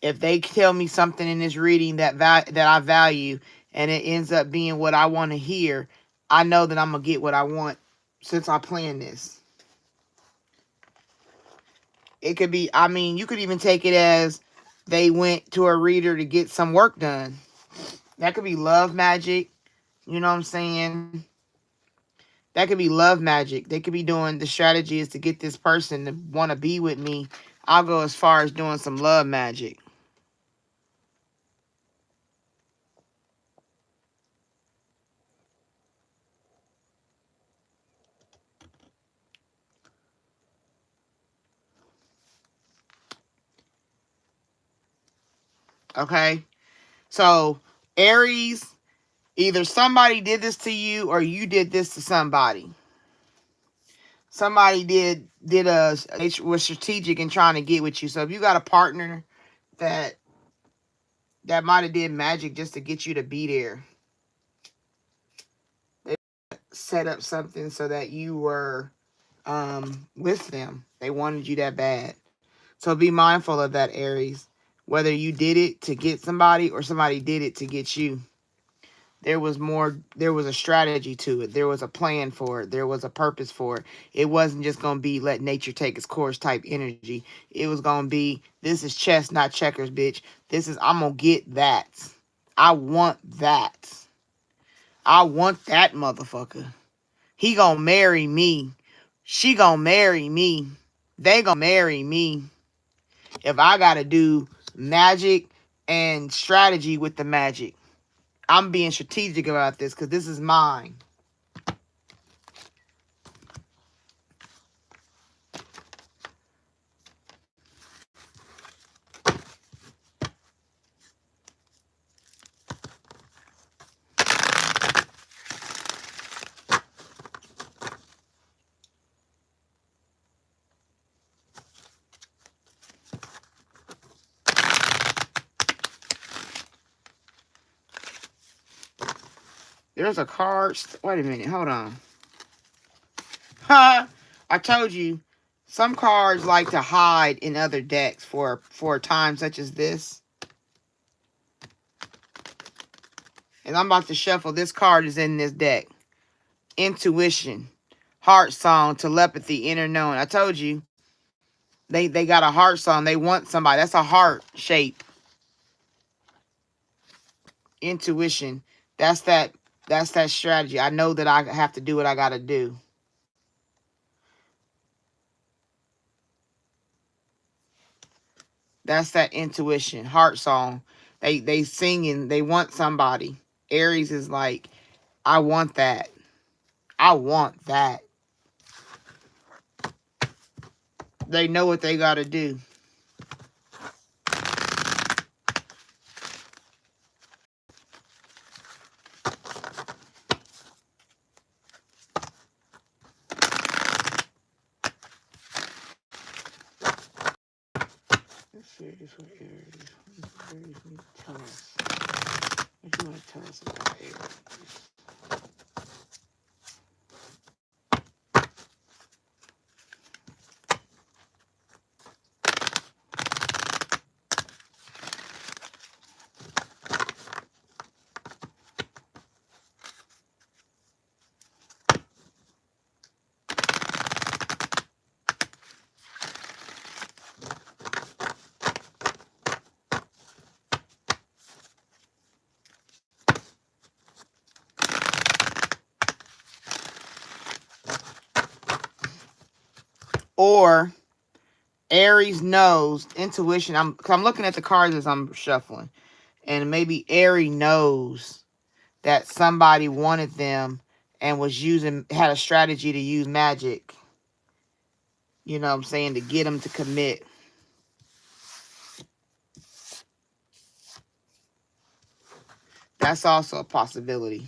If they tell me something in this reading that I value and it ends up being what I want to hear, I know that I'm going to get what I want since I planned this. It could be, I mean, you could even take it as they went to a reader to get some work done. That could be love magic. You know what I'm saying? That could be love magic. They could be doing, the strategy is to get this person to want to be with me. I'll go as far as doing some love magic. Okay? So, Aries, either somebody did this to you or you did this to somebody. Somebody was strategic in trying to get with you. So if you got a partner that might have did magic just to get you to be there, they set up something so that you were with them. They wanted you that bad. So be mindful of that, Aries. Whether you did it to get somebody or somebody did it to get you. There was a strategy to it. There was a plan for it. There was a purpose for it. It wasn't just going to be let nature take its course type energy. It was going to be, this is chess, not checkers, bitch. I'm going to get that. I want that. I want that motherfucker. He going to marry me. She going to marry me. They going to marry me. If I got to do magic and strategy with the magic. I'm being strategic about this because this is mine. There's a card. Wait a minute. Hold on. Ha! I told you. Some cards like to hide in other decks for a time such as this. And I'm about to shuffle. This card is in this deck. Intuition. Heart song. Telepathy. Inner knowing. I told you. They got a heart song. They want somebody. That's a heart shape. Intuition. That's that strategy. I know that I have to do what I got to do. That's that intuition. Heart song. They singing. They want somebody. Aries is like, I want that. I want that. They know what they got to do. Let's see this one, Aries. Aries need to tell us. What do you want to tell us about Aries? Or Aries knows intuition. I'm looking at the cards as I'm shuffling, and maybe Aries knows that somebody wanted them and had a strategy to use magic. You know what I'm saying, to get them to commit. That's also a possibility.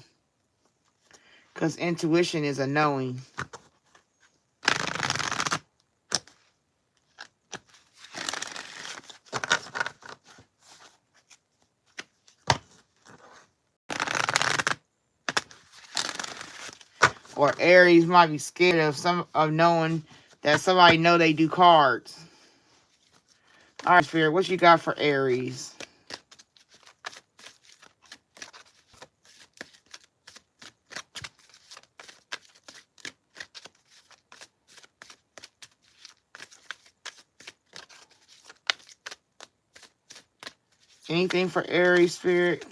Because intuition is a knowing. Or Aries might be scared of knowing that somebody know they do cards. All right, Spirit, what you got for Aries? Anything for Aries, Spirit?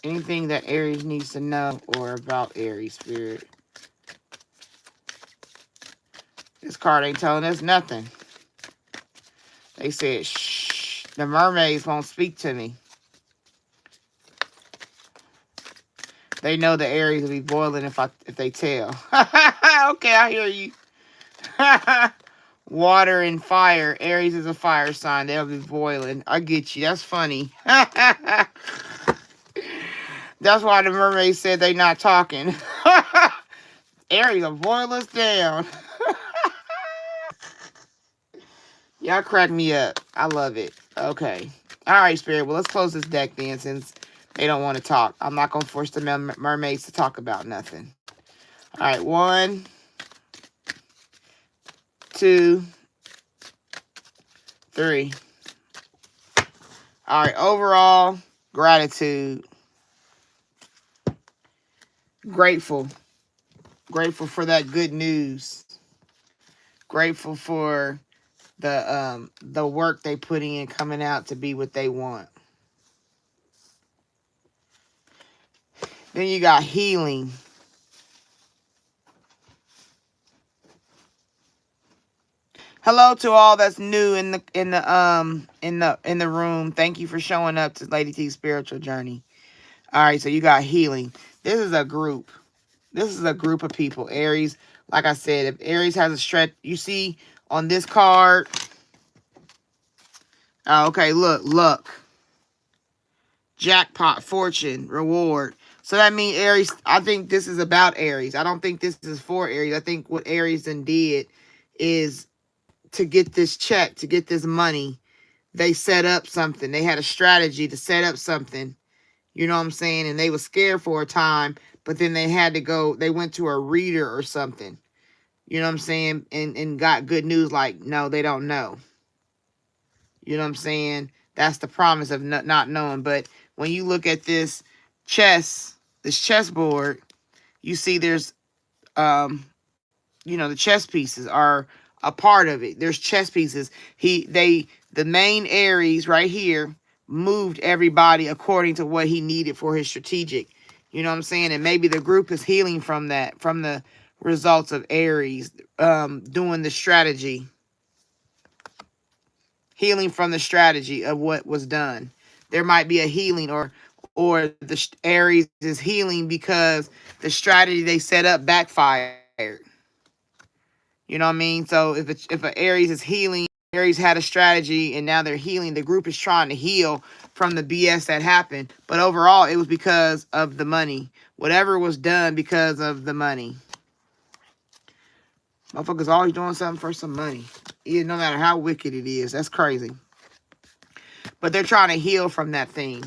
Anything that Aries needs to know or about Aries, Spirit? This card ain't telling us nothing. They said, shh, the mermaids won't speak to me. They know the Aries will be boiling if they tell. Okay, I hear you. Water and fire. Aries is a fire sign. They'll be boiling. I get you. That's funny. That's why the mermaid said they not talking. Aries will boil us down. Y'all crack me up. I love it. Okay. All right, Spirit. Well, let's close this deck then since they don't want to talk. I'm not going to force the mermaids to talk about nothing. All right. 1, 2, 3. All right. Overall, gratitude. Grateful. Grateful for that good news. Grateful for the work they put in coming out to be what they want. Then you got healing. Hello to all that's new in the room. Thank you for showing up to Lady T's spiritual journey. All right, so you got healing. This is a group. This is a group of people. Aries, like I said, if Aries has a stretch, you see on this card. Oh, okay, look, luck, jackpot, fortune, reward. So that means Aries, I think this is about Aries. I don't think this is for Aries. I think what Aries then did is to get this check, to get this money, they set up something. They had a strategy to set up something. You know what I'm saying? And they were scared for a time, but then they had to go, they went to a reader or something. You know what I'm saying? And got good news like, no, they don't know. You know what I'm saying? That's the promise of not knowing. But when you look at this chessboard, you see there's, the chess pieces are a part of it. There's chess pieces. The main Aries right here moved everybody according to what he needed for his strategic. You know what I'm saying? And maybe the group is healing from that, from the results of Aries doing the strategy. Healing from the strategy of what was done. There might be a healing or the Aries is healing because the strategy they set up backfired. You know what I mean? So if an Aries is healing, Aries had a strategy and now they're healing. The group is trying to heal from the BS that happened. But overall, it was because of the money. Whatever was done because of the money. Motherfuckers always doing something for some money. Yeah, no matter how wicked it is. That's crazy. But they're trying to heal from that thing.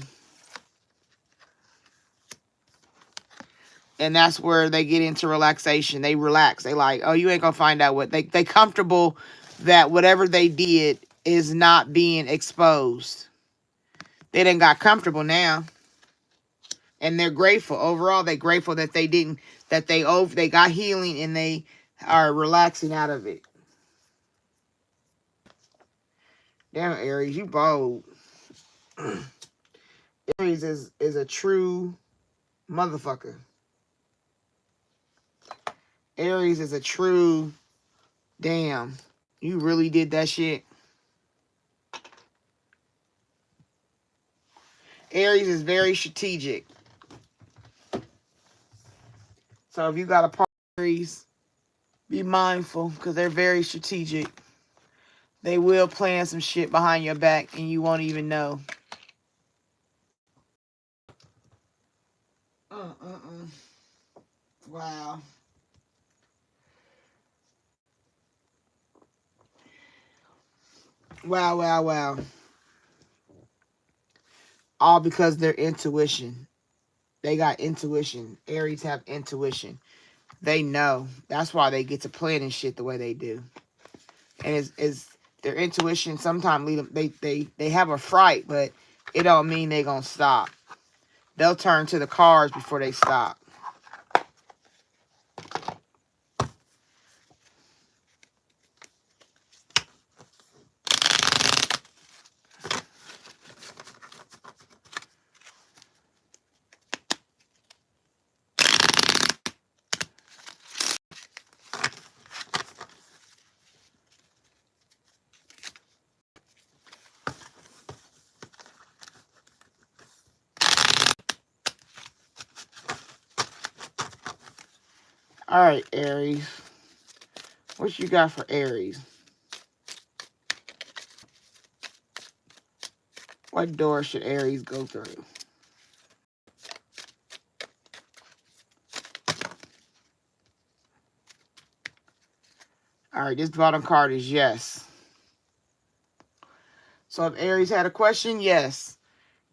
And that's where they get into relaxation. They relax. They like, oh, you ain't going to find out what. They comfortable that whatever they did is not being exposed. They done got comfortable now. And they're grateful. Overall, they're grateful that they didn't, that they got healing and they are relaxing out of it. Damn, Aries, you bold. Aries is a true motherfucker. Aries is a true, damn, you really did that shit. Aries is very strategic. So if you got a Aries, be mindful because they're very strategic. They will plan some shit behind your back and you won't even know. Wow. Wow, wow, wow. All because their intuition. They got intuition. Aries have intuition. They know. That's why they get to planning shit the way they do. And it's their intuition sometimes lead them. They have a fright, but it don't mean they gonna stop. They'll turn to the cards before they stop. All right, Aries. What you got for Aries? What door should Aries go through? All right, this bottom card is yes. So if Aries had a question, yes.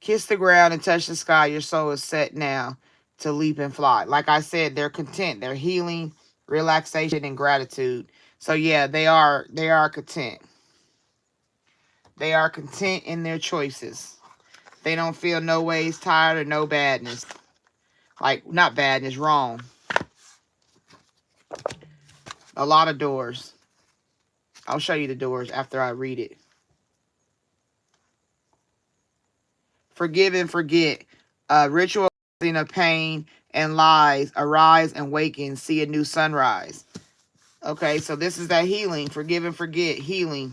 Kiss the ground and touch the sky. Your soul is set now to leap and fly. Like I said, they're content. They're healing, relaxation, and gratitude. So yeah, they are content. They are content in their choices. They don't feel no ways tired or no badness. Like, not badness, wrong. A lot of doors. I'll show you the doors after I read it. Forgive and forget. Ritual of pain and lies. Arise and waken. See a new sunrise. Okay, so this is that healing. Forgive and forget. Healing.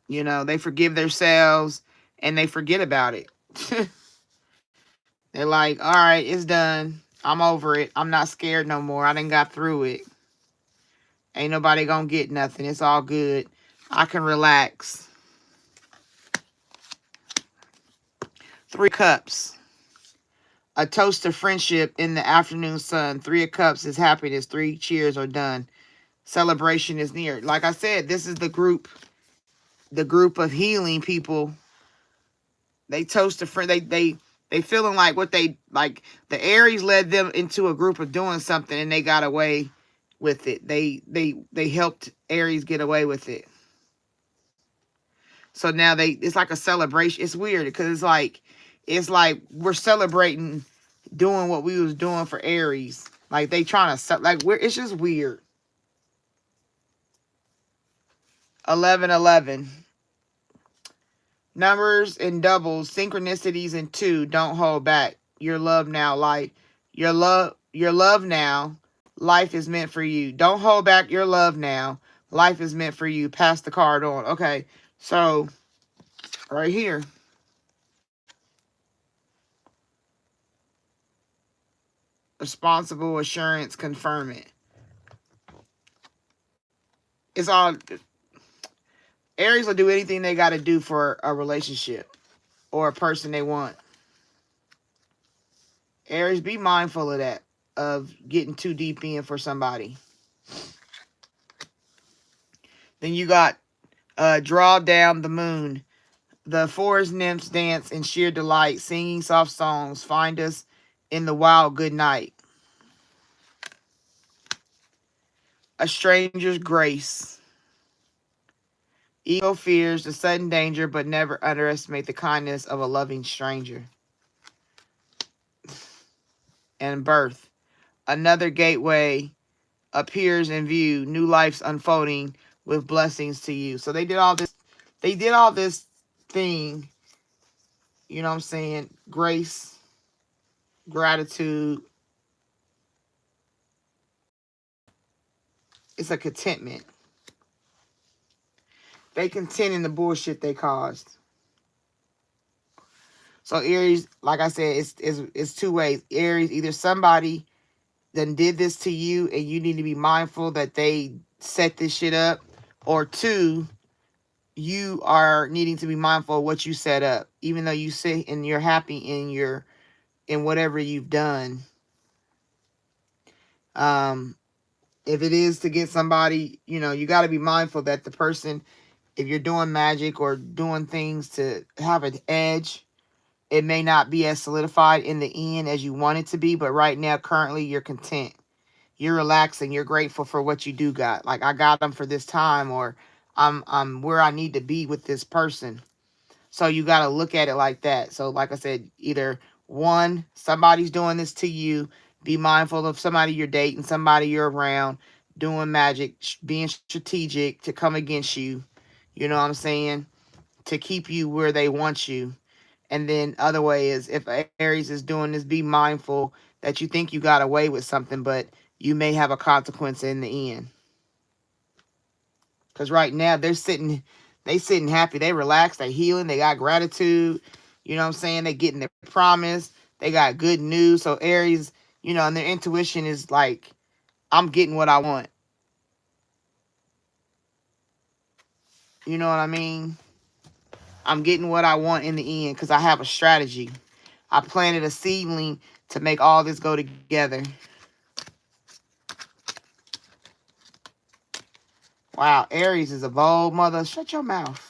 You know, they forgive themselves and they forget about it. They're like, all right, it's done. I'm over it. I'm not scared no more. I done got through it. Ain't nobody gonna get nothing. It's all good. I can relax. 3 cups. A toast to friendship in the afternoon sun. 3 of cups is happiness. 3 cheers are done. Celebration is near. Like I said, this is the group of healing people. They toast a friend. They feeling like what they like. The Aries led them into a group of doing something, and they got away with it. They helped Aries get away with it. So now it's like a celebration. It's weird because it's like we're celebrating doing what we was doing for Aries. Like they trying to it's just weird. 1111. Numbers and doubles, synchronicities and 2. Don't hold back. Your love now, your love now. Life is meant for you. Don't hold back your love now. Life is meant for you. Pass the card on. Okay, so right here. Responsible assurance, confirm it. It's all Aries will do anything they got to do for a relationship or a person they want. Aries, be mindful of that, of getting too deep in for somebody. Then you got draw down the moon. The forest nymphs dance in sheer delight, singing soft songs. Find us in the wild good night. A stranger's grace. Ego fears the sudden danger, but never underestimate the kindness of a loving stranger. And birth. Another gateway appears in view. New life's unfolding with blessings to you. So they did all this. They did all this thing. You know what I'm saying? Grace, gratitude. It's a contentment. They content in the bullshit they caused. So Aries, like I said, it's 2 ways. Aries, either somebody done did this to you, and you need to be mindful that they set this shit up. Or 2, you are needing to be mindful of what you set up, even though you sit and you're happy in whatever you've done. If it is to get somebody, you got to be mindful that the person, if you're doing magic or doing things to have an edge, it may not be as solidified in the end as you want it to be. But right now, currently, you're content. You're relaxing. You're grateful for what you do got. Like, I got them for this time, or I'm where I need to be with this person. So you got to look at it like that. So like I said, either 1, somebody's doing this to you. Be mindful of somebody you're dating, somebody you're around, doing magic, being strategic to come against you. You know what I'm saying? To keep you where they want you. And then other way is, if Aries is doing this, be mindful that you think you got away with something, but you may have a consequence in the end. Because right now they sitting happy. They relaxed. They healing. They got gratitude. You know what I'm saying? They getting their promise. They got good news. So Aries, and their intuition is like, I'm getting what I want. You know what I mean? I'm getting what I want in the end because I have a strategy. I planted a seedling to make all this go together. Wow, Aries is a bold mother. Shut your mouth.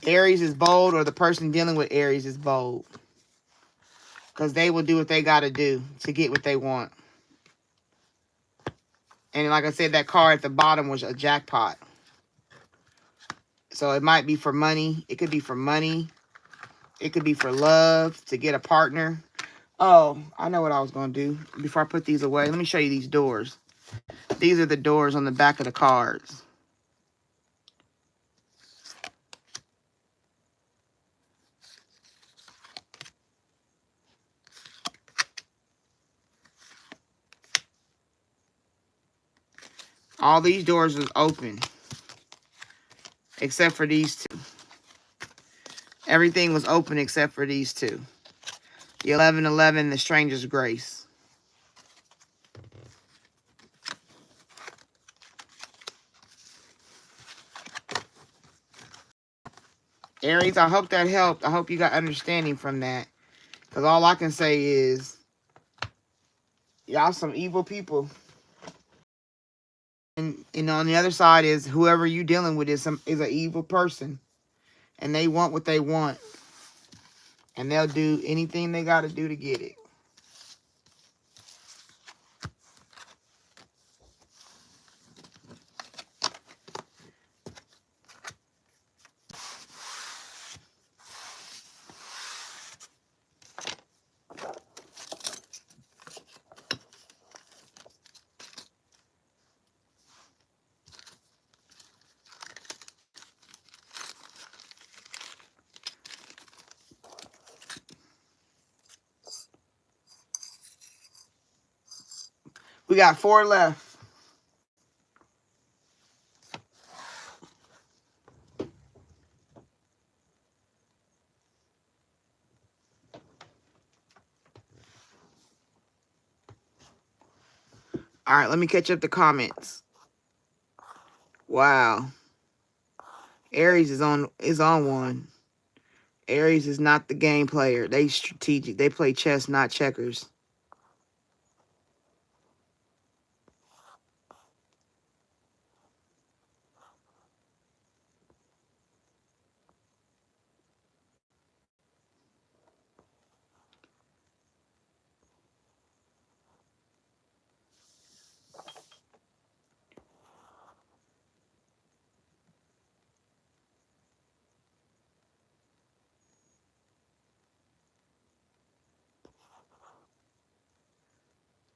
Aries is bold, or the person dealing with Aries is bold. Because they will do what they got to do to get what they want. And like I said, that card at the bottom was a jackpot. So it might be for money. It could be for money. It could be for love, to get a partner. Oh, I know what I was going to do. Before I put these away, let me show you these doors. These are the doors on the back of the cards. All these doors was open. Except for these 2. Everything was open except for these 2. The 1111, the Stranger's Grace. Aries, I hope that helped. I hope you got understanding from that. Because all I can say is, y'all some evil people. And on the other side is, whoever you dealing with is an evil person. And they want what they want. And they'll do anything they got to do to get it. We got 4 left. All right, let me catch up the comments. Wow. Aries is on one. Aries is not the game player. They strategic. They play chess, not checkers.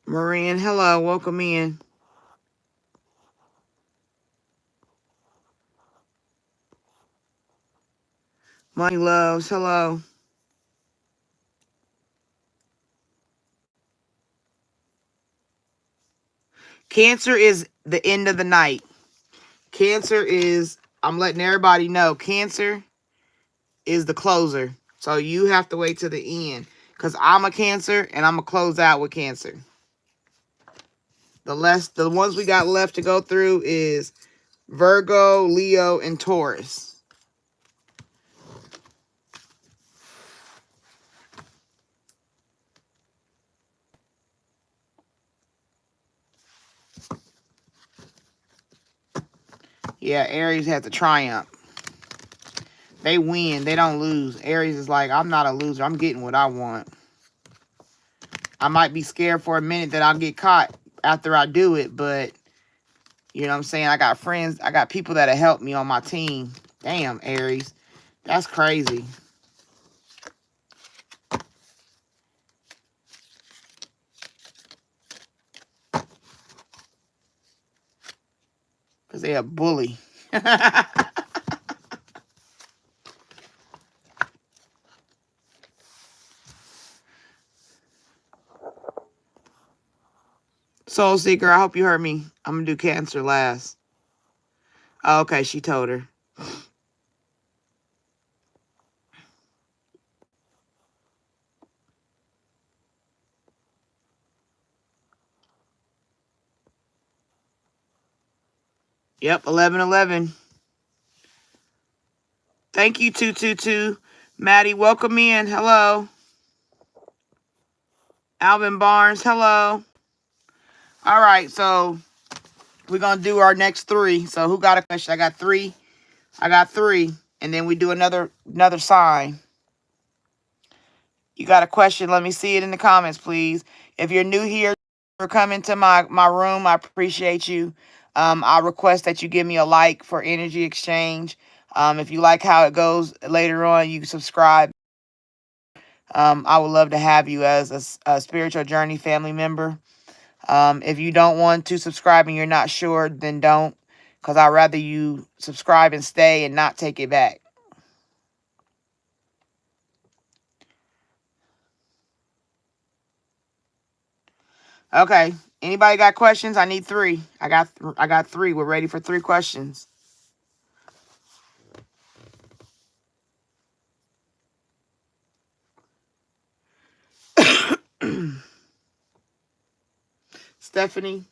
Marin, hello. Welcome in. Money Loves, hello. Cancer is the end of the night. Cancer is, I'm letting everybody know, Cancer is the closer. So you have to wait till the end. Because I'm a Cancer, and I'm going to close out with Cancer. The ones we got left to go through is Virgo, Leo, and Taurus. Yeah, Aries has to triumph. They win. They don't lose. Aries is like, I'm not a loser. I'm getting what I want. I might be scared for a minute that I'll get caught after I do it, but you know what I'm saying? I got friends. I got people that'll help me on my team. Damn, Aries. That's crazy. Because they're a bully. Soul Seeker, I hope you heard me. I'm going to do Cancer last. Oh, okay, she told her. Yep, 11:11. Thank you, 222. Maddie, welcome in. Hello. Alvin Barnes, hello. All right, so we're going to do our next three. So who got a question? I got three. And then we do another sign. You got a question? Let me see it in the comments, please. If you're new here or coming to my room, I appreciate you. I request that you give me a like for energy exchange. If you like how it goes later on, you can subscribe. I would love to have you as a spiritual journey family member. If you don't want to subscribe and you're not sure, then don't. Because I'd rather you subscribe and stay and not take it back. Okay. Anybody got questions? I need three. I got three. We're ready for three questions. Stephanie.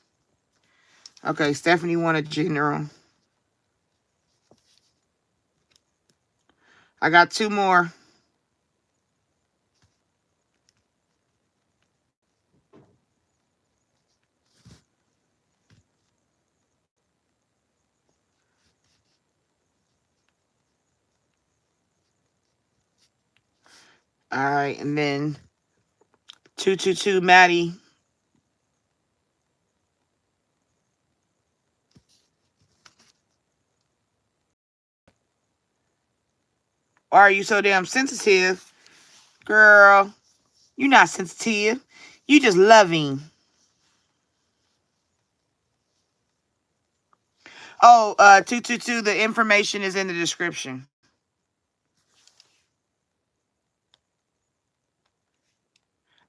Okay, Stephanie wanted general. I got two more. All right, and then 222 Maddie. Why are you so damn sensitive? Girl, you're not sensitive. You just loving. Oh, 222, the information is in the description.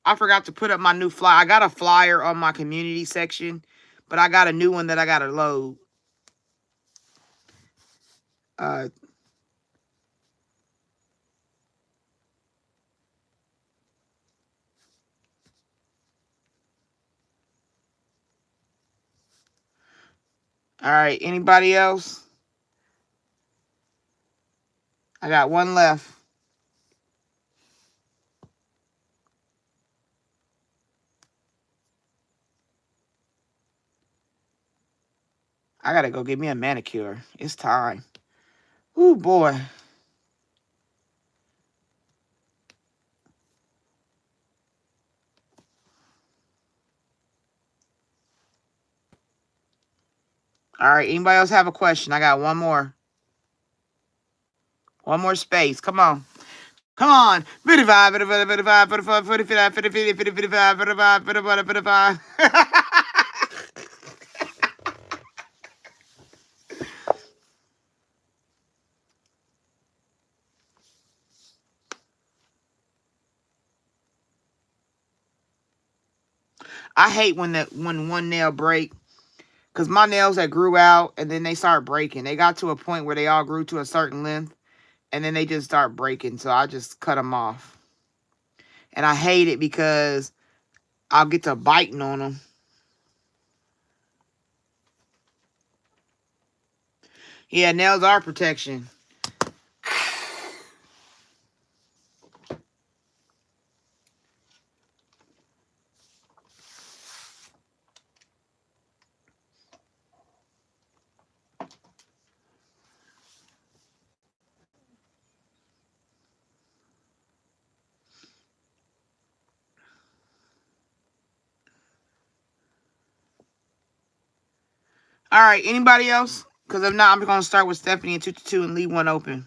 I forgot to put up my new flyer. I got a flyer on my community section, but I got a new one that I got to load. All right, anybody else? I got one left. I got to go get me a manicure. It's time. Ooh, boy. All right, anybody else have a question? I got one more. One more space. Come on. Come on. 55, 55, 55, 45, 45, 55, 55, 55, 55, 55. I hate when one nail break. Because my nails that grew out and then they start breaking. They got to a point where they all grew to a certain length. And then they just start breaking. So I just cut them off. And I hate it because I'll get to biting on them. Yeah, nails are protection. All right, anybody else? Because if not, I'm going to start with Stephanie and 222 and leave one open.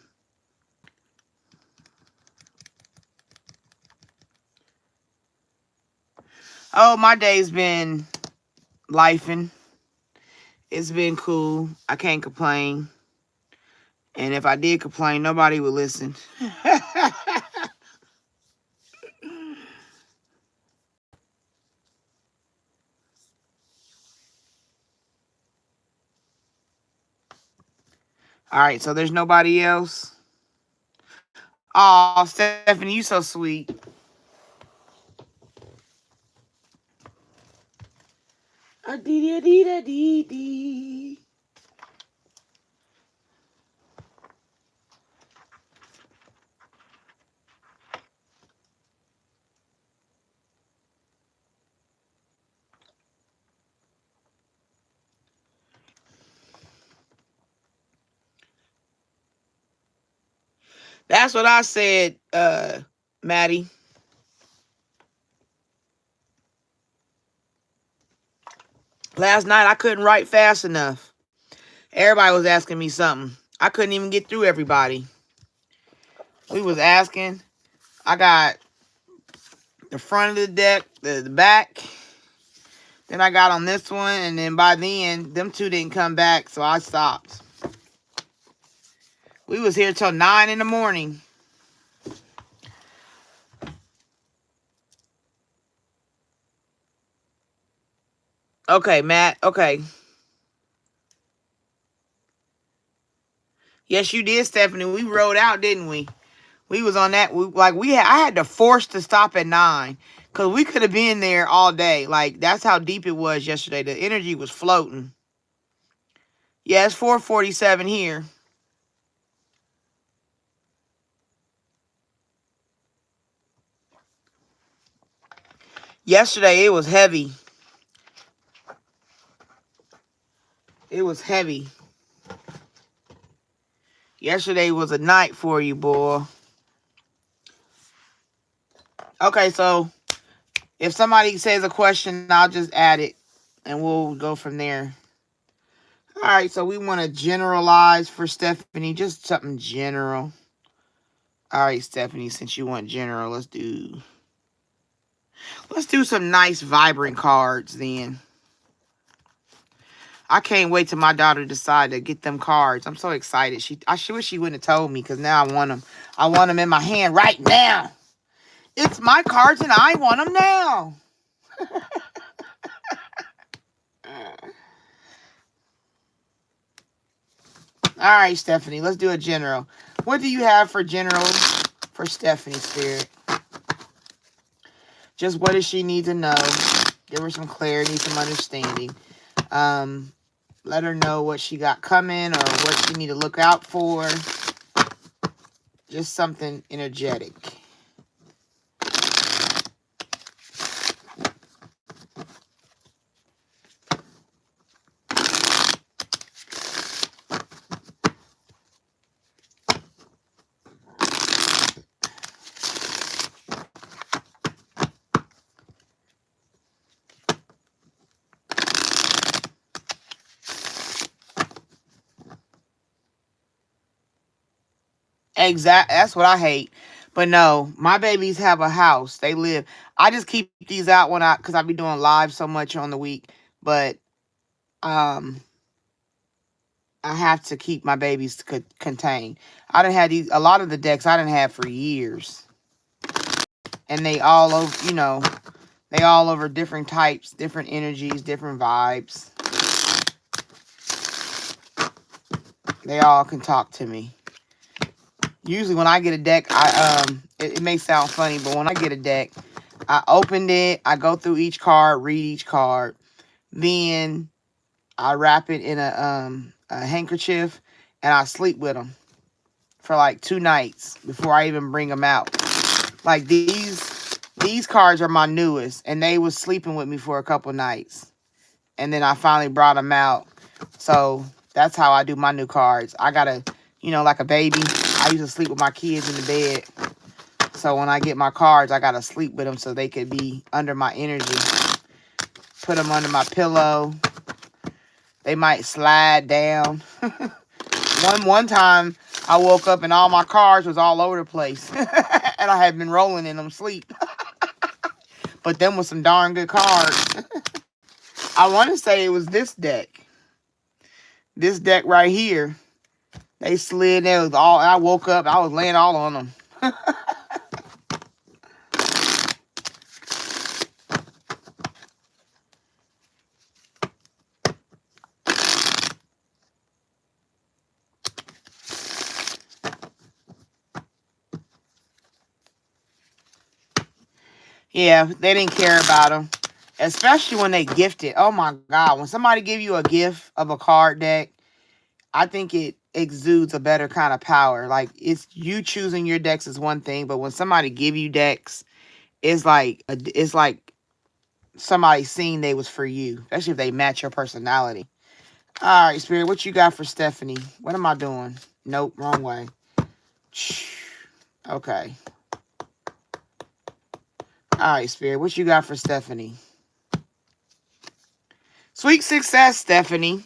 Oh, my day's been lifing. It's been cool. I can't complain. And if I did complain, nobody would listen. All right, so there's nobody else. Oh, Stephanie, you so sweet. A-dee-dee-dee-dee-dee. That's what I said, Maddie. Last night I couldn't write fast enough. Everybody was asking me something. I couldn't even get through everybody. We was asking. I got the front of the deck, the back. Then I got on this one, and then by then, them two didn't come back, so I stopped. We was here till 9 in the morning. Okay, Matt. Okay. Yes, you did, Stephanie. We rode out, didn't we? We was on that. I had to force to stop at 9 because we could have been there all day. Like, that's how deep it was yesterday. The energy was floating. Yeah, it's 4:47 here. Yesterday, it was heavy. It was heavy. Yesterday was a night for you, boy. Okay, so if somebody says a question, I'll just add it, and we'll go from there. All right, so we want to generalize for Stephanie, just something general. All right, Stephanie, since you want general, let's do some nice, vibrant cards then. I can't wait till my daughter decide to get them cards. I'm so excited. I wish she wouldn't have told me because now I want them. I want them in my hand right now. It's my cards and I want them now. All right, Stephanie, let's do a general. What do you have for general for Stephanie, Spirit? Just what does she need to know? Give her some clarity, some understanding. Let her know what she got coming or what she need to look out for. Just something energetic. That's what I hate. But no, my babies have a house. They live. I just keep these out because I be doing live so much on the week. But I have to keep my babies contained. I done had a lot of the decks I done had for years. And they all over, they all over different types, different energies, different vibes. They all can talk to me. Usually when I get a deck, it may sound funny, but when I get a deck, I opened it, I go through each card, read each card, then I wrap it in a handkerchief, and I sleep with them for like 2 nights before I even bring them out. Like these cards are my newest, and they was sleeping with me for a couple nights, and then I finally brought them out. So that's how I do my new cards. I gotta, like a baby, I used to sleep with my kids in the bed. So when I get my cards, I gotta sleep with them so they could be under my energy. Put them under my pillow. They might slide down. One time, I woke up and all my cards was all over the place. And I had been rolling in them sleep. But them was some darn good cards. I want to say it was this deck. This deck right here. They slid there. I woke up. I was laying all on them. Yeah, they didn't care about them. Especially when they gift it. Oh my God. When somebody give you a gift of a card deck, I think it exudes a better kind of power. Like, it's you choosing your decks is one thing, but when somebody give you decks, it's like somebody seen they was for you, especially if they match your personality. All right, Spirit, what you got for Stephanie? What am I doing? Nope, wrong way. Okay. All right, Spirit, what you got for Stephanie? Sweet success, Stephanie.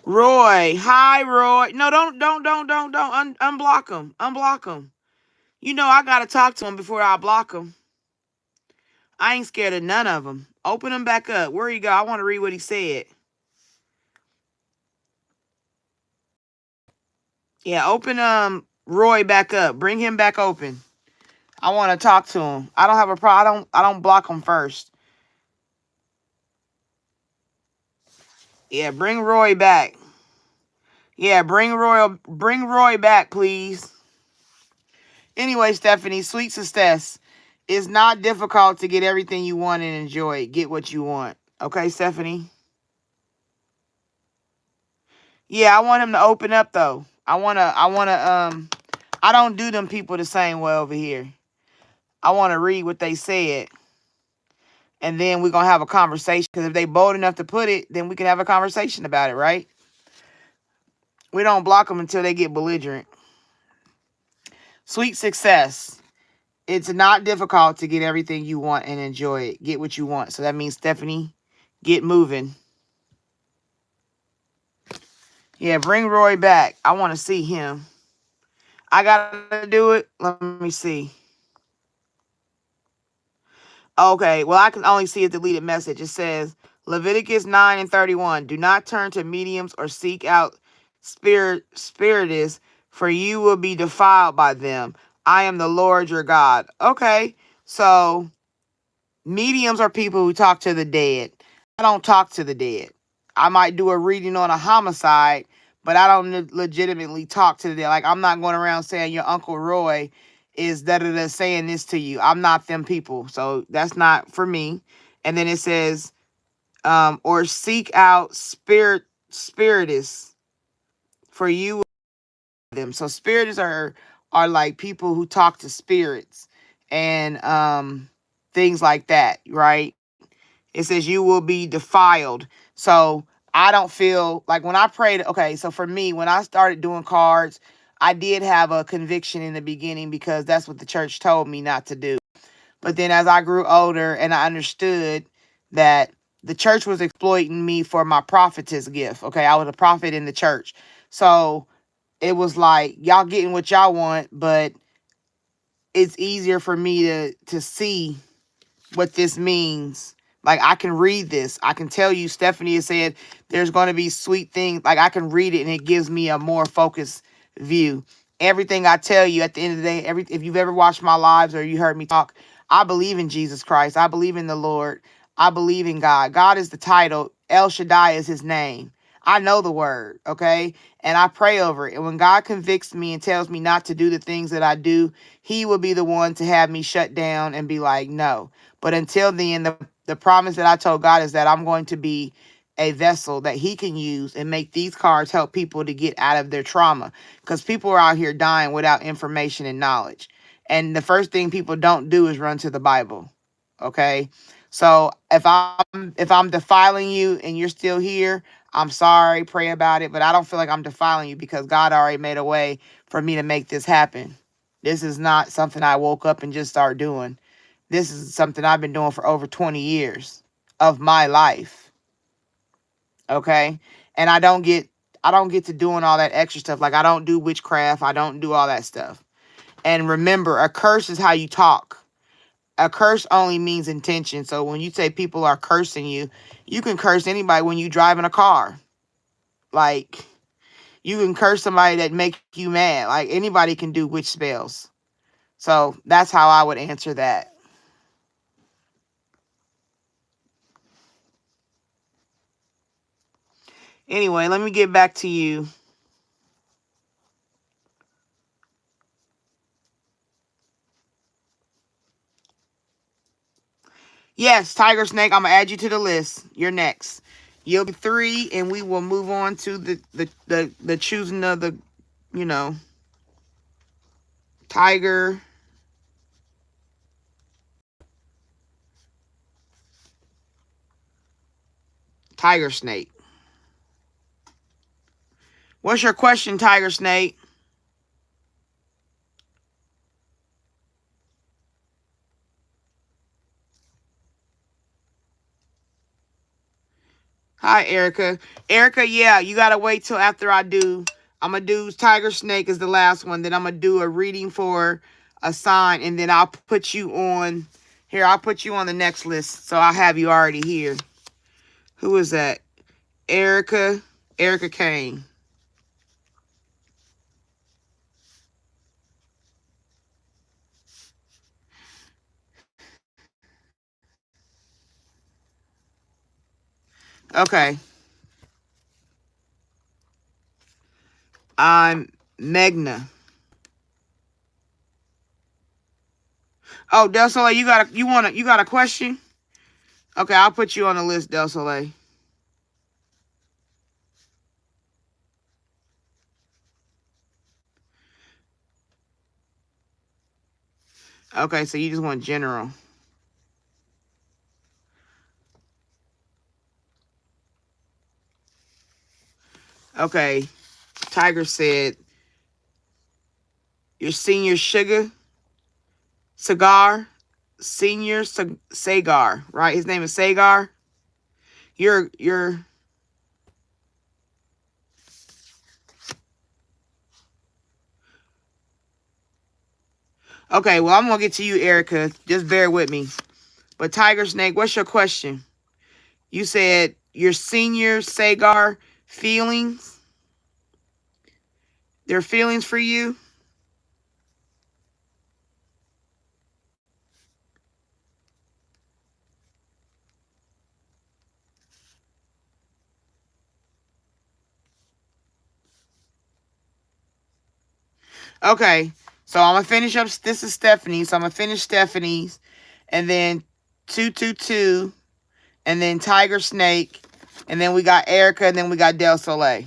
Roy. Hi, Roy. No, don't unblock him. Unblock him. I got to talk to him before I block him. I ain't scared of none of them. Open him back up. Where you go? I want to read what he said. Yeah, open Roy back up. Bring him back open. I want to talk to him. I don't have a problem. I don't block him first. Yeah, bring Roy back. Yeah, bring Roy back, please. Anyway, Stephanie, sweet success. It's not difficult to get everything you want and enjoy it. Get what you want. Okay, Stephanie? Yeah, I want him to open up though. I don't do them people the same way over here. I want to read what they said. And then we're going to have a conversation. Because if they bold enough to put it, then we can have a conversation about it, right? We don't block them until they get belligerent. Sweet success. It's not difficult to get everything you want and enjoy it. Get what you want. So that means, Stephanie, get moving. Yeah, bring Roy back. I want to see him. I got to do it. Let me see. Okay, well, I can only see a deleted message. It says, Leviticus 9:31. Do not turn to mediums or seek out spiritists, for you will be defiled by them. I am the Lord your God. Okay, so mediums are people who talk to the dead. I don't talk to the dead. I might do a reading on a homicide, but I don't legitimately talk to the dead. Like, I'm not going around saying your Uncle Roy is da-da-da saying this to you. I'm not them people. So that's not for me. And then it says, or seek out spiritists, for you them. So spiritists are like people who talk to spirits and things like that, right? It says you will be defiled. So I don't feel like when I prayed. Okay, so for me, when I started doing cards, I did have a conviction in the beginning because that's what the church told me not to do. But then as I grew older and I understood that the church was exploiting me for my prophetess gift. Okay, I was a prophet in the church. So it was like, y'all getting what y'all want, but it's easier for me to see what this means. Like, I can read this. I can tell you, Stephanie has said there's going to be sweet things. Like, I can read it and it gives me a more focused view. Everything I tell you at the end of the day, if you've ever watched my lives or you heard me talk, I believe in Jesus Christ. I believe in the Lord. I believe in God. God is the title. El Shaddai is his name. I know the word, okay? and I pray over it. And when God convicts me and tells me not to do the things that I do, he will be the one to have me shut down and be like, no. But until then, the promise that I told God is that I'm going to be a vessel that he can use and make these cards help people to get out of their trauma. Because people are out here dying without information and knowledge. And the first thing people don't do is run to the Bible. Okay? So if I'm defiling you and you're still here, I'm sorry, pray about it, but I don't feel like I'm defiling you because God already made a way for me to make this happen. This is not something I woke up and just started doing. This is something I've been doing for over 20 years of my life. Okay? And I don't get to doing all that extra stuff. Like I don't do witchcraft, I don't do all that stuff. And remember, a curse is how you talk. A curse only means intention. So when you say people are cursing you, you can curse anybody when you drive in a car. Like, you can curse somebody that make you mad. Like, anybody can do witch spells. So that's how I would answer that. Anyway, let me get back to you. Yes, Tiger Snake, I'm going to add you to the list. You're next. You'll be 3, and we will move on to the choosing of the, Tiger. Tiger Snake. What's your question, Tiger Snake? Hi, Erica. Erica, yeah, you got to wait till after I do. I'm going to do Tiger Snake is the last one. Then I'm going to do a reading for a sign. And then I'll put you on. Here, I'll put you on the next list. So I'll have you already here. Who is that? Erica. Erica Kane. Okay. I'm Megna. Oh, Del Soleil, you got a question? Okay, I'll put you on the list, Del Soleil. Okay, so you just want general. Okay. Tiger said, your senior sugar cigar, senior Sagar, right? His name is Sagar. You're okay. Well, I'm gonna get to you, Erica. Just bear with me. But Tiger Snake, what's your question? You said your senior Sagar feelings. Their feelings for you. Okay, so I'm gonna finish up. This is Stephanie, so I'm gonna finish Stephanie's, and then 222, and then Tiger Snake, and then we got Erica, and then we got Del Soleil.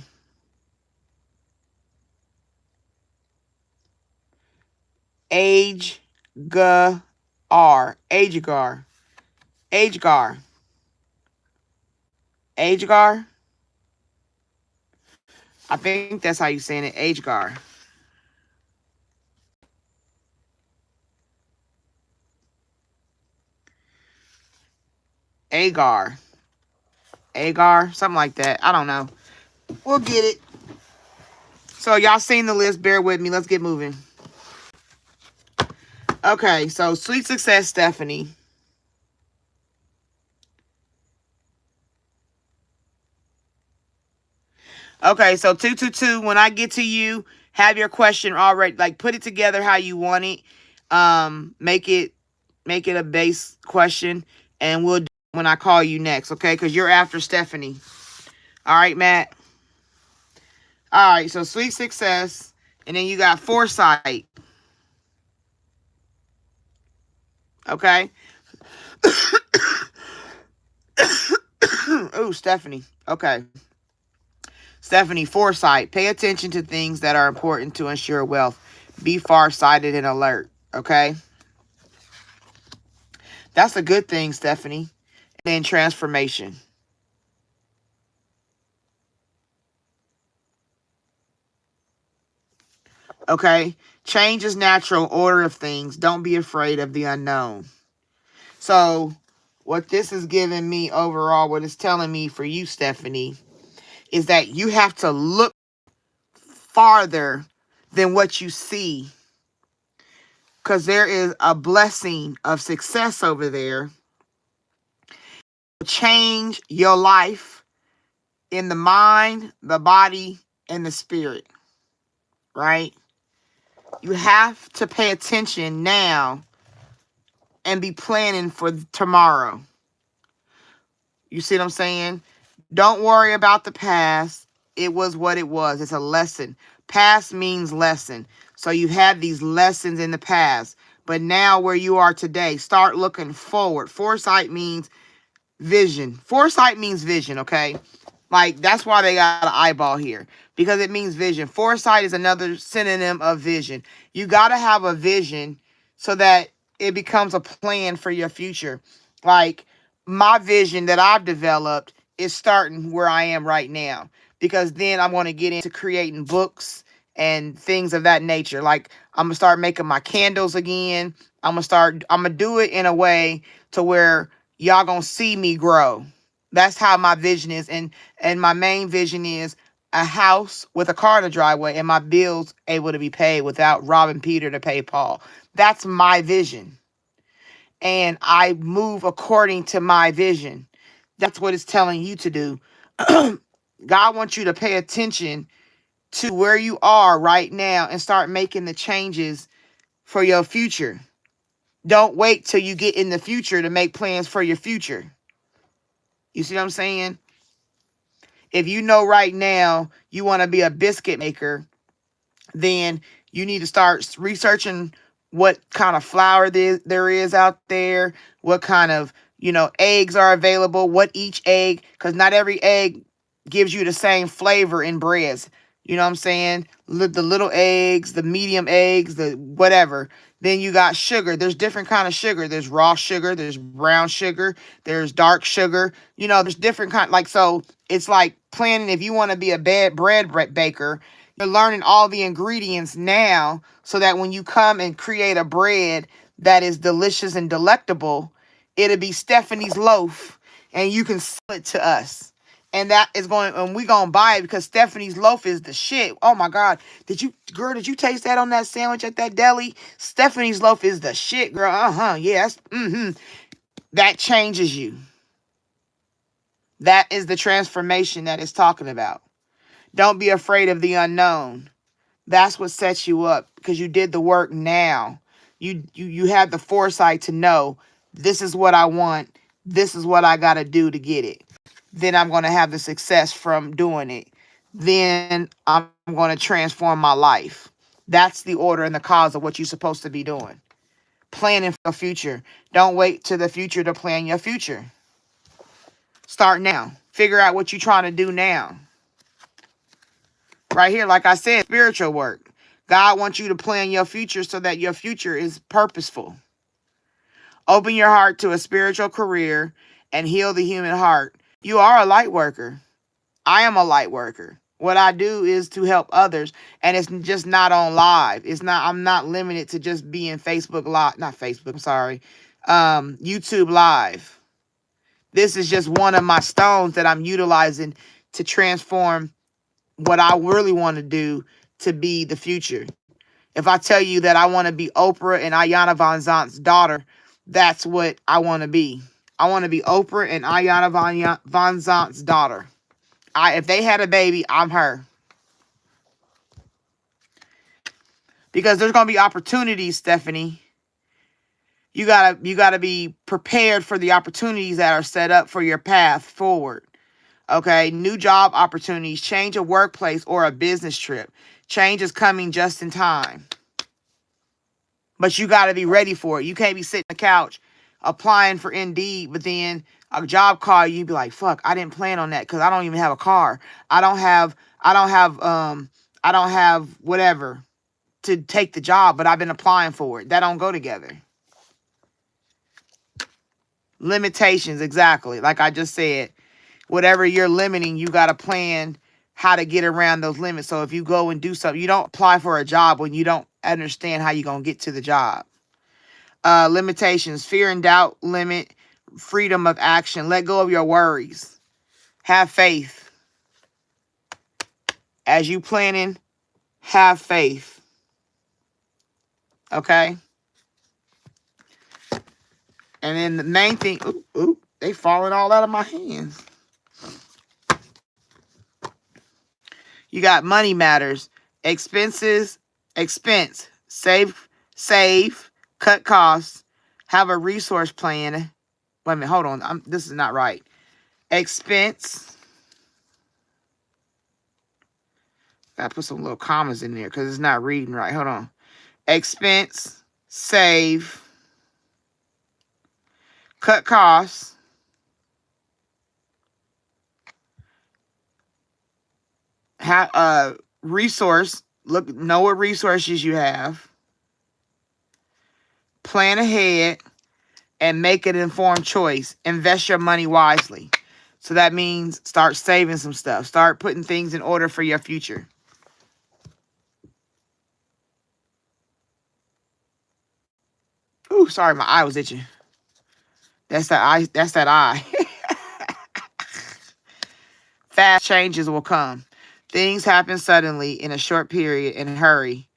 Agegar, Agegar, Agegar, Agegar. I think that's how you saying it, Agegar. Agar. Agar, something like that. I don't know. We'll get it. So y'all seen the list. Bear with me. Let's get moving. Okay, so sweet success, Stephanie. Okay, so 222, when I get to you, have your question already. Like, put it together how you want it. Make it a base question. And we'll do it when I call you next, okay? Because you're after Stephanie. All right, Matt? All right, so sweet success. And then you got foresight. Okay. Ooh, Stephanie. Okay. Stephanie, foresight. Pay attention to things that are important to ensure wealth. Be farsighted and alert. Okay. That's a good thing, Stephanie. And then transformation. Okay. Change is natural order of things. Don't be afraid of the unknown. So, what this is giving me overall, what it's telling me for you, Stephanie, is that you have to look farther than what you see, because there is a blessing of success over there. Change your life in the mind, the body, and the spirit, right? You have to pay attention now and be planning for tomorrow. You see what I'm saying? Don't worry about the past. It was what it was. It's a lesson. Past means lesson. So you've had these lessons in the past. But now where you are today, start looking forward. Foresight means vision. Foresight means vision, okay? Like, that's why they got an eyeball here. Because it means vision. Foresight is another synonym of vision. You got to have a vision so that it becomes a plan for your future. Like, my vision that I've developed is starting where I am right now. Because then I'm going to get into creating books and things of that nature. Like, I'm going to start making my candles again. I'm going to do it in a way to where y'all going to see me grow. That's how my vision is. And my main vision is a house with a car in the driveway and my bills able to be paid without robbing Peter to pay Paul. That's my vision. And I move according to my vision. That's what it's telling you to do. God wants you to pay attention to where you are right now and start making the changes for your future. Don't wait till you get in the future to make plans for your future. You see what I'm saying? If you know right now you want to be a biscuit maker, then you need to start researching what kind of flour there is out there, what kind of, eggs are available, what each egg, because not every egg gives you the same flavor in breads. You know what I'm saying? The little eggs, the medium eggs, the whatever. Then you got sugar. There's different kind of sugar. There's raw sugar. There's brown sugar. There's dark sugar. There's different kind. Like, so it's like planning. If you want to be a bread baker, you're learning all the ingredients now so that when you come and create a bread that is delicious and delectable, it'll be Stephanie's loaf and you can sell it to us. And that is and we're going to buy it because Stephanie's loaf is the shit. Oh my God. Did you taste that on that sandwich at that deli? Stephanie's loaf is the shit, girl. Yes. That changes you. That is the transformation that it's talking about. Don't be afraid of the unknown. That's what sets you up because you did the work now. You had the foresight to know this is what I want. This is what I got to do to get it. Then I'm going to have the success from doing it. Then I'm going to transform my life. That's the order and the cause of what you're supposed to be doing. Planning for the future. Don't wait to the future to plan your future. Start now. Figure out what you're trying to do now. Right here, like I said, spiritual work. God wants you to plan your future so that your future is purposeful. Open your heart to a spiritual career and heal the human heart. You are a light worker. I am a light worker. What I do is to help others, and it's just not on live. I'm not limited to just being Facebook live, not Facebook, I'm sorry, YouTube live. This is just one of my stones that I'm utilizing to transform what I really want to do to be the future. If I tell you that I want to be Oprah and Ayana Von Zant's daughter, that's what I want to be. I want to be Oprah and Ayana Von Zant's daughter. If they had a baby, I'm her. Because there's going to be opportunities, Stephanie. You gotta be prepared for the opportunities that are set up for your path forward. Okay, new job opportunities, change of workplace or a business trip. Change is coming just in time. But you got to be ready for it. You can't be sitting on the couch applying for Indeed, but then a job call you be like, fuck, I didn't plan on that because I don't even have a car. I don't have whatever to take the job, but I've been applying for it. That don't go together. Limitations, exactly. Like I just said, whatever you're limiting, you got to plan how to get around those limits. So if you go and do something, you don't apply for a job when you don't understand how you're going to get to the job. Limitations, fear and doubt, limit, freedom of action. Let go of your worries. Have faith. As you planning, have faith. Okay? And then the main thing, they falling all out of my hands. You got money matters, expenses, expense, save, cut costs, have a resource plan. Wait a minute, hold on. This is not right. Expense. Gotta put some little commas in there because it's not reading right. Hold on. Expense, save, cut costs, have resource. Know what resources you have. Plan ahead and make an informed choice. Invest your money wisely. So that means start saving some stuff. Start putting things in order for your future. Ooh, sorry, my eye was itching. That's that eye. That's that eye. Fast changes will come. Things happen suddenly in a short period in a hurry.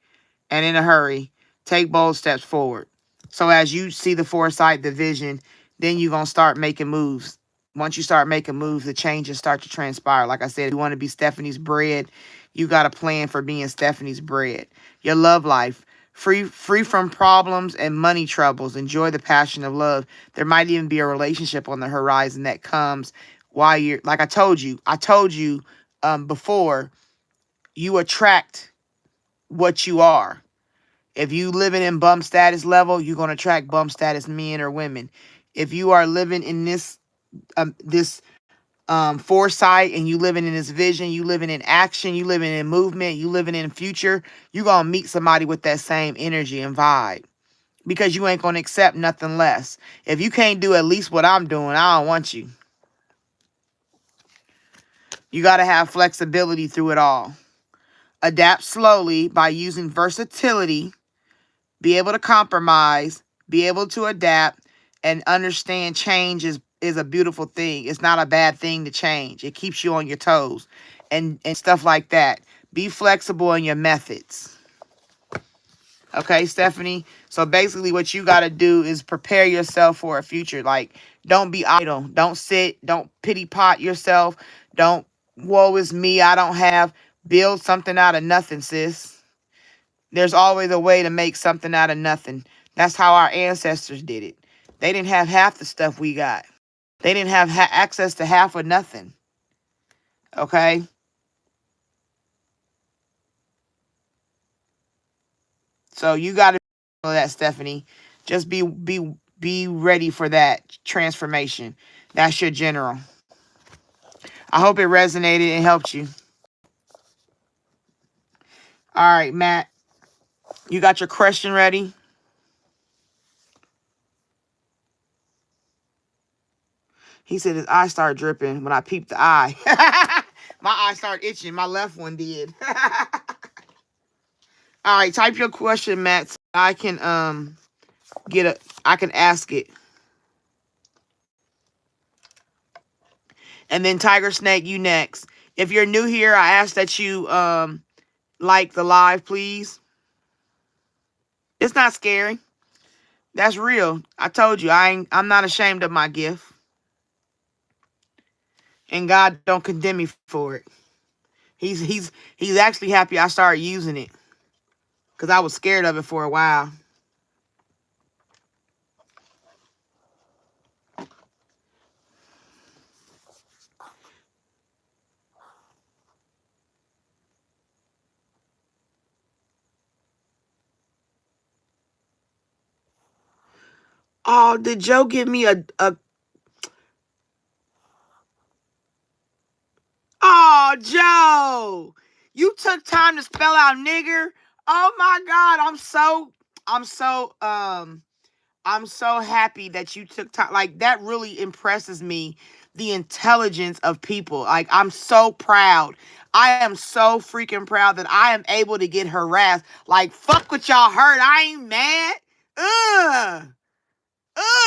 And in a hurry, take bold steps forward. So as you see the foresight, the vision, then you're going to start making moves. Once you start making moves, the changes start to transpire. Like I said, if you want to be Stephanie's bread, you got a plan for being Stephanie's bread. Your love life, free from problems and money troubles. Enjoy the passion of love. There might even be a relationship on the horizon that comes while you're, like I told you before, you attract what you are. If you living in bum status level, you're going to attract bum status men or women. If you are living in this foresight and you living in this vision, you living in action, you living in movement, you living in future, you're going to meet somebody with that same energy and vibe because you ain't going to accept nothing less. If you can't do at least what I'm doing, I don't want you. You got to have flexibility through it all. Adapt slowly by using versatility. Be able to compromise, be able to adapt, and understand change is a beautiful thing. It's not a bad thing to change. It keeps you on your toes and stuff like that. Be flexible in your methods. Okay, Stephanie? So basically what you got to do is prepare yourself for a future. Like, don't be idle. Don't sit. Don't pity pot yourself. Don't, woe is me, I don't have. Build something out of nothing, sis. There's always a way to make something out of nothing. That's how our ancestors did it. They didn't have half the stuff we got. They didn't have access to half of nothing. Okay? So you got to know that, Stephanie. Just be ready for that transformation. That's your general. I hope it resonated and helped you. All right, Matt. You got your question ready? He said his eye started dripping when I peeped the eye. My eye started itching. My left one did. All right, type your question, Matt, so I can I can ask it. And then Tiger Snake, you next. If you're new here, I ask that you like the live, please. It's not scary. That's real. I told you, I'm not ashamed of my gift. And God don't condemn me for it. He's actually happy I started using it. Because I was scared of it for a while. Oh, did Joe give me a Oh, Joe, you took time to spell out nigger. Oh my God, I'm so, I'm so happy that you took time. Like, that really impresses me, the intelligence of people. Like, I'm so proud. I am so freaking proud that I am able to get harassed. Like, fuck what y'all heard. I ain't mad. Ugh.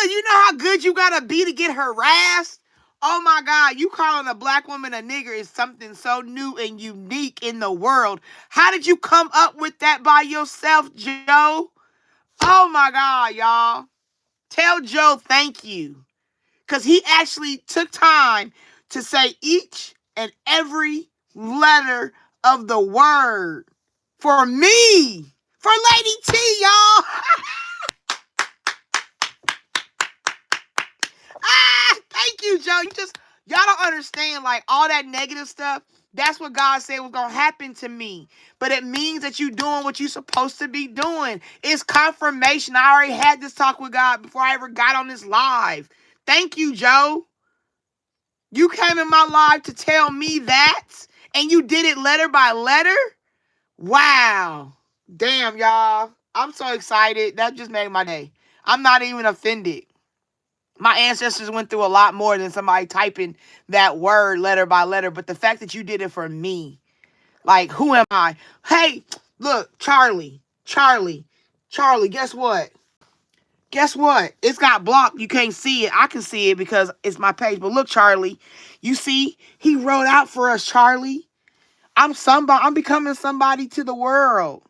You know how good you gotta be to get harassed? Oh my God, you calling a black woman a nigger is something so new and unique in the world. How did you come up with that by yourself, Joe? Oh my God, y'all. Tell Joe thank you. Because he actually took time to say each and every letter of the word for me. For Lady T, y'all. Thank you, Joe. Y'all don't understand, like, all that negative stuff. That's what God said was going to happen to me. But it means that you doing what you're supposed to be doing. It's confirmation. I already had this talk with God before I ever got on this live. Thank you, Joe. You came in my life to tell me that, and you did it letter by letter? Wow. Damn, y'all. I'm so excited. That just made my day. I'm not even offended. My ancestors went through a lot more than somebody typing that word letter by letter. But the fact that you did it for me, like, who am I? Hey, look, Charlie, guess what? Guess what? It's got blocked. You can't see it. I can see it because it's my page. But look, Charlie, you see, he wrote out for us, Charlie. I'm somebody. I'm becoming somebody to the world.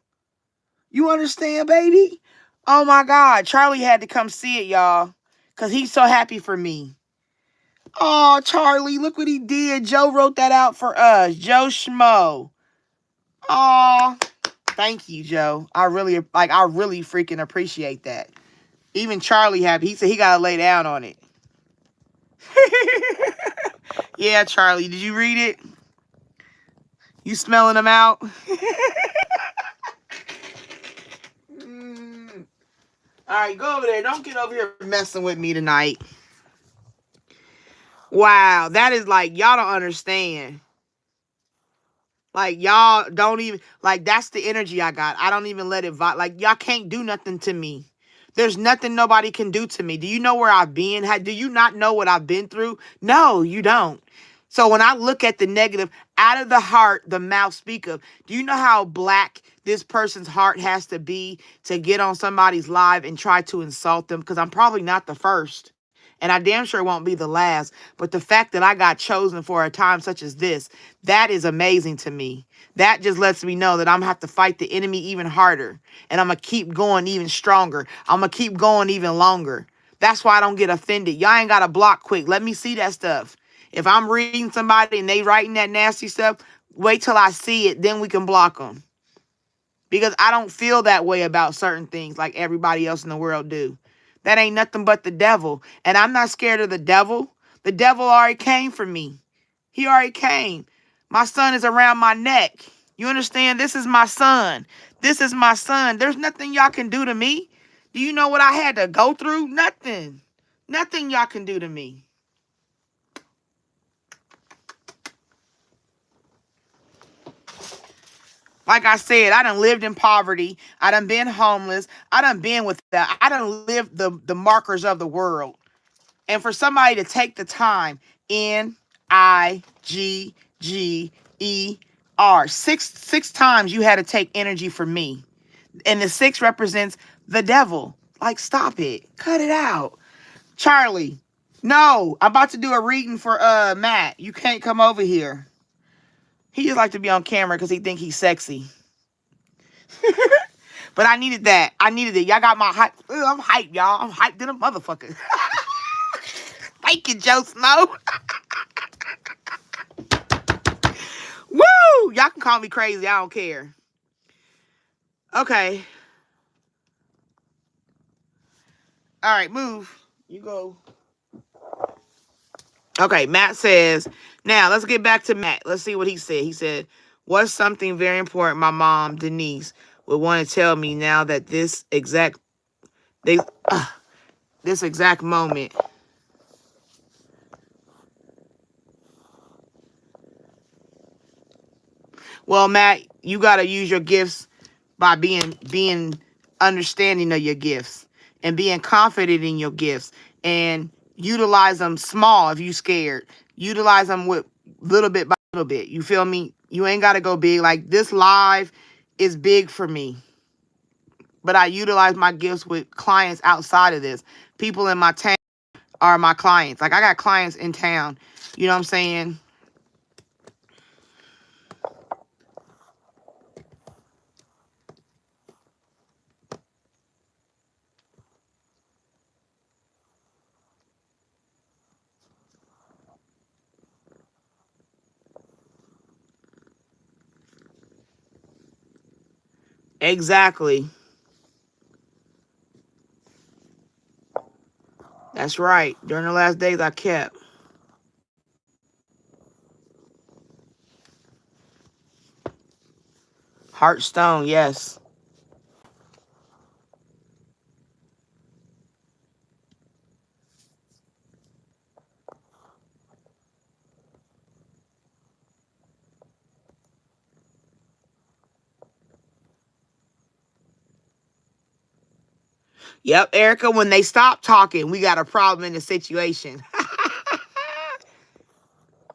You understand, baby? Oh my God. Charlie had to come see it, y'all. Because he's so happy for me. Oh, Charlie, look what he did. Joe wrote that out for us. Joe Schmo. Oh, thank you, Joe. I really freaking appreciate that. Even Charlie happy. He said he gotta lay down on it. Yeah, Charlie, did you read it? You smelling them out? All right, go over there. Don't get over here messing with me tonight. Wow, that is like, y'all don't understand. Like, y'all don't even, like, that's the energy I got. I don't even let it like, y'all can't do nothing to me. There's nothing nobody can do to me. Do you know where I've been? Do you not know what I've been through? No, you don't. So when I look at the negative, out of the heart, the mouth speaketh. Do you know how black this person's heart has to be to get on somebody's live and try to insult them? Because I'm probably not the first. And I damn sure won't be the last. But the fact that I got chosen for a time such as this, that is amazing to me. That just lets me know that I'm going to have to fight the enemy even harder. And I'm going to keep going even stronger. I'm going to keep going even longer. That's why I don't get offended. Y'all ain't got to block quick. Let me see that stuff. If I'm reading somebody and they writing that nasty stuff, wait till I see it. Then we can block them. Because I don't feel that way about certain things like everybody else in the world do. That ain't nothing but the devil. And I'm not scared of the devil. The devil already came for me. He already came. My son is around my neck. You understand? This is my son. This is my son. There's nothing y'all can do to me. Do you know what I had to go through? Nothing. Nothing y'all can do to me. Like I said, I done lived in poverty. I done been homeless. I done been with that. I done lived the markers of the world. And for somebody to take the time, N-I-G-G-E-R, six times you had to take energy for me. And the 6 represents the devil. Like, stop it. Cut it out. Charlie, no, I'm about to do a reading for Matt. You can't come over here. He just like to be on camera because he think he's sexy. But I needed that. I needed it. Y'all got my hype. I'm hyped, y'all. I'm hyped in a motherfucker. Thank you, Joe Snow. Woo! Y'all can call me crazy. I don't care. Okay. All right, move. You go. Okay, Matt says, now let's get back to Matt. Let's see what he said. He said, what's something very important my mom, Denise, would want to tell me now that this this exact moment. Well, Matt, you got to use your gifts by being understanding of your gifts and being confident in your gifts, and utilize them small if you scared. Utilize them with little bit by little bit. You feel me? You ain't got to go big. Like this live is big for me, but I utilize my gifts with clients outside of this. People in my town are my clients. Like I got clients in town. You know what I'm saying? Exactly. That's right. During the last days, I kept. Heartstone, yes. Yep, Erica, when they stop talking, we got a problem in the situation.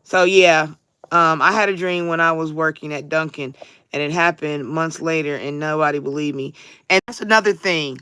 So, yeah, I had a dream when I was working at Dunkin', and it happened months later, and nobody believed me. And that's another thing.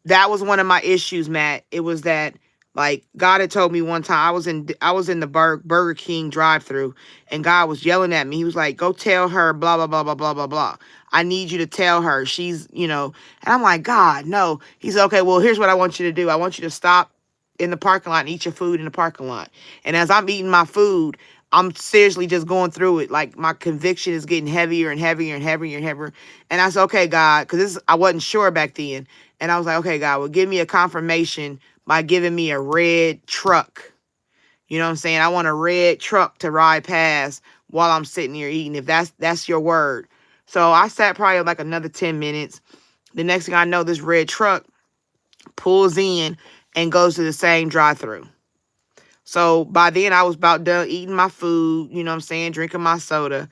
That was one of my issues, Matt. It was that like God had told me one time I was in the Burger King drive-thru, and God was yelling at me. He was like, "Go tell her blah blah blah blah blah blah blah. I need you to tell her she's, you know." And I'm like, "God, no." He said, "Okay, well, here's what I want you to do. I want you to stop in the parking lot and eat your food in the parking lot." And as I'm eating my food, I'm seriously just going through it. Like my conviction is getting heavier and heavier and heavier and heavier. And I said, "Okay, God," because I wasn't sure back then. And I was like, "Okay, God, well, give me a confirmation by giving me a red truck." You know what I'm saying? I want a red truck to ride past while I'm sitting here eating, if that's your word. So I sat probably like another 10 minutes. The next thing I know, this red truck pulls in and goes to the same drive-thru. So by then I was about done eating my food, you know what I'm saying, drinking my soda.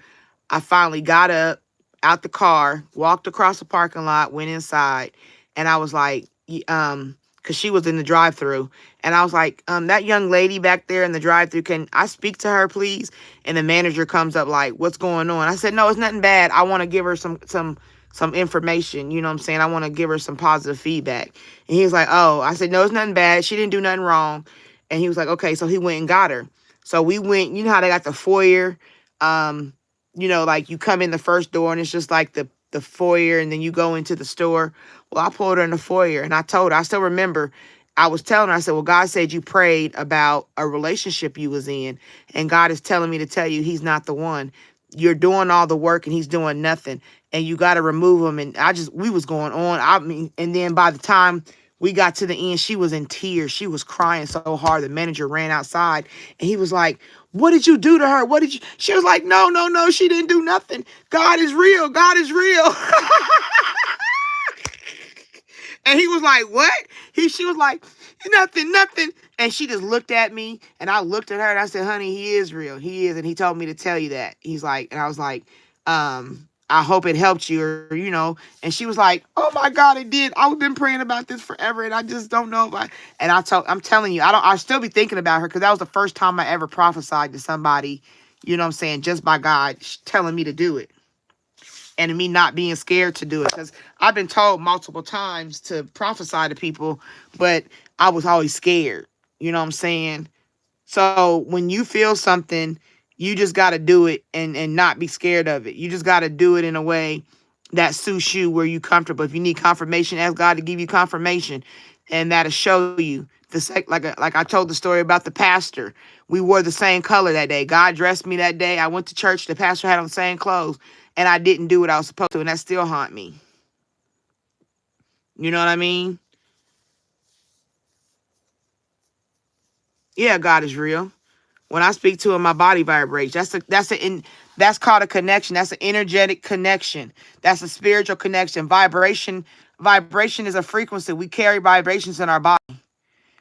I finally got up out the car, walked across the parking lot, went inside, and I was like, because she was in the drive-thru, and I was like, that young lady back there in the drive-thru, can I speak to her, please? And the manager comes up like, "What's going on?" I said, "No, it's nothing bad. I want to give her some information. You know what I'm saying? I want to give her some positive feedback." And he was like, "Oh," I said, "No, it's nothing bad. She didn't do nothing wrong." And he was like, "Okay." So he went and got her. So we went, you know how they got the foyer, like you come in the first door and it's just like the foyer, and then you go into the store. Well, I pulled her in the foyer and I told her, I still remember, I was telling her, I said, "Well, God said you prayed about a relationship you was in, and God is telling me to tell you he's not the one. You're doing all the work and he's doing nothing, and you got to remove him." And we was going on. I mean, and then by the time we got to the end, she was in tears. She was crying so hard. The manager ran outside and he was like, "What did you do to her? What did you?" She was like, "No, no, no, she didn't do nothing. God is real. God is real." And he was like, "What?" She was like, "Nothing, nothing." And she just looked at me, and I looked at her and I said, "Honey, he is real. He is." And he told me to tell you that. He's like, and I was like, "I hope it helped you," and she was like, "Oh my God, it did. I've been praying about this forever, and I just don't know if I," and I'm telling you, I still be thinking about her, because that was the first time I ever prophesied to somebody, you know what I'm saying, just by God telling me to do it. And me not being scared to do it, because I've been told multiple times to prophesy to people, but I was always scared. You know what I'm saying? So when you feel something, you just got to do it, and not be scared of it. You just got to do it in a way that suits you, where you comfortable. If you need confirmation, ask God to give you confirmation, and that'll show you. Like I told the story about the pastor. We wore the same color that day. God dressed me that day. I went to church. The pastor had on the same clothes, and I didn't do what I was supposed to, and that still haunt me. You know what I mean? Yeah, God is real. When I speak to him, my body vibrates. That's called a connection. That's an energetic connection. That's a spiritual connection. Vibration is a frequency. We carry vibrations in our body.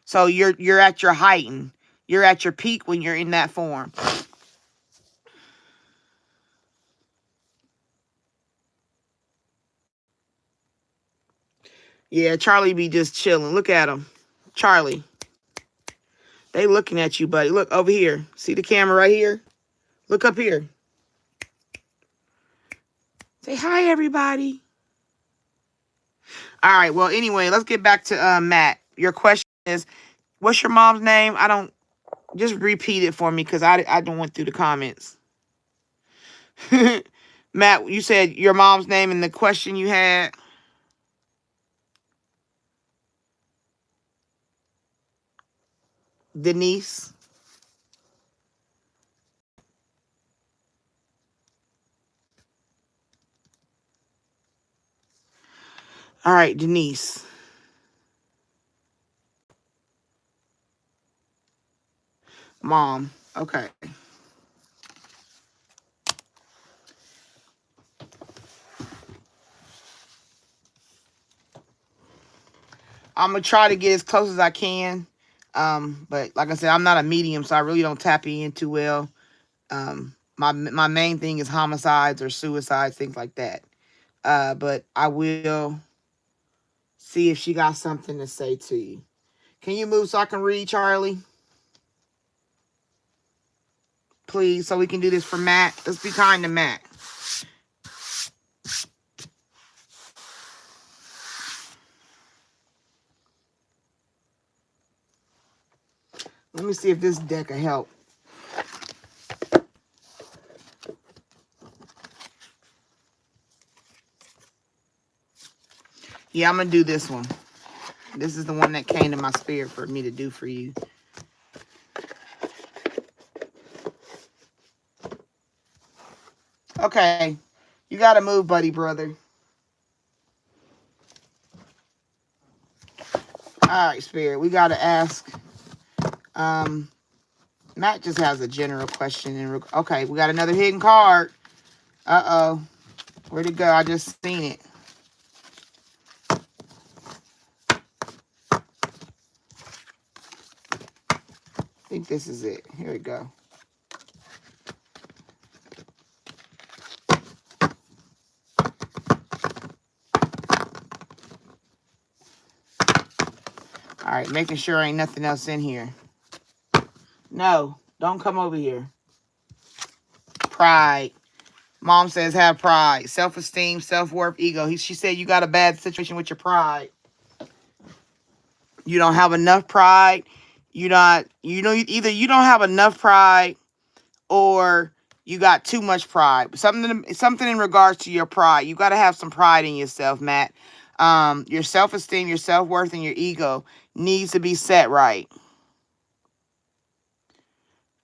So you're at your height. You're at your peak when you're in that form. Yeah, Charlie be just chilling. Look at him. Charlie. They looking at you, buddy. Look over here. See the camera right here? Look up here. Say hi, everybody. All right. Well, anyway, let's get back to Matt. Your question is, what's your mom's name? I don't, just repeat it for me because I don't went through the comments. Matt, you said your mom's name and the question you had. Denise. All right, Denise. Mom. Okay. I'm going to try to get as close as I can. But like I said, I'm not a medium, so I really don't tap in too well. My main thing is homicides or suicides, things like that. But I will see if she got something to say to you. Can you move so I can read, Charlie? Please, so we can do this for Matt. Let's be kind to Matt. Let me see if this deck will help. Yeah, I'm going to do this one. This is the one that came to my spirit for me to do for you. Okay. You got to move, buddy, brother. All right, Spirit. We got to ask. Matt just has a general question. Okay, we got another hidden card. Uh-oh. Where'd it go? I just seen it. I think this is it. Here we go. All right, making sure ain't nothing else in here. No, don't come over here. Pride. Mom says have pride. Self-esteem, self-worth, ego. She said you got a bad situation with your pride. You don't have enough pride. Either you don't have enough pride or you got too much pride. Something in regards to your pride. You got to have some pride in yourself, Matt. Your self-esteem, your self-worth, and your ego needs to be set right.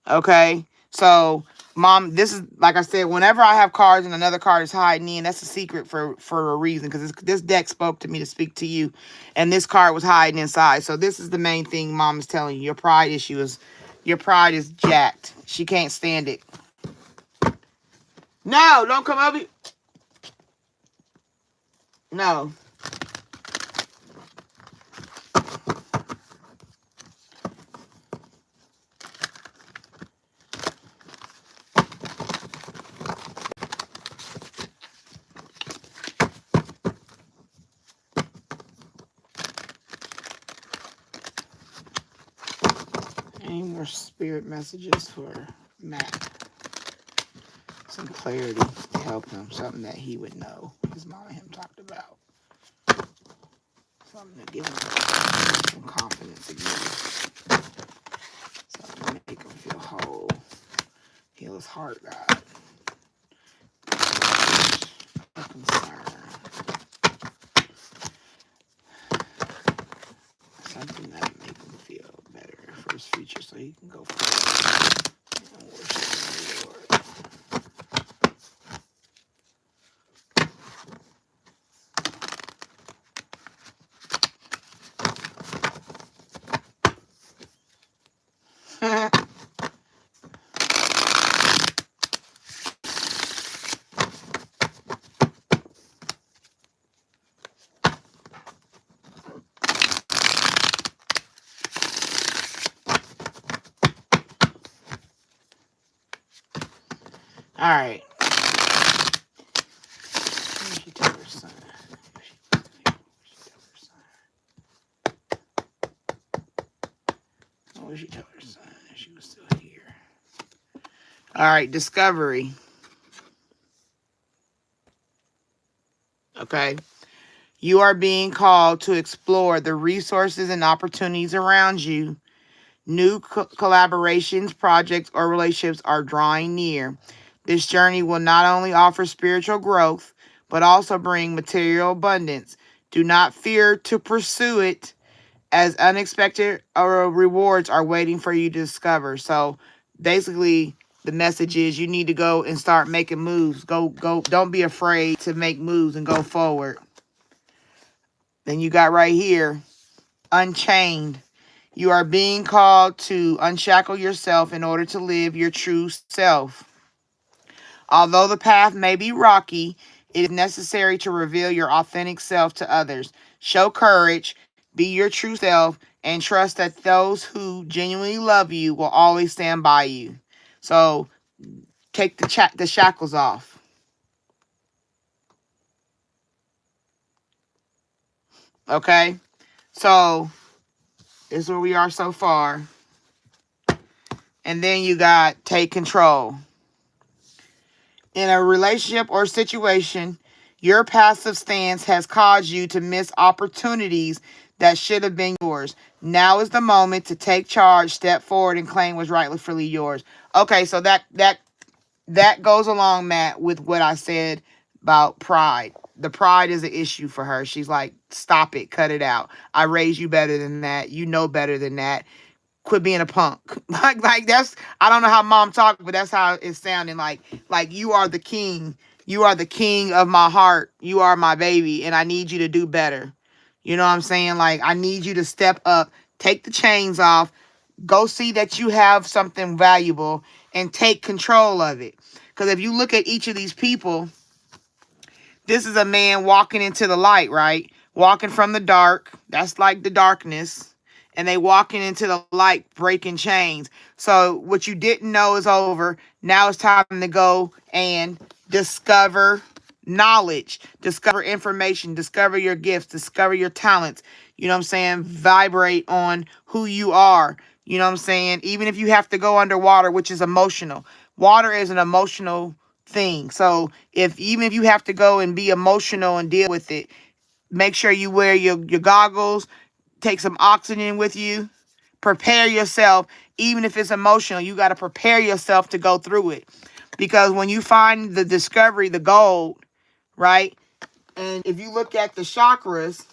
Okay? So, Mom, this is, like I said, whenever I have cards and another card is hiding in, that's a secret for a reason, because this deck spoke to me to speak to you, and this card was hiding inside. So this is the main thing Mom is telling you. Your pride is jacked. She can't stand it. No, don't come over. No. Any more spirit messages for Matt? Some clarity to help him. Something that he would know his mom and him talked about. Something to give him some confidence again. Something to make him feel whole. Heal his heart, God. No concern. Something that make him feel better for his future so he can go forward and worship the Lord. All right. What did she tell her son? What did she tell her son if she was still here? All right, discovery. Okay. You are being called to explore the resources and opportunities around you. New collaborations, projects, or relationships are drawing near. This journey will not only offer spiritual growth, but also bring material abundance. Do not fear to pursue it, as unexpected rewards are waiting for you to discover. So basically, the message is you need to go and start making moves. Go. Don't be afraid to make moves and go forward. Then you got right here, Unchained. You are being called to unshackle yourself in order to live your true self. Although the path may be rocky, it is necessary to reveal your authentic self to others. Show courage, be your true self, and trust that those who genuinely love you will always stand by you. So take the shackles off. Okay? So this is where we are so far. And then you got take control. In a relationship or situation, your passive stance has caused you to miss opportunities that should have been yours. Now is the moment to take charge, step forward, and claim what's rightfully yours. Okay, so that goes along, Matt, with what I said about pride. The pride is an issue for her. She's like, stop it, cut it out. I raised you better than that. You know better than that. Quit being a punk. like that's, I don't know how mom talked, but that's how it's sounding. Like you are the king. You are the king of my heart. You are my baby, and I need you to do better. You know what I'm saying? Like, I need you to step up, take the chains off, go see that you have something valuable, and take control of it. Because if you look at each of these people, this is a man walking into the light, right? Walking from the dark. That's like the darkness. And they walking into the light, breaking chains. So what you didn't know is over. Now it's time to go and discover knowledge, discover information, discover your gifts, discover your talents. You know what I'm saying? Vibrate on who you are. You know what I'm saying? Even if you have to go underwater, which is emotional. Water is an emotional thing. So even if you have to go and be emotional and deal with it, make sure you wear your goggles, take some oxygen with you, prepare yourself. Even if it's emotional, you got to prepare yourself to go through it. Because when you find the discovery, the gold, right? And if you look at the chakras,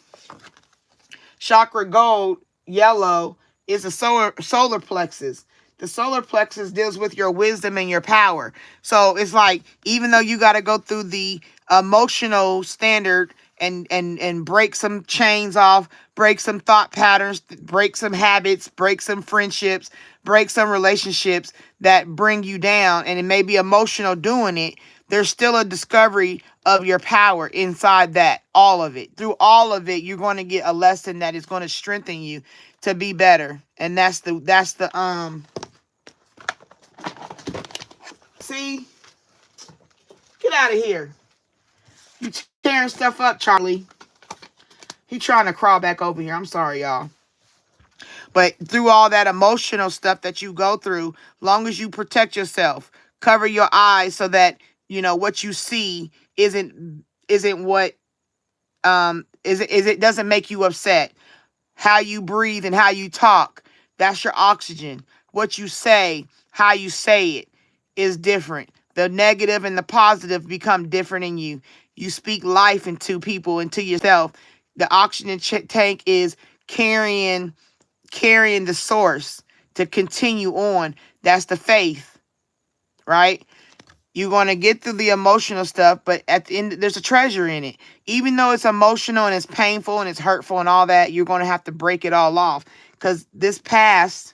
chakra gold, yellow, is a solar plexus. The solar plexus deals with your wisdom and your power. So it's like, even though you got to go through the emotional standard and break some chains off, break some thought patterns, break some habits, break some friendships, break some relationships that bring you down, and it may be emotional doing it, there's still a discovery of your power inside that, all of it. Through all of it, you're going to get a lesson that is going to strengthen you to be better. And that's the see, get out of here. You tearing stuff up, Charlie. He trying to crawl back over here. I'm sorry, y'all. But through all that emotional stuff that you go through, long as you protect yourself, cover your eyes so that, you know, what you see isn't what is it doesn't make you upset. How you breathe and how you talk, that's your oxygen. What you say, how you say it is different. The negative and the positive become different in you. You speak life into people, into yourself. The oxygen tank is carrying the source to continue on. That's the faith, right? You're going to get through the emotional stuff, but at the end, there's a treasure in it. Even though it's emotional and it's painful and it's hurtful and all that, you're going to have to break it all off, because this past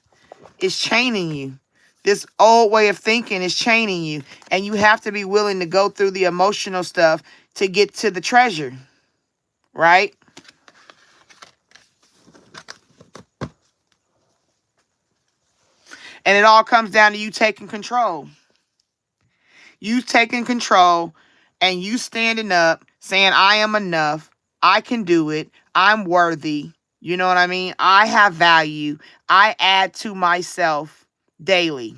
is chaining you. This old way of thinking is chaining you, and you have to be willing to go through the emotional stuff to get to the treasure, right? And it all comes down to you taking control. You taking control and you standing up saying, I am enough. I can do it. I'm worthy. You know what I mean? I have value. I add to myself daily.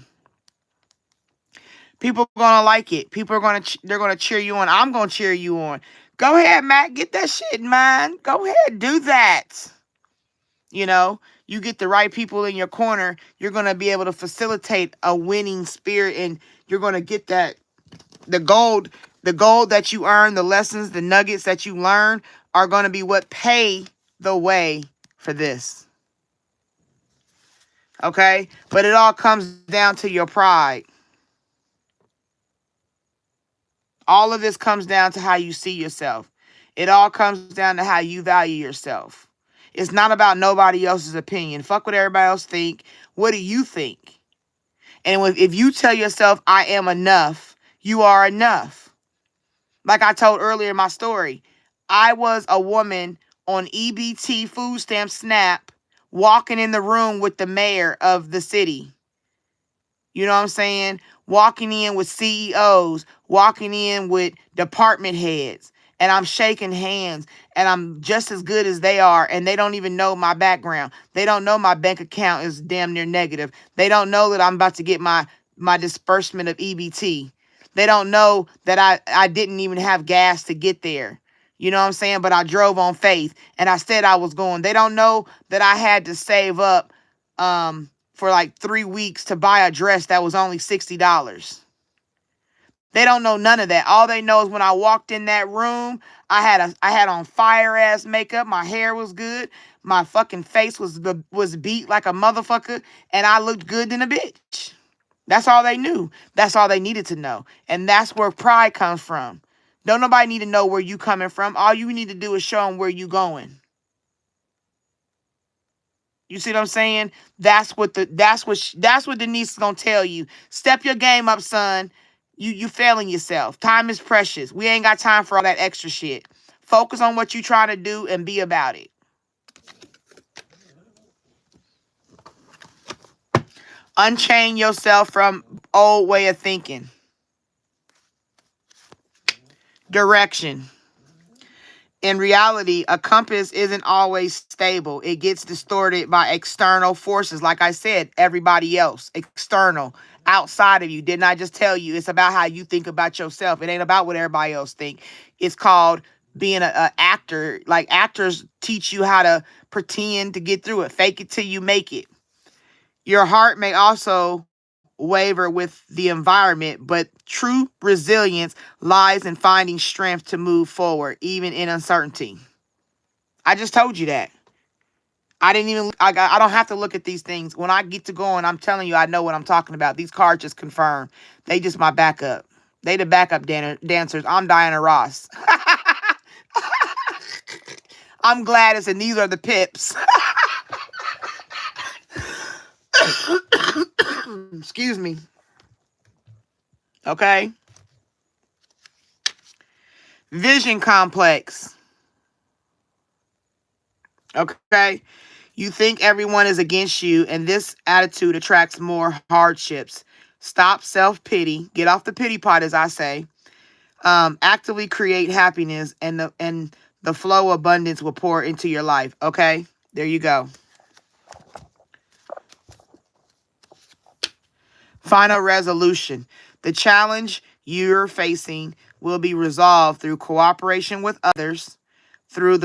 People are gonna like it. People are they're gonna cheer you on. I'm gonna cheer you on. Go ahead, Matt. Get that shit in mind. Go ahead, do that. You know, you get the right people in your corner, you're gonna be able to facilitate a winning spirit, and you're gonna get that the gold that you earn, the lessons, the nuggets that you learn are gonna be what pay the way for this. Okay? But it all comes down to your pride. All of this comes down to how you see yourself. It all comes down to how you value yourself. It's not about nobody else's opinion. Fuck what everybody else think. What do you think? And if you tell yourself, I am enough, you are enough. Like I told earlier in my story, I was a woman on EBT, food stamp, SNAP, walking in the room with the mayor of the city. You know what I'm saying? Walking in with CEOs, walking in with department heads, and I'm shaking hands, and I'm just as good as they are, and they don't even know my background. They don't know my bank account is damn near negative. They don't know that I'm about to get my disbursement of EBT. They don't know that I didn't even have gas to get there. You know what I'm saying? But I drove on faith, and I said I was going. They don't know that I had to save up for like 3 weeks to buy a dress that was only $60. They don't know none of that. All they know is when I walked in that room, I had on fire ass makeup. My hair was good. My fucking face was beat like a motherfucker, and I looked good than a bitch. That's all they knew. That's all they needed to know. And that's where pride comes from. Don't nobody need to know where you coming from. All you need to do is show them where you going. You see what I'm saying? That's what Denise is gonna tell you. Step your game up, son. You failing yourself. Time is precious. We ain't got time for all that extra shit. Focus on what you trying to do and be about it. Unchain yourself from old way of thinking. Direction. In reality, a compass isn't always stable. It gets distorted by external forces. Like I said, everybody else, external, outside of you. Didn't I just tell you? It's about how you think about yourself. It ain't about what everybody else think. It's called being an actor. Like actors teach you how to pretend to get through it. Fake it till you make it. Your heart may also waver with the environment, but true resilience lies in finding strength to move forward, even in uncertainty. I just told you that. I don't have to look at these things. When I get to going, I'm telling you, I know what I'm talking about. These cards just confirm. They just my backup. They the backup dancers. I'm Diana Ross. I'm Gladys, and these are the Pips. Excuse me. Okay. Vision complex. Okay. You think everyone is against you, and this attitude attracts more hardships. Stop self-pity. Get off the pity pot, as I say. Actively create happiness, and the flow of abundance will pour into your life. Okay? There you go. Final resolution. The challenge you're facing will be resolved through cooperation with others. Though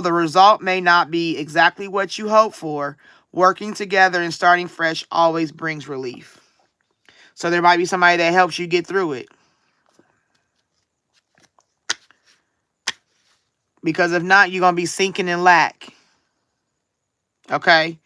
the result may not be exactly what you hope for, working together and starting fresh always brings relief. So there might be somebody that helps you get through it. Because if not, you're going to be sinking in lack. Okay?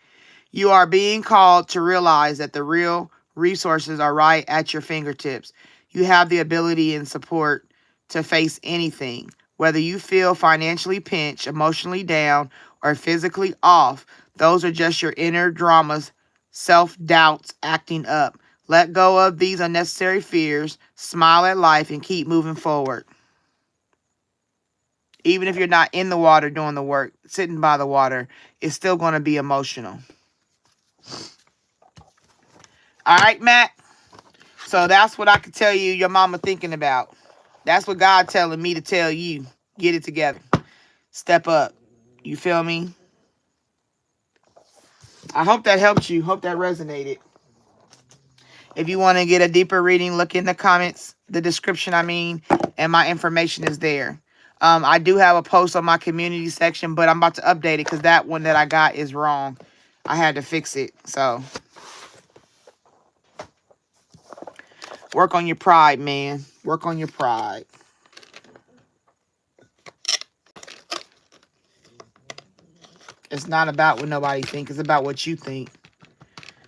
You are being called to realize that the real resources are right at your fingertips. You have the ability and support to face anything. Whether you feel financially pinched, emotionally down, or physically off, those are just your inner dramas, self-doubts acting up. Let go of these unnecessary fears, smile at life, and keep moving forward. Even if you're not in the water doing the work, sitting by the water, it's still going to be emotional. All right, Matt. So that's what I could tell you your mama thinking about. That's what God telling me to tell you. Get it together. Step up. You feel me? I hope that helped you. Hope that resonated. If you want to get a deeper reading, look in the comments, the description, and my information is there. I do have a post on my community section, but I'm about to update it because that one that I got is wrong. I had to fix it. So work on your pride, man. Work on your pride. It's not about what nobody thinks. It's about what you think.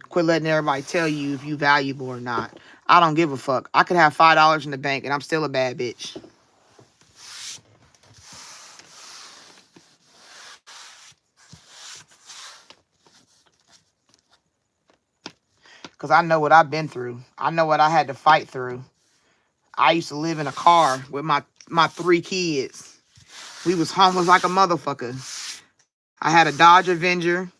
Quit letting everybody tell you if you valuable or not. I don't give a fuck. I could have $5 in the bank and I'm still a bad bitch. Because I know what I've been through. I know what I had to fight through. I used to live in a car with my 3 kids. We was homeless like a motherfucker. I had a Dodge Avenger.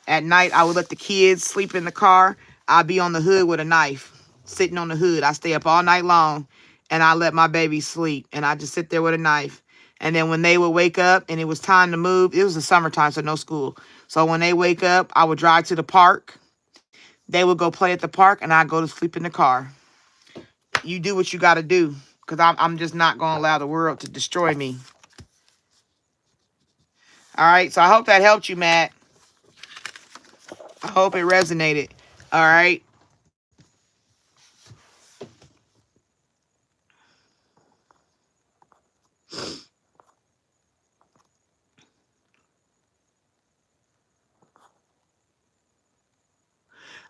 At night, I would let the kids sleep in the car. I'd be on the hood with a knife, sitting on the hood. I stay up all night long, and I let my baby sleep. And I just sit there with a knife. And then when they would wake up and it was time to move, it was the summertime, so no school. So when they wake up, I would drive to the park. They would go play at the park, and I'd go to sleep in the car. You do what you got to do, because I'm just not going to allow the world to destroy me. All right, so I hope that helped you, Matt. I hope it resonated. All right.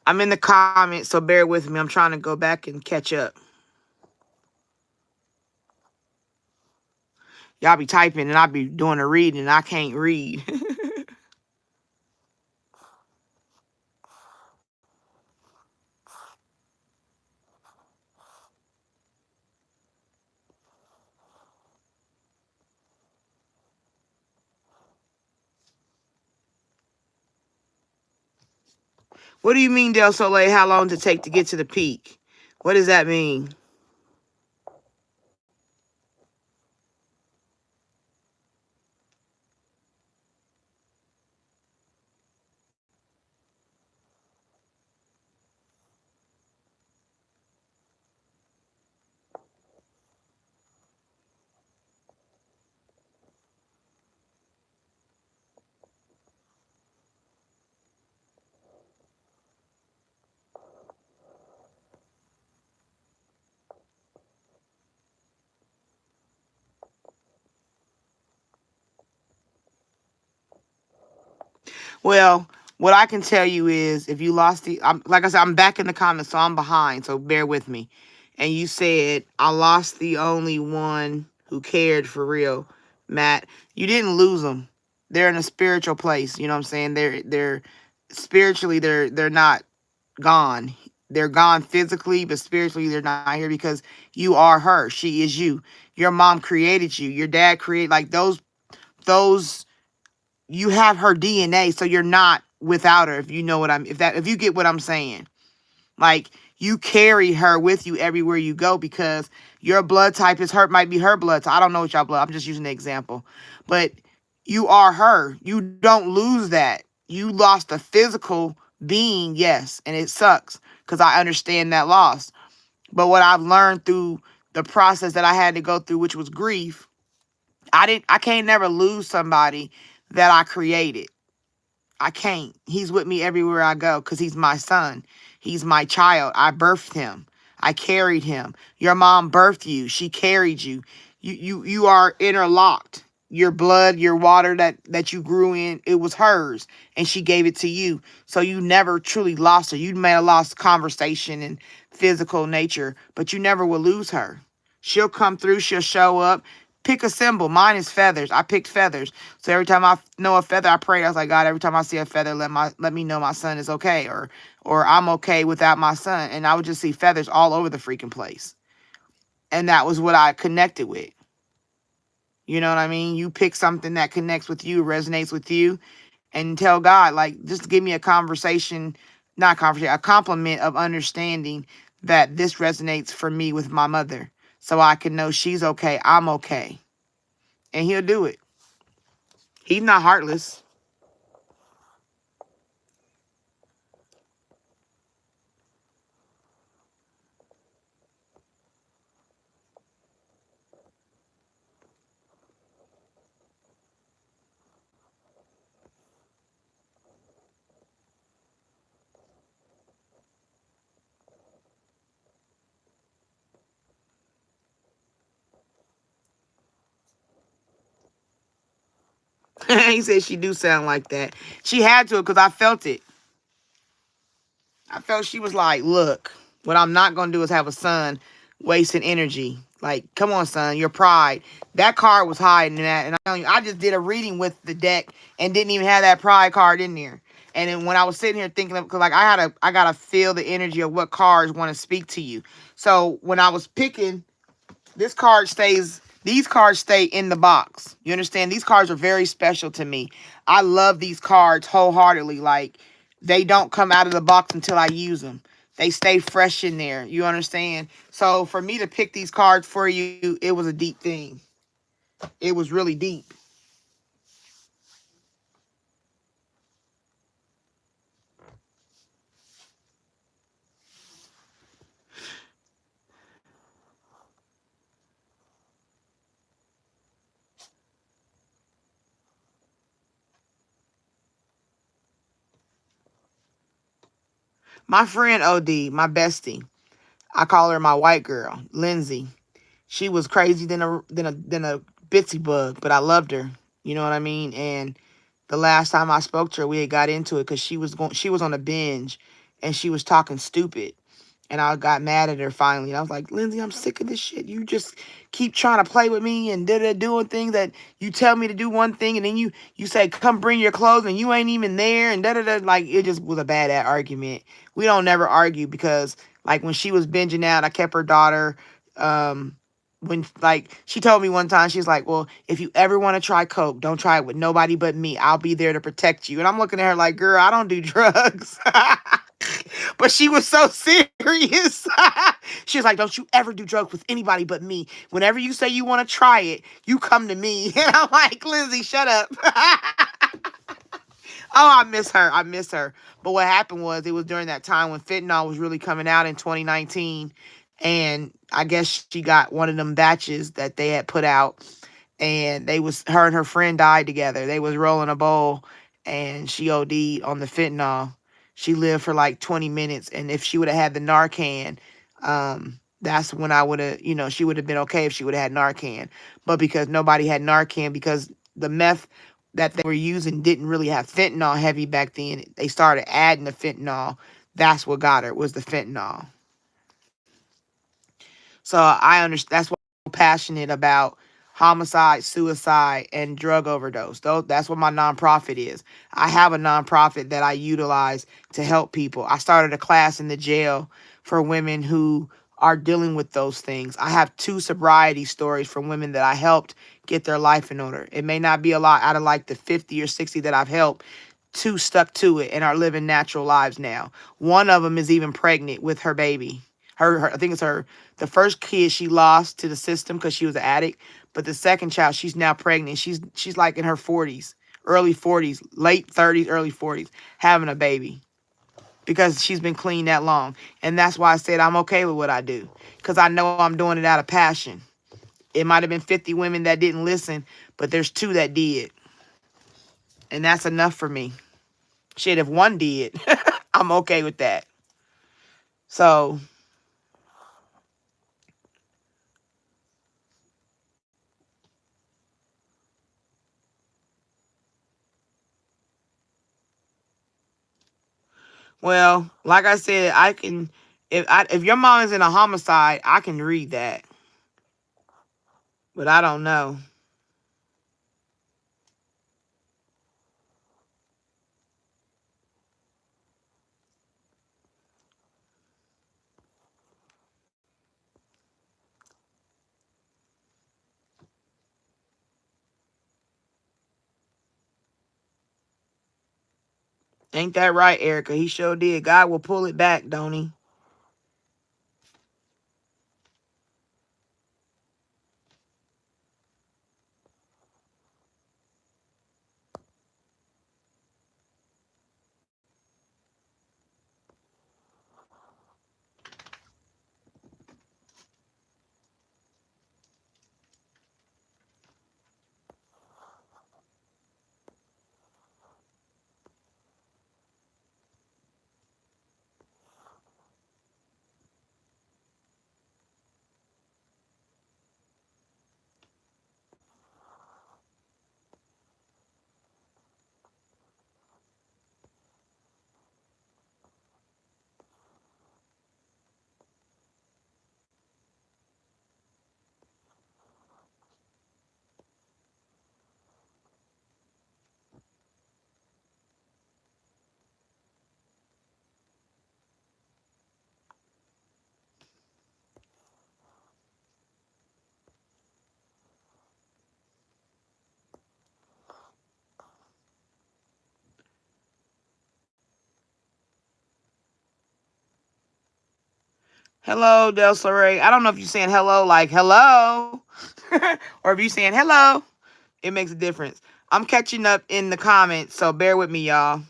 I'm in the comments, so bear with me. I'm trying to go back and catch up. Y'all be typing and I be doing a reading and I can't read. What do you mean, Del Soleil? How long does it take to get to the peak? What does that mean? Well, what I can tell you is if you lost like I said, I'm back in the comments, so I'm behind, so bear with me. And you said, I lost the only one who cared for real, Matt. You didn't lose them. They're in a spiritual place. You know what I'm saying? They're spiritually, they're not gone. They're gone physically, but spiritually they're not here because you are her. She is you. Your mom created you. Your dad created, like those you have her DNA, so you're not without her, if you know what if you get what I'm saying. Like, you carry her with you everywhere you go because your blood type is her, might be her blood. So I don't know what y'all blood. I'm just using the example. But you are her. You don't lose that. You lost a physical being, yes, and it sucks because I understand that loss. But what I've learned through the process that I had to go through, which was grief, I can't never lose somebody that I created. I can't. He's with me everywhere I go because he's my son. He's my child. I birthed him. I carried him. Your mom birthed you. She carried you. You are interlocked. Your blood, your water that you grew in, it was hers, and she gave it to you. So you never truly lost her. You may have lost conversation and physical nature, but you never will lose her. She'll come through. She'll show up. Pick a symbol. Mine is feathers. I picked feathers. So every time I know a feather, I pray. I was like, God, every time I see a feather, let me know my son is okay, or I'm okay without my son. And I would just see feathers all over the freaking place. And that was what I connected with. You know what I mean? You pick something that connects with you, resonates with you, and tell God, like, just give me a conversation, not conversation, a compliment of understanding that this resonates for me with my mother, so I can know she's okay, I'm okay. And he'll do it. He's not heartless. He said she do sound like that. She had to, because I felt it. I felt she was like, look, what I'm not going to do is have a son wasting energy. Like, come on, son, your pride. That card was hiding that. And I'm telling you, I just did a reading with the deck and didn't even have that pride card in there. And then when I was sitting here thinking of, because like I gotta feel the energy of what cards want to speak to you. So when I was picking, these cards stay in the box. You understand? These cards are very special to me. I love these cards wholeheartedly. Like, they don't come out of the box until I use them. They stay fresh in there. You understand? So for me to pick these cards for you, it was a deep thing. It was really deep. My friend OD, my bestie, I call her my white girl, Lindsay. She was crazy than a bitsy bug, but I loved her. You know what I mean? And the last time I spoke to her, we had got into it because she was on a binge and she was talking stupid. And I got mad at her finally. And I was like, Lindsay, I'm sick of this shit. You just keep trying to play with me and doing things that you tell me to do one thing and then you say, come bring your clothes and you ain't even there and da. Like, it just was a bad argument. We don't never argue because like when she was binging out, I kept her daughter. When like she told me one time, she's like, well, if you ever want to try coke, don't try it with nobody but me. I'll be there to protect you. And I'm looking at her like, girl, I don't do drugs. But she was so serious. She was like, don't you ever do drugs with anybody but me. Whenever you say you want to try it, you come to me. And I'm like, Lindsay, shut up. Oh, I miss her. I miss her. But what happened was it was during that time when fentanyl was really coming out in 2019. And I guess she got one of them batches that they had put out. And her and her friend died together. They was rolling a bowl and she OD'd on the fentanyl. She lived for like 20 minutes. And if she would have had the Narcan, that's when I would have, she would have been okay if she would have had Narcan. But because nobody had Narcan, because the meth that they were using didn't really have fentanyl heavy back then, they started adding the fentanyl. That's what got her, was the fentanyl. So I understand. That's why I'm passionate about homicide, suicide, and drug overdose. That's what my nonprofit is. I have a nonprofit that I utilize to help people. I started a class in the jail for women who are dealing with those things. I have 2 sobriety stories from women that I helped get their life in order. It may not be a lot out of like the 50 or 60 that I've helped. 2 stuck to it and are living natural lives now. One of them is even pregnant with her baby. I think it's the first kid she lost to the system because she was an addict. But the second child, she's now pregnant. She's like in her 40s, early 40s, late 30s, early 40s, having a baby because she's been clean that long. And that's why I said I'm okay with what I do, because I know I'm doing it out of passion. It might have been 50 women that didn't listen, but there's 2 that did. And that's enough for me. Shit, if one did, I'm okay with that. So, well, like I said, I can, if your mom is in a homicide, I can read that, but I don't know. Ain't that right, Erica? He sure did. God will pull it back, don't he? Hello, Del Soray. I don't know if you're saying hello like hello or if you're saying hello. It makes a difference. I'm catching up in the comments, so bear with me, y'all.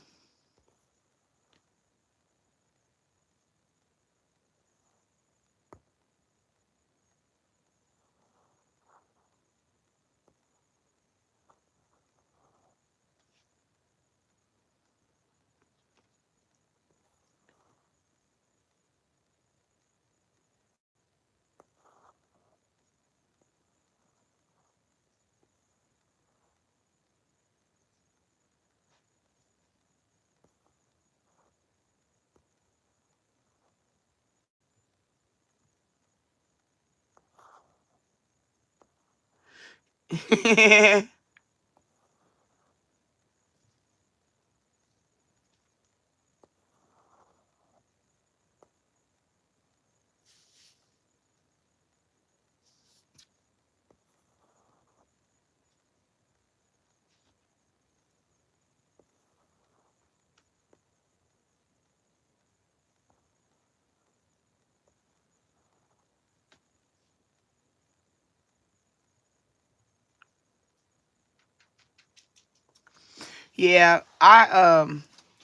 Yeah,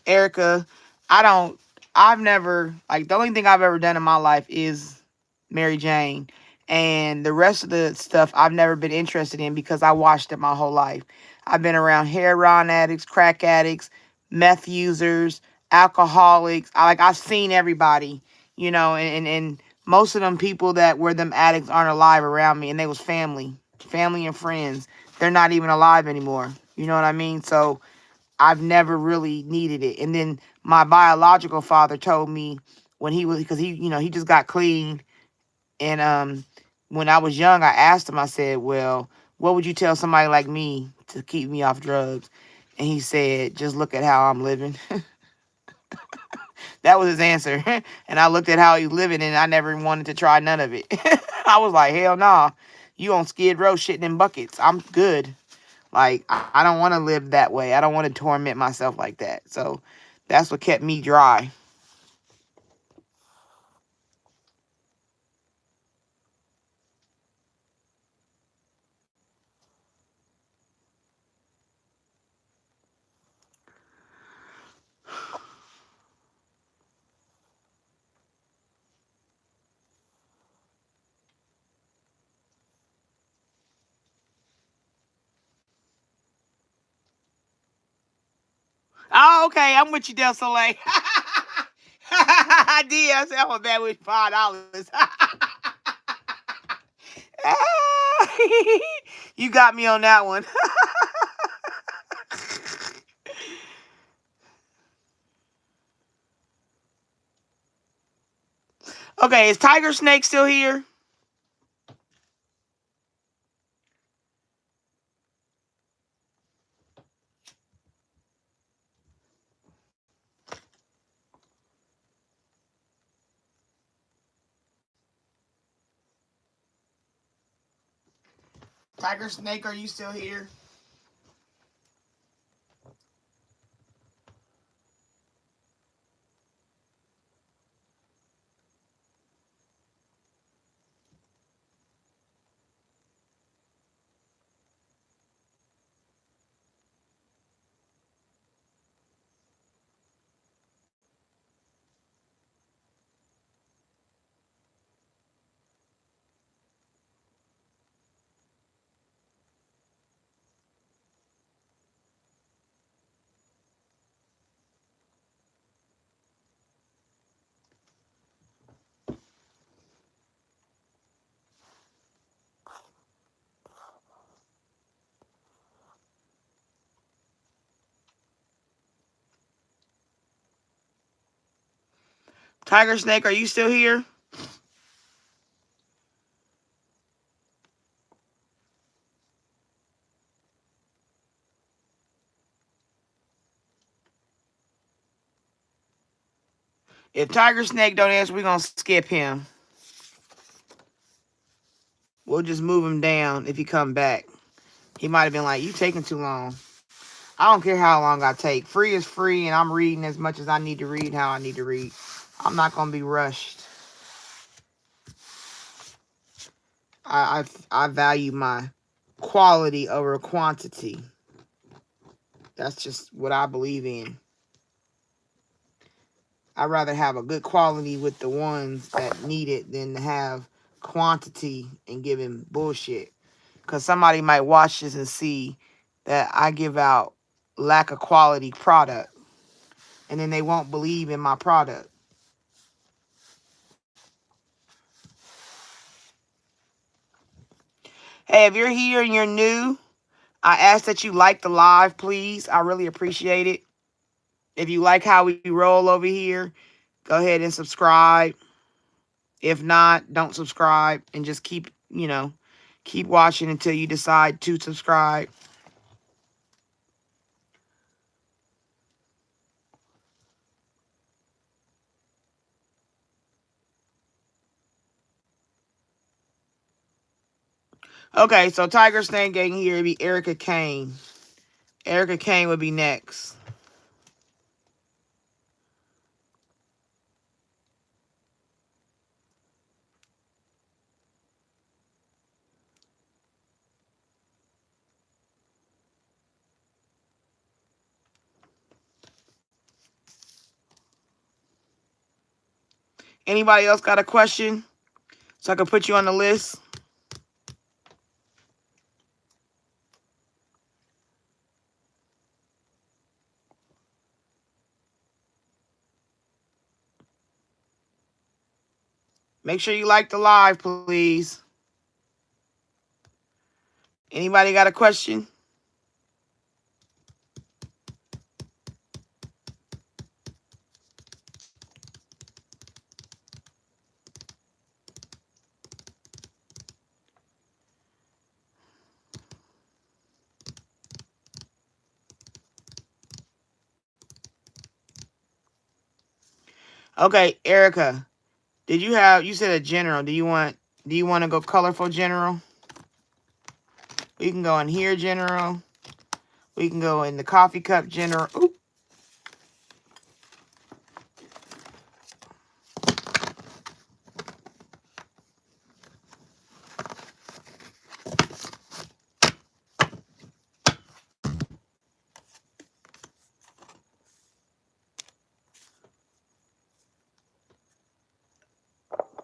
Erica, I don't, I've never, like, the only thing I've ever done in my life is Mary Jane. And the rest of the stuff I've never been interested in because I watched it my whole life. I've been around heroin addicts, crack addicts, meth users, alcoholics. I've seen everybody, and most of them people that were them addicts aren't alive around me, and they was family and friends. They're not even alive anymore. You know what I mean? So I've never really needed it. And then my biological father told me when he was, because he just got clean. And when I was young, I asked him, I said, well, what would you tell somebody like me to keep me off drugs? And he said, just look at how I'm living. That was his answer. And I looked at how he was living and I never wanted to try none of it. I was like, hell nah. You on Skid Row shitting in buckets. I'm good. Like, I don't want to live that way. I don't want to torment myself like that. So that's what kept me dry. Oh, okay. I'm with you, Del Soleil. I did. I said, I'm bad with $5. You got me on that one. Okay, is Tiger Snake still here? Tiger Snake, are you still here? Tiger Snake, are you still here? If Tiger Snake don't answer, we're going to skip him. We'll just move him down if he come back. He might have been like, you taking too long. I don't care how long I take. Free is free, and I'm reading as much as I need to read, how I need to read. I'm not going to be rushed. I value my quality over quantity. That's just what I believe in. I'd rather have a good quality with the ones that need it than to have quantity and giving bullshit. Because somebody might watch this and see that I give out lack of quality product, and then they won't believe in my product. Hey, if you're here and you're new, I ask that you like the live, please. I really appreciate it. If you like how we roll over here, go ahead and subscribe. If not, don't subscribe and just keep, keep watching until you decide to subscribe. Okay, so Tiger Snake ain't here. It'd be Erica Kane. Erica Kane would be next. Anybody else got a question so I can put you on the list? Make sure you like the live, please. Anybody got a question? Okay, Erica, you said a general. Do you want to go colorful general? We can go in here general. We can go in the coffee cup general. Ooh.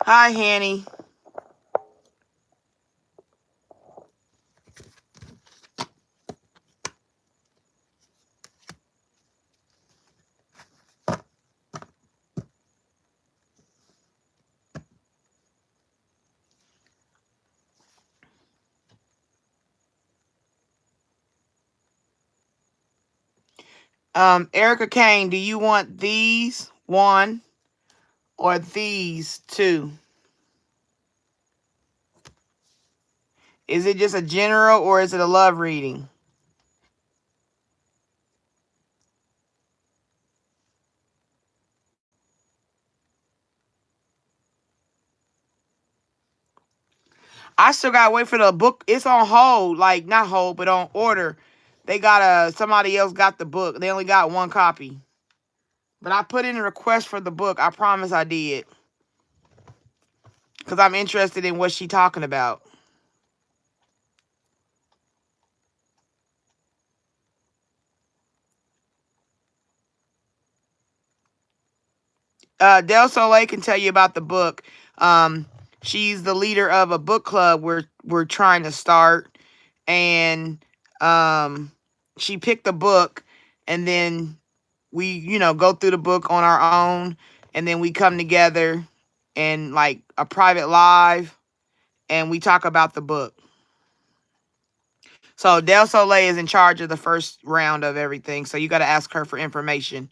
Hi, Hanny. Erica Kane, do you want these one or these two? Is it just a general or is it a love reading? I still gotta wait for the book. It's on hold, like not hold, but on order. They got somebody else got the book. They only got one copy. But I put in a request for the book. I promise I did. Because I'm interested in what she's talking about. Del Soleil can tell you about the book. She's the leader of a book club we're trying to start. And she picked the book. And then we, go through the book on our own. And then we come together in like a private live. And we talk about the book. So Del Soleil is in charge of the first round of everything. So you got to ask her for information.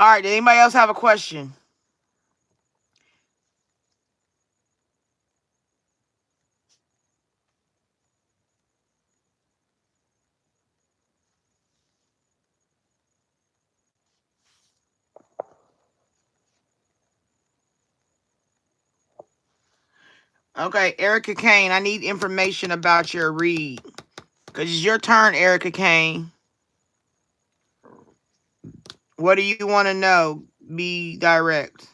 All right, did anybody else have a question? Okay, Erica Kane, I need information about your read. Because it's your turn, Erica Kane. What do you want to know? Be direct.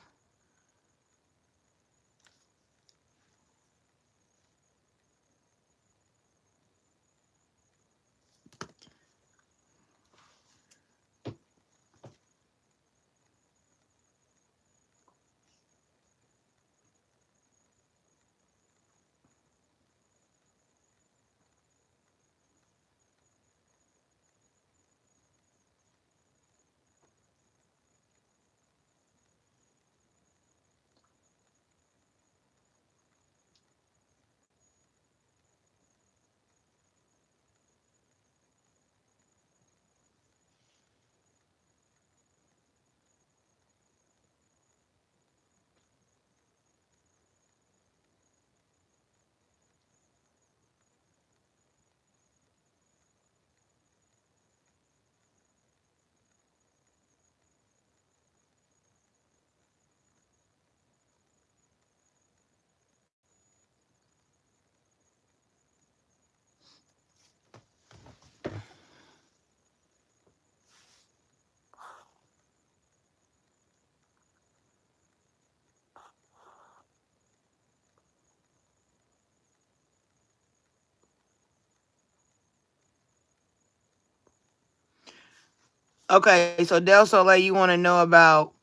Okay, so Del Soleil, you want to know about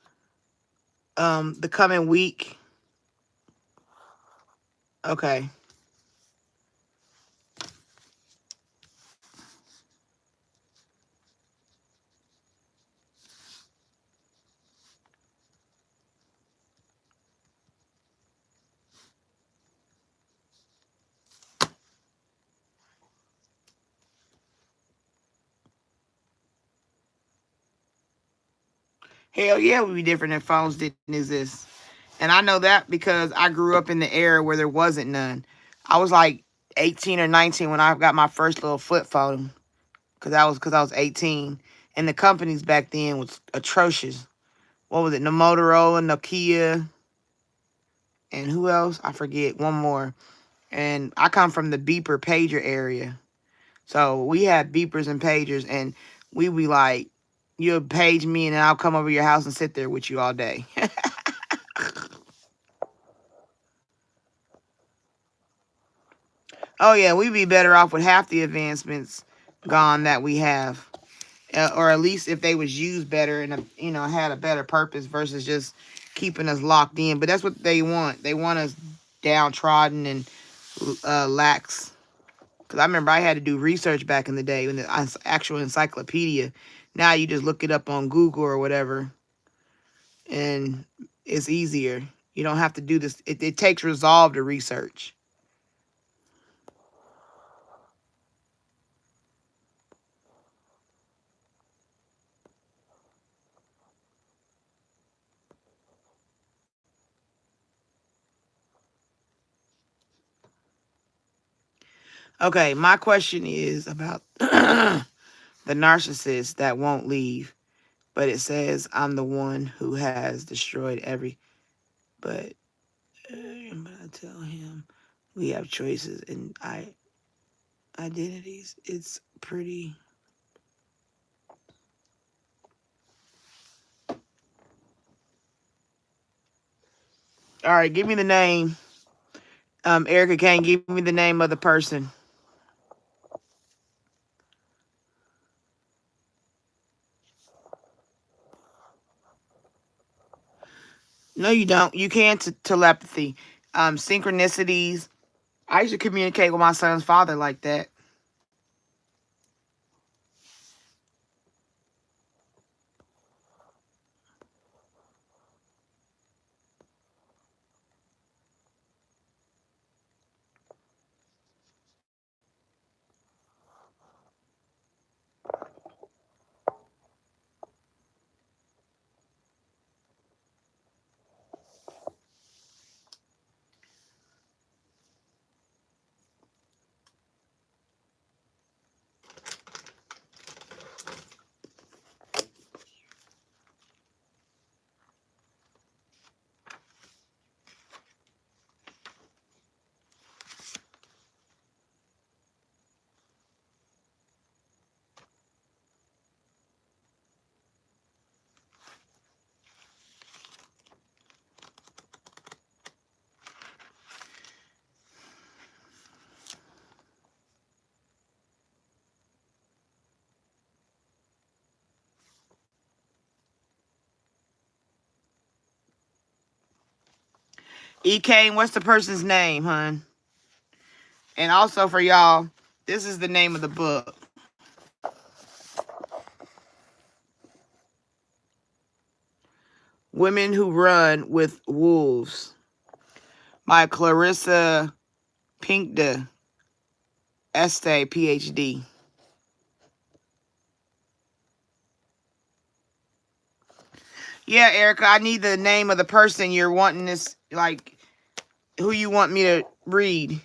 the coming week? Okay. Hell yeah, it would be different if phones didn't exist. And I know that because I grew up in the era where there wasn't none. I was like 18 or 19 when I got my first little flip phone because I was 18. And the companies back then was atrocious. What was it? The Motorola, Nokia, and who else? I forget. One more. And I come from the beeper pager area. So we had beepers and pagers, and we be like, you'll page me, and then I'll come over your house and sit there with you all day. Oh yeah, we'd be better off with half the advancements gone that we have, or at least if they was used better and had a better purpose versus just keeping us locked in. But that's what they want. They want us downtrodden and lax. Because I remember I had to do research back in the day in the actual encyclopedia. Now you just look it up on Google or whatever, and it's easier. You don't have to do this. It takes resolve to research. Okay, my question is about the narcissist that won't leave, but it says I'm the one who has destroyed but I tell him we have choices and identities. It's pretty. All right, give me the name. Erica Kane, give me the name of the person. No, you don't. You can telepathy. Synchronicities. I used to communicate with my son's father like that. EK, what's the person's name, hun? And also for y'all, this is the name of the book. Women Who Run with Wolves by Clarissa Pinkda Este, PhD. Yeah, Erica, I need the name of the person you're wanting this, like, who you want me to read.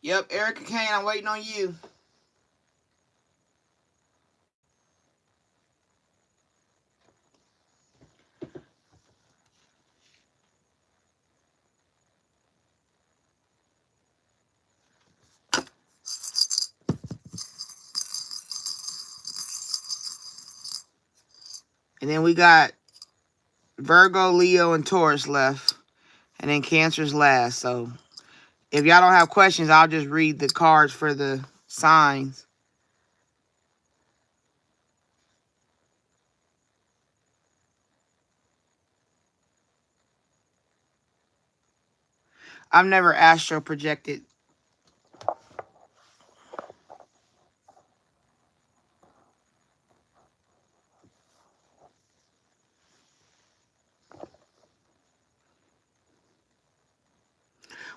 Yep, Erica Kane, I'm waiting on you. And then we got Virgo, Leo, and Taurus left. And then Cancer's last. So if y'all don't have questions, I'll just read the cards for the signs. I've never astro projected.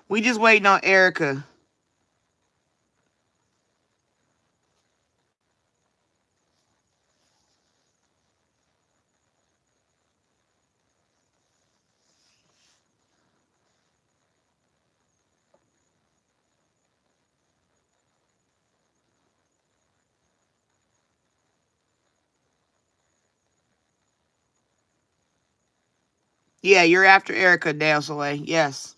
We just waiting on Erica. Yeah, you're after Erica, Del Soleil. Yes.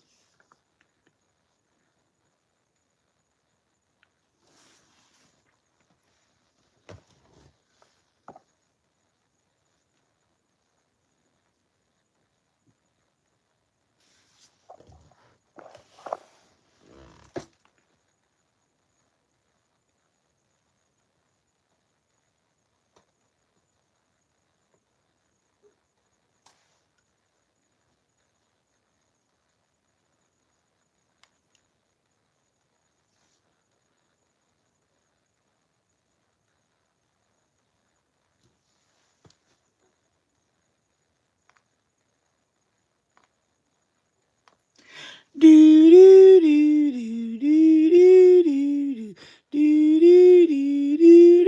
Do do do do do do do do do do do.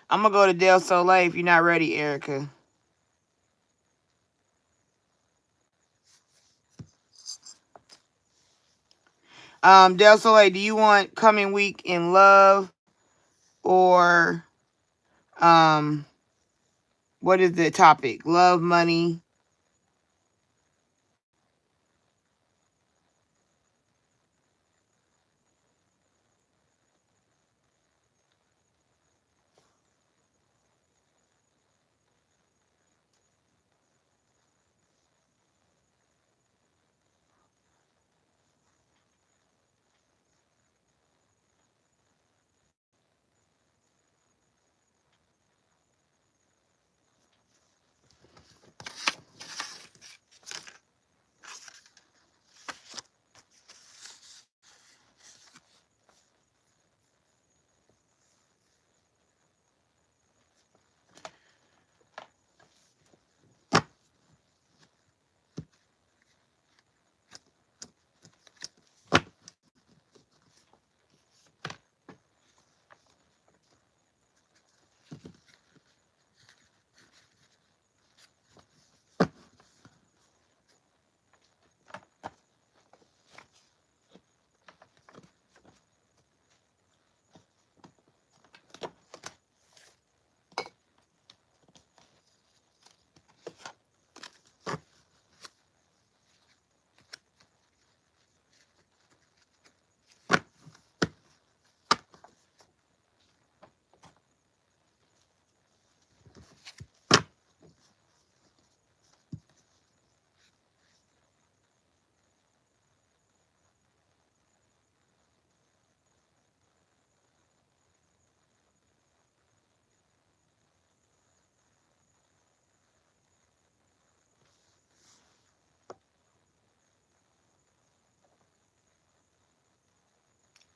I'm gonna go to Del Soleil if you're not ready, Erica. Del Soleil, do you want coming week in love or what is the topic? Love, money.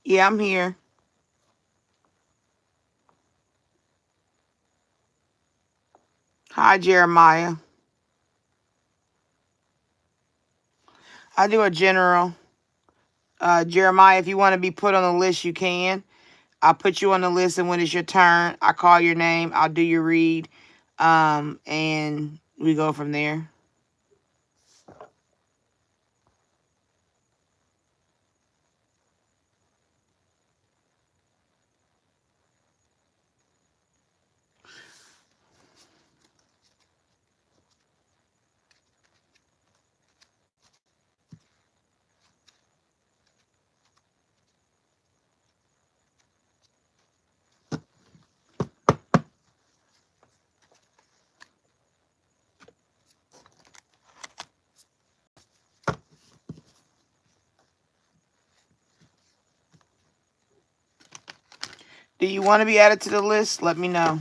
Yeah, I'm here. Hi, Jeremiah. I do a general. Jeremiah, if you want to be put on the list, you can. I'll put you on the list, and when it's your turn, I call your name. I'll do your read, and we go from there. Do you want to be added to the list? Let me know.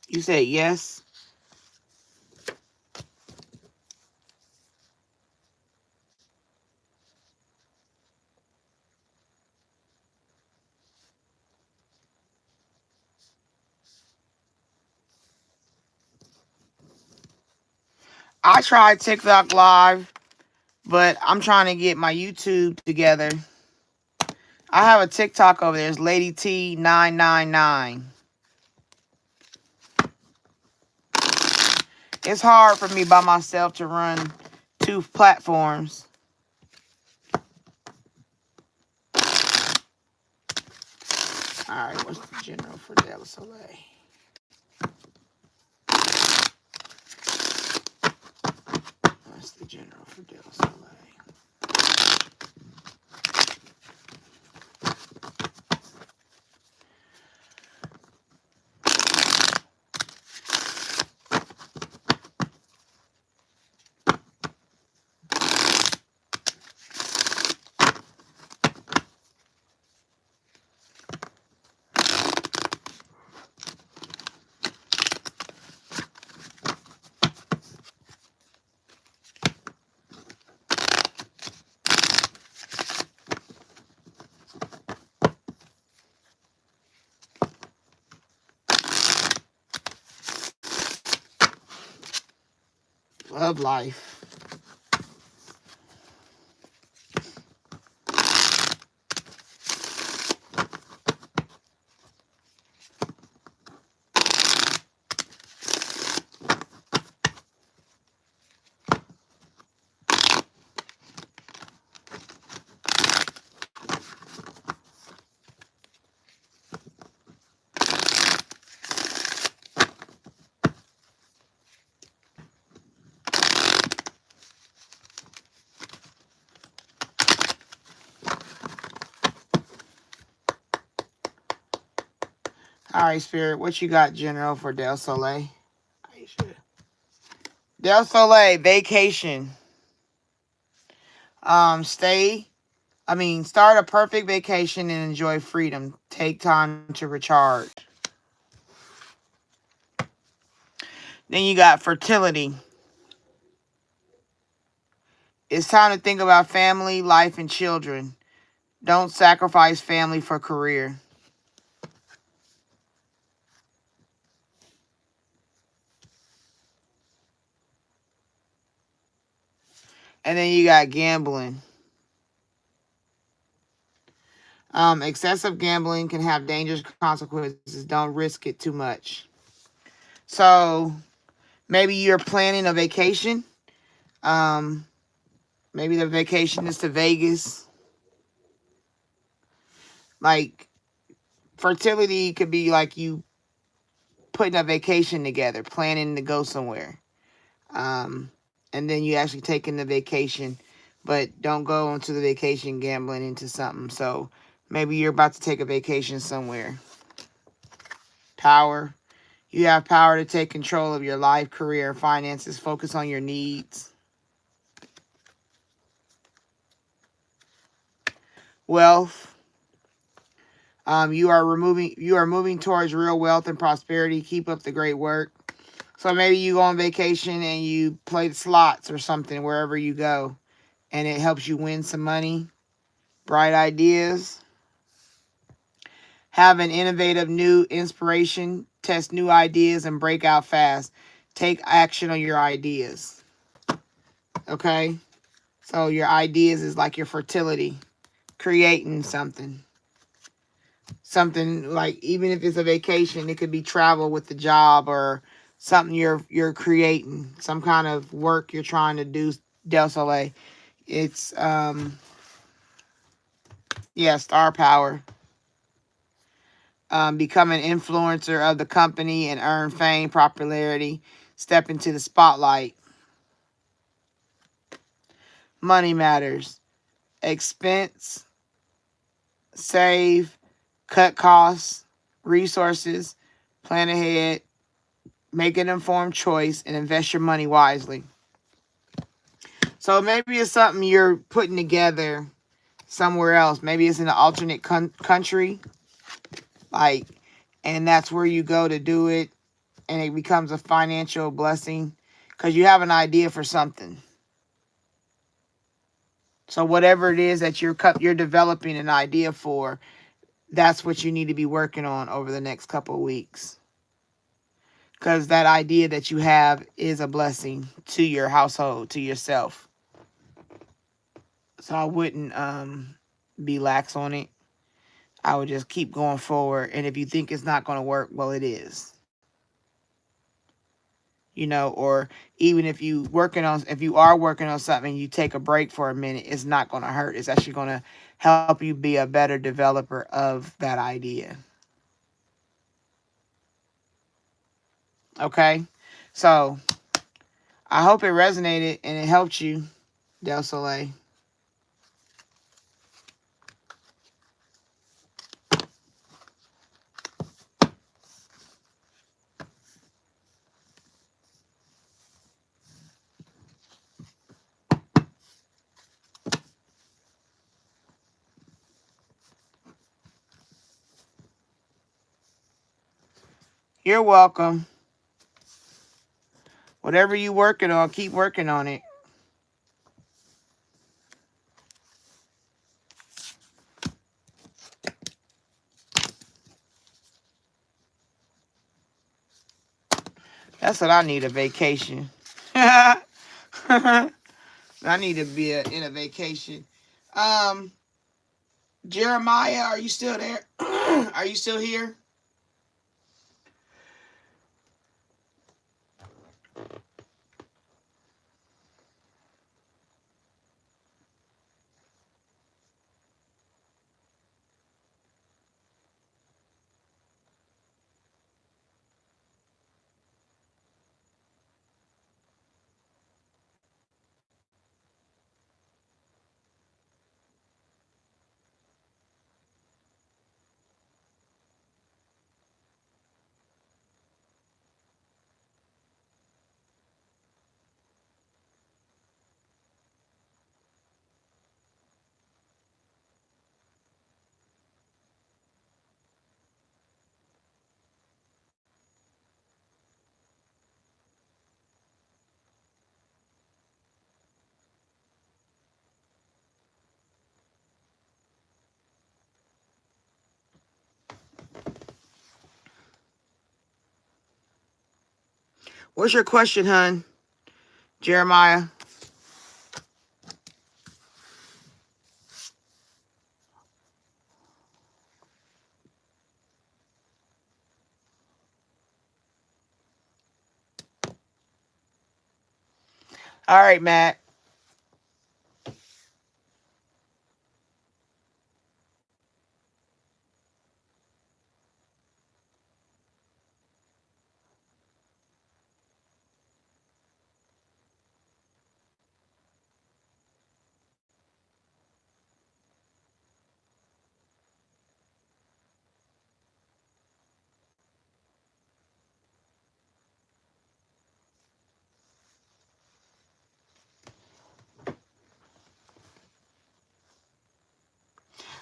You said yes. I tried TikTok Live, but I'm trying to get my YouTube together. I have a TikTok over there. It's Lady T999. It's hard for me by myself to run 2 platforms. All right, what's the general for Del Soleil? That's the general for Del Soleil. Love life. All right, Spirit, what you got, General, for Del Soleil? Del Soleil, vacation. Start a perfect vacation and enjoy freedom. Take time to recharge. Then you got fertility. It's time to think about family, life, and children. Don't sacrifice family for career. And then you got gambling. Excessive gambling can have dangerous consequences. Don't risk it too much. So maybe you're planning a vacation. Maybe the vacation is to Vegas. Like, fertility could be like you putting a vacation together, planning to go somewhere. And then you actually taking the vacation, but don't go into the vacation gambling into something. So maybe you're about to take a vacation somewhere. Tower. You have power to take control of your life, career, finances. Focus on your needs. Wealth. You are moving towards real wealth and prosperity. Keep up the great work. So maybe you go on vacation and you play the slots or something wherever you go, and it helps you win some money. Bright ideas. Have an innovative new inspiration. Test new ideas and break out fast. Take action on your ideas. Okay? So your ideas is like your fertility. Creating something. Something like, even if it's a vacation, it could be travel with the job or something you're creating. Some kind of work you're trying to do, Del Soleil. It's yeah, star power. Become an influencer of the company and earn fame, popularity. Step into the spotlight. Money matters. Expense, save, cut costs, resources, plan ahead, make an informed choice, and invest your money wisely. So maybe it's something you're putting together somewhere else. Maybe it's in an alternate country, like, and that's where you go to do it, and it becomes a financial blessing because you have an idea for something. So whatever it is that you're developing an idea for, that's what you need to be working on over the next couple of weeks. Because that idea that you have is a blessing to your household, to yourself. So I wouldn't be lax on it. I would just keep going forward. And if you think it's not going to work, well, it is. Or even if you are working on something, you take a break for a minute, it's not going to hurt. It's actually going to help you be a better developer of that idea. Okay? So I hope it resonated and it helped you, Del Soleil. You're welcome. Whatever you're working on, keep working on it. That's what I need, a vacation. I need to be in a vacation. Jeremiah, are you still there? Are you still here? What's your question, hon? Jeremiah? All right, Matt.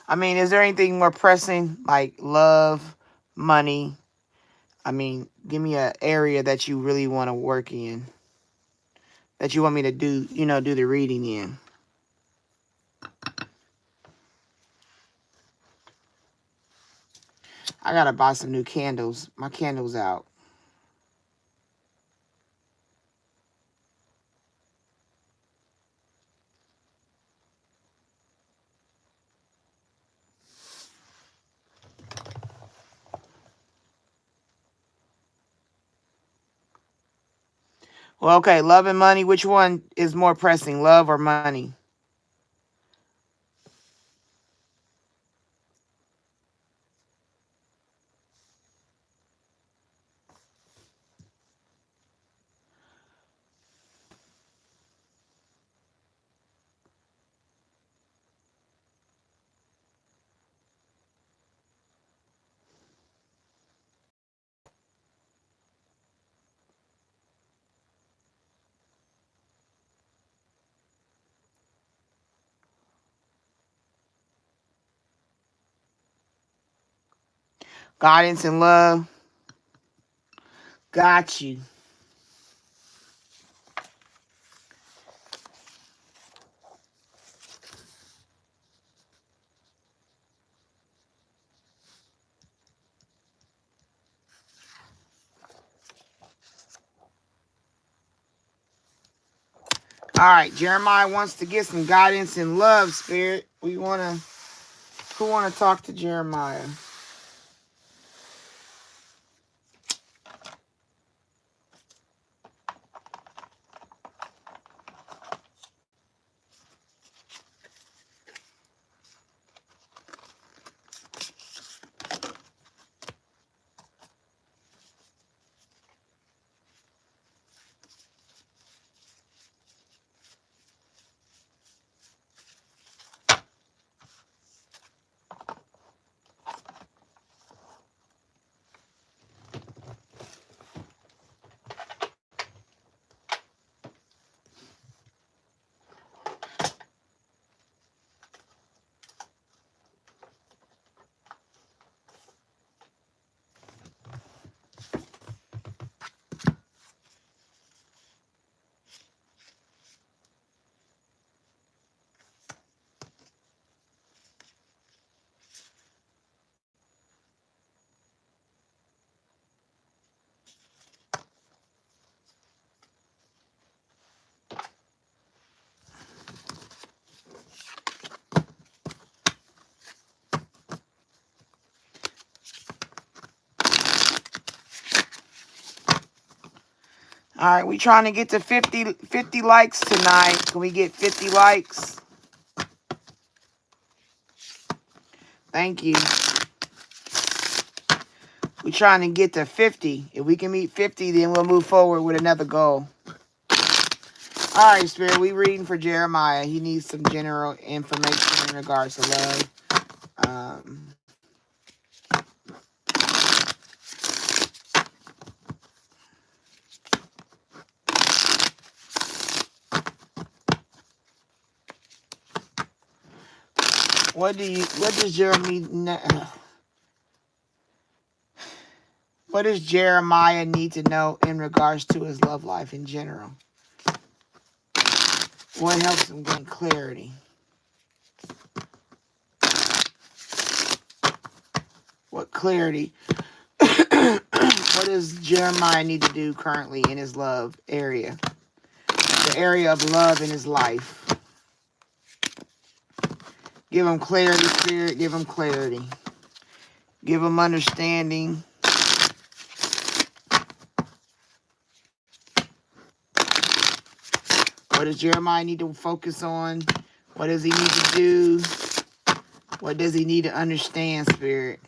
I mean, is there anything more pressing like love, money? I mean, give me an area that you really want to work in, that you want me to do, do the reading in. I got to buy some new candles. My candle's out. Well, okay, love and money. Which one is more pressing, love or money? Guidance and love. Got you. All right, Jeremiah wants to get some guidance and love, Spirit. Who want to talk to Jeremiah? All right, we trying to get to 50 likes tonight. Can we get 50 likes? Thank you. We trying to get to 50. If we can meet 50, then we'll move forward with another goal. All right, Spirit, we reading for Jeremiah. He needs some general information in regards to love. What does Jeremiah need to know in regards to his love life in general? What helps him gain clarity? What clarity? What does Jeremiah need to do currently in his love area? The area of love in his life. Give him clarity, Spirit. Give him clarity. Give him understanding. What does Jeremiah need to focus on? What does he need to do? What does he need to understand, Spirit?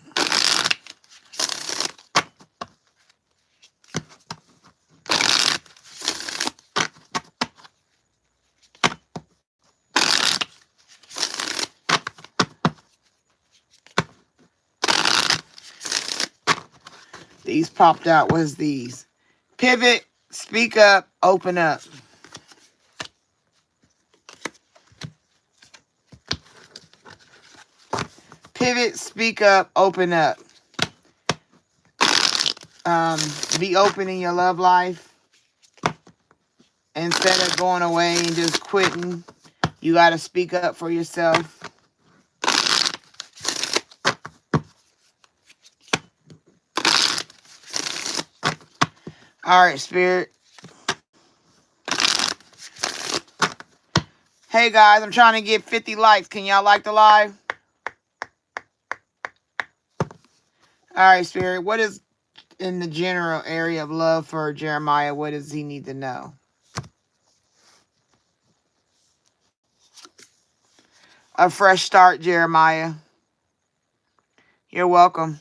These popped out. What's these? Pivot, speak up, open up. Spirit, speak up, open up. Be open in your love life. Instead of going away and just quitting, you got to speak up for yourself. All right, Spirit. Hey, guys, I'm trying to get 50 likes. Can y'all like the live? All right, Spirit. What is in the general area of love for Jeremiah? What does he need to know? A fresh start, Jeremiah. You're welcome.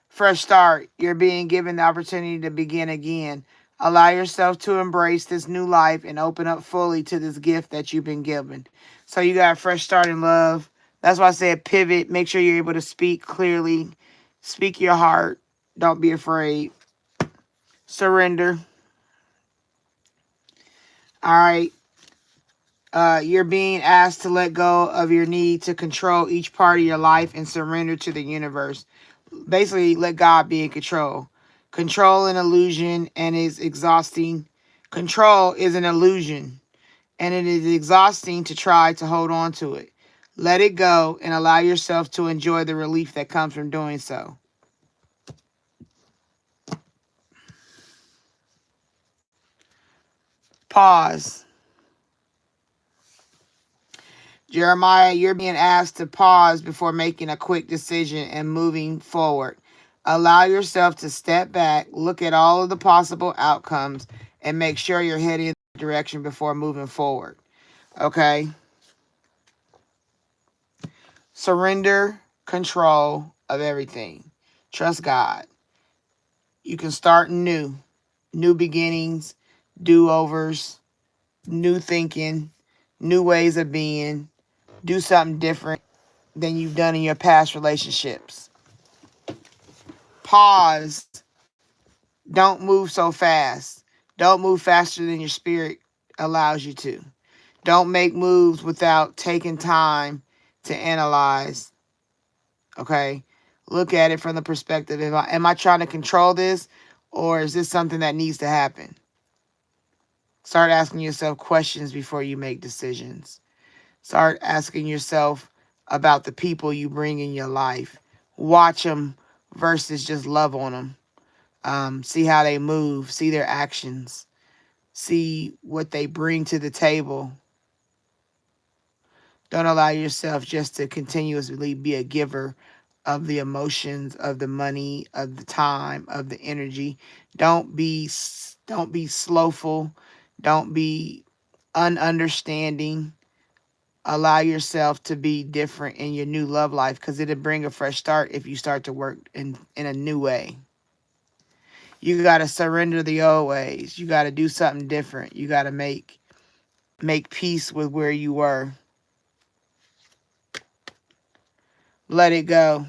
Fresh start. You're being given the opportunity to begin again. Allow yourself to embrace this new life and open up fully to this gift that you've been given. So you got a fresh start in love. That's why I said pivot. Make sure you're able to speak clearly. Speak your heart. Don't be afraid. Surrender. All right. You're being asked to let go of your need to control each part of your life and surrender to the universe. Basically, let God be in control. Control an illusion and is exhausting. Control is an illusion and it is exhausting to try to hold on to it. Let it go and allow yourself to enjoy the relief that comes from doing so. Pause. Jeremiah, you're being asked to pause before making a quick decision and moving forward. Allow yourself to step back, look at all of the possible outcomes, and make sure you're heading in the direction before moving forward. Okay? Surrender control of everything. Trust God. You can start new. New beginnings, do-overs, new thinking, new ways of being. Do something different than you've done in your past relationships. Pause. Don't move so fast. Don't move faster than your spirit allows you to. Don't make moves without taking time to analyze. Okay? Look at it from the perspective of, am I trying to control this, or is this something that needs to happen? Start asking yourself questions before you make decisions. Start asking yourself about the people you bring in your life. Watch them versus just love on them. See how they move. See their actions. See what they bring to the table. Don't allow yourself just to continuously be a giver of the emotions, of the money, of the time, of the energy. Don't be slowful. Don't be ununderstanding. Allow yourself to be different in your new love life, because it'll bring a fresh start if you start to work in a new way. You got to surrender the old ways. You got to do something different. You got to make peace with where you were. Let it go.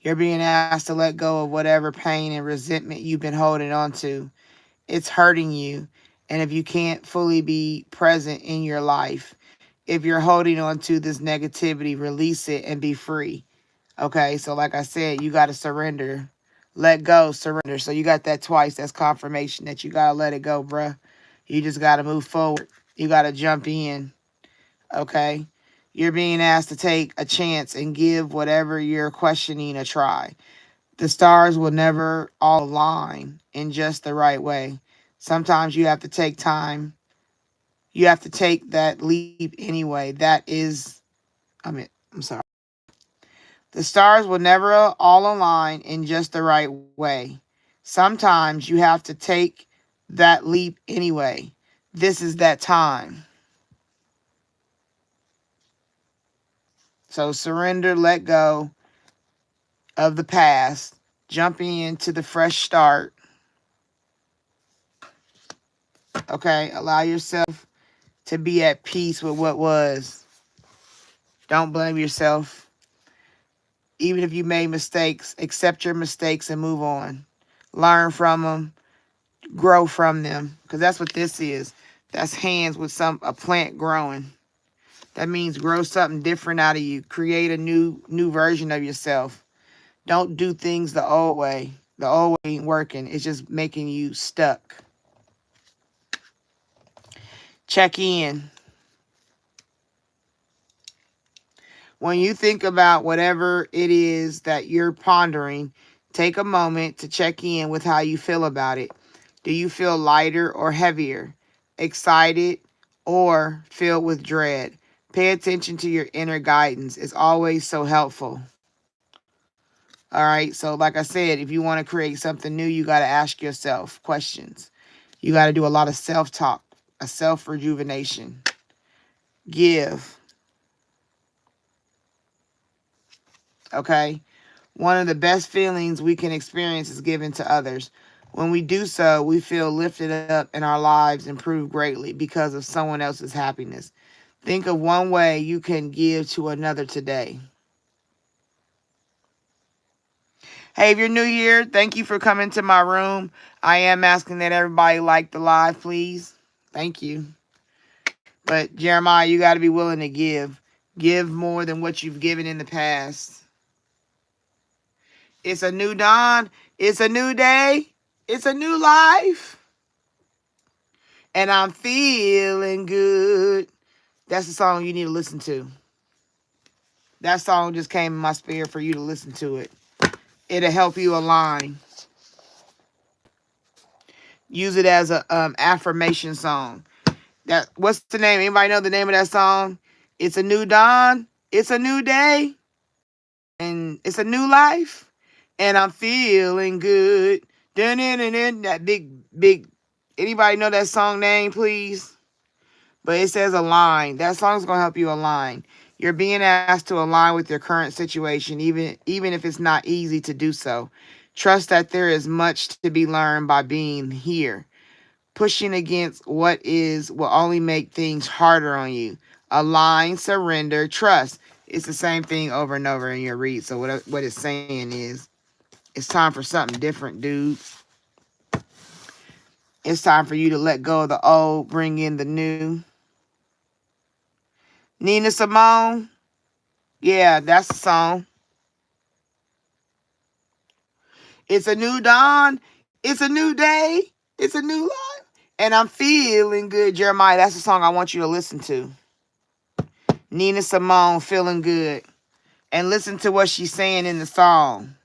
You're being asked to let go of whatever pain and resentment you've been holding on to. It's hurting you. And if you can't fully be present in your life, if you're holding on to this negativity, release it and be free. Okay, so like I said, you got to surrender. Let go, surrender. So you got that twice. That's confirmation that you got to let it go, bruh. You just got to move forward. You got to jump in. Okay? You're being asked to take a chance and give whatever you're questioning a try. The stars will never all align in just the right way. Sometimes you have to take time. You have to take that leap anyway. I'm sorry. The stars will never all align in just the right way. Sometimes you have to take that leap anyway. This is that time. So surrender, let go of the past, jumping into the fresh start. Okay, allow yourself to be at peace with what was. Don't blame yourself. Even if you made mistakes, accept your mistakes and move on. Learn from them, grow from them, because that's what this is. That's hands with a plant growing. That means grow something different out of you. Create a new version of yourself. Don't do things the old way. The old way ain't working. It's just making you stuck. Check in. When you think about whatever it is that you're pondering, take a moment to check in with how you feel about it. Do you feel lighter or heavier, excited or filled with dread? Pay attention to your inner guidance. It's always so helpful. All right. So like I said, if you want to create something new, you got to ask yourself questions. You got to do a lot of self-talk, a self-rejuvenation. Give. Okay. One of the best feelings we can experience is giving to others. When we do so, we feel lifted up and our lives improve greatly because of someone else's happiness. Think of one way you can give to another today. Hey, if you're new here, thank you for coming to my room. I am asking that everybody like the live, please. Thank you. But Jeremiah, you got to be willing to give. Give more than what you've given in the past. It's a new dawn. It's a new day. It's a new life. And I'm feeling good. That's the song you need to listen to. That song just came in my spirit for you to listen to it. It'll help you align. Use it as a affirmation song. What's the name? Anybody know the name of that song? It's a new dawn. It's a new day. And it's a new life. And I'm feeling good. Dun, dun, dun, dun. That big. Anybody know that song name, please? But it says align. That song's going to help you align. You're being asked to align with your current situation, even if it's not easy to do so. Trust that there is much to be learned by being here. Pushing against what is will only make things harder on you. Align, surrender, trust. It's the same thing over and over in your read. So what it's saying is, it's time for something different, dudes. It's time for you to let go of the old, bring in the new. Nina Simone. Yeah, that's the song. It's a new dawn. It's a new day. It's a new life. And I'm feeling good, Jeremiah. That's the song I want you to listen to. Nina Simone, Feeling Good. And listen to what she's saying in the song.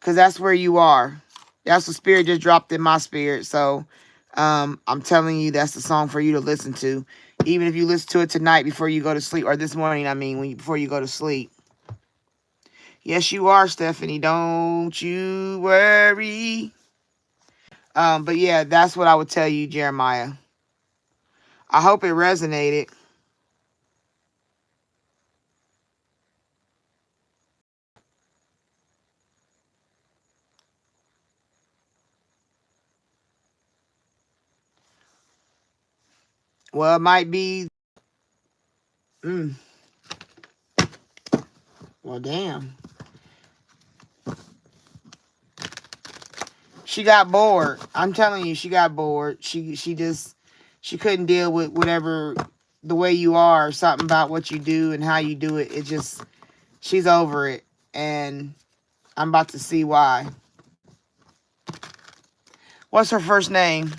Because that's where you are. That's what Spirit just dropped in my spirit. So I'm telling you, that's the song for you to listen to. Even if you listen to it tonight before you go to sleep. Or this morning, before you go to sleep. Yes, you are, Stephanie. Don't you worry. But yeah, that's what I would tell you, Jeremiah. I hope it resonated. Well, it might be. Well, damn. She got bored. I'm telling you, she got bored. She couldn't deal with whatever the way you are, something about what you do and how you do it. It just, she's over it. And I'm about to see why. What's her first name?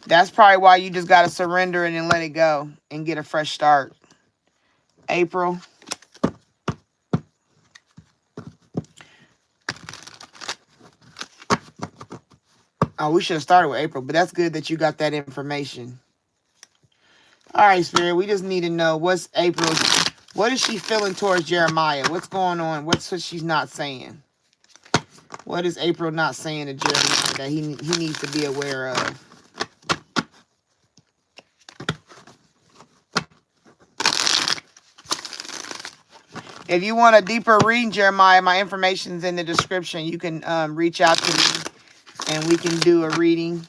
That's probably why you just got to surrender and then let it go and get a fresh start. April. Oh, we should have started with April, but that's good that you got that information. All right, Spirit, we just need to know what is she feeling towards Jeremiah? What's going on? What's what she's not saying? What is April not saying to Jeremiah that he needs to be aware of? If you want a deeper reading, Jeremiah, my information's in the description. You can reach out to me and we can do a reading.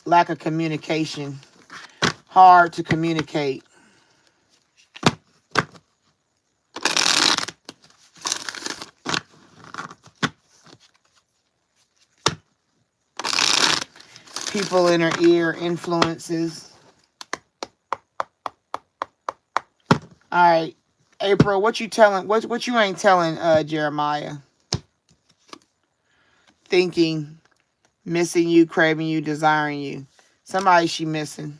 lack of communication. Hard to communicate. People in her ear, influences. All right, April, what you telling? What you ain't telling Jeremiah? Thinking, missing you, craving you, desiring you. Somebody she missing.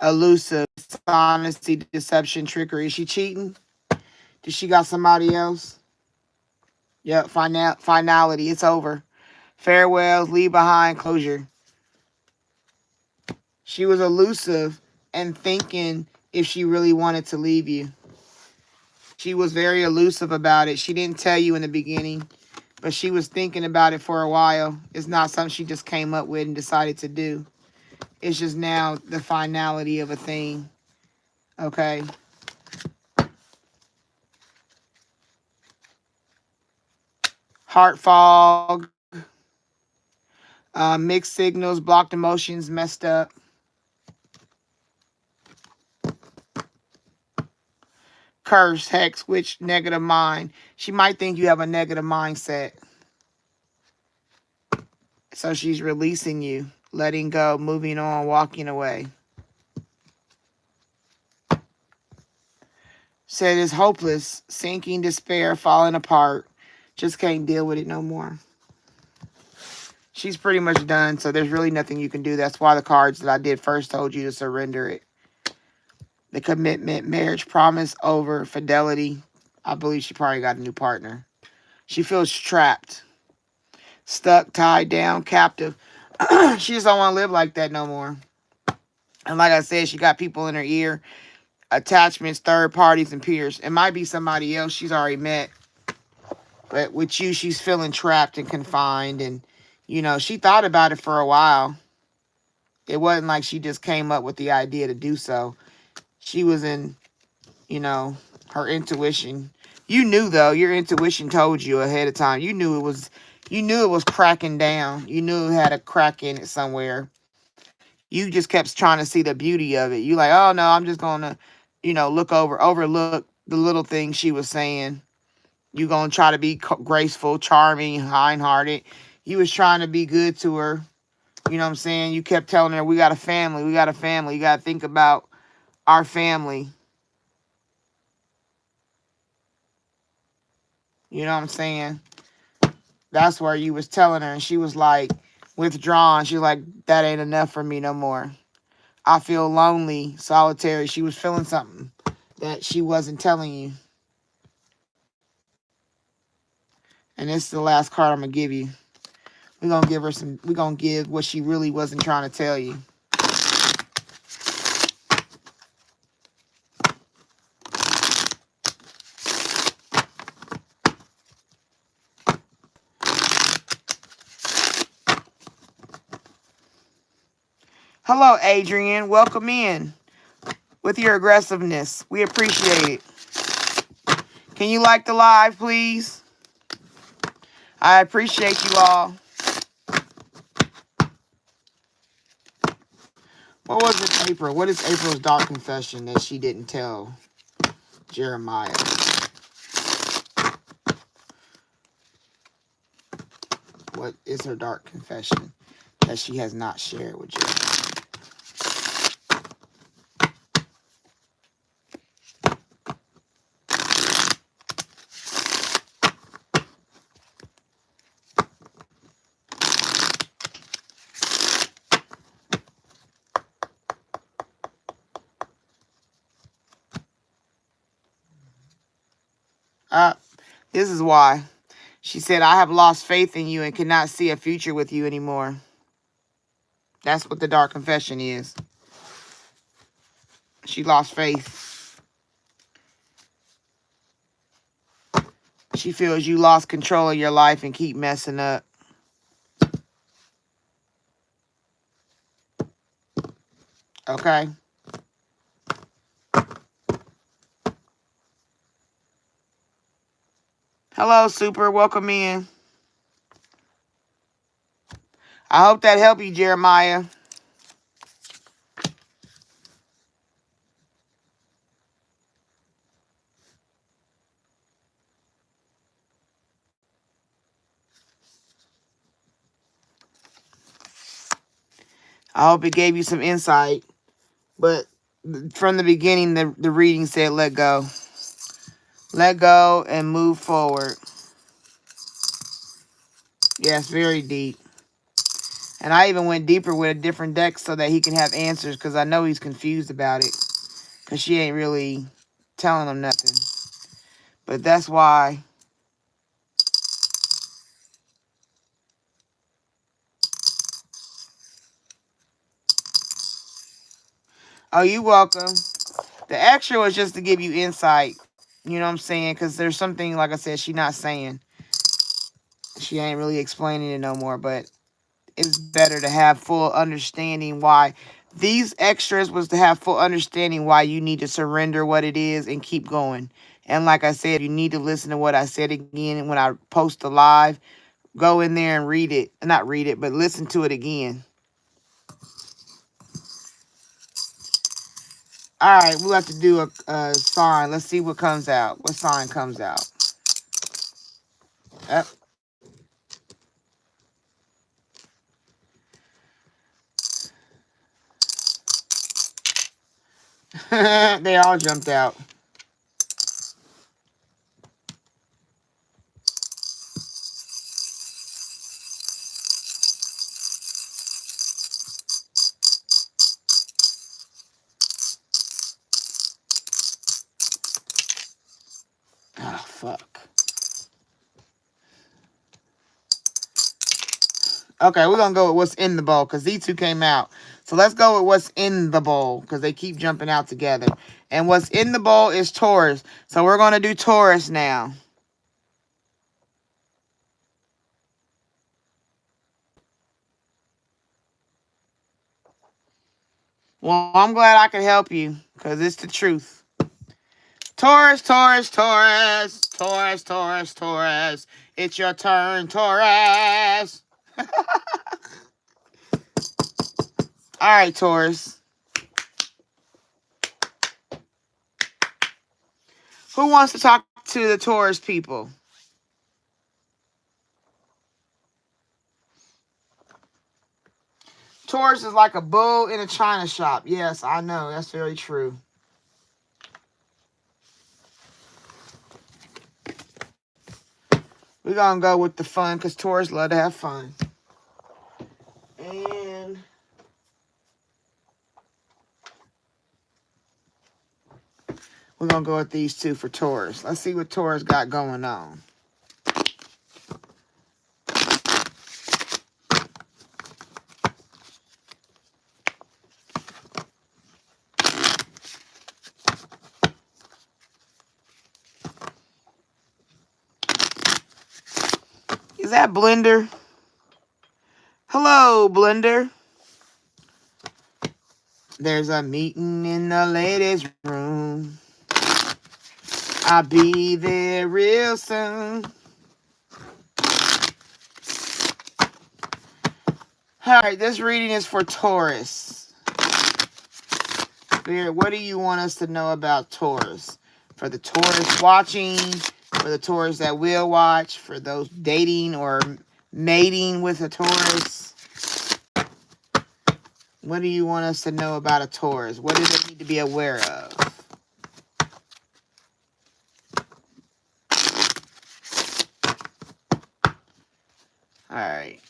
Elusive, dishonesty, deception, trickery. Is she cheating? Does she got somebody else? Yep, finality. It's over. Farewells, leave behind, closure. She was elusive and thinking if she really wanted to leave you. She was very elusive about it. She didn't tell you in the beginning, but she was thinking about it for a while. It's not something she just came up with and decided to do. It's just now the finality of a thing. Okay? Heart fog, mixed signals, blocked emotions, messed up. Curse, hex, witch, negative mind. She might think you have a negative mindset. So she's releasing you, letting go, moving on, walking away. Said it's hopeless, sinking, despair, falling apart. Just can't deal with it no more. She's pretty much done, so there's really nothing you can do. That's why the cards that I did first told you to surrender it. The commitment, marriage, promise, over, fidelity. I believe she probably got a new partner. She feels trapped, stuck, tied down, captive. She just don't want to live like that no more. And like I said, she got people in her ear, attachments, third parties, and peers. It might be somebody else she's already met. But with you, she's feeling trapped and confined. And, you know, she thought about it for a while. It wasn't like she just came up with the idea to do so. She was in, you know, her intuition. You knew, though. Your intuition told you ahead of time. You knew it was cracking down. You knew it had a crack in it somewhere. You just kept trying to see the beauty of it. You like, oh, no, I'm just going to, you know, overlook the little things she was saying. You going to try to be graceful, charming, kind-hearted. You was trying to be good to her. You know what I'm saying? You kept telling her, we got a family. We got a family. You got to think about our family. You know what I'm saying? That's where you was telling her. And she was like, withdrawn. She was like, that ain't enough for me no more. I feel lonely, solitary. She was feeling something that she wasn't telling you. And this is the last card I'm going to give you. We're going to give what she really wasn't trying to tell you. Hello, Adrian. Welcome in with your aggressiveness. We appreciate it. Can you like the live, please? I appreciate you all. What was it, April? What is April's dark confession that she didn't tell Jeremiah? What is her dark confession that she has not shared with Jeremiah? This is why. She said, I have lost faith in you and cannot see a future with you anymore. That's what the dark confession is. She lost faith. She feels you lost control of your life and keep messing up. Okay? Hello, Super. Welcome in. I hope that helped you, Jeremiah. I hope it gave you some insight. But from the beginning, the reading said, let go. Let go and move forward. Yes, very deep. And I even went deeper with a different deck so that he can have answers, because I know he's confused about it. Because she ain't really telling him nothing. But that's why. Oh, you welcome. The extra was just to give you insight. You know what I'm saying? Because there's something, like I said, she not saying. She ain't really explaining it no more. But it's better to have full understanding why. These extras was to have full understanding why you need to surrender what it is and keep going. And like I said, you need to listen to what I said again when I post the live. Go in there and read it. Not read it, but listen to it again. All right, we'll have to do a sign. Let's see what comes out. What sign comes out? Yep. They all jumped out. Oh, fuck. Okay, we're going to go with what's in the bowl because these two came out. So let's go with what's in the bowl because they keep jumping out together. And what's in the bowl is Taurus. So we're going to do Taurus now. Well, I'm glad I could help you because it's the truth. Taurus, Taurus, Taurus, Taurus, Taurus, Taurus. It's your turn, Taurus. All right, Taurus. Who wants to talk to the Taurus people? Taurus is like a bull in a china shop. Yes, I know. That's very true. We're going to go with the fun because Taurus love to have fun. And we're going to go with these two for Taurus. Let's see what Taurus got going on. Is that Blender? Hello, Blender. There's a meeting in the ladies' room. I'll be there real soon. All right, this reading is for Taurus. Spirit, what do you want us to know about Taurus? For the Taurus watching, for the Taurus that will watch, for those dating or mating with a Taurus. What do you want us to know about a Taurus? What do they need to be aware of? All right.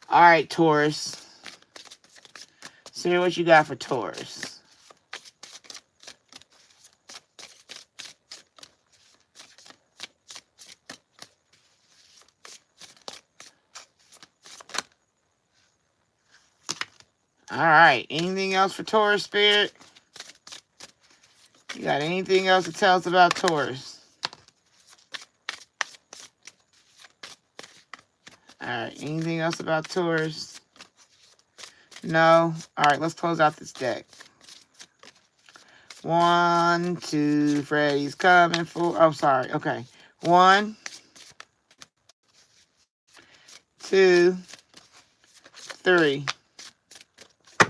All right, Taurus. See what you got for Taurus. All right. Anything else for Taurus, Spirit? You got anything else to tell us about Taurus? All right. Anything else about Taurus? No? All right. Let's close out this deck. 1, 2, Freddie's coming for. Oh, sorry. Okay. 1, 2, 3. All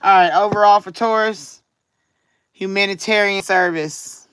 right. Overall for Taurus, humanitarian service.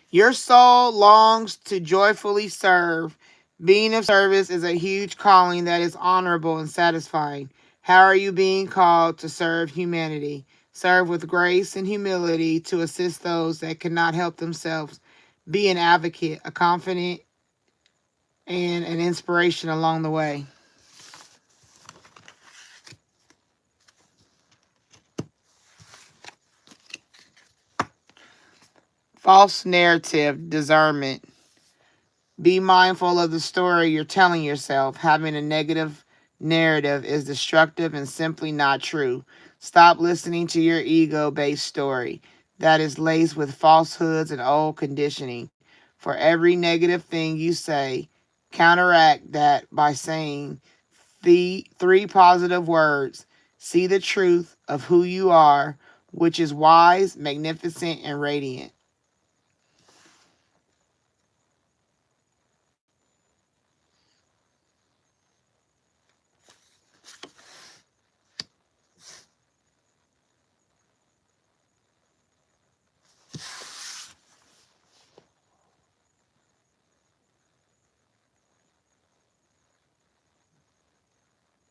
Your soul longs to joyfully serve. Being of service is a huge calling that is honorable and satisfying. How are you being called to serve humanity? Serve with grace and humility to assist those that cannot help themselves. Be an advocate, a confidant, and an inspiration along the way. False narrative, discernment. Be mindful of the story you're telling yourself. Having a negative narrative is destructive and simply not true. Stop listening to your ego-based story that is laced with falsehoods and old conditioning. For every negative thing you say, counteract that by saying the 3 positive words. See the truth of who you are, which is wise, magnificent, and radiant.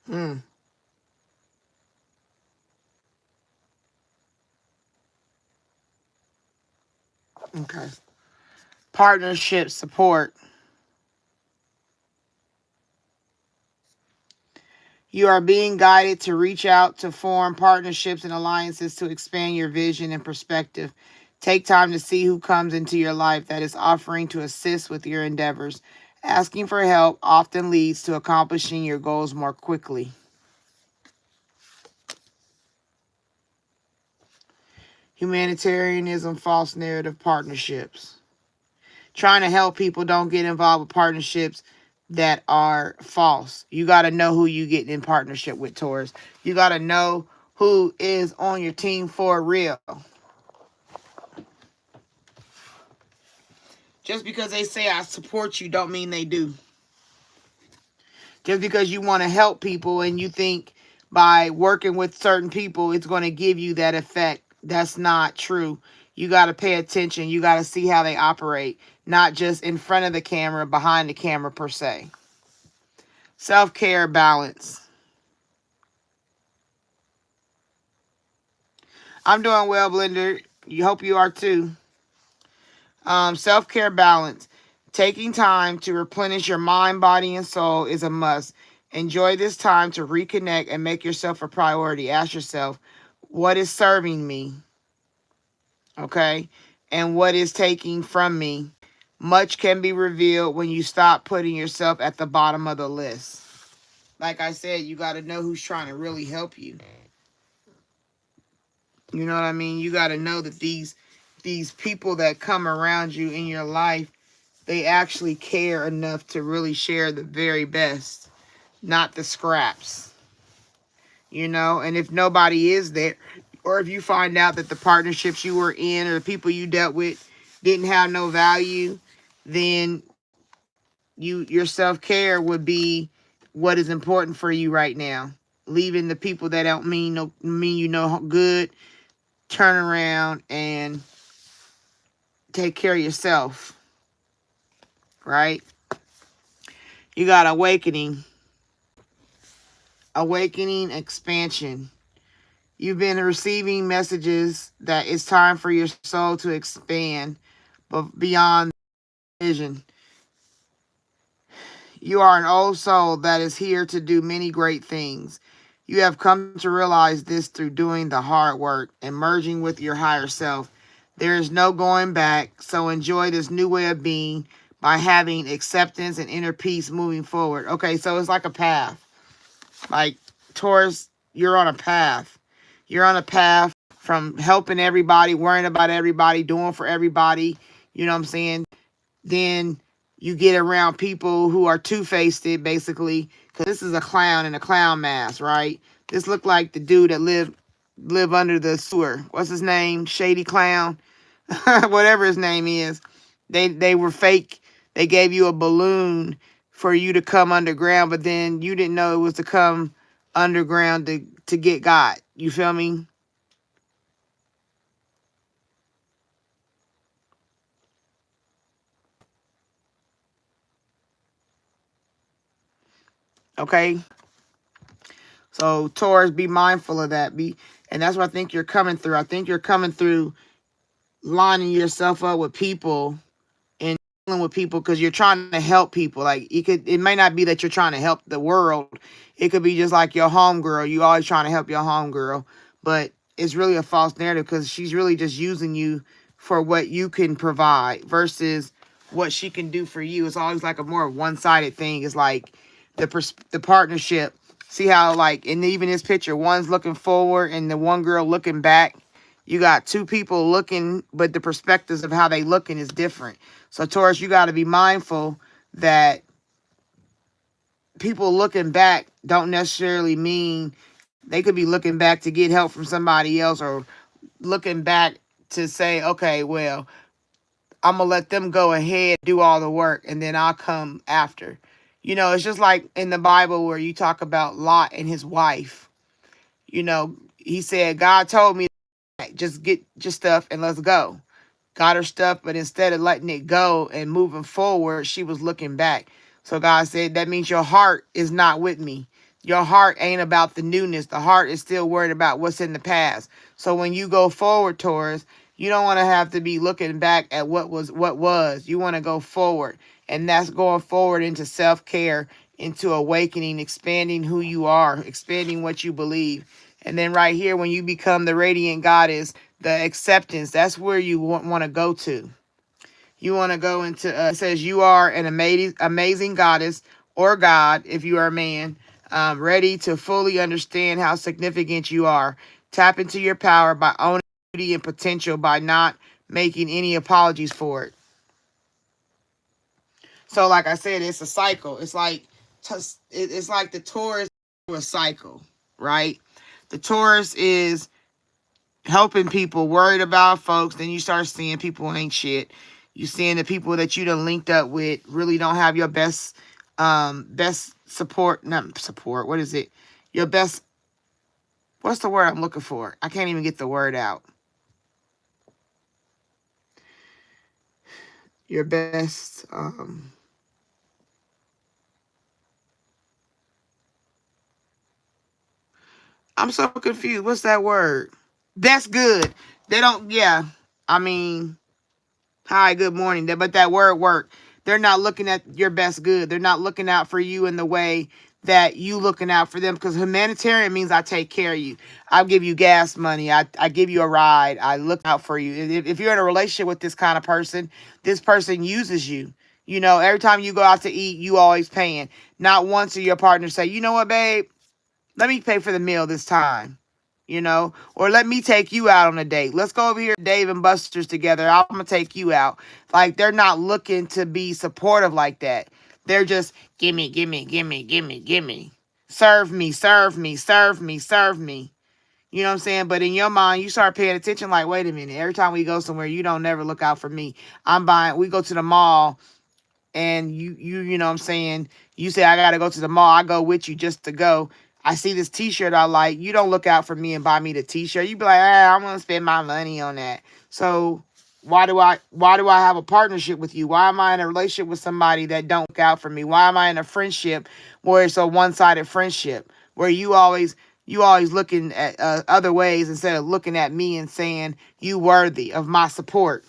Hmm. Okay. Partnership support. You are being guided to reach out to form partnerships and alliances to expand your vision and perspective. Take time to see who comes into your life that is offering to assist with your endeavors. Asking for help often leads to accomplishing your goals more quickly. Humanitarianism, false narrative partnerships. Trying to help people, don't get involved with partnerships that are false. You got to know who you get in partnership with, Taurus. You got to know who is on your team for real. Just because they say I support you don't mean they do. Just because you want to help people and you think by working with certain people it's going to give you that effect, that's not true. You got to pay attention. You got to see how they operate, not just in front of the camera, behind the camera per se. Self-care, balance. I'm doing well, Blender. You hope you are too. Self-care, balance. Taking time to replenish your mind, body, and soul is a must. Enjoy this time to reconnect and make yourself a priority. Ask yourself, what is serving me? Okay? And what is taking from me? Much can be revealed when you stop putting yourself at the bottom of the list. Like I said, you got to know who's trying to really help you. You know what I mean? You got to know that these people that come around you in your life, they actually care enough to really share the very best, not the scraps. You know, and if nobody is there, or if you find out that the partnerships you were in or the people you dealt with didn't have no value, then your self-care would be what is important for you right now. Leaving the people that don't mean you no good, turn around and take care of yourself. Right? You got awakening. Awakening, expansion. You've been receiving messages that it's time for your soul to expand, but beyond vision. You are an old soul that is here to do many great things. You have come to realize this through doing the hard work and merging with your higher self. There is no going back, so enjoy this new way of being by having acceptance and inner peace moving forward. Okay, so it's like a path. Like, Taurus, you're on a path. You're on a path from helping everybody, worrying about everybody, doing for everybody, you know what I'm saying? Then you get around people who are two-faced, basically, because this is a clown in a clown mask, right? This looked like the dude that live under the sewer. What's his name? Shady Clown, whatever his name is. They were fake. They gave you a balloon for you to come underground, but then you didn't know it was to come underground to get God. You feel me? Okay. So Taurus, be mindful of that. And that's what I think you're coming through. I think you're coming through lining yourself up with people and dealing with people because you're trying to help people. Like it may not be that you're trying to help the world. It could be just like your homegirl. You always trying to help your homegirl, but it's really a false narrative because she's really just using you for what you can provide versus what she can do for you. It's always like a more one-sided thing. It's like the partnership. See how like in even this picture, one's looking forward and the one girl looking back. You got two people looking, but the perspectives of how they looking is different. So Taurus, you got to be mindful that people looking back don't necessarily mean they could be looking back to get help from somebody else or looking back to say, okay, well, I'm going to let them go ahead, do all the work, and then I'll come after. You know, it's just like in the Bible where you talk about Lot and his wife. You know, he said, God told me, just get your stuff and let's go. Got her stuff, but instead of letting it go and moving forward, she was looking back. So God said, that means your heart is not with me. Your heart ain't about the newness. The heart is still worried about what's in the past. So when you go forward, Taurus, you don't want to have to be looking back at what was. You want to go forward. And that's going forward into self-care, into awakening, expanding who you are, expanding what you believe. And then right here, when you become the radiant goddess, the acceptance, that's where you want to go to. You want to go into, it says you are an amazing goddess or God, if you are a man, ready to fully understand how significant you are. Tap into your power by owning beauty and potential by not making any apologies for it. So like I said, it's a cycle. It's like the Taurus is a cycle, right? The Taurus is helping people, worried about folks. Then you start seeing people ain't shit. You seeing the people that you done linked up with really don't have your best support. Not support. What is it? Your best. What's the word I'm looking for? I can't even get the word out. Your best. I'm so confused. What's that word? That's good. They don't. Yeah. I mean, hi, good morning. But that word work. They're not looking at your best good. They're not looking out for you in the way that you looking out for them. Because humanitarian means I take care of you. I'll give you gas money. I give you a ride. I look out for you. If you're in a relationship with this kind of person, this person uses you. You know, every time you go out to eat, you always paying. Not once will your partner say, you know what, babe? Let me pay for the meal this time. You know, or let me take you out on a date. Let's go over here, Dave and Buster's together. I'm going to take you out. Like, they're not looking to be supportive like that. They're just, gimme, gimme, gimme, gimme, gimme. Serve me, serve me, serve me, serve me. You know what I'm saying? But in your mind, you start paying attention like, wait a minute. Every time we go somewhere, you don't never look out for me. We go to the mall and you know what I'm saying, you say I gotta go to the mall, I go with you just to go. I see this t-shirt I like, you don't look out for me and buy me the t-shirt. You be like, I'm gonna spend my money on that. So why do I have a partnership with you? Why am I in a relationship with somebody that don't look out for me? Why am I in a friendship where it's a one-sided friendship where you always looking at other ways instead of looking at me and saying you worthy of my support?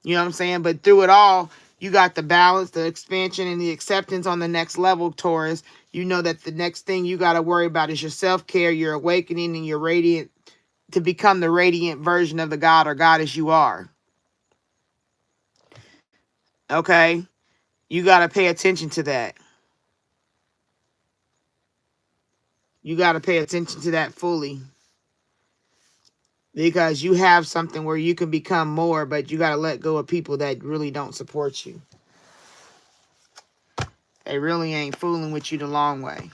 You know what I'm saying? But through it all, you got the balance, the expansion, and the acceptance on the next level, Taurus. You know that the next thing you got to worry about is your self-care, your awakening, and your radiant, to become the radiant version of the God or goddess you are. Okay? You got to pay attention to that. You got to pay attention to that fully. Because you have something where you can become more, but you got to let go of people that really don't support you. They really ain't fooling with you the long way.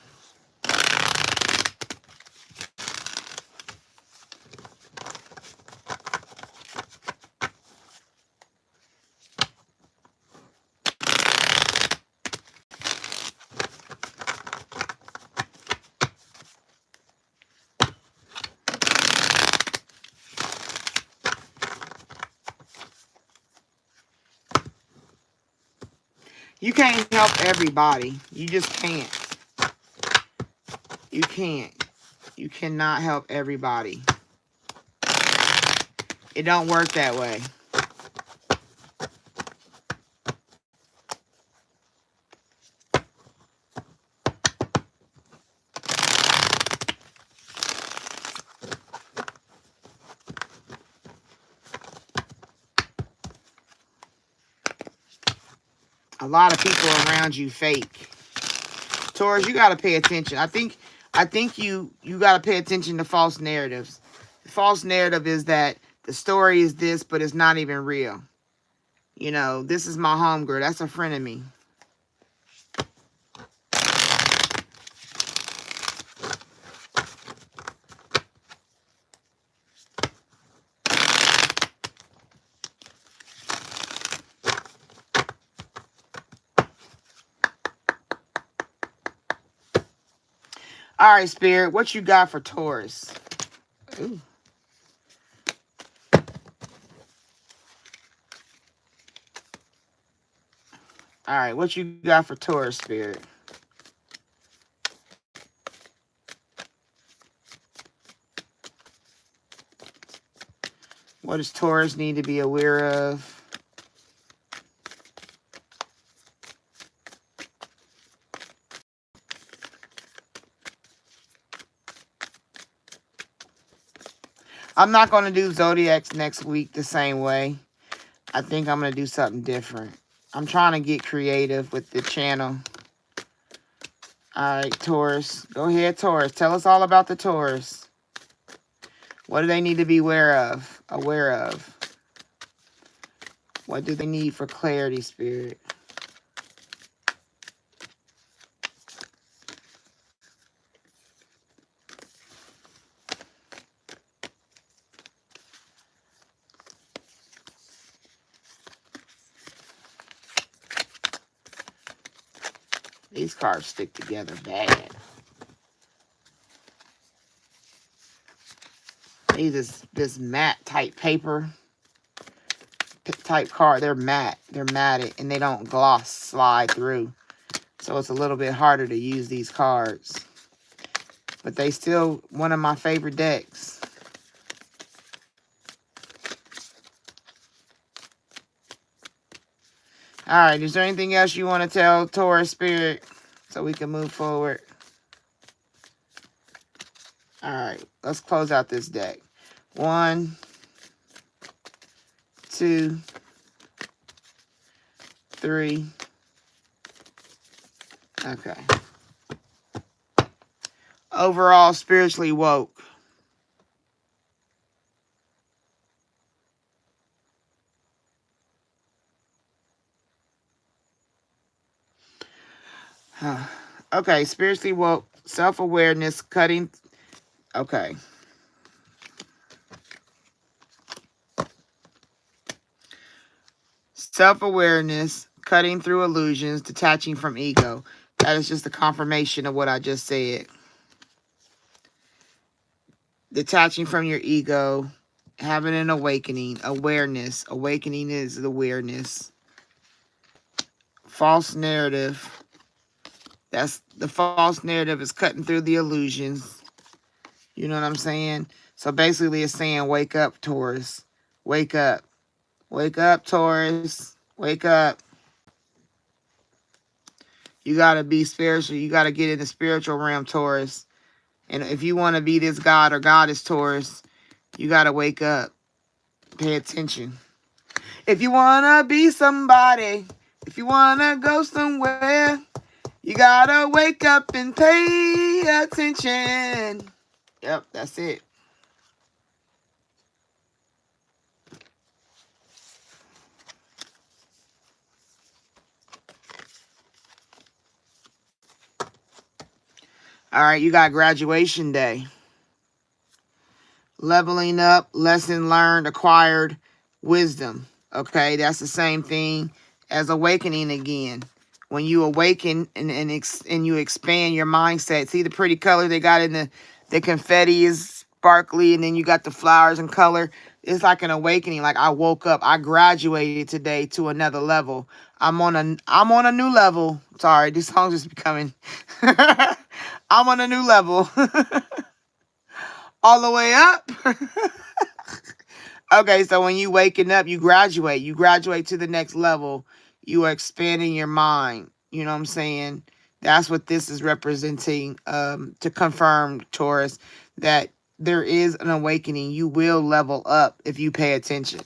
You can't help everybody. You just can't. You can't. You cannot help everybody. It don't work that way. A lot of people around you fake. Taurus, you got to pay attention. I think you got to pay attention to false narratives. The false narrative is that the story is this, but it's not even real. You know, this is my homegirl. That's a friend of me. All right, Spirit, what you got for Taurus? Ooh. All right, what you got for Taurus, Spirit? What does Taurus need to be aware of? I'm not going to do zodiacs next week the same way. I think I'm going to do something different. I'm trying to get creative with the channel. All right, Taurus. Go ahead, Taurus. Tell us all about the Taurus. What do they need to be aware of? What do they need for clarity, Spirit? These cards stick together bad. These is this matte type paper type card. They're matte. They're matted and they don't gloss slide through. So it's a little bit harder to use these cards. But they still one of my favorite decks. All right, is there anything else you want to tell Taurus Spirit so we can move forward? All right, let's close out this deck. 1, 2, 3. Okay. Overall, spiritually woke. Okay, spiritually woke, self-awareness, cutting. Okay. Self-awareness, cutting through illusions, detaching from ego. That is just a confirmation of what I just said. Detaching from your ego, having an awakening, awareness. Awakening is the awareness. False narrative. That's the false narrative is cutting through the illusions. You know what I'm saying? So basically it's saying, wake up, Taurus. Wake up. Wake up, Taurus. Wake up. You got to be spiritual. You got to get in the spiritual realm, Taurus. And if you want to be this god or goddess, Taurus, you got to wake up. Pay attention. If you want to be somebody, if you want to go somewhere, you got to wake up and pay attention. Yep, that's it. All right, you got graduation day. Leveling up, lesson learned, acquired, wisdom. Okay, that's the same thing as awakening again. When you awaken and you expand your mindset. See the pretty color they got in the confetti is sparkly, and then you got the flowers and color. It's like an awakening. Like I woke up, I graduated today to another level. I'm on a new level. Sorry, this song's just becoming I'm on a new level. All the way up. Okay, so when you waking up, you graduate. You graduate to the next level. You are expanding your mind. You know what I'm saying? That's what this is representing, to confirm, Taurus, that there is an awakening. You will level up if you pay attention.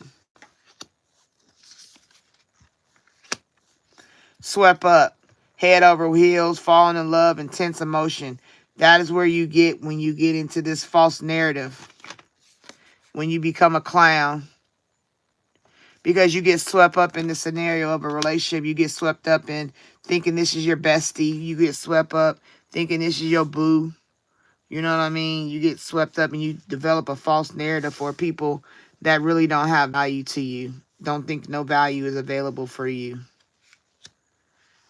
Swept up, head over heels, falling in love, intense emotion. That is where you get when you get into this false narrative. When you become a clown. Because you get swept up in the scenario of a relationship. You get swept up in thinking this is your bestie. You get swept up thinking this is your boo. You know what I mean? You get swept up and you develop a false narrative for people that really don't have value to you. Don't think no value is available for you.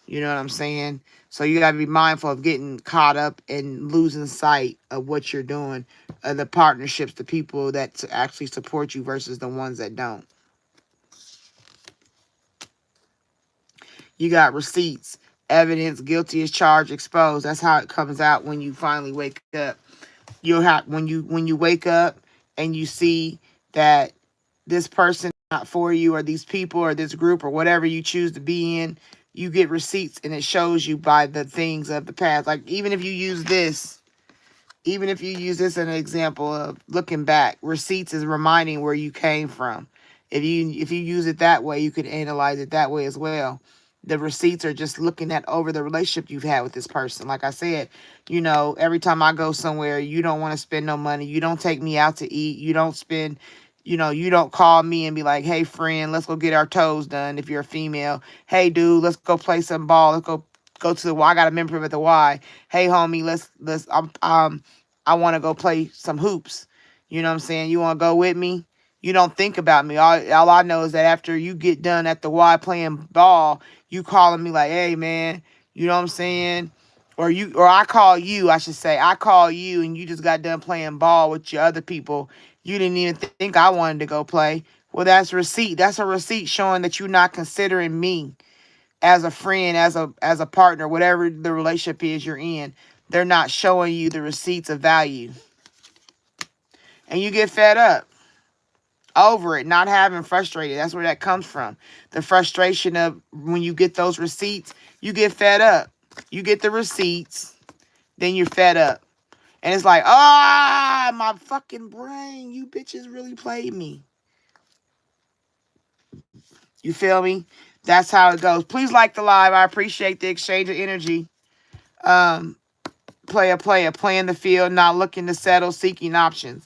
You know what I'm saying? So you got to be mindful of getting caught up and losing sight of what you're doing, the partnerships, the people that actually support you versus the ones that don't. You got receipts, evidence, guilty as charged, exposed. That's how it comes out when you finally wake up. You'll have when you wake up and you see that this person is not for you, or these people or this group or whatever you choose to be in, you get receipts and it shows you by the things of the past. Like even if you use this as an example of looking back, receipts is reminding where you came from. If you use it that way, you could analyze it that way as well. The receipts are just looking at over the relationship you've had with this person. Like I said, every time I go somewhere, you don't want to spend no money. You don't take me out to eat. You don't spend, you don't call me and be like, hey friend, let's go get our toes done. If you're a female, hey dude, let's go play some ball. Let's go to the Y. I got a membership at the Y. Hey homie, let's I want to go play some hoops. You know what I'm saying? You want to go with me? You don't think about me. All I know is that after you get done at the Y playing ball, you calling me like, hey man, you know what I'm saying? Or I call you, I should say. I call you and you just got done playing ball with your other people. You didn't even think I wanted to go play. Well, that's receipt. That's a receipt showing that you're not considering me as a friend, as a partner, whatever the relationship is you're in. They're not showing you the receipts of value. And you get fed up over it, not having frustrated. That's where that comes from. The frustration of when you get those receipts, you get fed up. You get the receipts, then you're fed up. And it's like, my fucking brain, you bitches really played me. You feel me? That's how it goes. Please like the live. I appreciate the exchange of energy. Player, playing the field, not looking to settle, seeking options.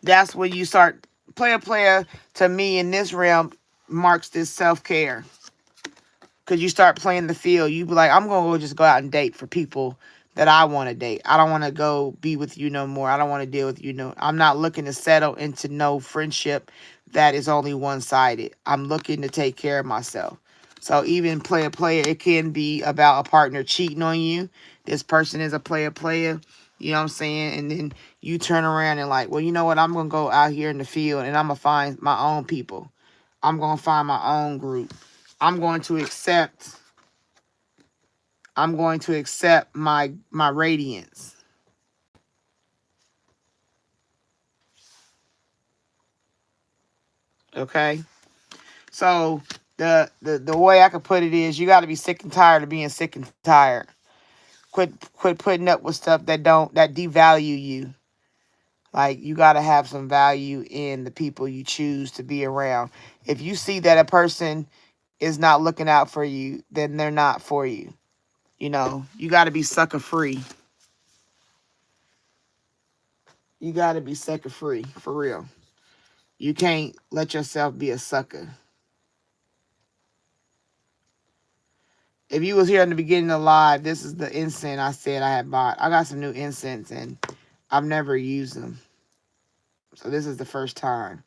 That's when you start player to me in this realm marks this self-care. Because you start playing the field. You be like, I'm going to just go out and date for people that I want to date. I don't want to go be with you no more. I don't want to deal with you no. I'm not looking to settle into no friendship that is only one-sided. I'm looking to take care of myself. So even player, it can be about a partner cheating on you. This person is a player. You know what I'm saying? And then you turn around and like, well, you know what? I'm going to go out here in the field and I'm going to find my own people. I'm going to find my own group. I'm going to accept my radiance. Okay? So the way I could put it is you got to be sick and tired of being sick and tired. Quit putting up with stuff that devalue you. Like, you got to have some value in the people you choose to be around. If you see that a person is not looking out for you, then they're not for you. You got to be sucker free. You got to be sucker free, for real. You can't let yourself be a sucker. If you was here in the beginning of live, this is the incense I said I had bought. I got some new incense and I've never used them. So this is the first time.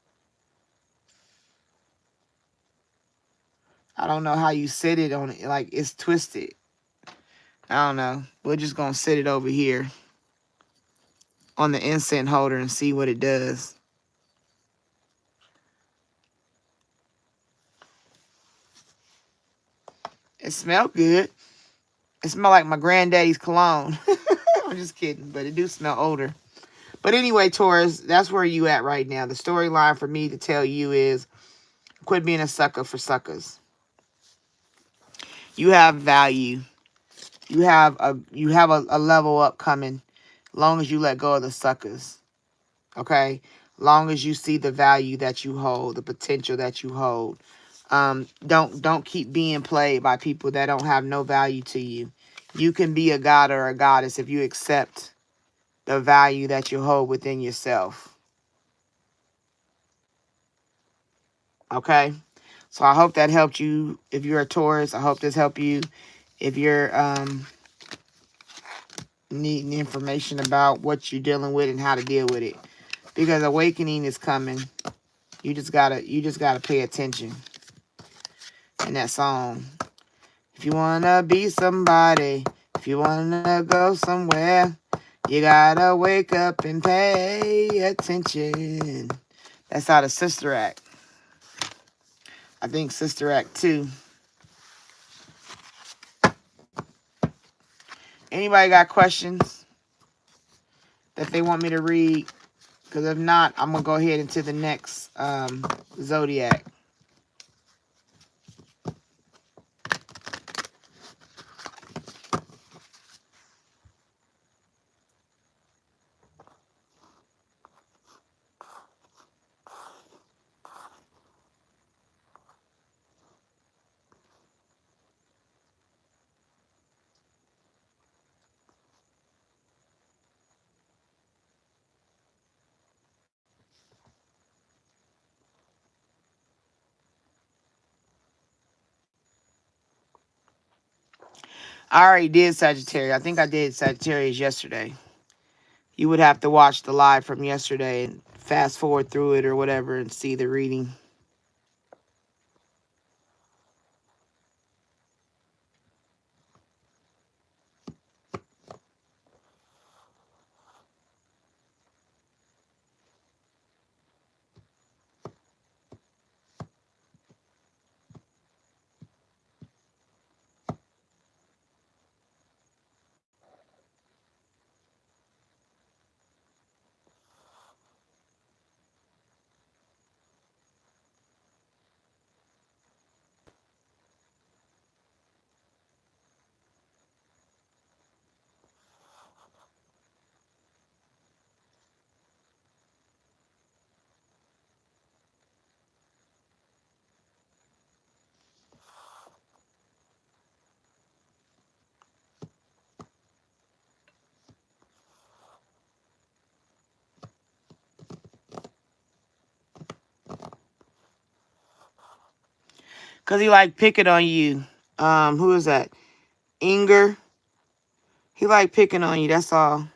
I don't know how you sit it on it. Like, it's twisted. I don't know. We're just going to sit it over here on the incense holder and see what it does. It smelled good. It smelled like my granddaddy's cologne. I'm just kidding, but it do smell older. But anyway, Taurus, that's where you at right now. The storyline for me to tell you is quit being a sucker for suckers. You have value. You have a level up coming, long as you let go of the suckers. Okay? Long as you see the value that you hold, the potential that you hold. Don't keep being played by people that don't have no value to you. You can be a god or a goddess if you accept the value that you hold within yourself. Okay? So I hope that helped you. If you're a Taurus, I hope this helped you. If you're needing information about what you're dealing with and how to deal with it. Because awakening is coming. You just gotta pay attention. In that song. If you wanna be somebody, if you wanna go somewhere, you gotta wake up and pay attention. That's out of Sister Act. I think Sister Act 2. Anybody got questions that they want me to read? Because if not, I'm going to go ahead into the next zodiac. I already did Sagittarius. I think I did Sagittarius yesterday. You would have to watch the live from yesterday and fast forward through it or whatever and see the reading. Because he like picking on you. Who is that? Inger. He like picking on you, that's all.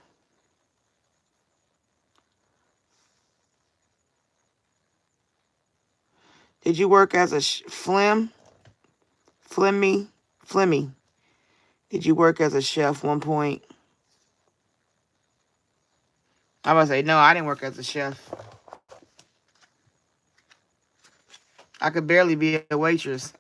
Did you work as a Flemmy? Did you work as a chef one point? I was say, no, I didn't work as a chef. I could barely be a waitress.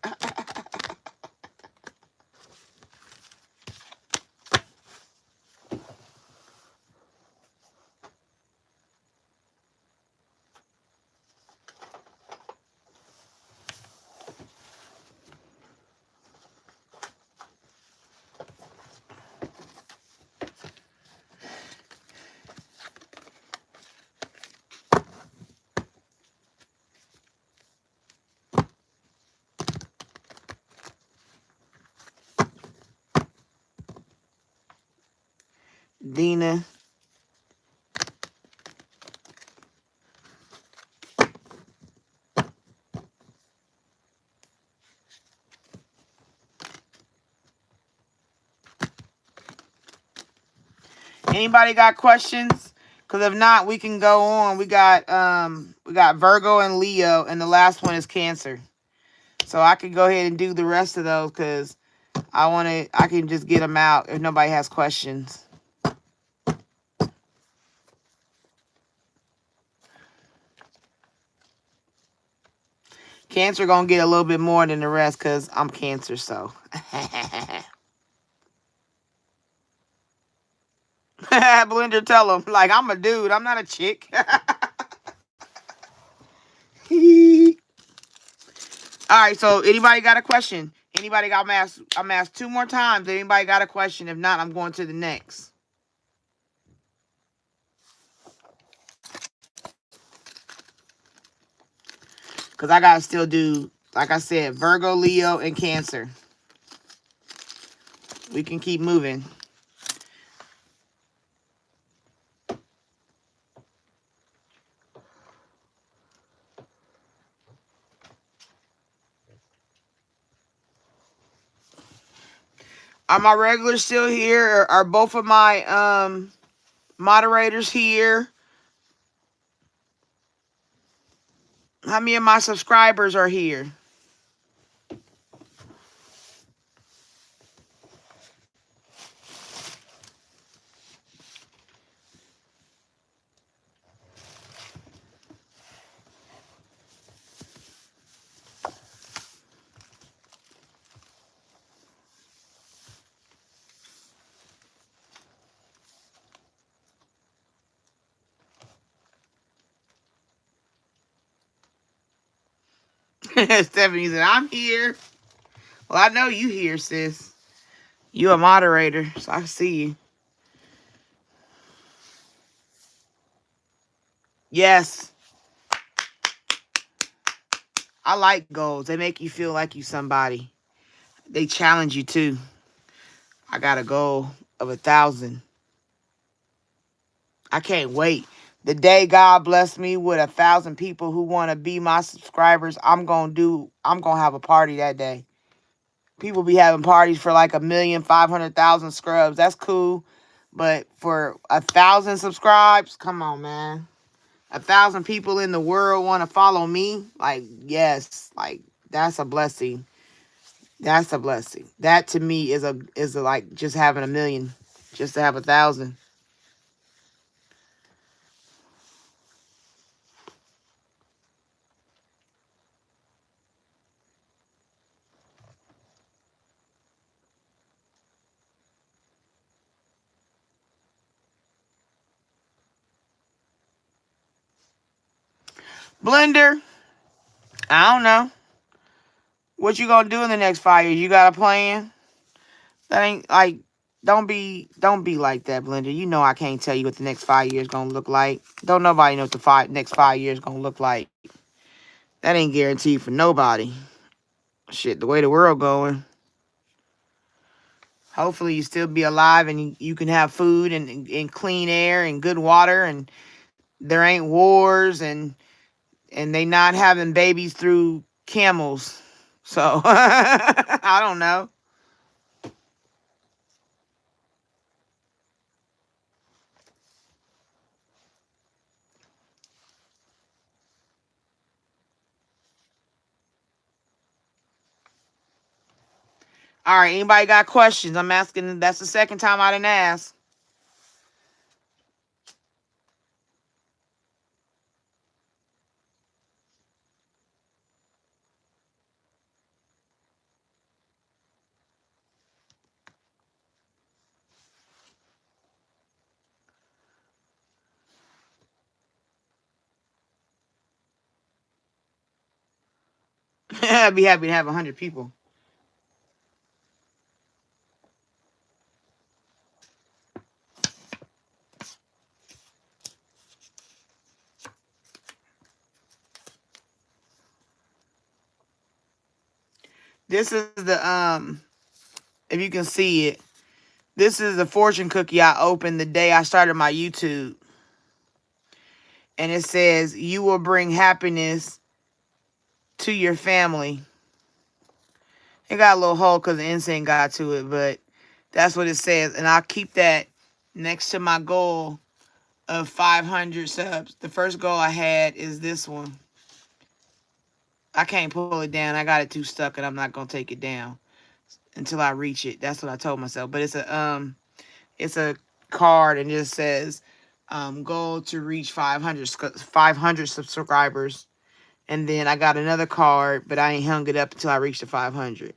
Dina. Anybody got questions? Because if not, we can go on. We got Virgo and Leo, and the last one is Cancer. So I can go ahead and do the rest of those because I can just get them out if nobody has questions. Cancer gonna get a little bit more than the rest because I'm Cancer, so. Blender, tell him, like, I'm a dude, I'm not a chick. All right, so anybody got a question? Anybody got, I'm asked 2 more times. Anybody got a question? If not, I'm going to the next. Because I got to still do, like I said, Virgo, Leo, and Cancer. We can keep moving. Are my regulars still here? Are both of my moderators here? How many of my subscribers are here? Stephanie said, I'm here. Well, I know you here, sis. You a moderator, so I see you. Yes. I like goals. They make you feel like you somebody. They challenge you too. I got a goal of 1,000. I can't wait. The day God bless me with 1,000 people who want to be my subscribers, I'm gonna have a party that day. People be having parties for like 1,500,000 scrubs. That's cool. But for 1,000 subscribes, come on, man. 1,000 people in the world want to follow me. Like, yes, like that's a blessing. That's a blessing. That to me is a like just having 1 million, just to have 1,000. Blender, I don't know. What you gonna do in the next 5 years? You got a plan? That ain't like, don't be like that, Blender. You know I can't tell you what the next 5 years gonna look like. Don't nobody know what the next 5 years gonna look like. That ain't guaranteed for nobody. Shit, the way the world going. Hopefully you still be alive and you can have food and clean air and good water and there ain't wars and they not having babies through camels. So I don't know. All right, anybody got questions? I'm asking. That's the second time I didn't ask. I'd be happy to have 100 people. This is the if you can see it, this is the fortune cookie I opened the day I started my YouTube. And it says, you will bring happiness to your family. It got a little hole because the incense got to it, but that's what it says. And I'll keep that next to my goal of 500 subs. The first goal I had is this one. I can't pull it down. I got it too stuck, and I'm not gonna take it down until I reach it. That's what I told myself. But it's a card, and it just says goal to reach 500 subscribers. And then I got another card, but I ain't hung it up until I reach the 500.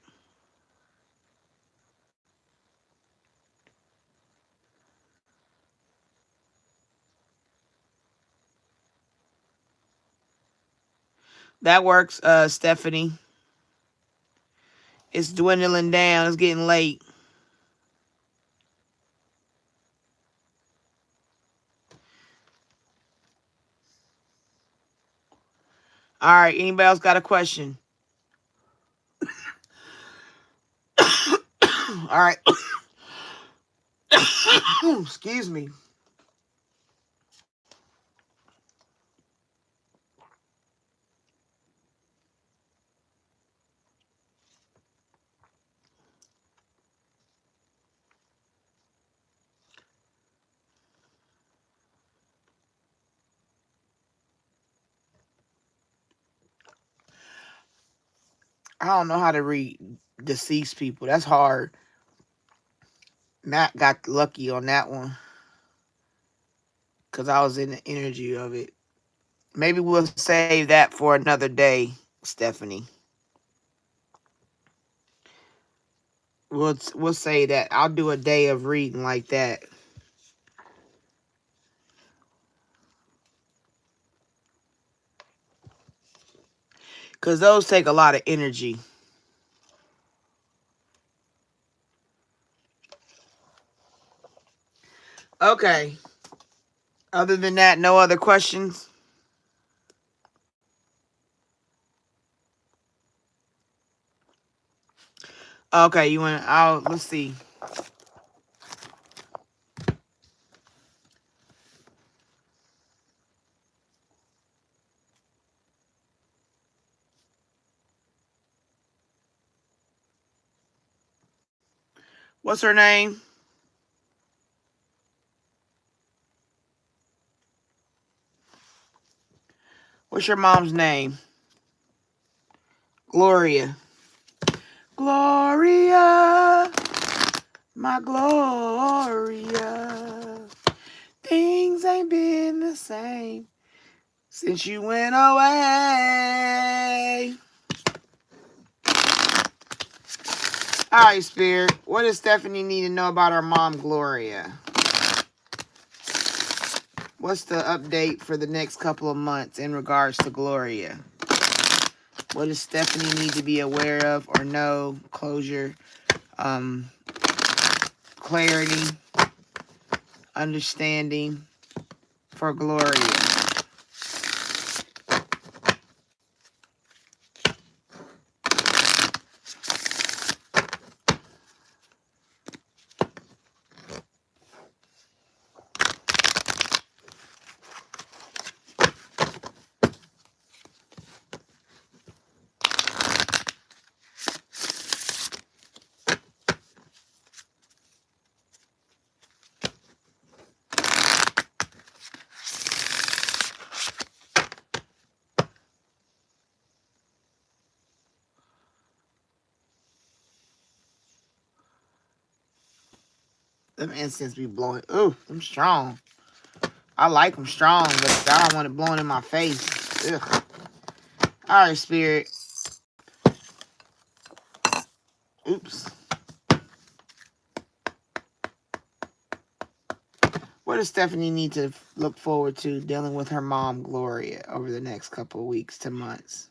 That works, Stephanie. It's dwindling down. It's getting late. All right. Anybody else got a question? All right. Excuse me. I don't know how to read deceased people. That's hard. Matt got lucky on that one because I was in the energy of it. Maybe we'll save that for another day, Stephanie. We'll say that. I'll do a day of reading like that. Because those take a lot of energy. Okay. Other than that, no other questions? Okay, you want to, let's see. What's her name? What's your mom's name? Gloria. Gloria, my Gloria. Things ain't been the same since you went away. All right, Spirit. What does Stephanie need to know about her mom, Gloria? What's the update for the next couple of months in regards to Gloria? What does Stephanie need to be aware of or know? Closure, clarity, understanding for Gloria. Them incense be blowing. Ooh, I'm strong. I like them strong, but I don't want it blowing in my face. Ugh. All right, Spirit. Oops. What does Stephanie need to look forward to dealing with her mom, Gloria, over the next couple of weeks to months?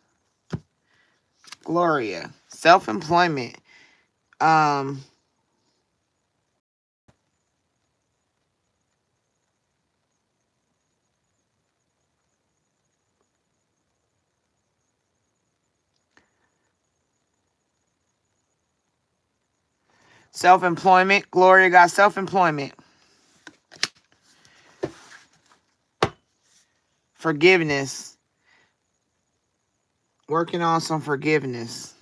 Gloria. Self-employment. Self-employment. Gloria got self-employment. Forgiveness. Working on some forgiveness.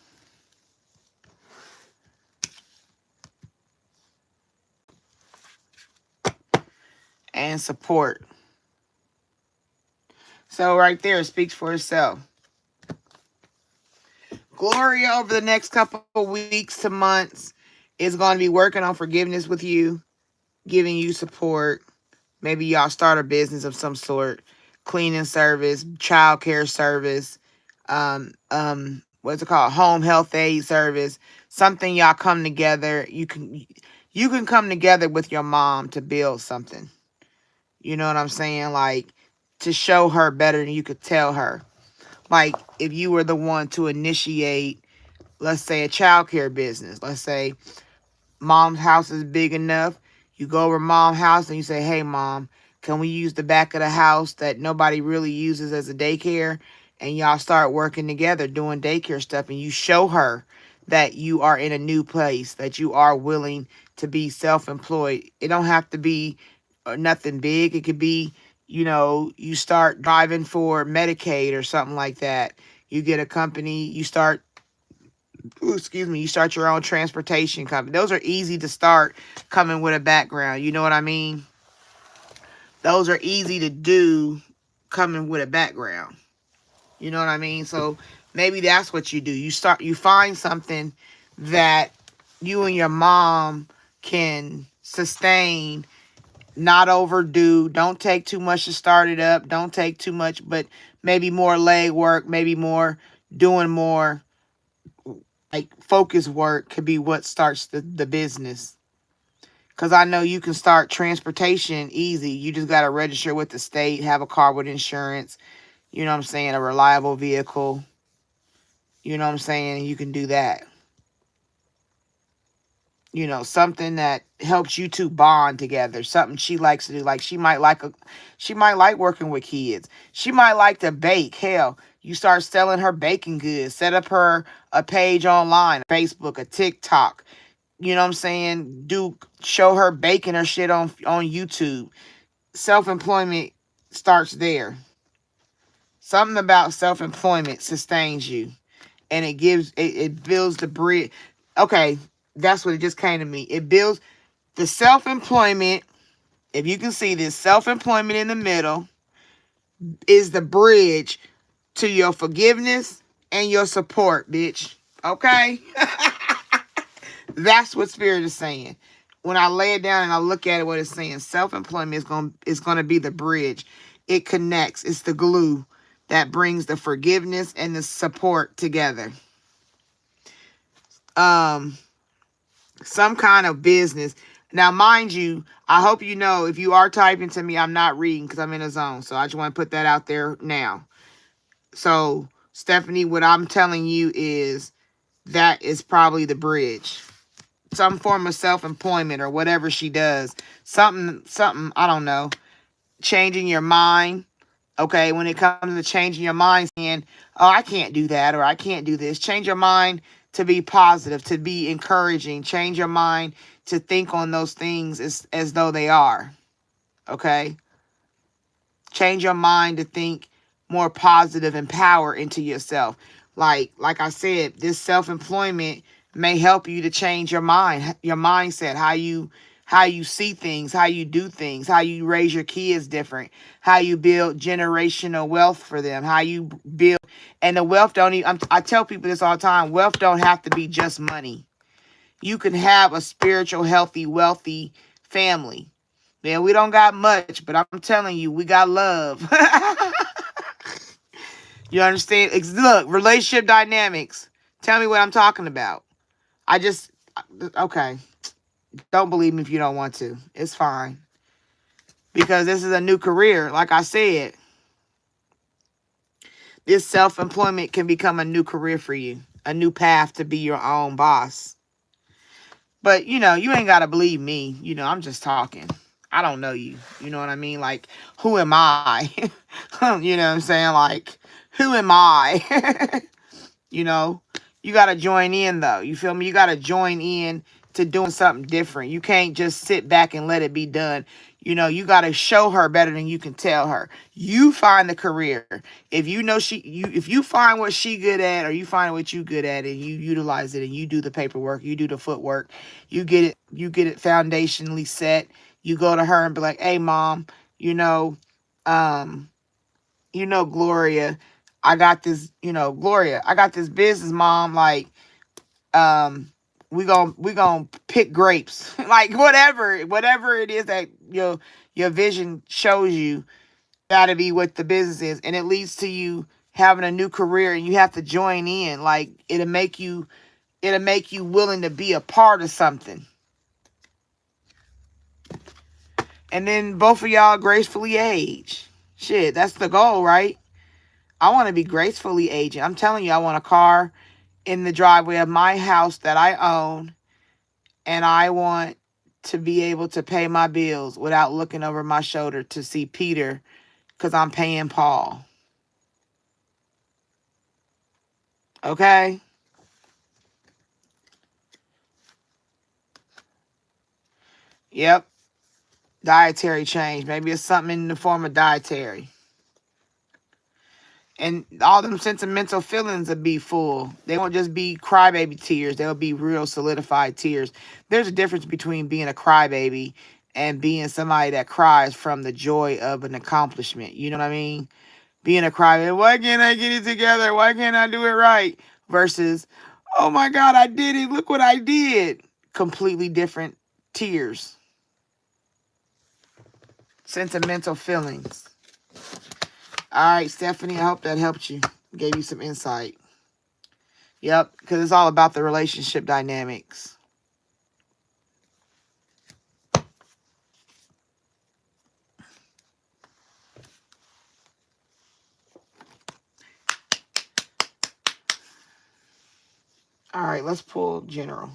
and support. So right there, it speaks for itself. Gloria, over the next couple of weeks to months, is going to be working on forgiveness with you, giving you support. Maybe y'all start a business of some sort, cleaning service, childcare service, what's it called? Home health aid service. Something y'all come together. You can come together with your mom to build something. You know what I'm saying? Like, to show her better than you could tell her. Like, if you were the one to initiate, let's say, a childcare business. Let's say mom's house is big enough. You go over mom's house and you say, hey, mom, can we use the back of the house that nobody really uses as a daycare? And y'all start working together doing daycare stuff. And you show her that you are in a new place, that you are willing to be self-employed. It don't have to be nothing big. It could be, you start driving for Medicaid or something like that. You get a company, you start you start your own transportation company. Those are easy to start coming with a background. You know what I mean? Those are easy to do coming with a background. You know what I mean? So maybe that's what you do. You find something that you and your mom can sustain, not overdo. Don't take too much to start it up. Don't take too much, but maybe more leg work, maybe more doing more like focus work could be what starts the business. Because I know you can start transportation easy. You just got to register with the state, have a car with insurance, you know what I'm saying, a reliable vehicle. You know what I'm saying? You can do that. Something that helps you two bond together. Something she likes to do. Like she might like working with kids. She might like to bake. Hell, you start selling her baking goods. Set up her a page online, Facebook, a TikTok. You know what I'm saying? Show her baking her shit on YouTube. Self-employment starts there. Something about self-employment sustains you. And it builds the bridge. Okay, that's what it just came to me. It builds the self-employment. If you can see this, self-employment in the middle is the bridge to your forgiveness and your support, bitch. Okay? That's what Spirit is saying. When I lay it down and I look at it, what it's saying, self-employment is going to be the bridge. It connects. It's the glue that brings the forgiveness and the support together. Some kind of business. Now, mind you, I hope you know, if you are typing to me, I'm not reading because I'm in a zone. So I just want to put that out there now. So, Stephanie, what I'm telling you is that is probably the bridge. Some form of self-employment or whatever she does. Something, I don't know. Changing your mind. Okay, when it comes to changing your mind, saying, oh, I can't do that or I can't do this. Change your mind to be positive, to be encouraging. Change your mind to think on those things as though they are. Okay? Change your mind to think more positive and power into yourself. Like I said, this self-employment may help you to change your mind, your mindset, how you see things, how you do things, how you raise your kids different, how you build generational wealth for them, how you build, and the wealth don't even, I tell people this all the time, wealth don't have to be just money. You can have a spiritual, healthy, wealthy family. Man, we don't got much, but I'm telling you, we got love. You understand? Look, relationship dynamics. Tell me what I'm talking about. Okay. Don't believe me if you don't want to. It's fine. Because this is a new career. Like I said, this self-employment can become a new career for you. A new path to be your own boss. But, you ain't got to believe me. I'm just talking. I don't know you. You know what I mean? Like, who am I? You know what I'm saying? Like, who am I? You got to join in, though. You feel me? You got to join in to doing something different. You can't just sit back and let it be done. You got to show her better than you can tell her. You find the career. If you know if you find what she good at, or you find what you good at, and you utilize it, and you do the paperwork, you do the footwork, you get it foundationally set, You go to her and be like, hey, mom, you know, Gloria, I got this, Gloria, I got this business, mom. Like, we gonna pick grapes. Like, whatever it is that your vision shows you, gotta be what the business is. And it leads to you having a new career, and you have to join in. Like, it'll make you willing to be a part of something. And then both of y'all gracefully age. Shit, that's the goal, right? I want to be gracefully aging. I'm telling you, I want a car in the driveway of my house that I own, and I want to be able to pay my bills without looking over my shoulder to see Peter, because I'm paying Paul. Okay? Yep. Dietary change. Maybe it's something in the form of dietary. And all them sentimental feelings will be full. They won't just be crybaby tears. They'll be real solidified tears. There's a difference between being a crybaby and being somebody that cries from the joy of an accomplishment. You know what I mean? Being a crybaby, why can't I get it together? Why can't I do it right? Versus, oh my God, I did it. Look what I did. Completely different tears. Sentimental feelings. All right, Stephanie, I hope that helped you. Gave you some insight. Yep, because it's all about the relationship dynamics. All right, let's pull general.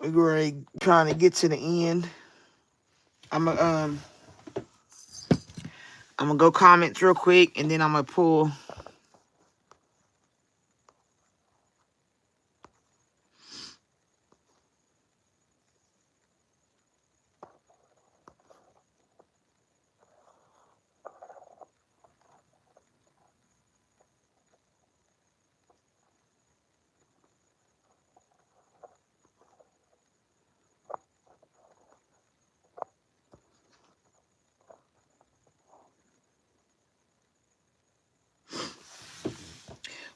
We're already trying to get to the end. I'm gonna go comments real quick, and then I'm gonna pull.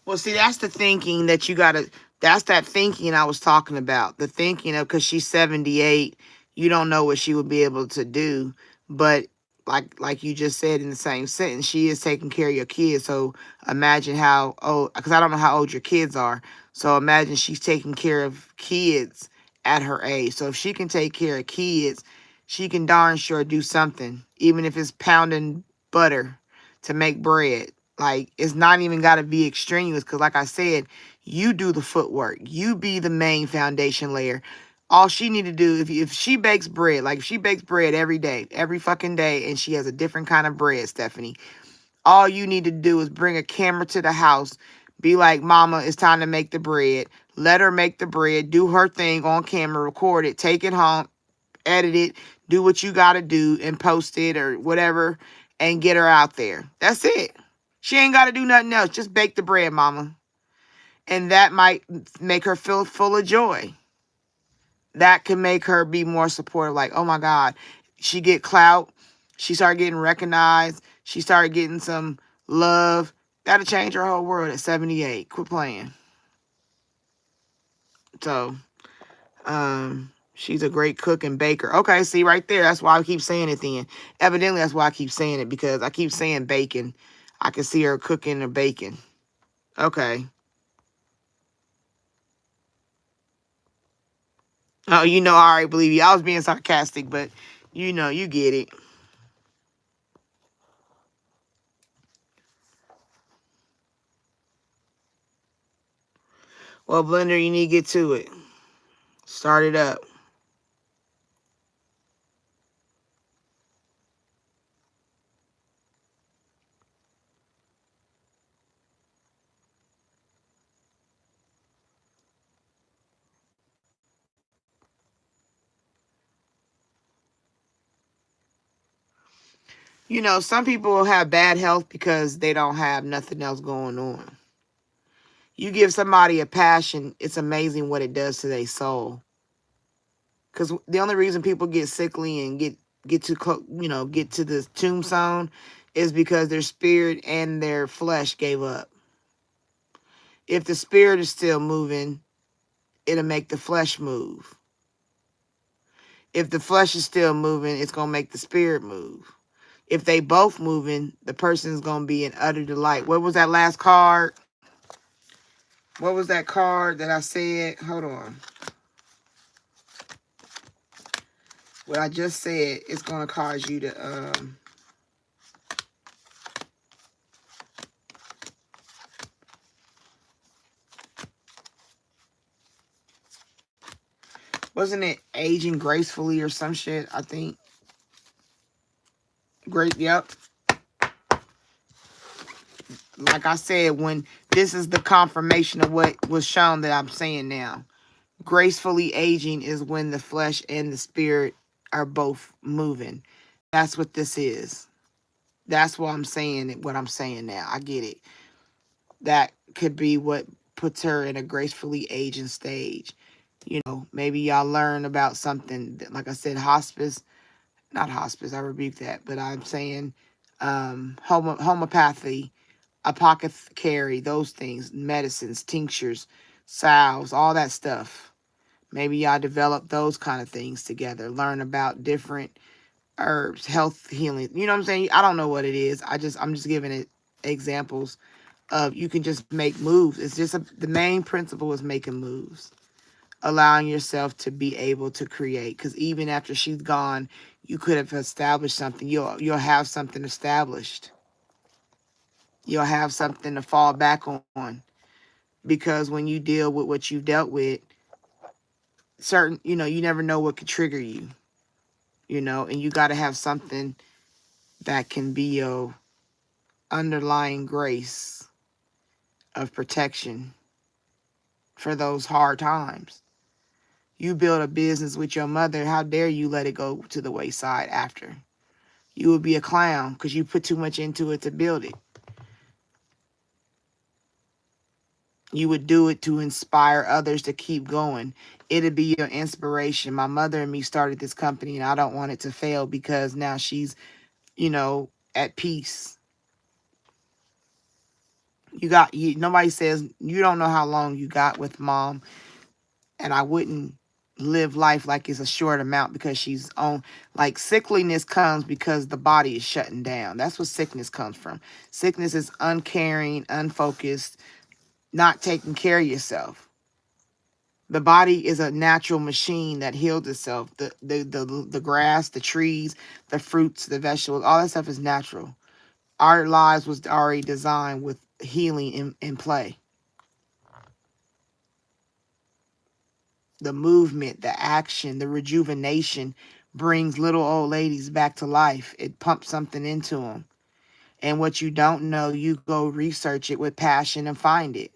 Well, see, that's the thinking that you gotta. That's that thinking I was talking about. The thinking of, because she's 78, you don't know what she would be able to do. But like you just said in the same sentence, she is taking care of your kids. So imagine how old, because I don't know how old your kids are. So imagine she's taking care of kids at her age. So if she can take care of kids, she can darn sure do something, even if it's pounding butter to make bread. Like, it's not even got to be extraneous, because like I said, you do the footwork. You be the main foundation layer. All she need to do, if she bakes bread, like if she bakes bread every day, every fucking day, and she has a different kind of bread, Stephanie, all you need to do is bring a camera to the house. Be like, mama, it's time to make the bread. Let her make the bread. Do her thing on camera. Record it. Take it home. Edit it. Do what you got to do and post it or whatever, and get her out there. That's it. She ain't got to do nothing else. Just bake the bread, mama. And that might make her feel full of joy. That can make her be more supportive. Like, oh my God, she get clout. She started getting recognized. She started getting some love. That'll change her whole world at 78. Quit playing. So, she's a great cook and baker. Okay, see right there. That's why I keep saying it then. Evidently, that's why I keep saying it, because I keep saying bacon. I can see her cooking or baking. Okay. Oh, I already believe you. I was being sarcastic, but you get it. Well, Blender, you need to get to it. Start it up. Some people have bad health because they don't have nothing else going on. You give somebody a passion, it's amazing what it does to their soul. Because the only reason people get sickly and get to get to the tombstone is because their spirit and their flesh gave up. If the spirit is still moving, it'll make the flesh move. If the flesh is still moving, it's gonna make the spirit move. If they both moving, the person's gonna be in utter delight. What was that last card? What was that card that I said? Hold on. What I just said is gonna cause you to wasn't it aging gracefully or some shit? I think. Great, yep. Like I said, when this is the confirmation of what was shown that I'm saying now. Gracefully aging is when the flesh and the spirit are both moving. That's what this is. That's what I'm saying, what I'm saying now. I get it. That could be what puts her in a gracefully aging stage. Maybe y'all learn about something, like I said, not hospice, I rebuke that, but I'm saying homeopathy, apothecary, those things, medicines, tinctures, salves, all that stuff. Maybe y'all develop those kind of things together. Learn about different herbs, health healing. You know what I'm saying? I don't know what it is. I'm just giving it examples of you can just make moves. It's just the main principle is making moves. Allowing yourself to be able to create. Because even after she's gone, you could have established something. You'll have something established. You'll have something to fall back on. Because when you deal with what you've dealt with, you never know what could trigger you. And you got to have something that can be your underlying grace of protection for those hard times. You build a business with your mother. How dare you let it go to the wayside after? You would be a clown because you put too much into it to build it. You would do it to inspire others to keep going. It'd be your inspiration. My mother and me started this company, and I don't want it to fail because now she's, at peace. Nobody says you don't know how long you got with mom, and I wouldn't live life like it's a short amount because she's on. Like, sickliness comes because the body is shutting down. That's what sickness comes from. Sickness is uncaring, unfocused, not taking care of yourself. The body is a natural machine that heals itself. The grass, the trees, the fruits, the vegetables, all that stuff is natural. Our lives was already designed with healing in play. The movement, the action, the rejuvenation brings little old ladies back to life. It pumps something into them. And what you don't know, you go research it with passion and find it.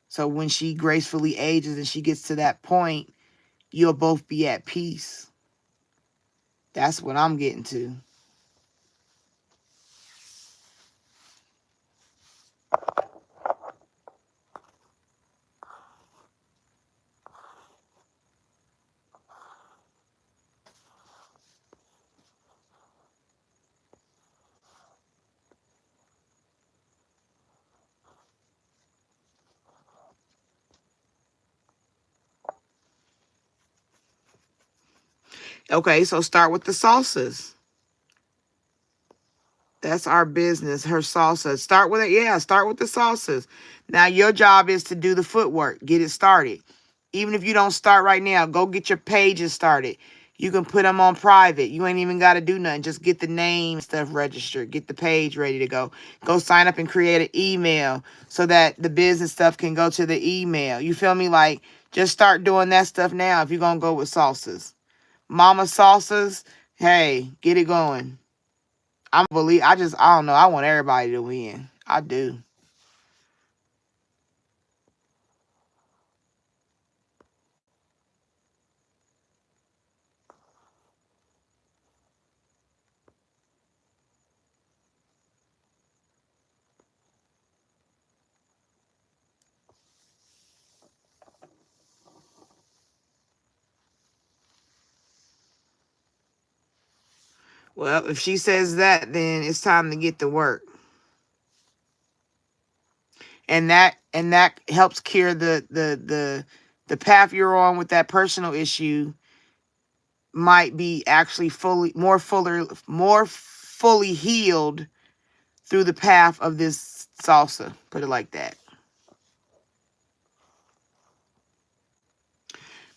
So when she gracefully ages and she gets to that point, you'll both be at peace. That's what I'm getting to. Okay, so start with the salsas. That's our business, her salsa. Start with it. Yeah, start with the salsas. Now your job is to do the footwork. Get it started. Even if you don't start right now, go get your pages started. You can put them on private. You ain't even got to do nothing. Just get the name stuff registered. Get the page ready to go. Go sign up and create an email so that the business stuff can go to the email. You feel me? Like, just start doing that stuff now if you're going to go with salsas. Mama salsas, hey, get it going. I don't know. I want everybody to win. I do. Well, if she says that, then it's time to get to work. And that helps cure the path you're on with that personal issue might be actually more fully healed through the path of this salsa. Put it like that.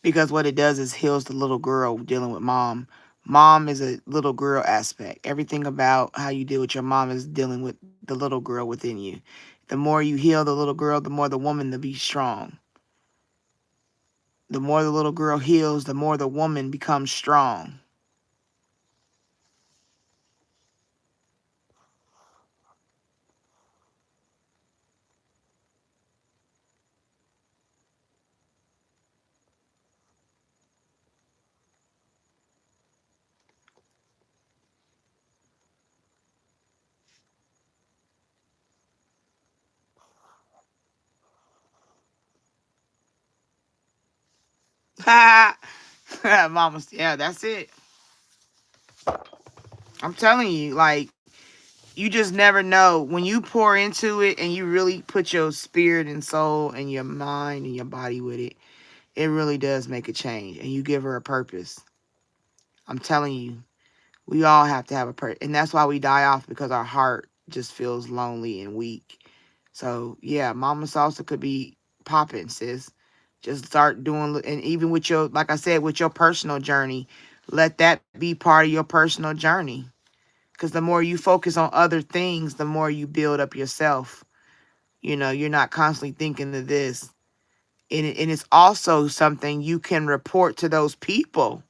Because what it does is heals the little girl dealing with mom. Mom is a little girl aspect. Everything about how you deal with your mom is dealing with the little girl within you. The more you heal the little girl, the more the woman to be strong. The more the little girl heals, the more the woman becomes strong. Mama, yeah, that's it. I'm telling you, like, you just never know. When you pour into it and you really put your spirit and soul and your mind and your body with it, it really does make a change. And you give her a purpose. I'm telling you, we all have to have a purpose. And that's why we die off, because our heart just feels lonely and weak. So, yeah, Mama Salsa could be popping, sis. Just start doing, and even with your, like I said, with your personal journey, let that be part of your personal journey. Because the more you focus on other things, the more you build up yourself. You know, you're not constantly thinking of this. And it's also something you can report to those people.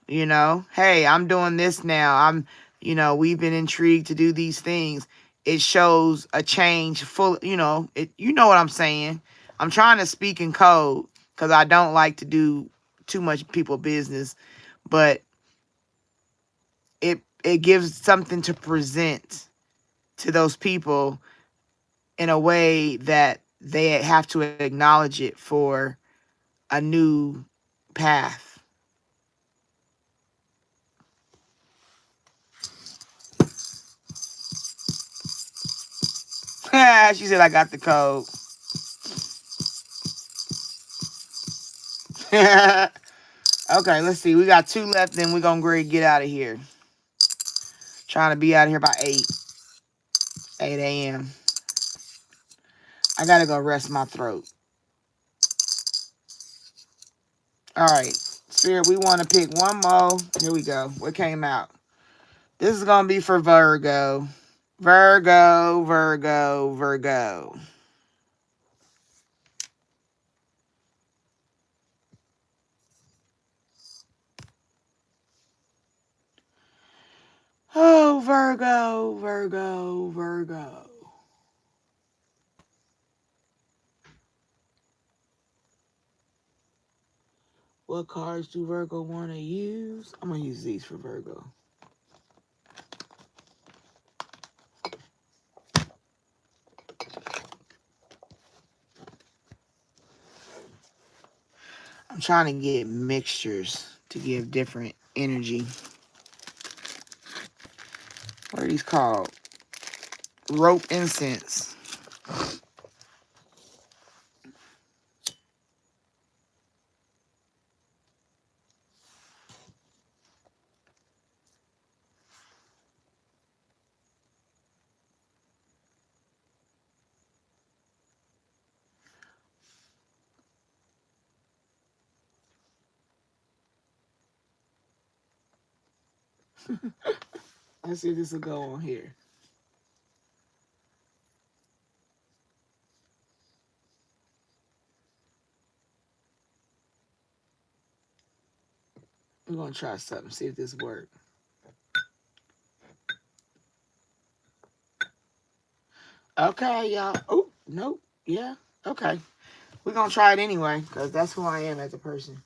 You know, hey, I'm doing this now. We've been intrigued to do these things. It shows a change you know what I'm saying. I'm trying to speak in code because I don't like to do too much people business, but it gives something to present to those people in a way that they have to acknowledge it for a new path. She said I got the code. Okay, let's see. We got 2 left, then we're going to get out of here. Trying to be out of here by 8 a.m. I got to go rest my throat. All right. Spirit, we want to pick one more. Here we go. What came out? This is going to be for Virgo. Virgo, Virgo, Virgo. Oh, Virgo, Virgo, Virgo. What cards do Virgo want to use? I'm going to use these for Virgo. I'm trying to get mixtures to give different energy. What are these called? Rope incense. Let's see if this will go on here. We're going to try something, see if this works. Okay, y'all. Oh, nope. Yeah. Okay. We're going to try it anyway, because that's who I am as a person.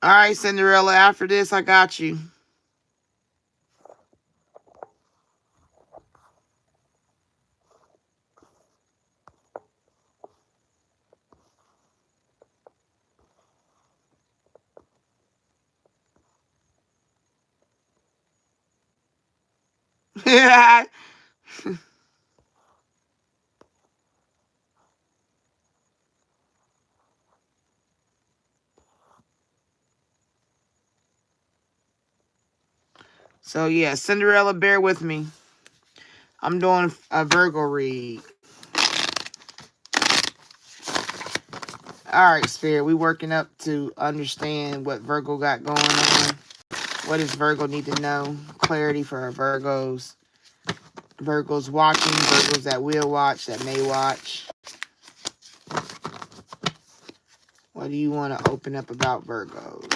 All right, Cinderella, after this, I got you. So, yeah, Cinderella, bear with me. I'm doing a Virgo read. All right, Spirit, we working up to understand what Virgo got going on. What does Virgo need to know? Clarity for our Virgos. Virgos watching, Virgos that will watch, that may watch. What do you want to open up about Virgos?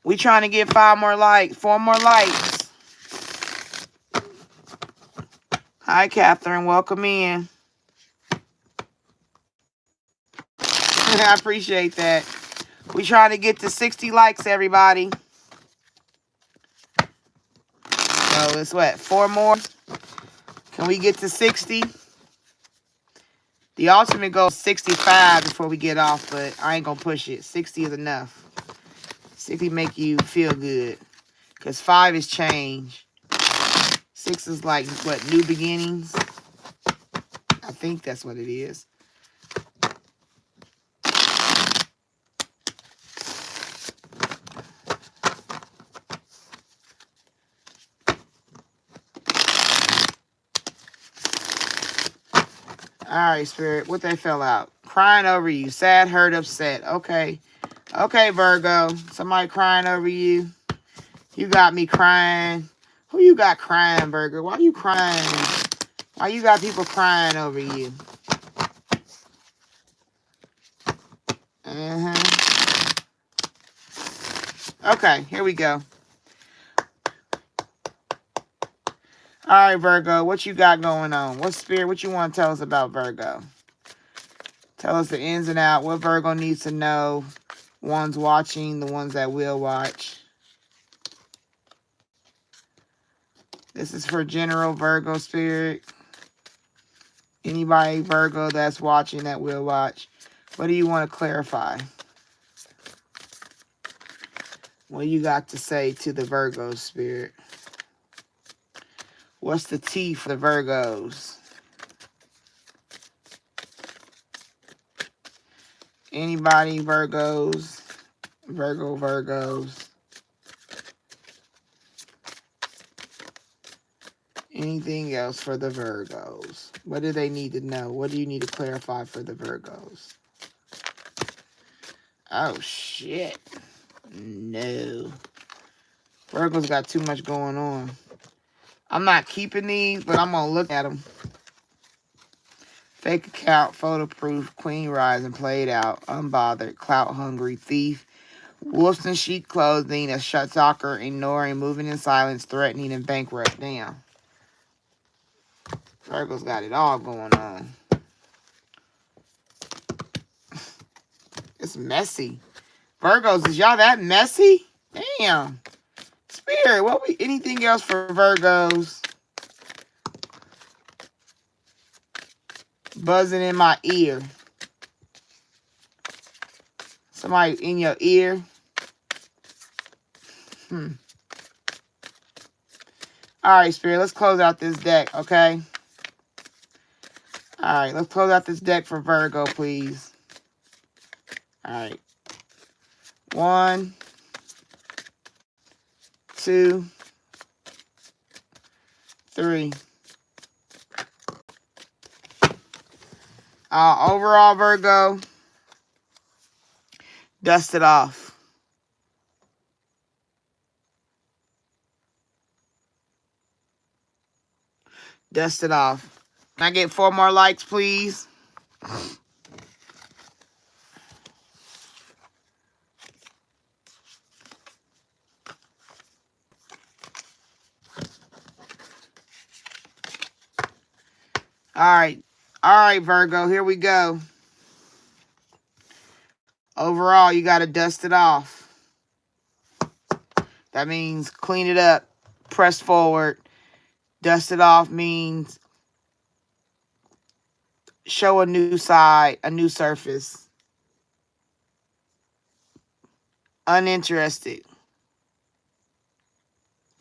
We trying to get 4 more likes. Hi, Catherine. Welcome in. I appreciate that. We trying to get to 60 likes, everybody. So it's what? 4 more? Can we get to 60? The ultimate goal is 65 before we get off, but I ain't going to push it. 60 is enough. 60 make you feel good. Because 5 is change. 6 is like, what, new beginnings? I think that's what it is. All right, Spirit. What they fell out? Crying over you. Sad, hurt, upset. Okay. Okay, Virgo. Somebody crying over you. You got me crying. Who you got crying, Virgo? Why you crying? Why you got people crying over you? Okay, here we go. All right, Virgo. What you got going on? What Spirit? What you want to tell us about Virgo? Tell us the ins and outs. What Virgo needs to know. Ones watching, the ones that will watch. This is for general Virgo Spirit. Anybody Virgo that's watching that will watch. What do you want to clarify? What do you got to say to the Virgo Spirit? What's the T for the Virgos? Anybody Virgos? Virgos. Anything else for the Virgos? What do they need to know? What do you need to clarify for the Virgos? Oh, shit. No. Virgos got too much going on. I'm not keeping these, but I'm going to look at them. Fake account, photo proof, queen rising, played out, unbothered, clout hungry, thief, wolves in sheep clothing, a shut talker, ignoring, moving in silence, threatening, and bankrupt. Damn. Virgo's got it all going on. It's messy. Virgos, is y'all that messy? Damn. Spirit, anything else for Virgos? Buzzing in my ear. Somebody in your ear. All right, Spirit, let's close out this deck, okay? All right, let's close out this deck for Virgo, please. All right. 1, 2, 3. Overall, Virgo, dust it off. Dust it off. Can I get 4 more likes, please? All right. All right, Virgo, here we go. Overall, you got to dust it off. That means clean it up, press forward. Dust it off means show a new side, a new surface. Uninterested.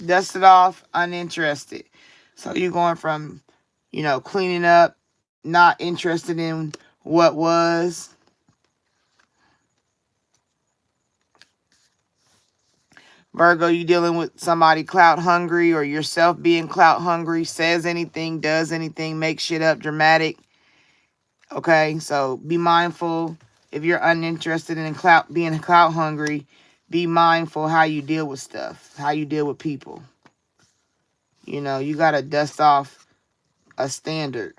Dust it off, uninterested. So you're going from, cleaning up, not interested in what was. Virgo, you dealing with somebody clout hungry or yourself being clout hungry, says anything, does anything, makes shit up, dramatic. Okay, so be mindful if you're uninterested in being clout hungry. Be mindful how you deal with stuff, how you deal with people. You got to dust off a standard.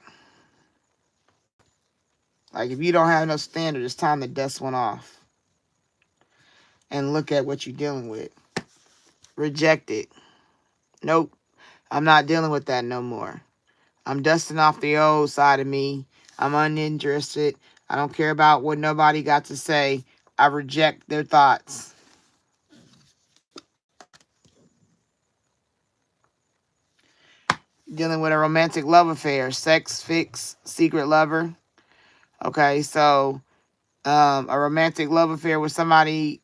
Like if you don't have no standard, it's time to dust one off and look at what you're dealing with. Reject it. Nope, I'm not dealing with that no more. I'm dusting off the old side of me. I'm uninterested. I don't care about what nobody got to say. I reject their thoughts. Dealing with a romantic love affair, sex, fix, secret lover. Okay, so a romantic love affair with somebody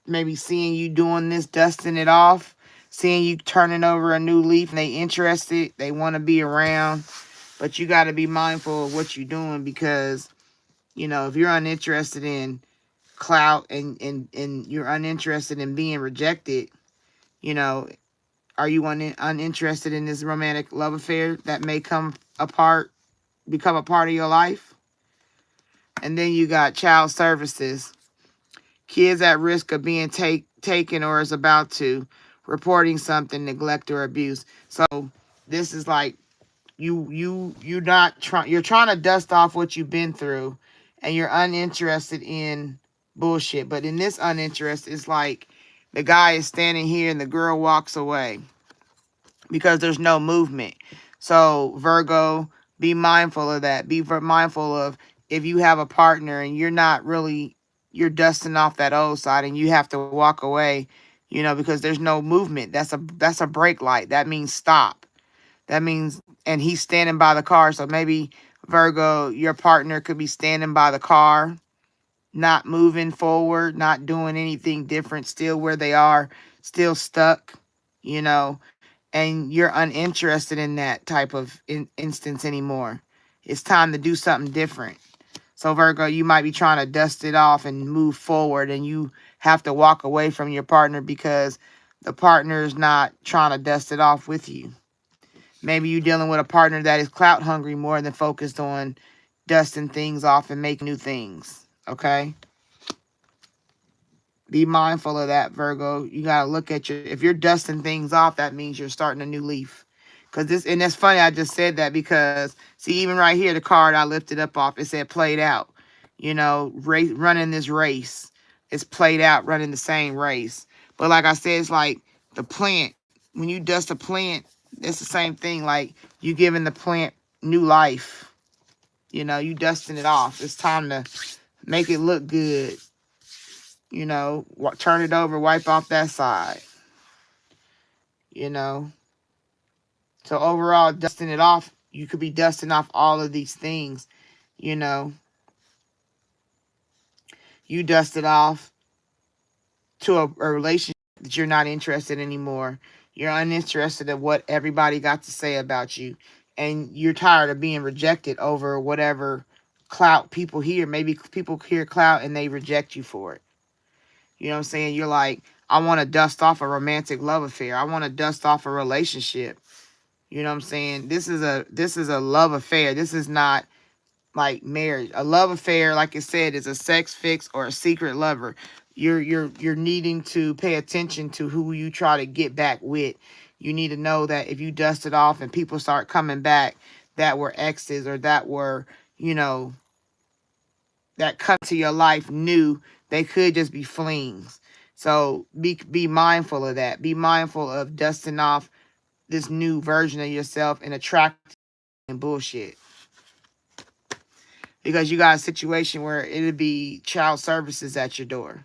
maybe seeing you doing this, dusting it off, seeing you turning over a new leaf, and they interested, they want to be around, but you got to be mindful of what you're doing because, if you're uninterested in clout and you're uninterested in being rejected, you know, are you uninterested in this romantic love affair that may become a part of your life? And then you got child services. Kids at risk of being taken or is about to, reporting something, neglect or abuse. So this is like you're trying to dust off what you've been through and you're uninterested in bullshit. But in this uninterest, it's like the guy is standing here and the girl walks away because there's no movement. So Virgo, be mindful of that. Be mindful of if you have a partner and you're dusting off that old side and you have to walk away, because there's no movement. That's a brake light. That means stop. That means, and he's standing by the car. So maybe Virgo, your partner could be standing by the car, not moving forward, not doing anything different, still where they are, still stuck, and you're uninterested in that type of instance anymore. It's time to do something different. So Virgo, you might be trying to dust it off and move forward, and you have to walk away from your partner because the partner is not trying to dust it off with you. Maybe you're dealing with a partner that is clout hungry more than focused on dusting things off and making new things. Okay? Be mindful of that, Virgo. You got to look at if you're dusting things off, that means you're starting a new leaf. And that's funny, I just said that because, see, even right here, the card I lifted up off, it said played out. Running this race. It's played out, running the same race. But like I said, it's like the plant. When you dust a plant, it's the same thing. Like you giving the plant new life. You dusting it off. It's time to make it look good. Turn it over, wipe off that side. So overall, dusting it off, you could be dusting off all of these things. You dust it off to a relationship that you're not interested in anymore. You're uninterested in what everybody got to say about you. And you're tired of being rejected over whatever clout people hear. Maybe people hear clout and they reject you for it. You know what I'm saying? You're like, I want to dust off a romantic love affair. I want to dust off a relationship. You know what I'm saying? This is a love affair. This is not like marriage. A love affair, like I said, is a sex fix or a secret lover. You're needing to pay attention to who you try to get back with. You need to know that if you dust it off and people start coming back that were exes or that were, that come to your life new, they could just be flings. So be mindful of that. Be mindful of dusting off this new version of yourself and attracting bullshit. because you got a situation where it'll be child services at your door.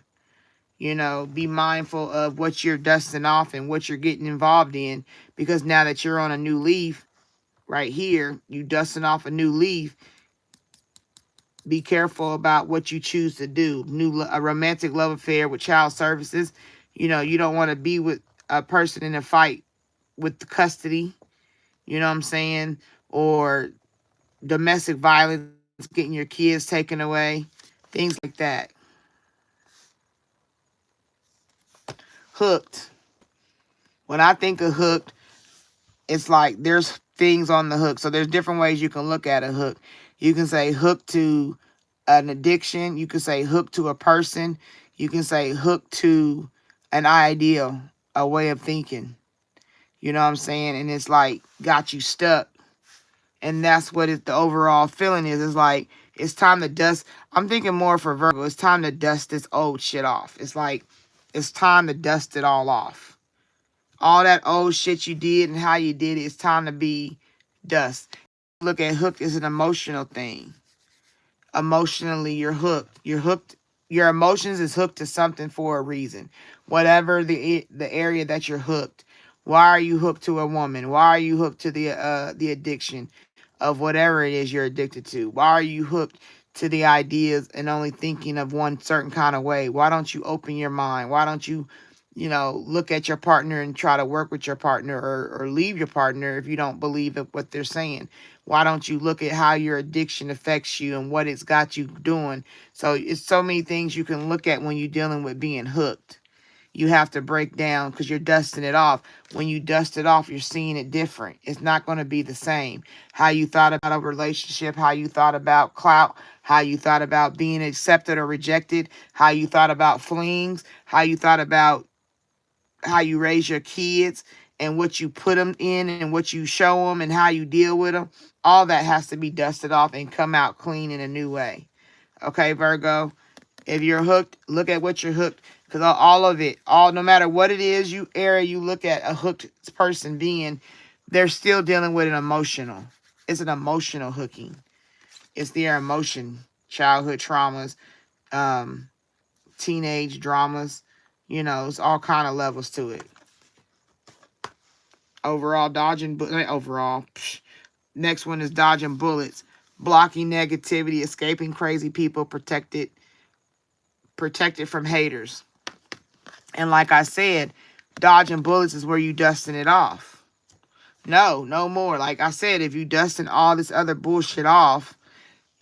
You know, be mindful of what you're dusting off and what you're getting involved in, because now that you're on a new leaf right here, you dusting off a new leaf. Be careful about what you choose to do. A romantic love affair with child services. You know, you don't want to be with a person in a fight with the custody. You know what I'm saying? Or domestic violence, getting your kids taken away, things like that. Hooked. When I think of hooked, it's like there's things on the hook. So there's different ways you can look at a hook. You can say hooked to an addiction. You can say hooked to a person. You can say hooked to an ideal, a way of thinking. You know what I'm saying? And it's like got you stuck. And that's what the overall feeling is. It's like it's time to dust. I'm thinking more for Virgo. It's time to dust this old shit off. It's like it's time to dust it all off. All that old shit you did and how you did it, it's time to be dust. Look at hook as an emotional thing. Emotionally, you're hooked. You're hooked. Your emotions is hooked to something for a reason. Whatever the area that you're hooked. Why are you hooked to a woman? Why are you hooked to the addiction of whatever it is you're addicted to? Why are you hooked to the ideas and only thinking of one certain kind of way? Why don't you open your mind? Why don't you, look at your partner and try to work with your partner, or leave your partner if you don't believe in what they're saying? Why don't you look at how your addiction affects you and what it's got you doing? So it's so many things you can look at when you're dealing with being hooked. You have to break down because you're dusting it off. When you dust it off, you're seeing it different. It's not going to be the same. How you thought about a relationship, how you thought about clout, how you thought about being accepted or rejected, how you thought about flings, how you thought about how you raise your kids and what you put them in and what you show them and how you deal with them. All that has to be dusted off and come out clean in a new way. Okay, Virgo? If you're hooked, look at what you're hooked. Because all of it, no matter what it is, you look at a hooked person being, they're still dealing with an emotional. It's an emotional hooking. It's their emotion, childhood traumas, teenage dramas. It's all kind of levels to it. Next one is dodging bullets, blocking negativity, escaping crazy people, protected from haters. And like I said, dodging bullets is where you dusting it off. No more. Like I said, if you dusting all this other bullshit off,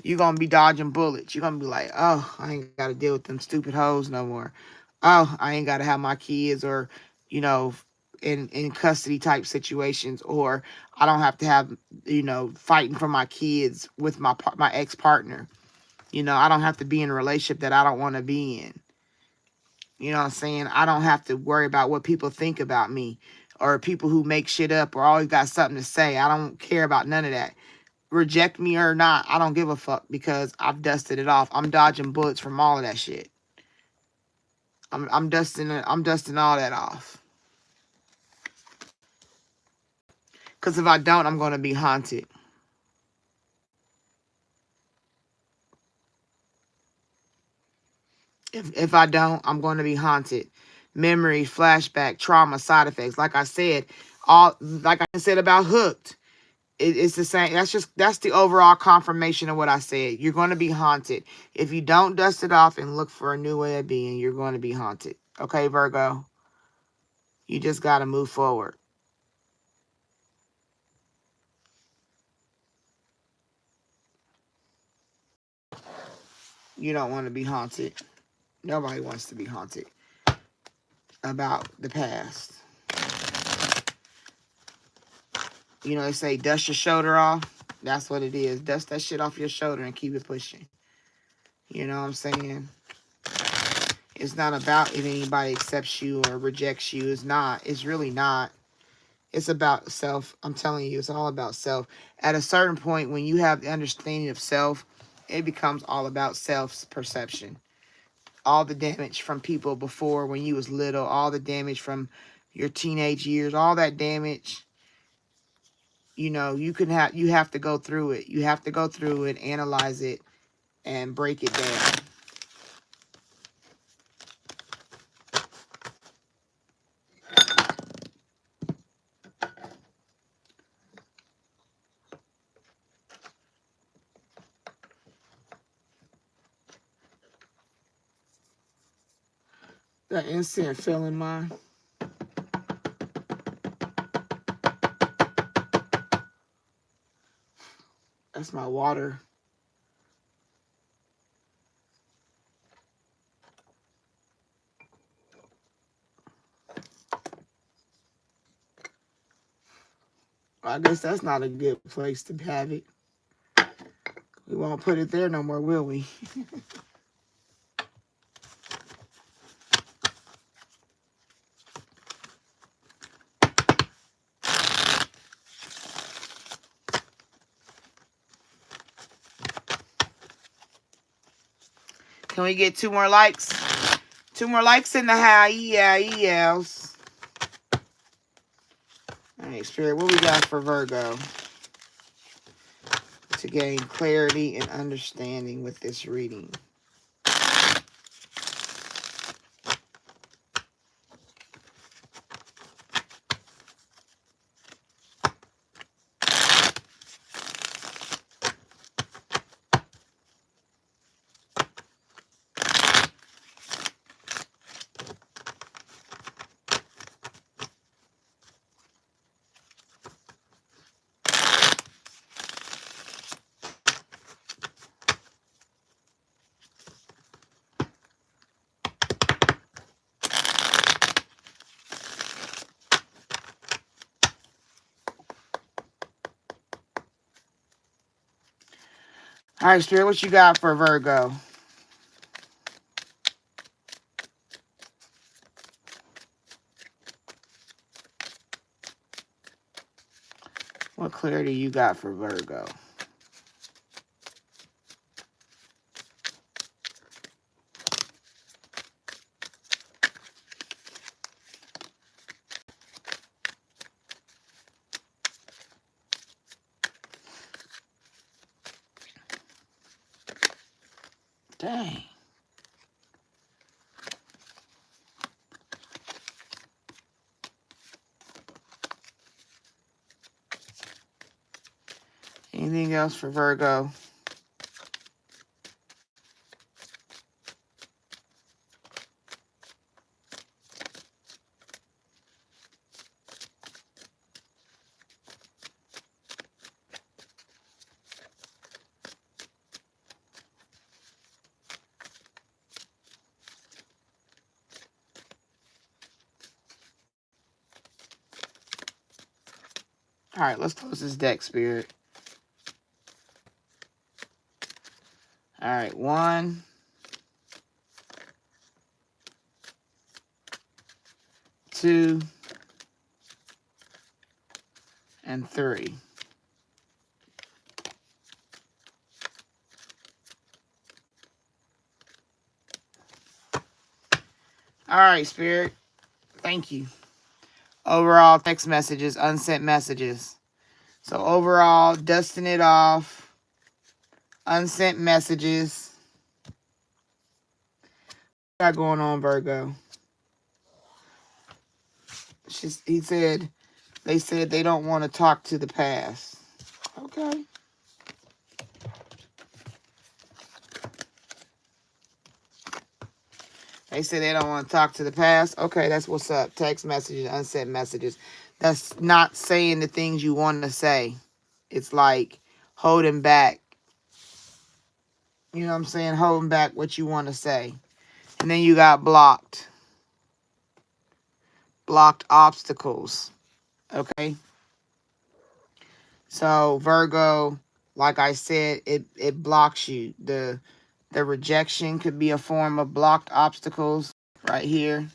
you're going to be dodging bullets. You're going to be like, oh, I ain't got to deal with them stupid hoes no more. Oh, I ain't got to have my kids or, in custody type situations, or I don't have to have, fighting for my kids with my ex-partner. I don't have to be in a relationship that I don't want to be in. You know what I'm saying? I don't have to worry about what people think about me, or people who make shit up or always got something to say. I don't care about none of that. Reject me or not, I don't give a fuck, because I've dusted it off. I'm dodging bullets from all of that shit. I'm dusting all that off. Because if I don't, I'm going to be haunted. If I don't, I'm going to be haunted. Memory, flashback, trauma, side effects. Like I said about hooked. It's the same. That's the overall confirmation of what I said. You're going to be haunted. If you don't dust it off and look for a new way of being, you're going to be haunted. Okay, Virgo? You just got to move forward. You don't want to be haunted. Nobody wants to be haunted about the past. They say dust your shoulder off. That's what it is. Dust that shit off your shoulder and keep it pushing. You know what I'm saying? It's not about if anybody accepts you or rejects you. It's not. It's really not. It's about self. I'm telling you, it's all about self. At a certain point, when you have the understanding of self, it becomes all about self-perception. All the damage from people before when you was little, all the damage from your teenage years, all that damage, you have to go through it. You have to go through it, analyze it, and break it down. That instant feeling mine. That's my water. I guess that's not a good place to have it. We won't put it there no more, will we? Can we get 2 more likes? 2 more likes in the house. Yes. All right, Spirit, what we got for Virgo to gain clarity and understanding with this reading? All right, Spirit, what you got for Virgo? What clarity you got for Virgo? Dang. Anything else for Virgo? All right, let's close this deck, Spirit. All right, 1, 2, and 3. All right, Spirit. Thank you. Overall, text messages, unsent messages. So overall, dusting it off. Unsent messages. What got going on, Virgo? He said, they said they don't want to talk to the past. Okay. They said they don't want to talk to the past. Okay, that's what's up. Text messages, unsent messages. That's not saying the things you want to say. It's like holding back. You know what I'm saying? Holding back what you want to say. And then you got blocked. Blocked obstacles. Okay? So, Virgo, like I said, it blocks you. The rejection could be a form of blocked obstacles right here.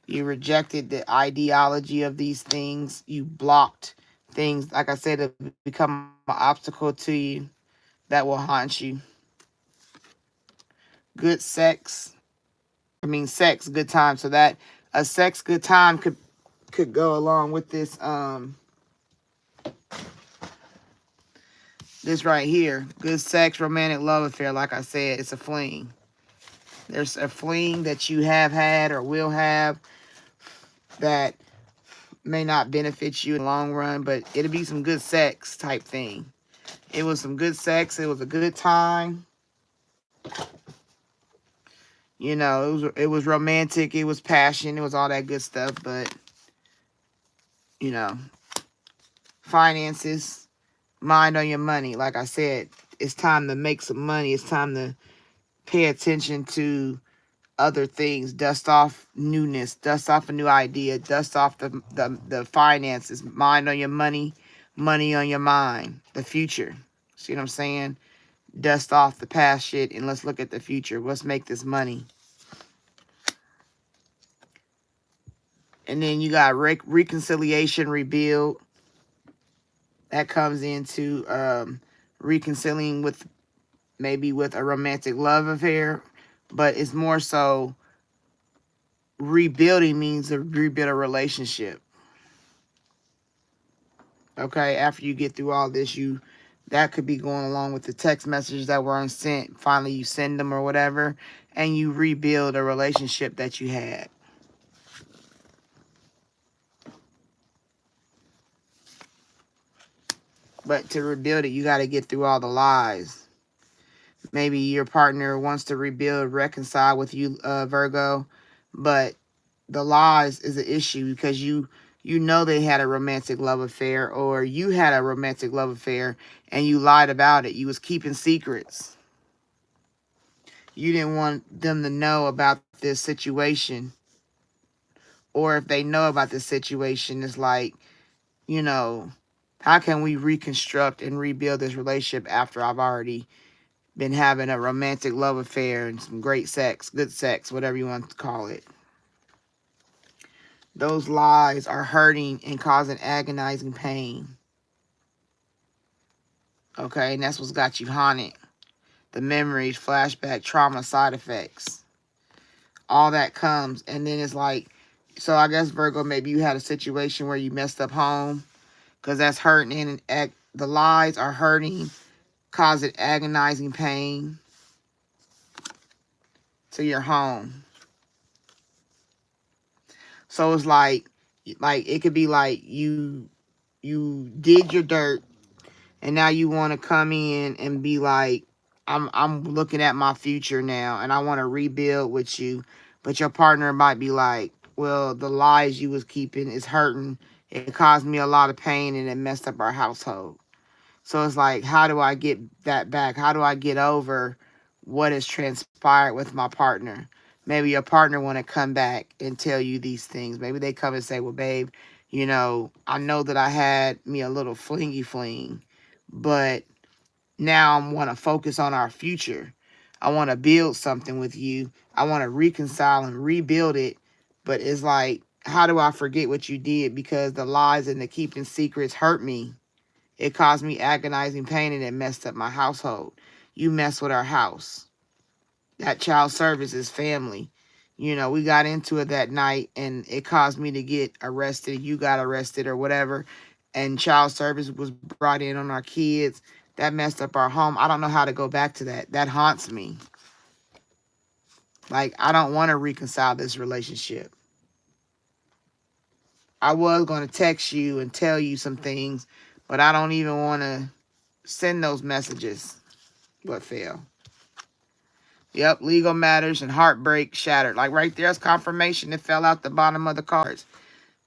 You rejected the ideology of these things. You blocked things, like I said, that become an obstacle to you that will haunt you. Good sex. Sex, good time. So that a sex good time could go along with this This right here, good sex, romantic love affair, like I said, it's a fling. There's a fling that you have had or will have that may not benefit you in the long run, but it'll be some good sex type thing. It was some good sex. It was a good time. You know, it was romantic. It was passion. It was all that good stuff. But, you know, finances, mind on your money. Like I said, it's time to make some money. It's time to pay attention to other things. Dust off newness. Dust off a new idea. Dust off the finances. Mind on your money. Money on your mind. The future. See what I'm saying? Dust off the past shit and let's look at the future. Let's make this money. And then you got reconciliation, rebuild. That comes into reconciling with maybe with a romantic love affair. But it's more so rebuilding means to rebuild a relationship. Okay, after you get through all this, that could be going along with the text messages that were unsent. Finally, you send them or whatever, and you rebuild a relationship that you had. But to rebuild it, you got to get through all the lies. Maybe your partner wants to rebuild, reconcile with you, Virgo, but the lies is an issue because you know they had a romantic love affair, or you had a romantic love affair and you lied about it. You was keeping secrets. You didn't want them to know about this situation. Or if they know about this situation, it's like, you know, how can we reconstruct and rebuild this relationship after I've already been having a romantic love affair and some great sex, good sex, whatever you want to call it. Those lies are hurting and causing agonizing pain. Okay, and that's what's got you haunted. The memories, flashback, trauma, side effects. All that comes. And then it's like, so I guess, Virgo, maybe you had a situation where you messed up home. Because that's hurting. And the lies are hurting, causing agonizing pain to your home. So it's like it could be like you did your dirt and now you want to come in and be like, I'm looking at my future now and I want to rebuild with you. But your partner might be like, well, the lies you was keeping is hurting. It caused me a lot of pain and it messed up our household. So it's like, how do I get that back? How do I get over what has transpired with my partner? Maybe your partner want to come back and tell you these things. Maybe they come and say, well, babe, you know, I know that I had me a little flingy fling, but now I want to focus on our future. I want to build something with you. I want to reconcile and rebuild it. But it's like, how do I forget what you did? Because the lies and the keeping secrets hurt me. It caused me agonizing pain and it messed up my household. You mess with our house. That child services family. You know, we got into it that night and it caused me to get arrested. You got arrested or whatever. And child service was brought in on our kids. That messed up our home. I don't know how to go back to that. That haunts me. Like, I don't want to reconcile this relationship. I was going to text you and tell you some things, but I don't even want to send those messages. But fail. Yep, legal matters and heartbreak shattered. Like right there's confirmation. It fell out the bottom of the cards.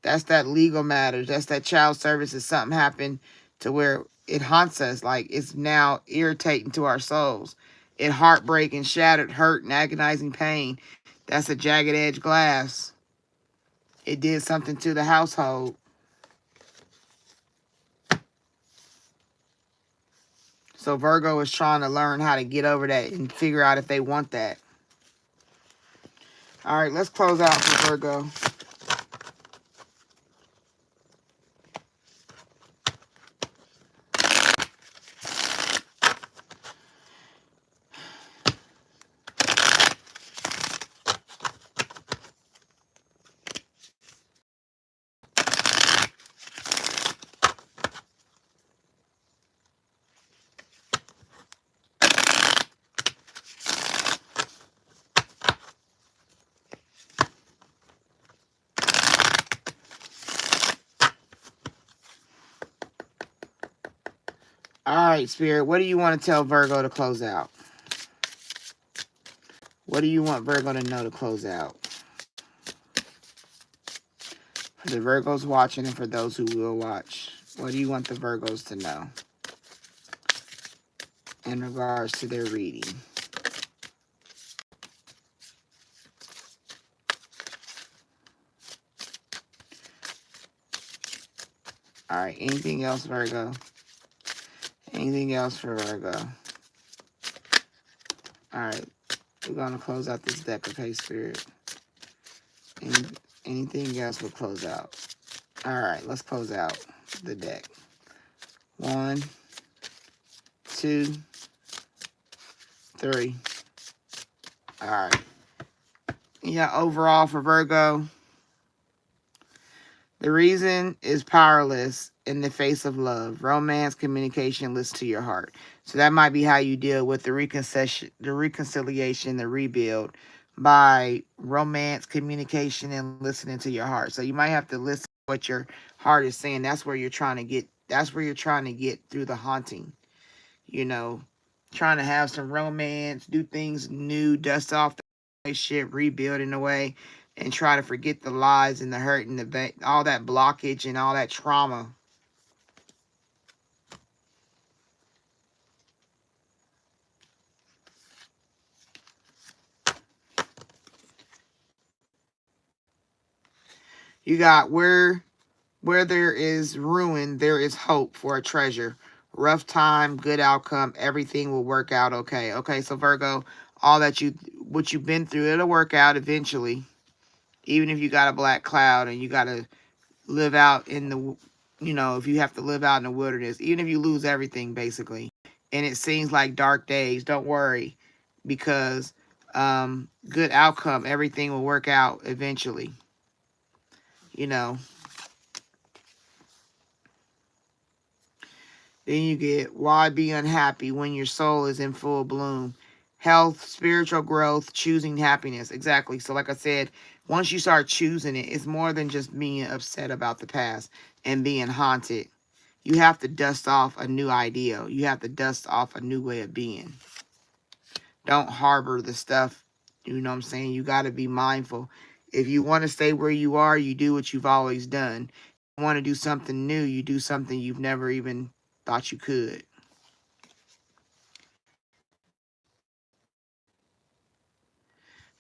That's that legal matters. That's that child services. Something happened to where it haunts us. Like it's now irritating to our souls. It heartbreak and shattered, hurt and agonizing pain. That's a jagged edge glass. It did something to the household. So Virgo is trying to learn how to get over that and figure out if they want that. All right, let's close out for Virgo. right, Spirit. What do you want to tell Virgo to close out? What do you want Virgo to know to close out? For the Virgos watching and for those who will watch, what do you want the Virgos to know in regards to their reading? All right, anything else, Virgo? Anything else for Virgo? All right, we're going to close out this deck, okay, Spirit? Anything else we'll close out. All right, let's close out the deck. 1, 2, 3. All right. Yeah, overall for Virgo, the reason is powerless in the face of love. Romance, communication, listen to your heart. So that might be how you deal with the reconciliation, the rebuild, by romance, communication, and listening to your heart. So you might have to listen to what your heart is saying. That's where you're trying to get. That's where you're trying to get through the haunting. You know, trying to have some romance, do things new, dust off the shit, rebuild in a way, and try to forget the lies and the hurt and all that blockage and all that trauma. You got where there is ruin, there is hope for a treasure. Rough time, good outcome, everything will work out okay. Okay, so Virgo, all that what you've been through, it'll work out eventually. Even if you got a black cloud and you got to live out in the, if you have to live out in the wilderness, even if you lose everything basically, and it seems like dark days, don't worry, because good outcome, everything will work out eventually. Then you get, why be unhappy when your soul is in full bloom? Health, spiritual growth, choosing happiness. Exactly. So like I said, once you start choosing it, it's more than just being upset about the past and being haunted. You have to dust off a new ideal. You have to dust off a new way of being. Don't harbor the stuff. You know what I'm saying? You got to be mindful. If you want to stay where you are, you do what you've always done. If you want to do something new, you do something you've never even thought you could.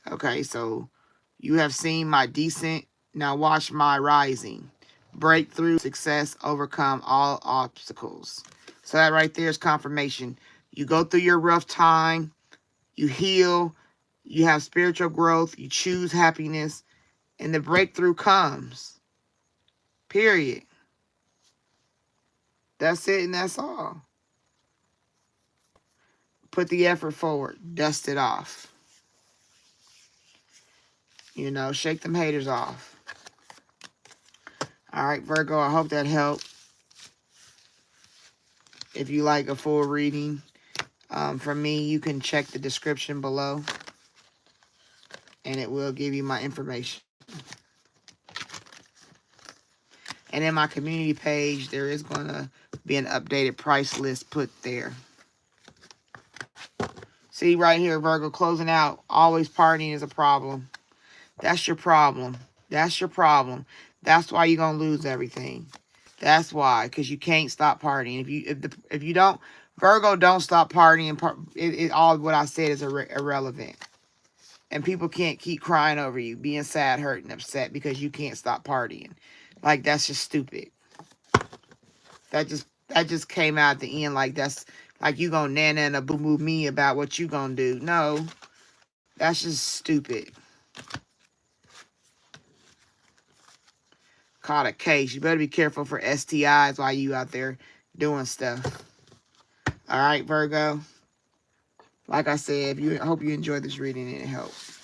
Okay, so you have seen my descent. Now watch my rising. Breakthrough, success, overcome all obstacles. So that right there is confirmation. You go through your rough time. You heal. You have spiritual growth. You choose happiness. And the breakthrough comes. Period. That's it and that's all. Put the effort forward. Dust it off. Shake them haters off. All right, Virgo, I hope that helped. If you like a full reading from me, you can check the description below, and it will give you my information. And in my community page, there is going to be an updated price list put there. See right here, Virgo, closing out. Always partying is a problem. That's your problem. That's your problem. That's why you're going to lose everything. That's why, because you can't stop partying. If you don't, Virgo, don't stop partying. All what I said is irrelevant. And people can't keep crying over you, being sad, hurt, and upset because you can't stop partying. Like, that's just stupid. That just came out at the end like that's like you gonna nana and a boo boo me about what you gonna do. No, that's just stupid. Caught a case. You better be careful for STIs while you out there doing stuff. All right, Virgo. Like I said, I hope you enjoyed this reading and it helped.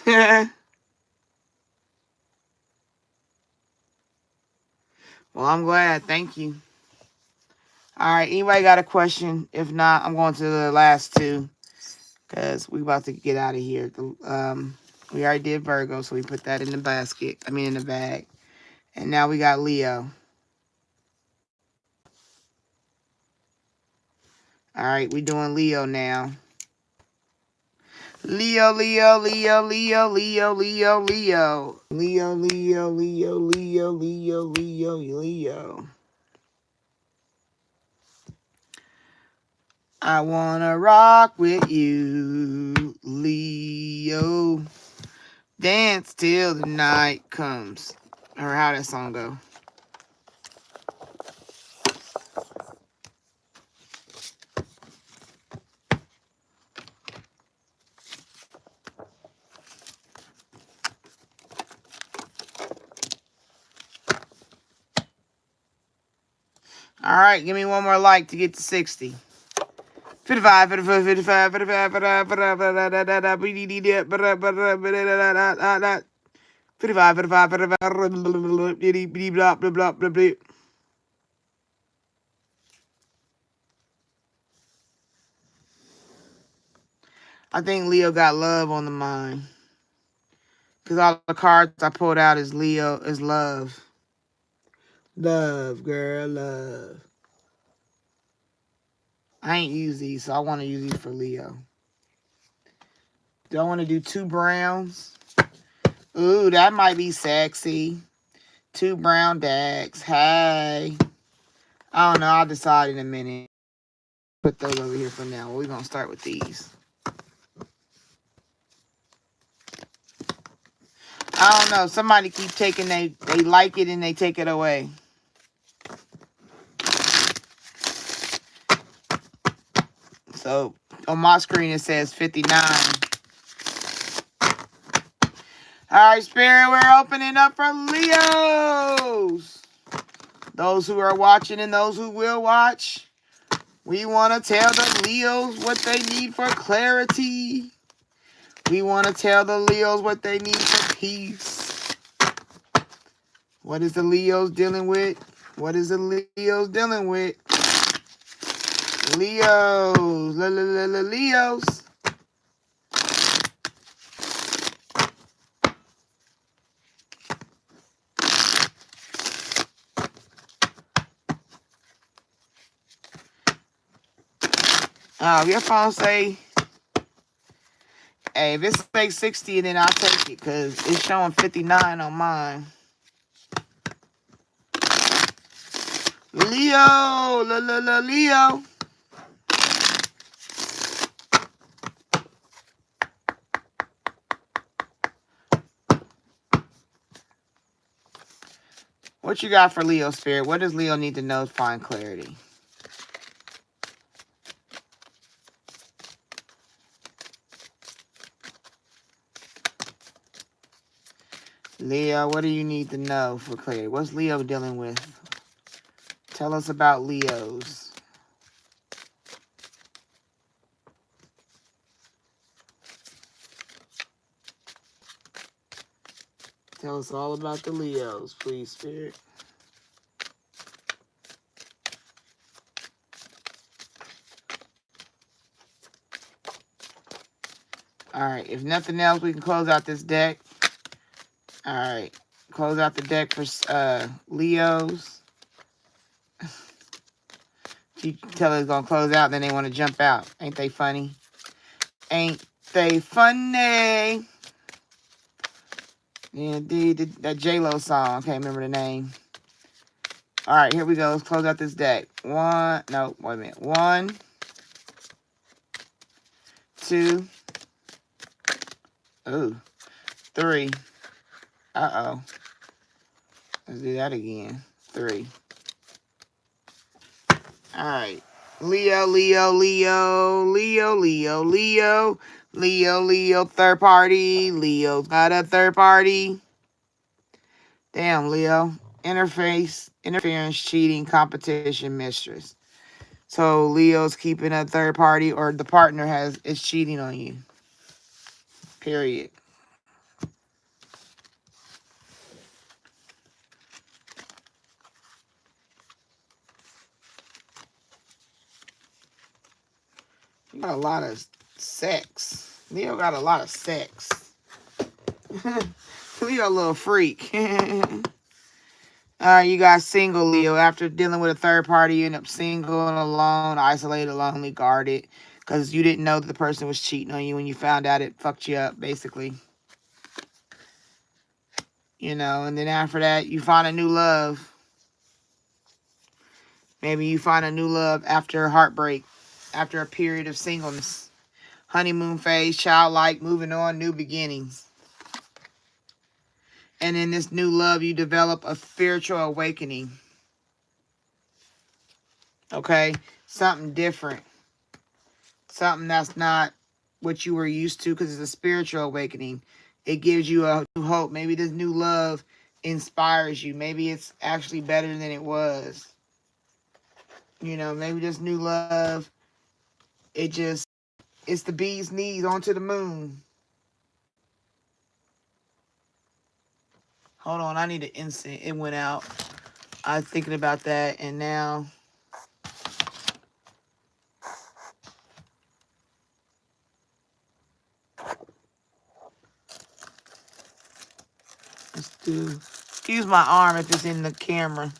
Well, I'm glad. Thank you. All right. Anybody got a question? If not, I'm going to the last two because we about to get out of here. We already did Virgo, so we put that in the basket. I mean, in the bag. And now we got Leo. All right. We doing Leo now. Leo, Leo, Leo, Leo, Leo, Leo, Leo. Leo, Leo, Leo, Leo, Leo, Leo, Leo. I wanna rock with you, Leo. Dance till the night comes. Or how that song go. All right, give me one more like to get to 60. 55, 55, 55, 55, 55, 55. I think Leo got love on the mind. Because all the cards I pulled out is Leo, is love. Love, girl, love. I ain't use these, so I want to use these for Leo. Do I want to do 2 browns? Ooh, that might be sexy. 2 brown decks. Hey. I don't know. I'll decide in a minute. Put those over here for now. We're going to start with these. I don't know. Somebody keep taking, they like it and they take it away. So on my screen it says 59. All right, Spirit, we're opening up for Leos. Those who are watching and those who will watch. We want to tell the Leos what they need for clarity. We want to tell the Leos what they need for peace. What is the Leos dealing with? What is the Leos dealing with? Leos. Leos. Your phone say, hey, if it's like 60, then I'll take it because it's showing 59 on mine. Leo. Leo. What you got for Leo, Spirit? What does Leo need to know to find clarity? Leo, what do you need to know for clarity? What's Leo dealing with? Tell us about Leos. Tell us all about the Leos, please, Spirit. All right, if nothing else, we can close out this deck. All right, close out the deck for Leos. You tell us it's going to close out, then they want to jump out. Ain't they funny? Ain't they funny? Yeah, that J-Lo song. I can't remember the name. All right, here we go. Let's close out this deck. Wait a minute. 1, 2, 3. Uh-oh. Let's do that again. 3. All right. Leo, third party. Leo's got a third party. Damn, Leo. Interference, cheating, competition, mistress. So Leo's keeping a third party or the partner is cheating on you. Period. got a lot of sex. Leo got a lot of sex. Leo a little freak. Alright, you guys single, Leo. After dealing with a third party, you end up single and alone, isolated, lonely, guarded. Because you didn't know that the person was cheating on you. When you found out, it fucked you up, basically. You know, and then after that, you find a new love. Maybe you find a new love after heartbreak, after a period of singleness. Honeymoon phase, childlike, moving on, new beginnings. And in this new love, you develop a spiritual awakening. Okay? Something different. Something that's not what you were used to, because it's a spiritual awakening. It gives you a new hope. Maybe this new love inspires you. Maybe it's actually better than it was. You know, maybe this new love, it's the bee's knees onto the moon. Hold on, I need an incense. It went out. I was thinking about that, and now let's do. Excuse my arm if it's in the camera.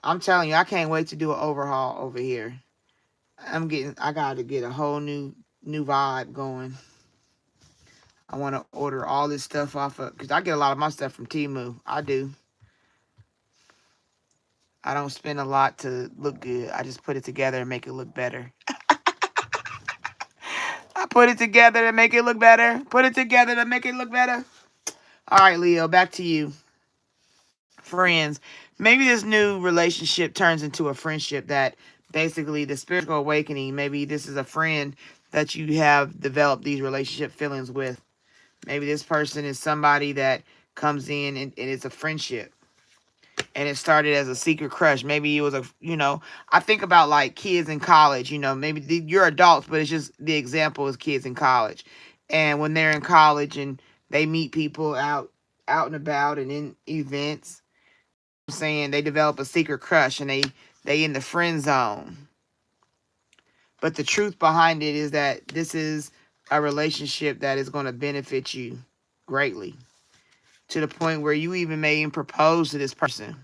I'm telling you, I can't wait to do an overhaul over here. I got to get a whole new vibe going. I want to order all this stuff off of, because I get a lot of my stuff from Temu. I do. I don't spend a lot to look good. I just put it together and make it look better. I put it together to make it look better. Put it together to make it look better. All right, Leo, back to you. Friends. Maybe this new relationship turns into a friendship, that basically the spiritual awakening, maybe this is a friend that you have developed these relationship feelings with. Maybe this person is somebody that comes in and it's a friendship. And it started as a secret crush. Maybe it was I think about like kids in college, maybe you're adults, but it's just the example is kids in college. And when they're in college and they meet people out and about and in events, saying they develop a secret crush and they in the friend zone. But the truth behind it is that this is a relationship that is going to benefit you greatly, to the point where you even may even propose to this person.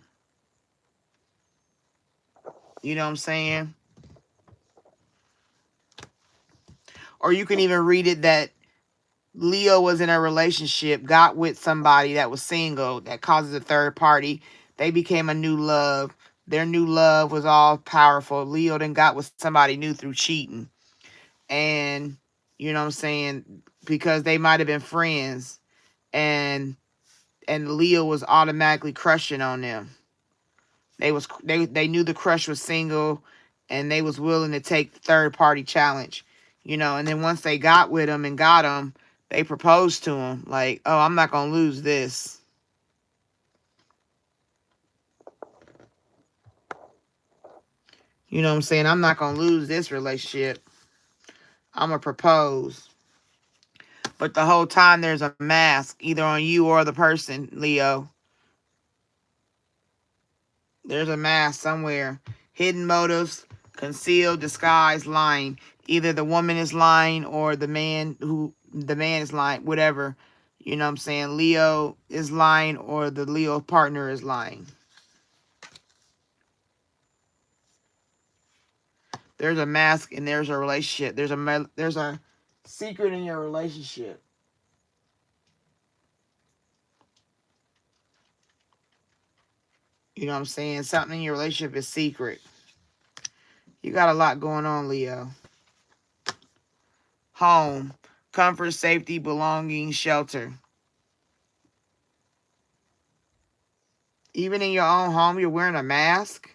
You know what I'm saying? Or you can even read it that Leo was in a relationship, got with somebody that was single, that causes a third party. They became a new love. Their new love was all powerful. Leo then got with somebody new through cheating. And, you know what I'm saying? Because they might have been friends. And Leo was automatically crushing on them. They knew the crush was single, and they was willing to take the third party challenge. And then once they got with him and got him, they proposed to him. Like, oh, I'm not going to lose this. You know what I'm saying? I'm not going to lose this relationship. I'm going to propose. But the whole time there's a mask, either on you or the person, Leo. There's a mask somewhere. Hidden motives, concealed, disguised, lying. Either the woman is lying or the man is lying, whatever. You know what I'm saying? Leo is lying or the Leo partner is lying. There's a mask and there's a relationship. There's a secret in your relationship. You know what I'm saying? Something in your relationship is secret. You got a lot going on, Leo. Home. Comfort, safety, belonging, shelter. Even in your own home, you're wearing a mask.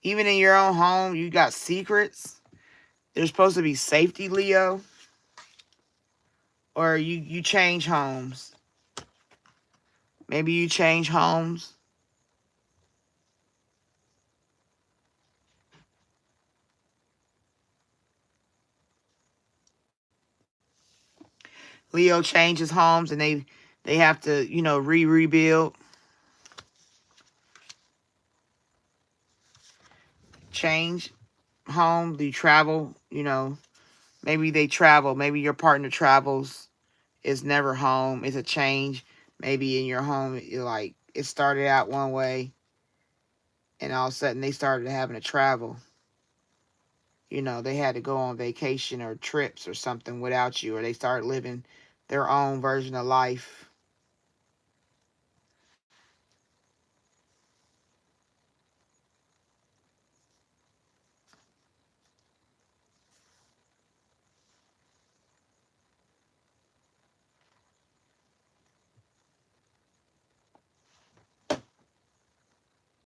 Even in your own home, you got secrets. There's supposed to be safety, Leo. Or you change homes. Maybe you change homes. Leo changes homes and They have to, you know, rebuild. Change. Home. Do you travel? You know, maybe they travel. Maybe your partner travels. Is never home. It's a change. Maybe in your home, you're like, it started out one way, and all of a sudden they started having to travel. You know, they had to go on vacation or trips or something without you, or they started living their own version of life.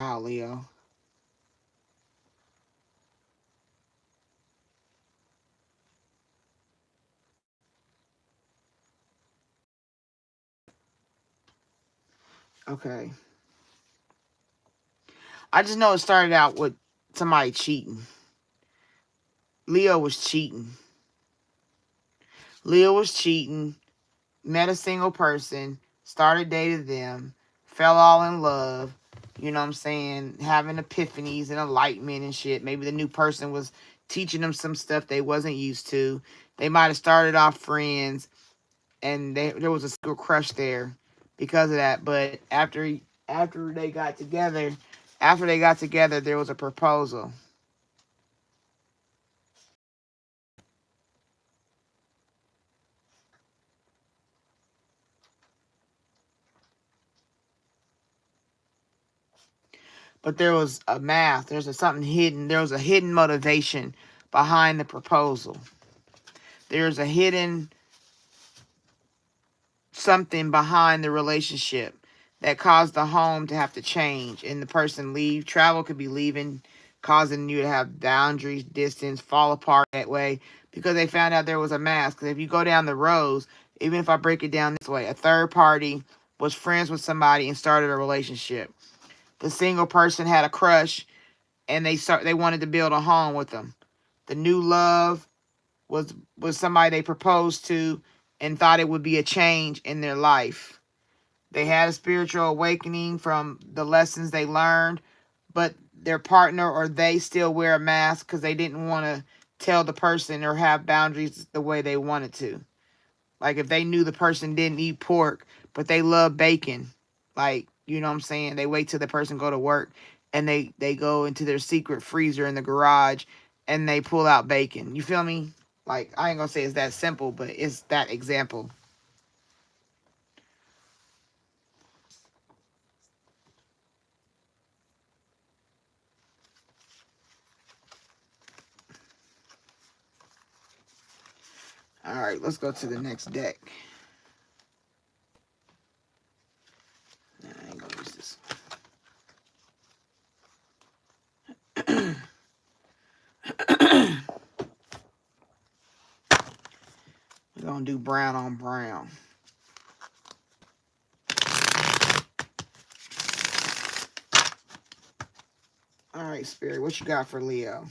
Wow, Leo. Okay. I just know it started out with somebody cheating. Leo was cheating. Leo was cheating, met a single person, started dating them, fell all in love, you know what I'm saying, having epiphanies and enlightenment and shit. Maybe the new person was teaching them some stuff they wasn't used to. They might have started off friends, and there was a secret crush there because of that. But after they got together, there was a proposal. But there was a math. There's something hidden. There was a hidden motivation behind the proposal. There's a hidden something behind the relationship that caused the home to have to change and the person leave. Travel could be leaving, causing you to have boundaries, distance, fall apart that way because they found out there was a mask. Because if you go down the rows, even if I break it down this way, a third party was friends with somebody and started a relationship. The single person had a crush and they wanted to build a home with them. The new love was somebody they proposed to and thought it would be a change in their life. They had a spiritual awakening from the lessons they learned, but their partner or they still wear a mask because they didn't want to tell the person or have boundaries the way they wanted to. Like if they knew the person didn't eat pork, but they love bacon, like, you know what I'm saying? They wait till the person go to work and they go into their secret freezer in the garage and they pull out bacon. You feel me? Like, I ain't gonna say it's that simple, but it's that example. All right, let's go to the next deck. Nah, I ain't gonna use this one. We're gonna do brown on brown. All right, Spirit, what you got for Leo?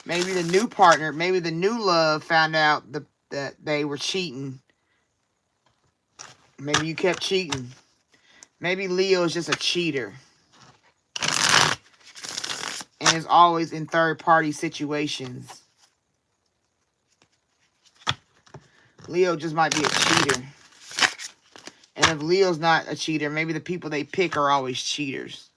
Maybe the new partner, maybe the new love found out that they were cheating. Maybe you kept cheating. Maybe Leo is just a cheater and is always in third-party situations. Leo just might be a cheater. And if Leo's not a cheater, maybe the people they pick are always cheaters.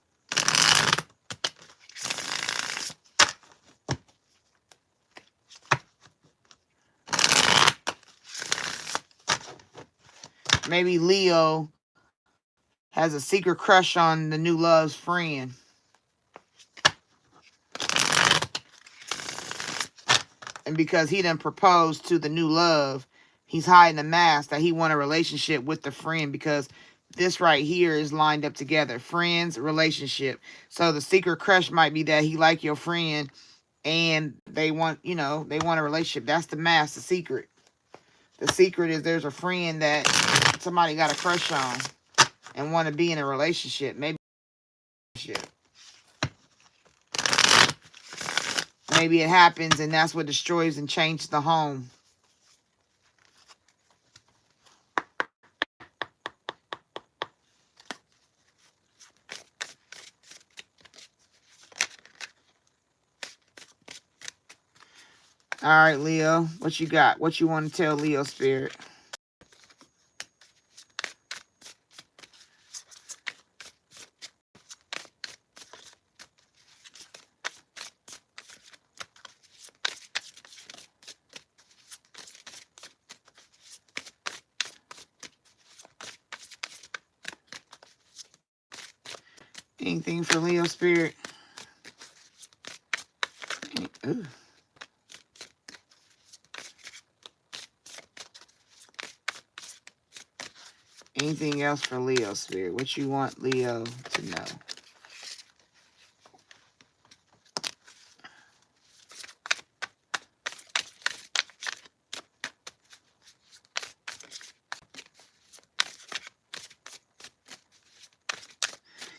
Maybe Leo has a secret crush on the new love's friend. And because he done proposed to the new love, he's hiding the mask that he want a relationship with the friend because this right here is lined up together. Friends, relationship. So the secret crush might be that he like your friend and they want, you know, they want a relationship. That's the mask, the secret. The secret is there's a friend that somebody got a crush on. and want to be in a relationship. Maybe it happens and that's what destroys and changes the home. All right, Leo, what you got? What you want to tell Leo spirit? Anything for Leo spirit? Ooh. Anything else for Leo spirit? What you want Leo to know?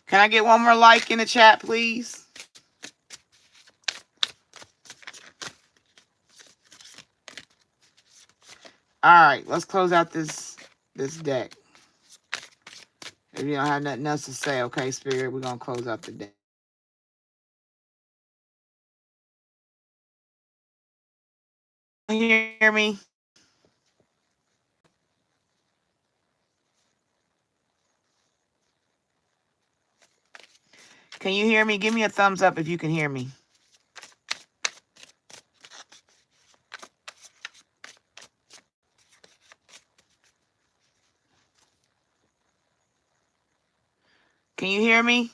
Can I get one more like in the chat, please? All right, let's close out this deck. If you don't have nothing else to say, okay, spirit, we're gonna close out the deck. Can you hear me? Can you hear me? Give me a thumbs up if you can hear me. Can you hear me?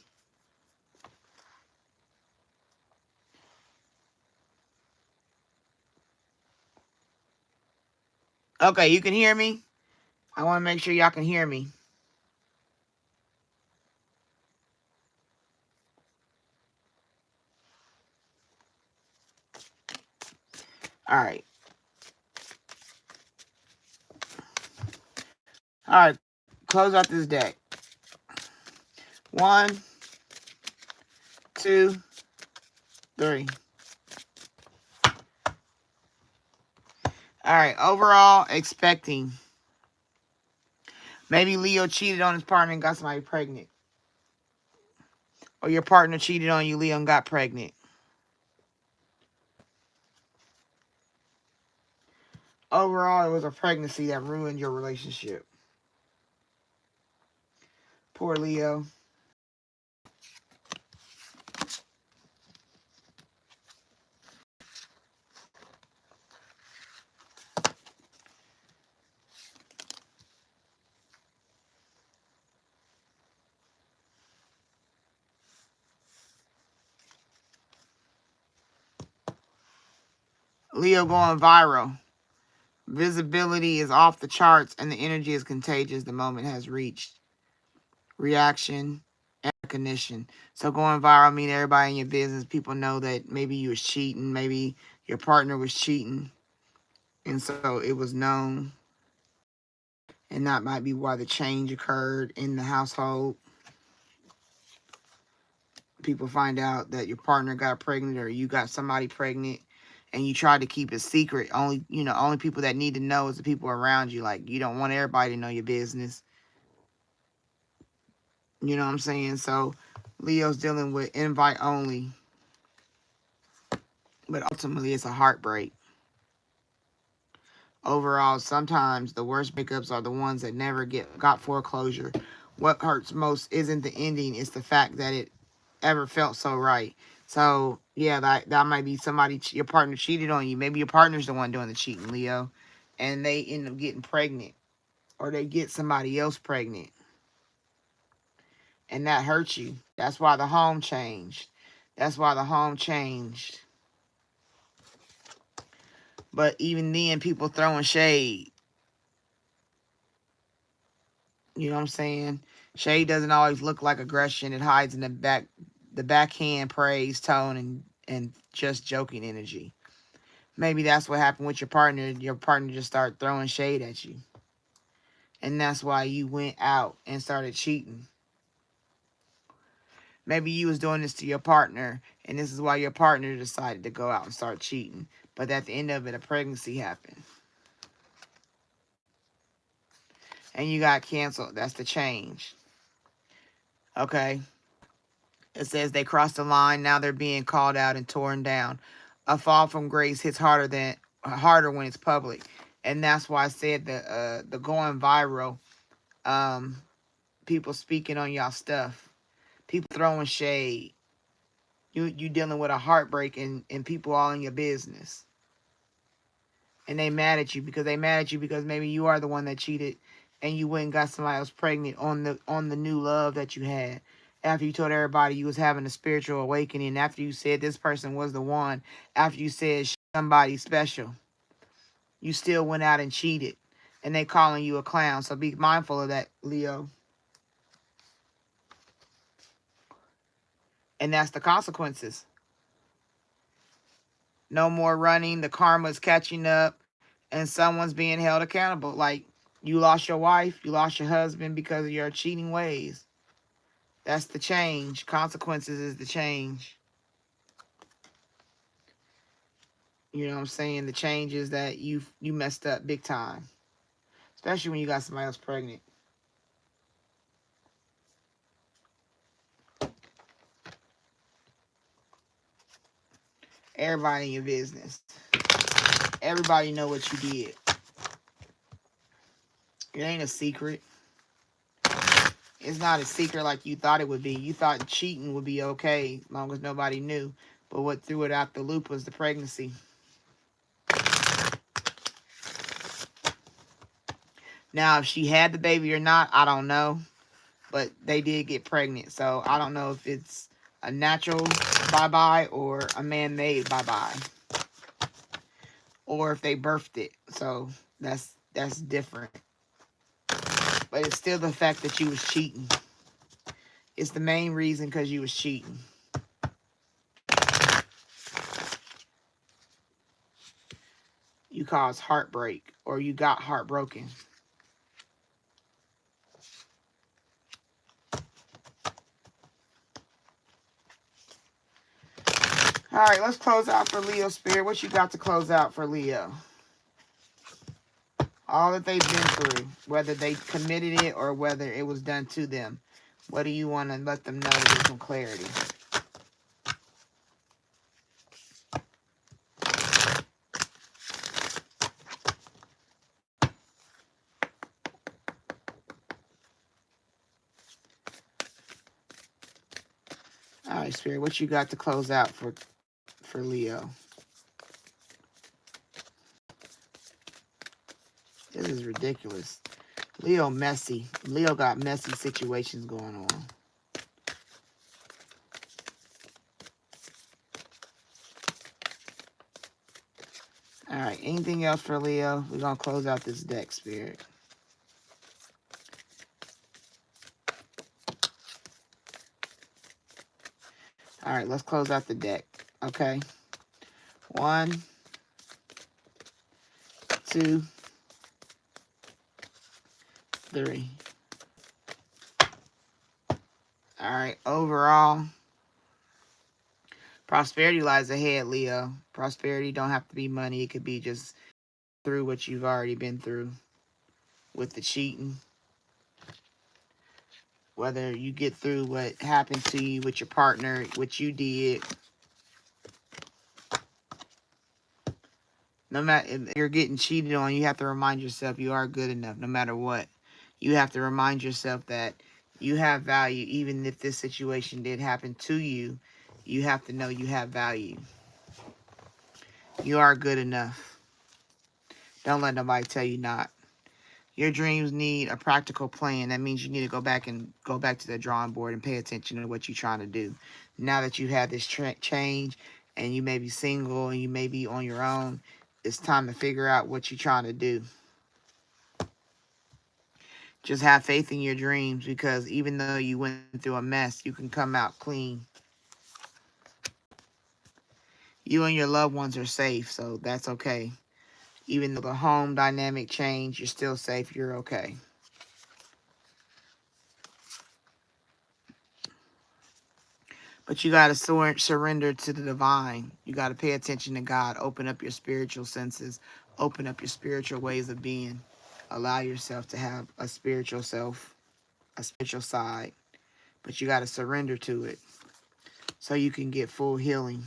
Okay, you can hear me? I want to make sure y'all can hear me. All right. All right, close out this deck. 1, 2, 3. All right, overall, expecting. Maybe Leo cheated on his partner and got somebody pregnant. Or your partner cheated on you, Leo, and got pregnant. Overall, it was a pregnancy that ruined your relationship. Poor Leo. Leo going viral. Visibility is off the charts and the energy is contagious. The moment has reached. Reaction and recognition. So going viral mean everybody in your business, people know that maybe you was cheating, maybe your partner was cheating. And so it was known. And that might be why the change occurred in the household. People find out that your partner got pregnant or you got somebody pregnant and you try to keep it secret. Only people that need to know is the people around you. Like, you don't want everybody to know your business. You know what I'm saying? So Leo's dealing with invite only. But ultimately, it's a heartbreak. Overall, sometimes the worst breakups are the ones that never got foreclosure. What hurts most isn't the ending. It's the fact that it ever felt so right. So, yeah, that might be somebody, your partner cheated on you. Maybe your partner's the one doing the cheating, Leo. And they end up getting pregnant. Or they get somebody else pregnant. And that hurts you. That's why the home changed. That's why the home changed. But even then, people throwing shade. You know what I'm saying? Shade doesn't always look like aggression. It hides in the backhand praise tone and just joking energy. Maybe that's what happened with your partner. Your partner just started throwing shade at you. And that's why you went out and started cheating. Maybe you was doing this to your partner, and this is why your partner decided to go out and start cheating. But at the end of it, a pregnancy happened. And you got canceled. That's the change. Okay? It says they crossed the line. Now they're being called out and torn down. A fall from grace hits harder when it's public. And that's why I said the going viral, people speaking on y'all stuff, people throwing shade. You dealing with a heartbreak and people all in your business. And they mad at you because maybe you are the one that cheated and you went and got somebody else pregnant on the new love that you had. After you told everybody you was having a spiritual awakening, after you said this person was the one, after you said somebody special, you still went out and cheated. And they calling you a clown. So be mindful of that, Leo. And that's the consequences. No more running. The karma's catching up. And someone's being held accountable. Like, you lost your wife. You lost your husband because of your cheating ways. That's the change. Consequences is the change. You know what I'm saying? The change is that you messed up big time. Especially when you got somebody else pregnant. Everybody in your business. Everybody know what you did. It ain't a secret. It's not a secret like you thought it would be. You thought cheating would be okay as long as nobody knew. But what threw it out the loop was the pregnancy. Now, if she had the baby or not, I don't know. But they did get pregnant. So I don't know if it's a natural bye-bye or a man-made bye-bye. Or if they birthed it. So that's different. But it's still the fact that you was cheating. It's the main reason because you was cheating. You caused heartbreak. Or you got heartbroken. All right, let's close out for Leo, Spirit. What you got to close out for Leo? All that they've been through, whether they committed it or whether it was done to them. What do you want to let them know to get some clarity? All right, Spirit, what you got to close out for Leo? This is ridiculous. Leo messy. Leo got messy situations going on. All right, anything else for Leo? We're going to close out this deck, Spirit. All right, let's close out the deck. Okay. 1, 2, 3. All right, overall, prosperity lies ahead, Leo. Prosperity don't have to be money. It could be just through what you've already been through with the cheating. Whether you get through what happened to you with your partner, what you did. No matter if you're getting cheated on, you have to remind yourself you are good enough no matter what. You have to remind yourself that you have value. Even if this situation did happen to you, you have to know you have value. You are good enough. Don't let nobody tell you not. Your dreams need a practical plan. That means you need to go back to the drawing board and pay attention to what you're trying to do. Now that you've had this change and you may be single and you may be on your own, it's time to figure out what you're trying to do. Just have faith in your dreams, because even though you went through a mess, you can come out clean. You and your loved ones are safe, so that's okay. Even though the home dynamic changed, you're still safe. You're okay. But you got to surrender to the divine. You got to pay attention to God. Open up your spiritual senses. Open up your spiritual ways of being. Allow yourself to have a spiritual self, a spiritual side. But you got to surrender to it so you can get full healing.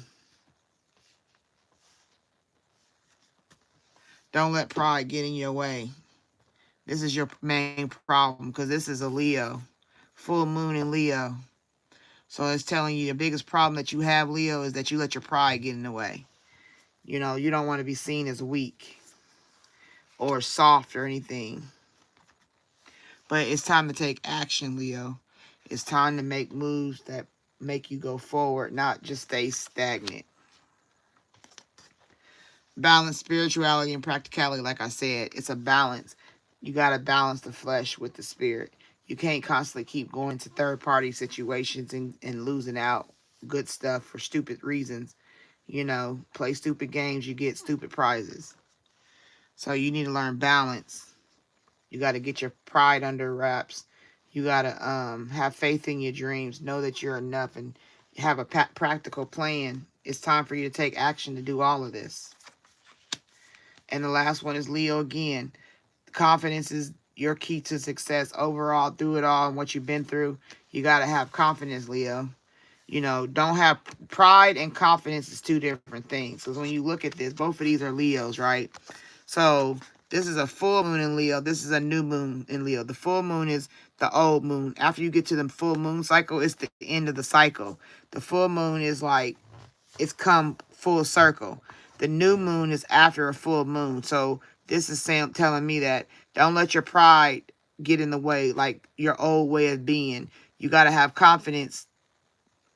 Don't let pride get in your way. This is your main problem because this is a Leo. Full moon in Leo. So it's telling you the biggest problem that you have, Leo, is that you let your pride get in the way. You know, you don't want to be seen as weak or soft or anything. But it's time to take action, Leo. It's time to make moves that make you go forward, not just stay stagnant. Balance spirituality and practicality, like I said. It's a balance. You got to balance the flesh with the spirit. You can't constantly keep going to third-party situations and losing out good stuff for stupid reasons. You know, play stupid games, you get stupid prizes. So you need to learn balance. You got to get your pride under wraps. You got to have faith in your dreams. Know that you're enough and have a practical plan. It's time for you to take action to do all of this. And the last one is Leo again. Confidence is your key to success overall, through it all, and what you've been through. You got to have confidence, Leo. You know, don't have pride and confidence is two different things. Because when you look at this, both of these are Leos, right? So this is a full moon in Leo. This is a new moon in Leo. The full moon is the old moon. After you get to the full moon cycle, it's the end of the cycle. The full moon is like, it's come full circle. The new moon is after a full moon. So this is telling me that don't let your pride get in the way, like your old way of being. You got to have confidence,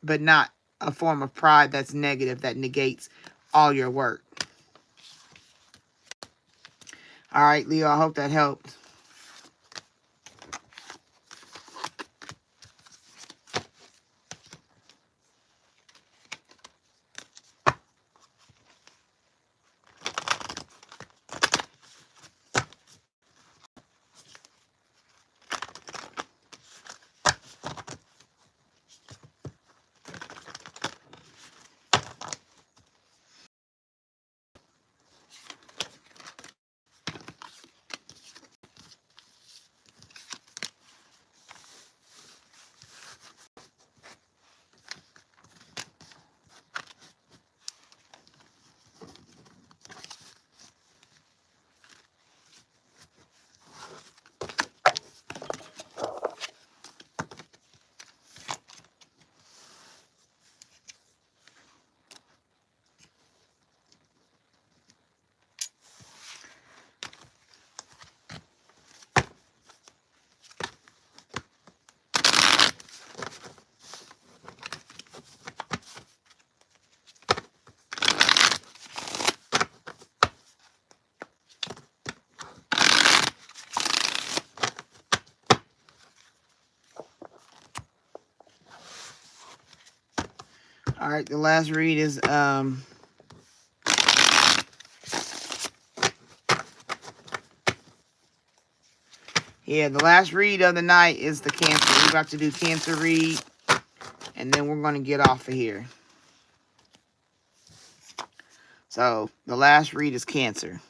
but not a form of pride that's negative, that negates all your work. All right, Leo, I hope that helped. All right, the last read is yeah, the last read of the night is the Cancer. We're about to do Cancer read, and then we're going to get off of here. So the last read is Cancer.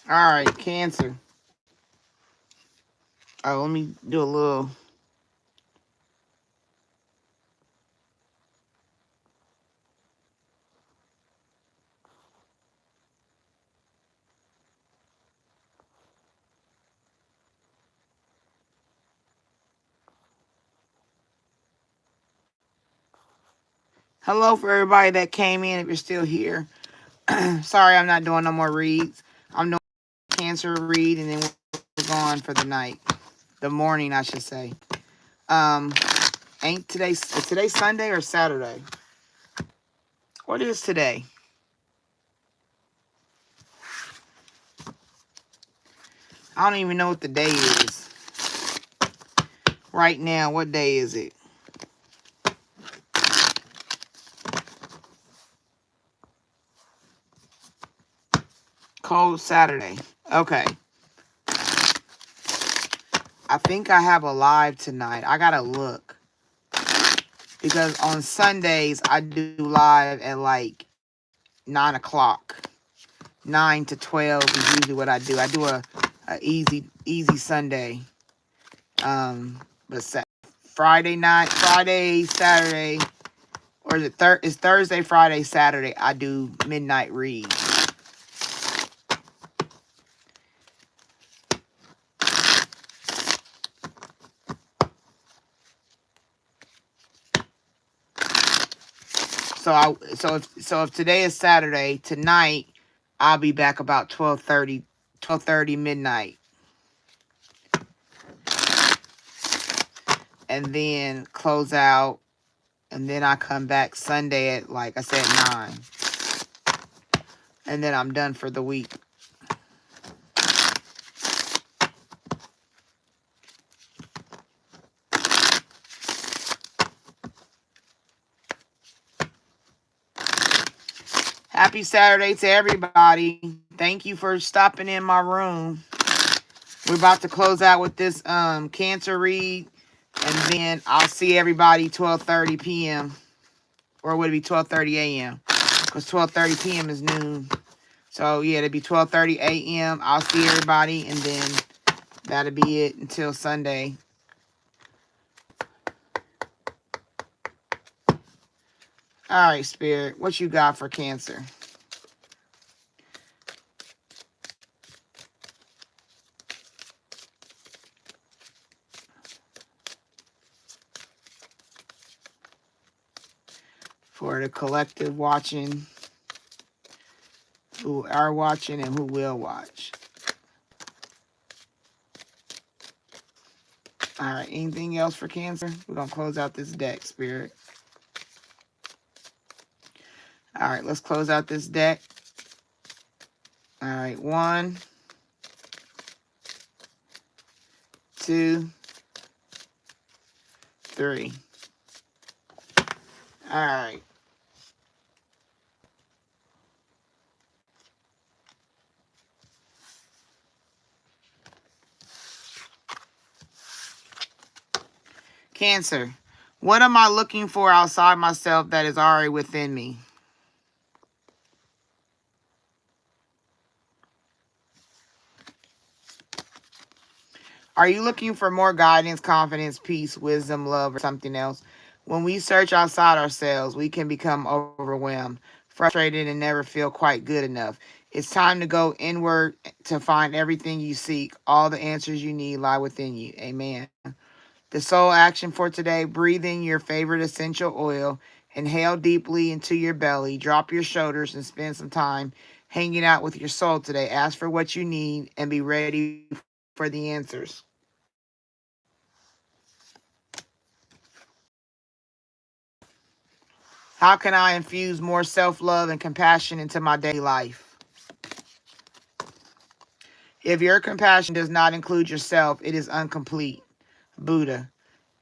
All right, Cancer. Oh, let me do a little. Hello for everybody that came in. If you're still here, sorry I'm not doing no more reads. I'm doing Cancer read, and then we're gone for the night, the morning, I should say. Um, ain't today? Is today Sunday or Saturday? What is today? I don't even know what the day is right now. What day is it? Cold Saturday. Okay. I think I have a live tonight. I gotta look. Because on Sundays, I do live at like 9 o'clock. 9 to 12 is usually what I do. I do a easy Sunday. But Friday night, Friday, Saturday, or is it it's Thursday, Friday, Saturday, I do midnight read. So if today is Saturday, tonight I'll be back about 12:30 midnight. And then close out, and then I come back Sunday at, like I said, 9. And then I'm done for the week. Happy Saturday to everybody. Thank you for stopping in my room. We're about to close out with this Cancer read, and then I'll see everybody 12:30 p.m. Or would it be 12:30 a.m.? Because 12:30 p.m. is noon. So yeah, it'll be 12:30 a.m. I'll see everybody, and then that'll be it until Sunday. All right, Spirit, what you got for Cancer? For the collective watching, who are watching and who will watch. All right, anything else for Cancer? We're going to close out this deck, Spirit. All right, let's close out this deck. All right, 1, 2, 3. All right. Cancer, what am I looking for outside myself that is already within me? Are you looking for more guidance, confidence, peace, wisdom, love, or something else? When we search outside ourselves, we can become overwhelmed, frustrated, and never feel quite good enough. It's time to go inward to find everything you seek. All the answers you need lie within you. Amen. The soul action for today: breathe in your favorite essential oil. Inhale deeply into your belly. Drop your shoulders and spend some time hanging out with your soul today. Ask for what you need and be ready for the answers. How can I infuse more self-love and compassion into my daily life? If your compassion does not include yourself, it is incomplete. Buddha.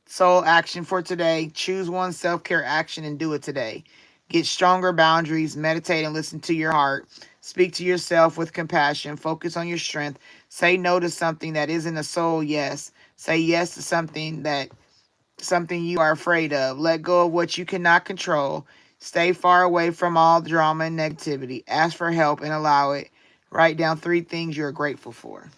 Soul action for today: choose one self-care action and do it today. Get stronger boundaries, meditate and listen to your heart. Speak to yourself with compassion. Focus on your strength. Say no to something that isn't a soul yes. Say yes to something you are afraid of. Let go of what you cannot control. Stay far away from all drama and negativity. Ask for help and allow it. Write down 3 things you're grateful for.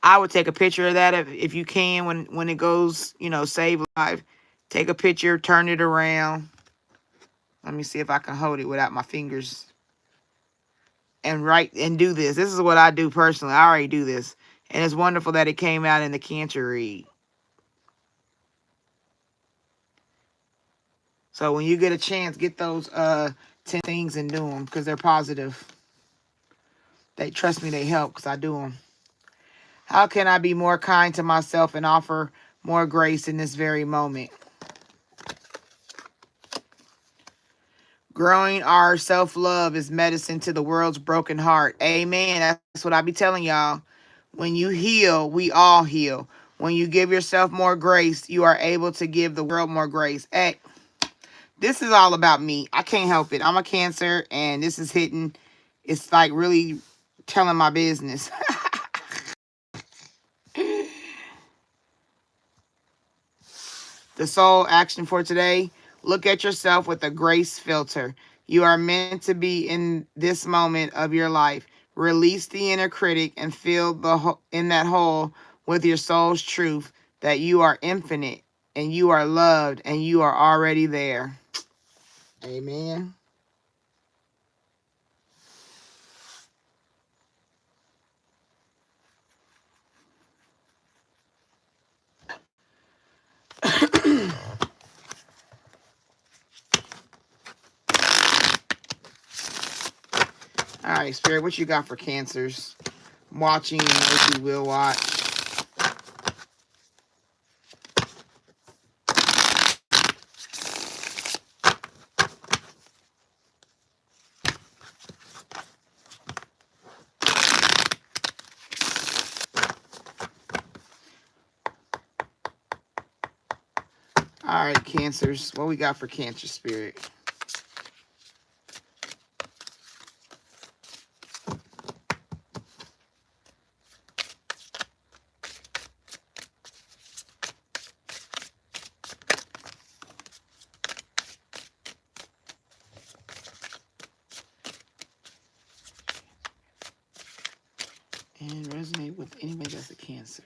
I would take a picture of that if you can when it goes, save life. Take a picture, turn it around. Let me see if I can hold it without my fingers. And write and do this. This is what I do personally. I already do this. And it's wonderful that it came out in the Cancer read. So when you get a chance, get those 10 things and do them because they're positive. They trust me, they help because I do them. How can I be more kind to myself and offer more grace in this very moment? Growing our self-love is medicine to the world's broken heart. Amen. That's what I be telling y'all. When you heal, we all heal. When you give yourself more grace, you are able to give the world more grace. Hey, this is all about me. I can't help it. I'm a Cancer, and this is hitting. It's like really telling my business. The soul action for today. Look at yourself with a grace filter. You are meant to be in this moment of your life. Release the inner critic and fill in that hole with your soul's truth that you are infinite and you are loved and you are already there. Amen. All right, Spirit, what you got for Cancers? Watching and what you will watch. All right, Cancers, what we got for Cancer, Spirit? And resonate with anybody that's a Cancer.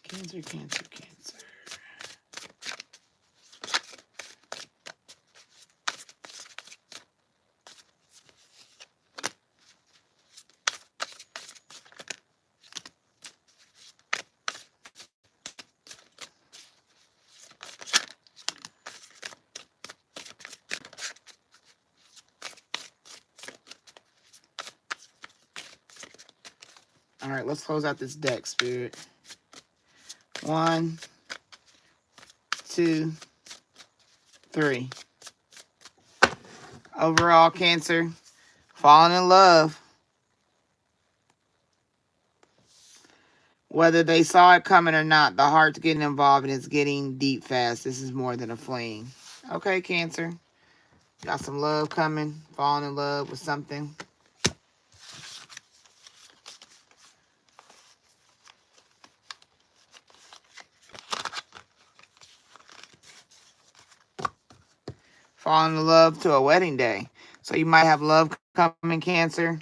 Cancer, Cancer, Cancer. All right, let's close out this deck, Spirit. 1, 2, 3. Overall, Cancer, falling in love. Whether they saw it coming or not, the heart's getting involved and it's getting deep fast. This is more than a fling. Okay, Cancer. Got some love coming. Falling in love with something. Falling in love to a wedding day. So you might have love coming, Cancer,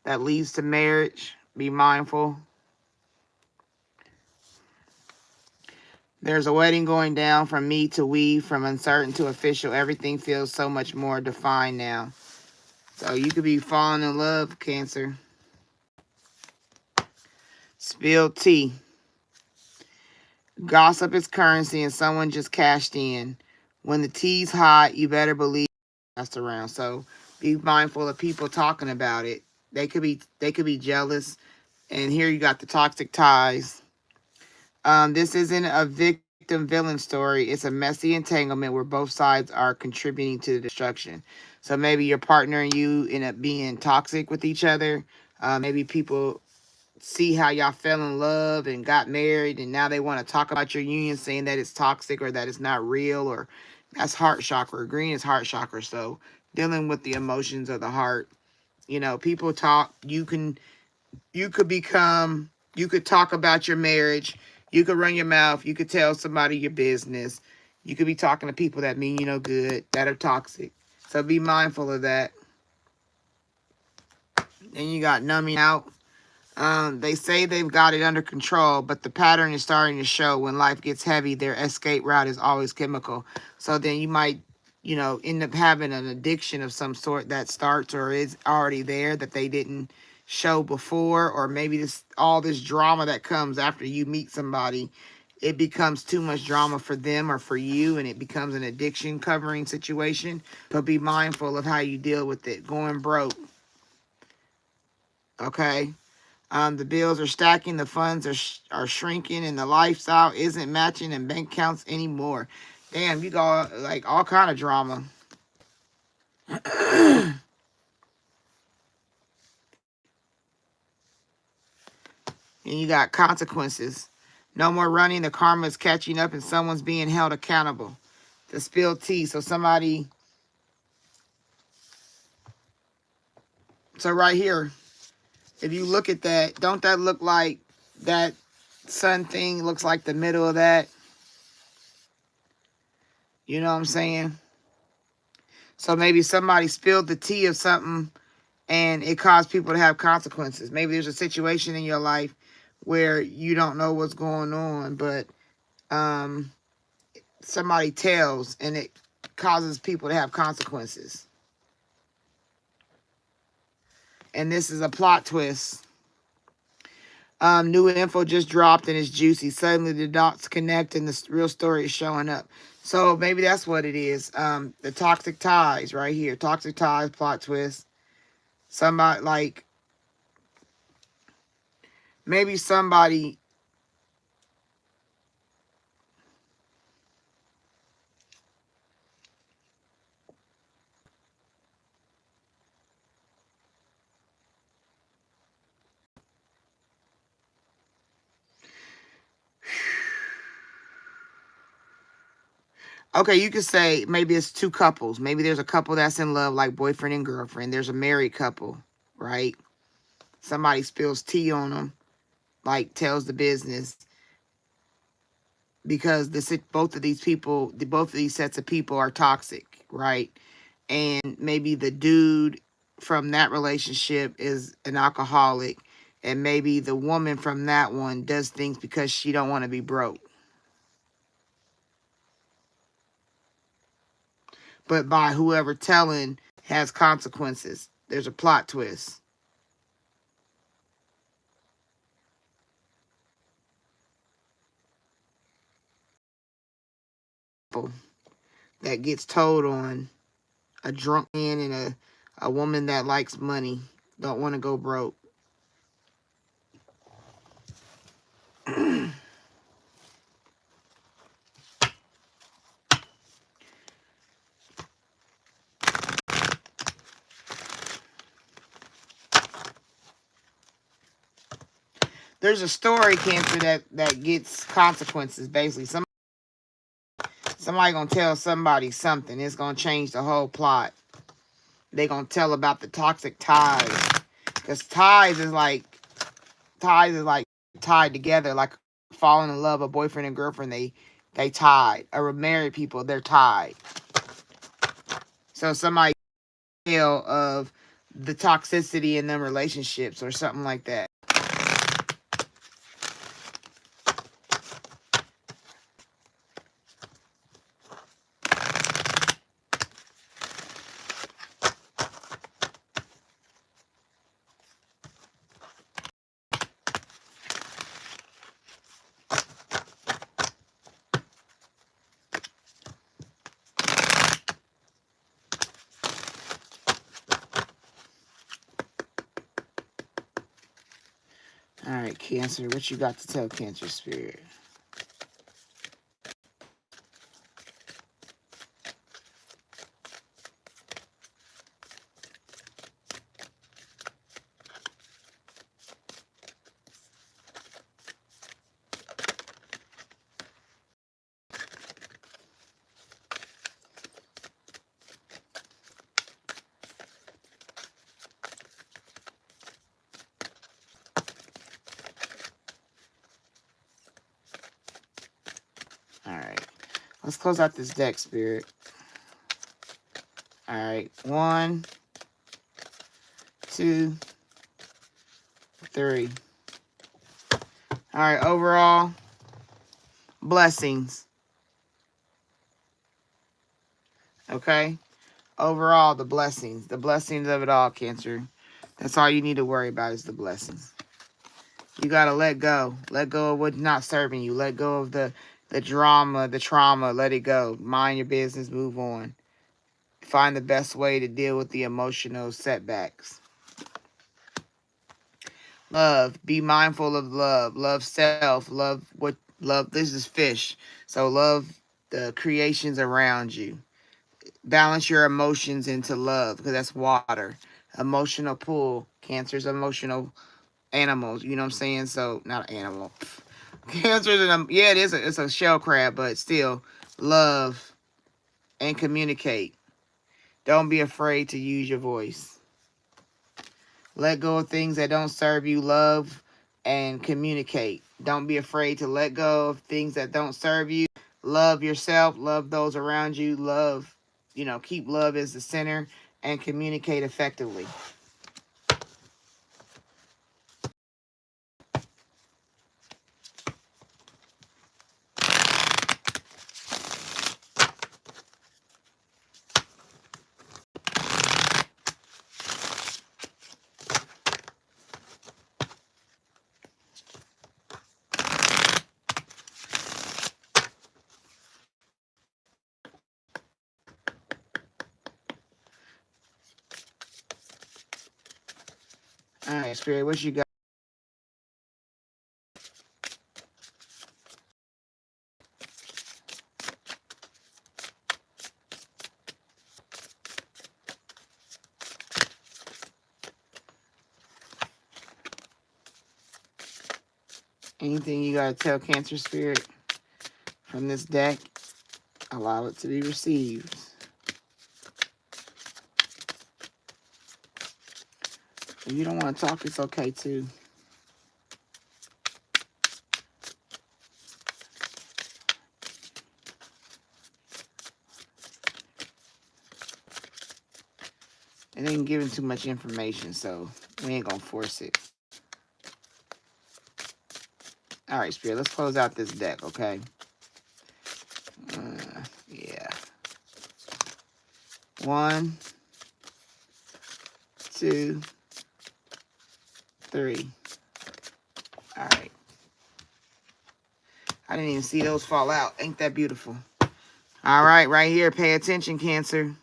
that leads to marriage. Be mindful. There's a wedding going down from me to we, from uncertain to official. Everything feels so much more defined now. So you could be falling in love, Cancer. Spilled tea. Gossip is currency and someone just cashed in. When the tea's hot, you better believe that's around. So be mindful of people talking about it. They could be jealous. And here you got the toxic ties. This isn't a victim villain story. It's a messy entanglement where both sides are contributing to the destruction. So maybe your partner and you end up being toxic with each other. Maybe people see how y'all fell in love and got married, and now they want to talk about your union, saying that it's toxic or that it's not real, or that's heart chakra. Green is heart chakra. So dealing with the emotions of the heart. People talk. You could talk about your marriage. You could run your mouth. You could tell somebody your business. You could be talking to people that mean you no good, that are toxic. So be mindful of that. Then you got numbing out. They say they've got it under control, but the pattern is starting to show. When life gets heavy, their escape route is always chemical. So then you might, end up having an addiction of some sort that starts or is already there that they didn't show before, or maybe all this drama that comes after you meet somebody, it becomes too much drama for them or for you, and it becomes an addiction covering situation. So be mindful of how you deal with it. Going broke, okay? The bills are stacking, the funds are shrinking, and the lifestyle isn't matching and bank accounts anymore. Damn, you got like all kind of drama. And you got consequences. No more running, the karma is catching up, and someone's being held accountable. The spilled tea. So right here, if you look at that, don't that look like that sun thing looks like the middle of that? You know what I'm saying? So maybe somebody spilled the tea of something and it caused people to have consequences. Maybe there's a situation in your life where you don't know what's going on, but somebody tells and it causes people to have consequences. And this is a plot twist. New info just dropped and it's juicy. Suddenly the dots connect and the real story is showing up. So maybe that's what it is. The toxic ties right here. Toxic ties, plot twist. Somebody like, maybe somebody, okay, you could say maybe it's two couples. Maybe there's a couple that's in love, like boyfriend and girlfriend. There's a married couple, right? Somebody spills tea on them, like tells the business, because both of these sets of people are toxic, right? And maybe the dude from that relationship is an alcoholic, and maybe the woman from that one does things because she don't want to be broke. But by whoever telling has consequences. There's a plot twist. That gets told on a drunk man and a woman that likes money, don't want to go broke. There's a story, Cancer, that gets consequences. Basically, somebody gonna tell somebody something. It's gonna change the whole plot. They gonna tell about the toxic ties, because ties is like tied together, like falling in love, a boyfriend and girlfriend. They tied. Or married people, they're tied. So somebody tell of the toxicity in them relationships or something like that. All right, Cancer, what you got to tell Cancer Spirit? All right, let's close out this deck, Spirit. All right. 1, 2, 3. All right. Overall, blessings. Okay. Overall, the blessings. The blessings of it all, Cancer. That's all you need to worry about is the blessings. You got to let go. Let go of what's not serving you. Let go of the drama, the trauma. Let it go. Mind your business. Move on. Find the best way to deal with the emotional setbacks. Love. Be mindful of love. Love self. Love what love. This is fish. So love the creations around you. Balance your emotions into love because that's water. Emotional pull. Cancer's emotional animals. You know what I'm saying? So not an animal. Cancer's yeah, it is. It's a shell crab, but still love and communicate. Don't be afraid to use your voice. Let go of things that don't serve you. Love and communicate. Don't be afraid to let go of things that don't serve you. Love yourself. Love those around you. Love, keep love as the center and communicate effectively. All right, Spirit, what you got? Anything you got to tell Cancer Spirit from this deck? Allow it to be received. If you don't want to talk, it's okay too. It ain't giving too much information, so we ain't gonna force it. All right, Spirit, let's close out this deck, okay? Yeah. 1, 2, 3. All right. I didn't even see those fall out. Ain't that beautiful? All right, right here. Pay attention, Cancer.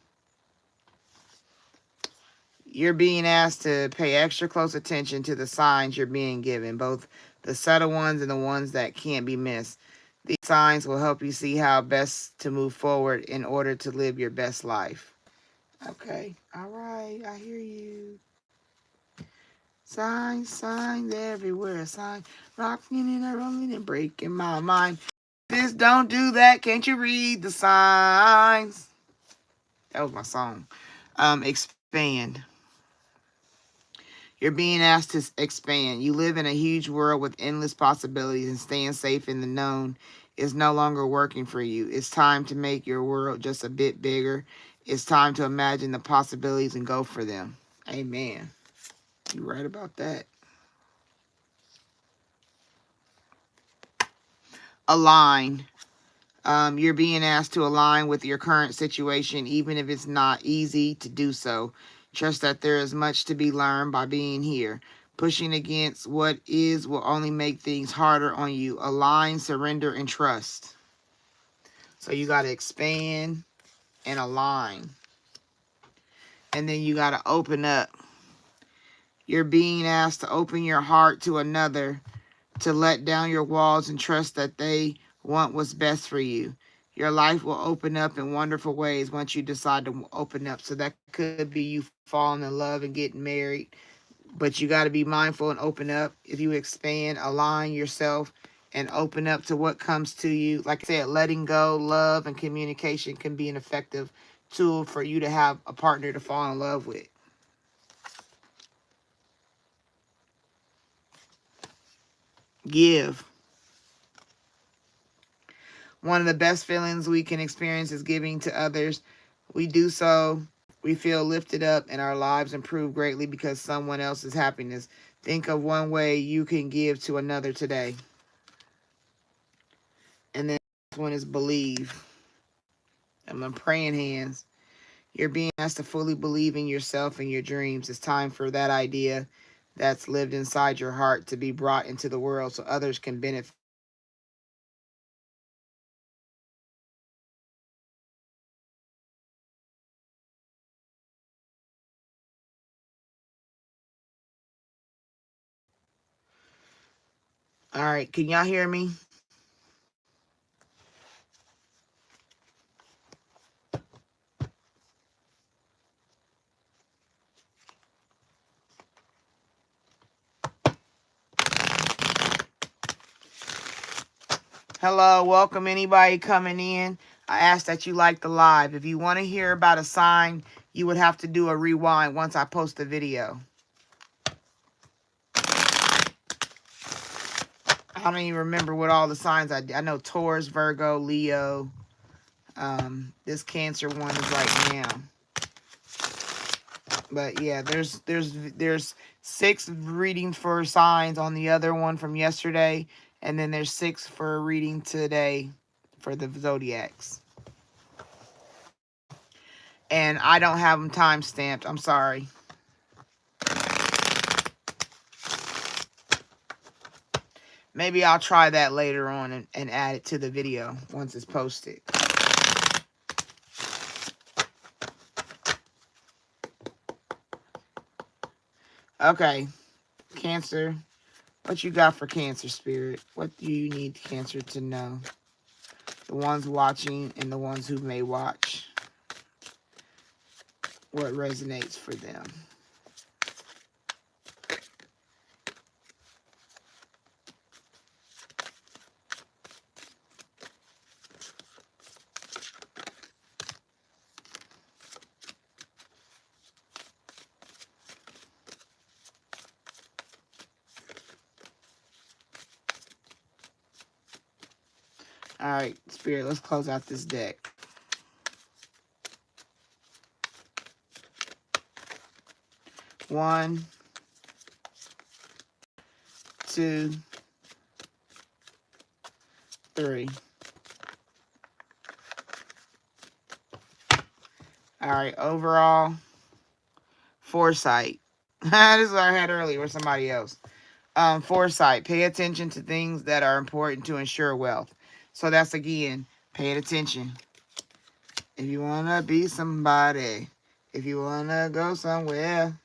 You're being asked to pay extra close attention to the signs you're being given, both the subtle ones and the ones that can't be missed. These signs will help you see how best to move forward in order to live your best life. Okay. All right. I hear you. Signs everywhere. Signs rocking and rolling and breaking my mind. This don't do that. Can't you read the signs? That was my song. Expand. You're being asked to expand. You live in a huge world with endless possibilities, and staying safe in the known is no longer working for you. It's time to make your world just a bit bigger. It's time to imagine the possibilities and go for them. Amen. You're right about that. Align. You're being asked to align with your current situation, even if it's not easy to do so. Trust that there is much to be learned by being here. Pushing against what is will only make things harder on you. Align, surrender, and trust. So you got to expand and align. And then you got to open up. You're being asked to open your heart to another, to let down your walls and trust that they want what's best for you. Your life will open up in wonderful ways once you decide to open up. So that could be you falling in love and getting married. But you got to be mindful and open up. If you expand, align yourself, and open up to what comes to you. Like I said, letting go, love, and communication can be an effective tool for you to have a partner to fall in love with. Give. One of the best feelings we can experience is giving to others. We do so We feel lifted up and our lives improve greatly because someone else's happiness. Think of one way you can give to another today. And then this one is believe. I'm on praying hands. You're being asked to fully believe in yourself and your dreams. It's time for that idea that's lived inside your heart to be brought into the world so others can benefit. All right, can y'all hear me? Hello, welcome anybody coming in. I ask that you like the live. If you want to hear about a sign, you would have to do a rewind once I post the video. I don't even remember what all the signs I did. I know Taurus, Virgo, Leo. This Cancer one is right now. But yeah, there's 6 readings for signs on the other one from yesterday. And then there's 6 for a reading today for the zodiacs. And I don't have them time stamped. I'm sorry. Maybe I'll try that later on and add it to the video once it's posted. Okay, Cancer. What you got for Cancer, Spirit? What do you need Cancer to know? The ones watching and the ones who may watch. What resonates for them? All right, Spirit, let's close out this deck. One, 2, 3. All right, overall, foresight. This is what I had earlier with somebody else. Foresight. Pay attention to things that are important to ensure wealth. So that's, again, paying attention. If you want to be somebody, if you want to go somewhere,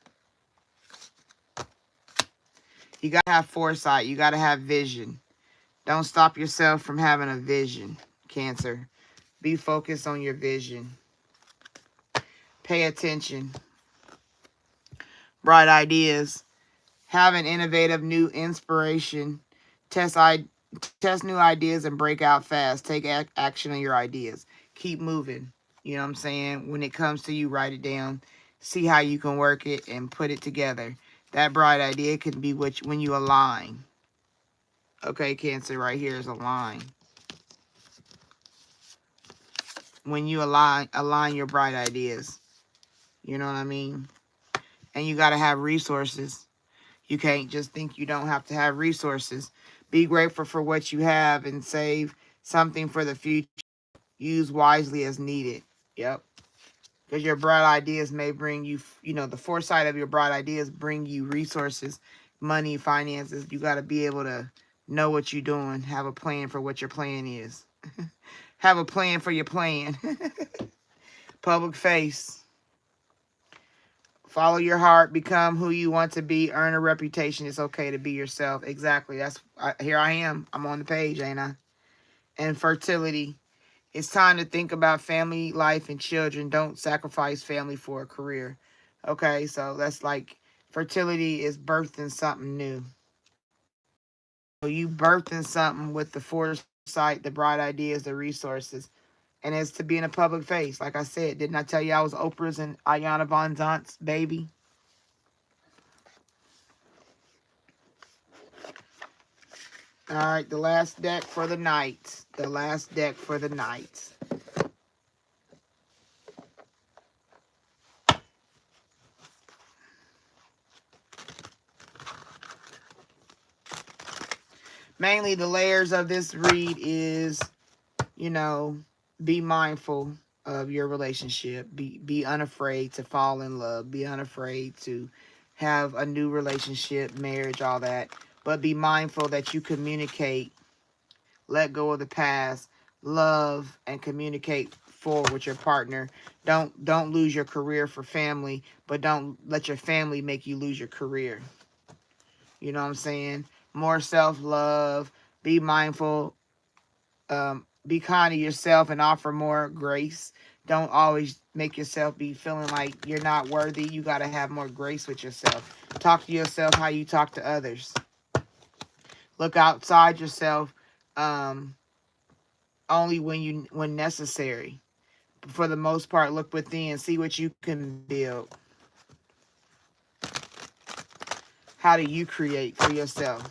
you got to have foresight. You got to have vision. Don't stop yourself from having a vision, Cancer. Be focused on your vision. Pay attention. Bright ideas. Have an innovative new inspiration. Test new ideas and break out fast. Take action on your ideas. Keep moving. You know what I'm saying? When it comes to you, write it down. See how you can work it and put it together. That bright idea can be when you align. Okay, Cancer, right here is align. When you align your bright ideas. You know what I mean? And you got to have resources. You can't just think you don't have to have resources. Be grateful for what you have and save something for the future. Use wisely as needed. Yep. Because your bright ideas may bring you, the foresight of your bright ideas bring you resources, money, finances. You got to be able to know what you're doing. Have a plan for what your plan is. Have a plan for your plan. Public face. Follow your heart. Become who you want to be. Earn a reputation. It's okay to be yourself. Exactly. Here I am. I'm on the page, ain't I? And fertility. It's time to think about family, life, and children. Don't sacrifice family for a career. Okay, so that's like fertility is birthing something new. So you birthing something with the foresight, the bright ideas, the resources. And it's to be in a public face. Like I said, didn't I tell you I was Oprah's and Ayana Von Zant's baby? All right, the last deck for the night. The last deck for the night. Mainly the layers of this read is, be mindful of your relationship. Be unafraid to fall in love. Be unafraid to have a new relationship, marriage, all that. But be mindful that you communicate, let go of the past, love, and communicate forward with your partner. Don't lose your career for family, but don't let your family make you lose your career. You know what I'm saying? More self-love. Be mindful. Be kind to yourself and offer more grace. Don't always make yourself be feeling like you're not worthy. You got to have more grace with yourself. Talk to yourself how you talk to others. Look outside yourself only when necessary. For the most part, look within. See what you can build. How do you create for yourself?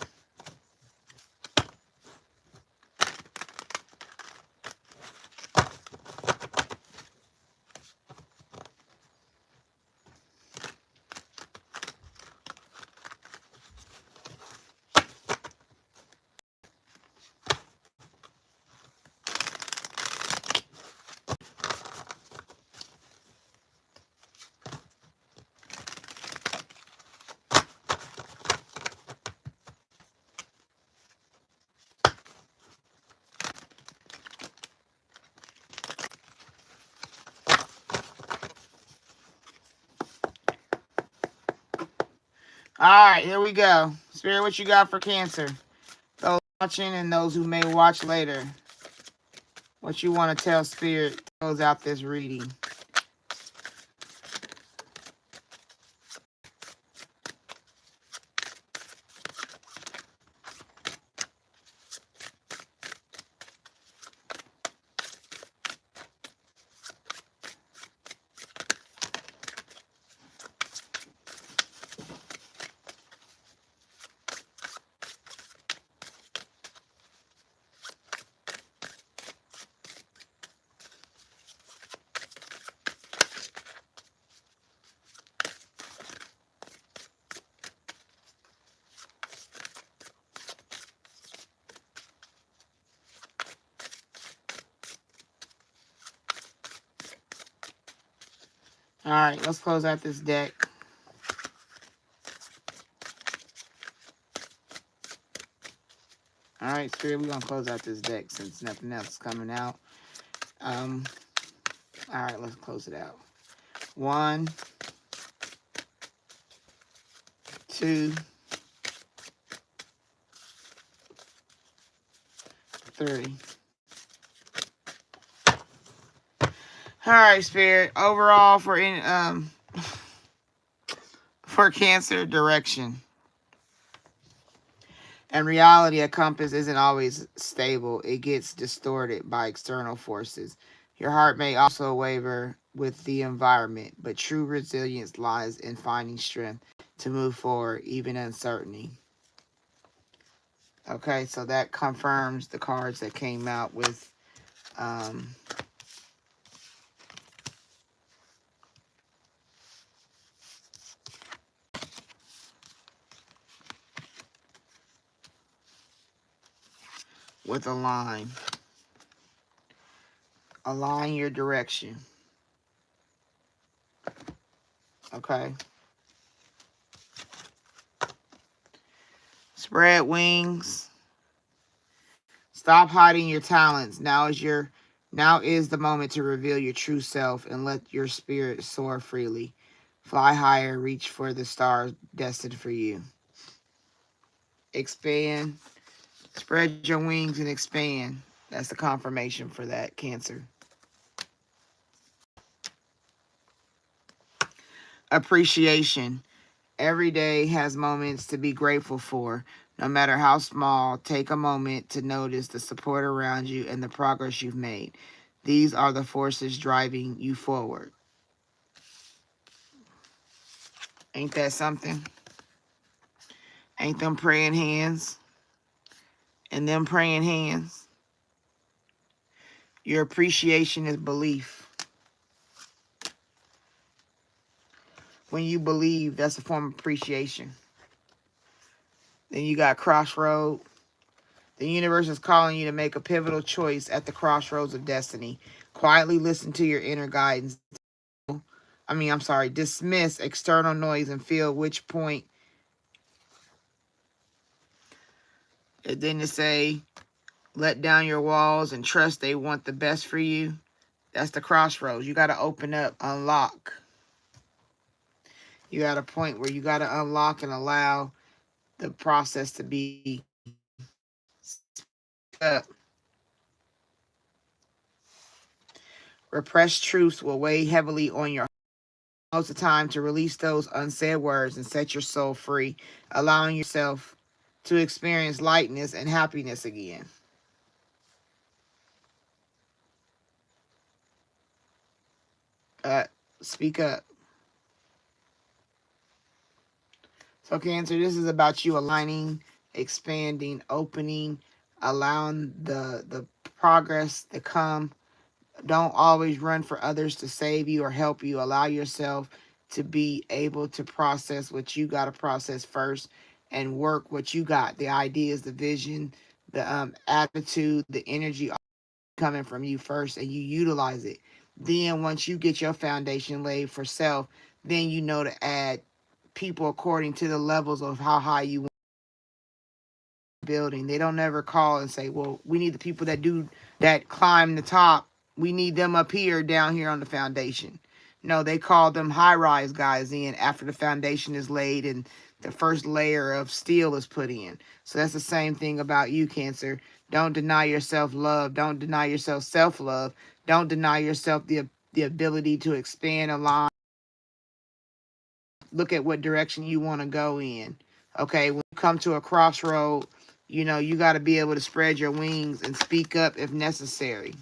All right, here we go. Spirit, what you got for Cancer? Those watching and those who may watch later. What you want to tell Spirit to close out this reading. All right, let's close out this deck. All right, Spirit, we're going to close out this deck since nothing else is coming out. All right, let's close it out. 1, 2, 3. All right, Spirit. Overall, for Cancer, direction. In reality, a compass isn't always stable. It gets distorted by external forces. Your heart may also waver with the environment, but true resilience lies in finding strength to move forward, even in uncertainty. Okay, so that confirms the cards that came out with align. Align your direction. Okay. Spread wings. Stop hiding your talents. Now is the moment to reveal your true self and let your spirit soar freely. Fly higher, reach for the stars destined for you. Expand. Spread your wings and expand. That's the confirmation for that, Cancer. Appreciation. Every day has moments to be grateful for. No matter how small, take a moment to notice the support around you and the progress you've made. These are the forces driving you forward. Ain't that something? Ain't them praying hands and them praying hands? Your appreciation is belief. When you believe, that's a form of appreciation. Then you got crossroad. The universe is calling you to make a pivotal choice at the crossroads of destiny. Quietly listen to your inner guidance. Dismiss external noise and feel which point. And then to say, let down your walls and trust they want the best for you. That's the crossroads. You got to open up, unlock. You got a point where you got to unlock and allow the process to be up. Repressed truths will weigh heavily on your heart. Now's the time to release those unsaid words and set your soul free, allowing yourself to experience lightness and happiness again. Speak up. So, Cancer, this is about you aligning, expanding, opening, allowing the progress to come. Don't always run for others to save you or help you. Allow yourself to be able to process what you got to process first and work what you got. The ideas, the vision, the attitude, the energy coming from you first, and you utilize it. Then once you get your foundation laid for self, then you know to add people according to the levels of how high you want building. They don't ever call and say, well, we need the people that climb the top. We need them up here, down here on the foundation. No, they call them high rise guys in after the foundation is laid and the first layer of steel is put in. So that's the same thing about you, Cancer. Don't deny yourself love. Don't deny yourself self-love. Don't deny yourself the ability to expand, align, look at what direction you want to go in. Okay, when you come to a crossroad, you got to be able to spread your wings and speak up if necessary.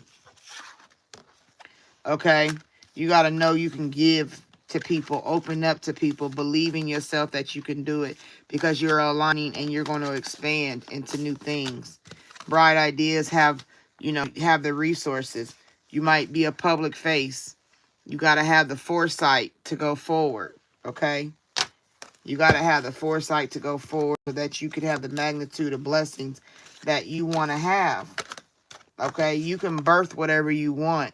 Okay, you got to know you can give to people, open up to people, believe in yourself that you can do it because you're aligning and you're going to expand into new things. Bright ideas have the resources. You might be a public face. You got to have the foresight to go forward. Okay. You got to have the foresight to go forward so that you can have the magnitude of blessings that you want to have. Okay, you can birth whatever you want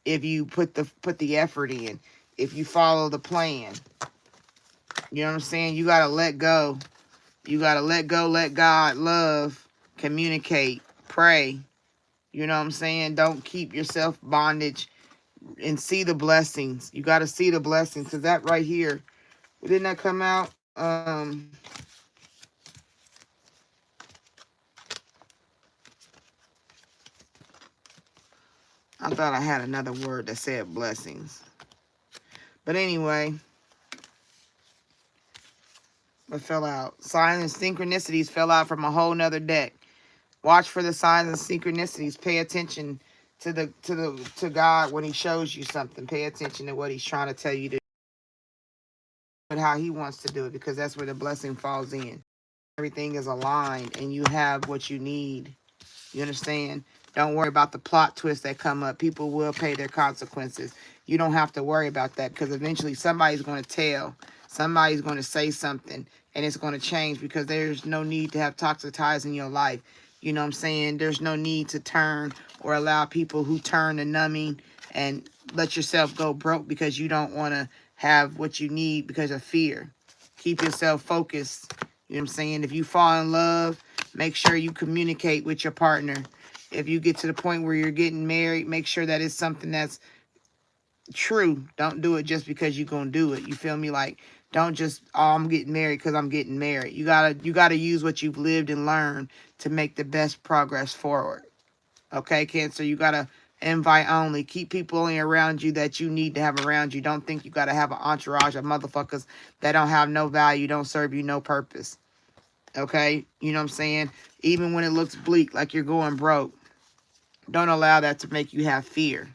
if you put the effort in. If you follow the plan. You know what I'm saying? You got to let go. You got to let go, let God, love, communicate, pray. You know what I'm saying? Don't keep yourself bondage and see the blessings. You got to see the blessings because that right here, didn't that come out? I thought I had another word that said blessings. But anyway, what fell out? Signs and synchronicities fell out from a whole nother deck. Watch for the signs and synchronicities. Pay attention to God when he shows you something. Pay attention to what he's trying to tell you to do and how he wants to do it because that's where the blessing falls in. Everything is aligned and you have what you need. You understand? Don't worry about the plot twists that come up. People will pay their consequences. You don't have to worry about that because eventually somebody's going to tell. Somebody's going to say something and it's going to change because there's no need to have toxic ties in your life. You know what I'm saying? There's no need to turn or allow people who turn to numbing and let yourself go broke because you don't want to have what you need because of fear. Keep yourself focused. You know what I'm saying? If you fall in love, make sure you communicate with your partner. If you get to the point where you're getting married, make sure that it's something that's true. Don't do it just because you're going to do it. You feel me? Like, don't just, oh, I'm getting married because I'm getting married. You gotta use what you've lived and learned to make the best progress forward. Okay, Cancer? You got to invite only. Keep people only around you that you need to have around you. Don't think you got to have an entourage of motherfuckers that don't have no value, don't serve you no purpose. Okay? You know what I'm saying? Even when it looks bleak, like you're going broke, don't allow that to make you have fear.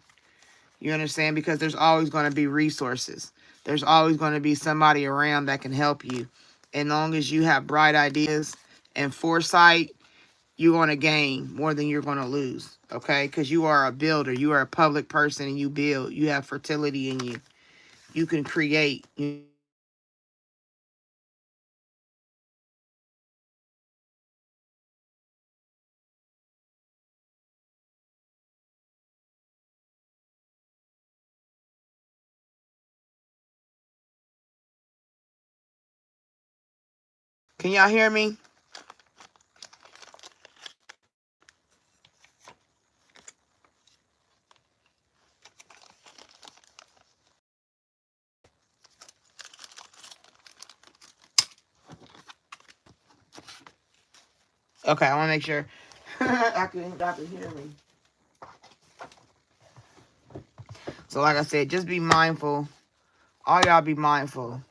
You understand? Because there's always going to be resources. There's always going to be somebody around that can help you. As long as you have bright ideas and foresight, you're going to gain more than you're going to lose. Okay? Because you are a builder. You are a public person and you build. You have fertility in you. You can create. Can y'all hear me? Okay, I want to make sure y'all can hear me. So like I said, just be mindful. All y'all be mindful.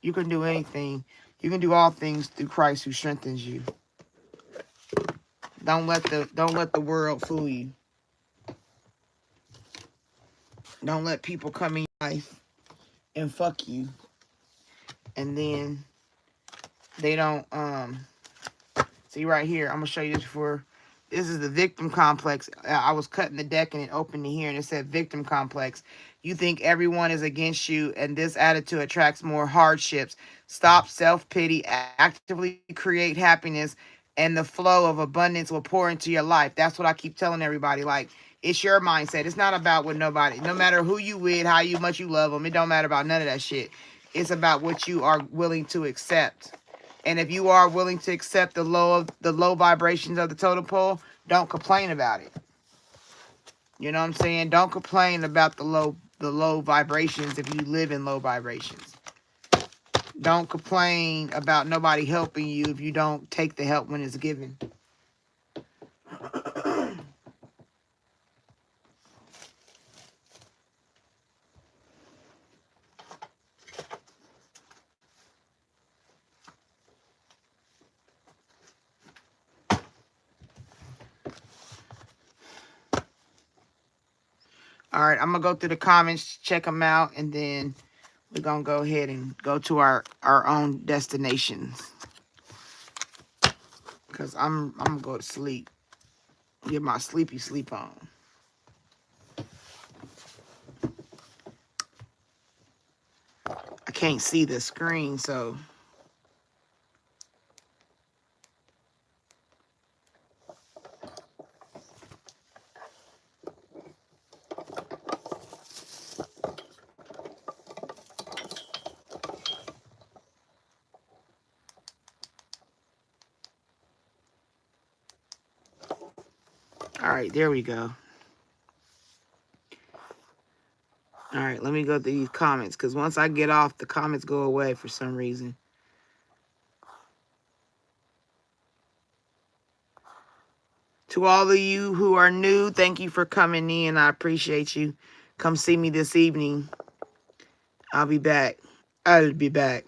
You can do anything. You can do all things through Christ who strengthens you. Don't let the world fool you. Don't let people come in your life and fuck you. And then they don't see right here. I'm gonna show you this before. This is the victim complex. I was cutting the deck and it opened to here and it said victim complex. You think everyone is against you and this attitude attracts more hardships. Stop self-pity, actively create happiness, and the flow of abundance will pour into your life. That's what I keep telling everybody. Like, it's your mindset. It's not about what nobody, no matter who you with, how much you love them. It don't matter about none of that shit. It's about what you are willing to accept. And if you are willing to accept the low vibrations of the totem pole, don't complain about it. You know what I'm saying? Don't complain about the low vibrations if you live in low vibrations. Don't complain about nobody helping you if you don't take the help when it's given. All right, I'm going to go through the comments, check them out, and then we're going to go ahead and go to our own destinations. Because I'm going to go to sleep. Get my sleepy sleep on. I can't see the screen, so... All right, there we go. All right, let me go through these comments, because once I get off, the comments go away for some reason. To all of you who are new, thank you for coming in. I appreciate you. Come see me this evening. I'll be back. I'll be back.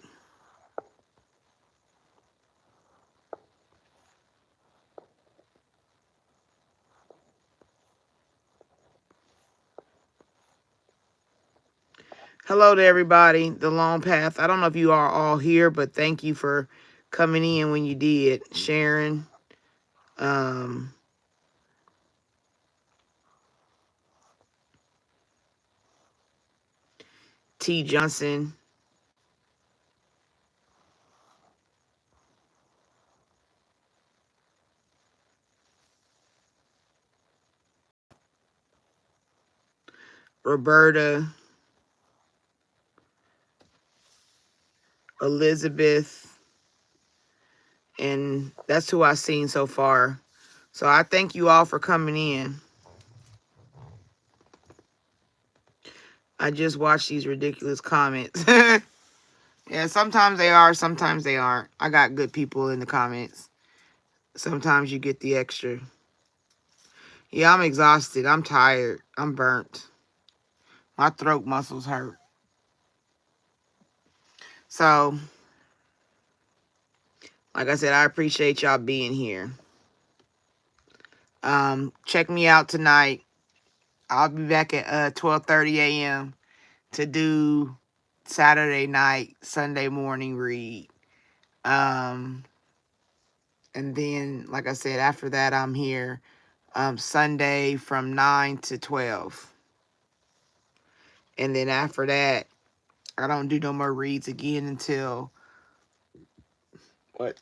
Hello to everybody. The Long Path. I don't know if you are all here, but thank you for coming in when you did. Sharon. T. Johnson. Roberta. Elizabeth. And that's who I've seen so far. So I thank you all for coming in. I just watched these ridiculous comments. Yeah, sometimes they are, sometimes they aren't. I got good people in the comments. Sometimes you get the extra. Yeah, I'm exhausted. I'm tired. I'm burnt. My throat muscles hurt. So, like I said, I appreciate y'all being here. Check me out tonight. I'll be back at 12:30 a.m. to do Saturday night, Sunday morning read. And then, like I said, after that, I'm here Sunday from 9 to 12. And then after that, I don't do no more reads again until,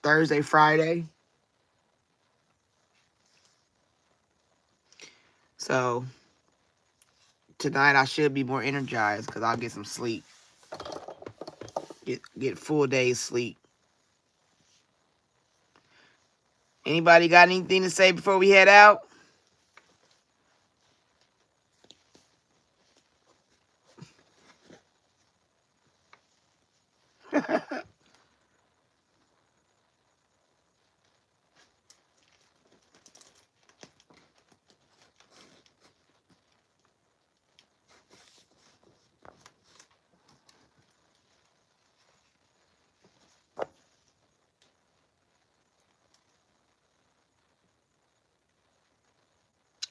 Thursday, Friday. So, tonight I should be more energized because I'll get some sleep. Get full day's sleep. Anybody got anything to say before we head out?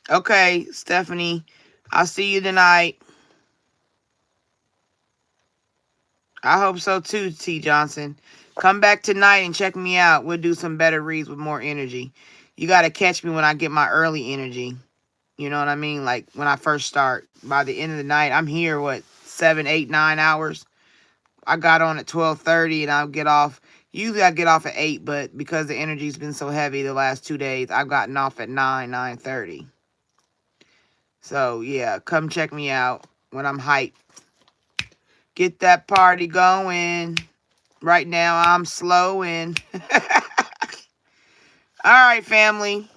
Okay, Stephanie, I'll see you tonight. I hope so too, T. Johnson. Come back tonight and check me out. We'll do some better reads with more energy. You got to catch me when I get my early energy. You know what I mean? Like when I first start. By the end of the night, I'm here, 7, 8, 9 hours? I got on at 12:30 and I'll get off. Usually I get off at 8, but because the energy's been so heavy the last 2 days, I've gotten off at 9, 9:30. So, yeah, come check me out when I'm hyped. Get that party going. Right now, I'm slowing. All right, family.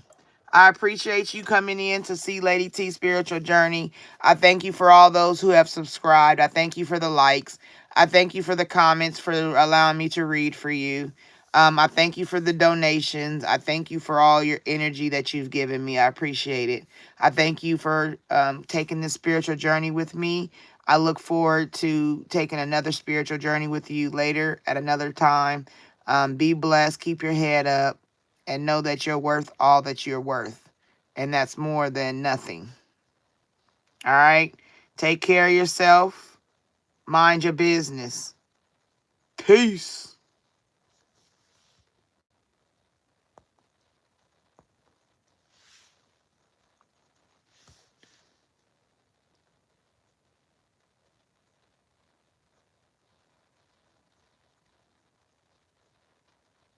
I appreciate you coming in to see Lady T's Spiritual Journey. I thank you for all those who have subscribed. I thank you for the likes. I thank you for the comments, for allowing me to read for you. I thank you for the donations. I thank you for all your energy that you've given me. I appreciate it. I thank you for taking this spiritual journey with me. I look forward to taking another spiritual journey with you later at another time. Be blessed. Keep your head up. And know that you're worth all that you're worth. And that's more than nothing. All right? Take care of yourself. Mind your business. Peace.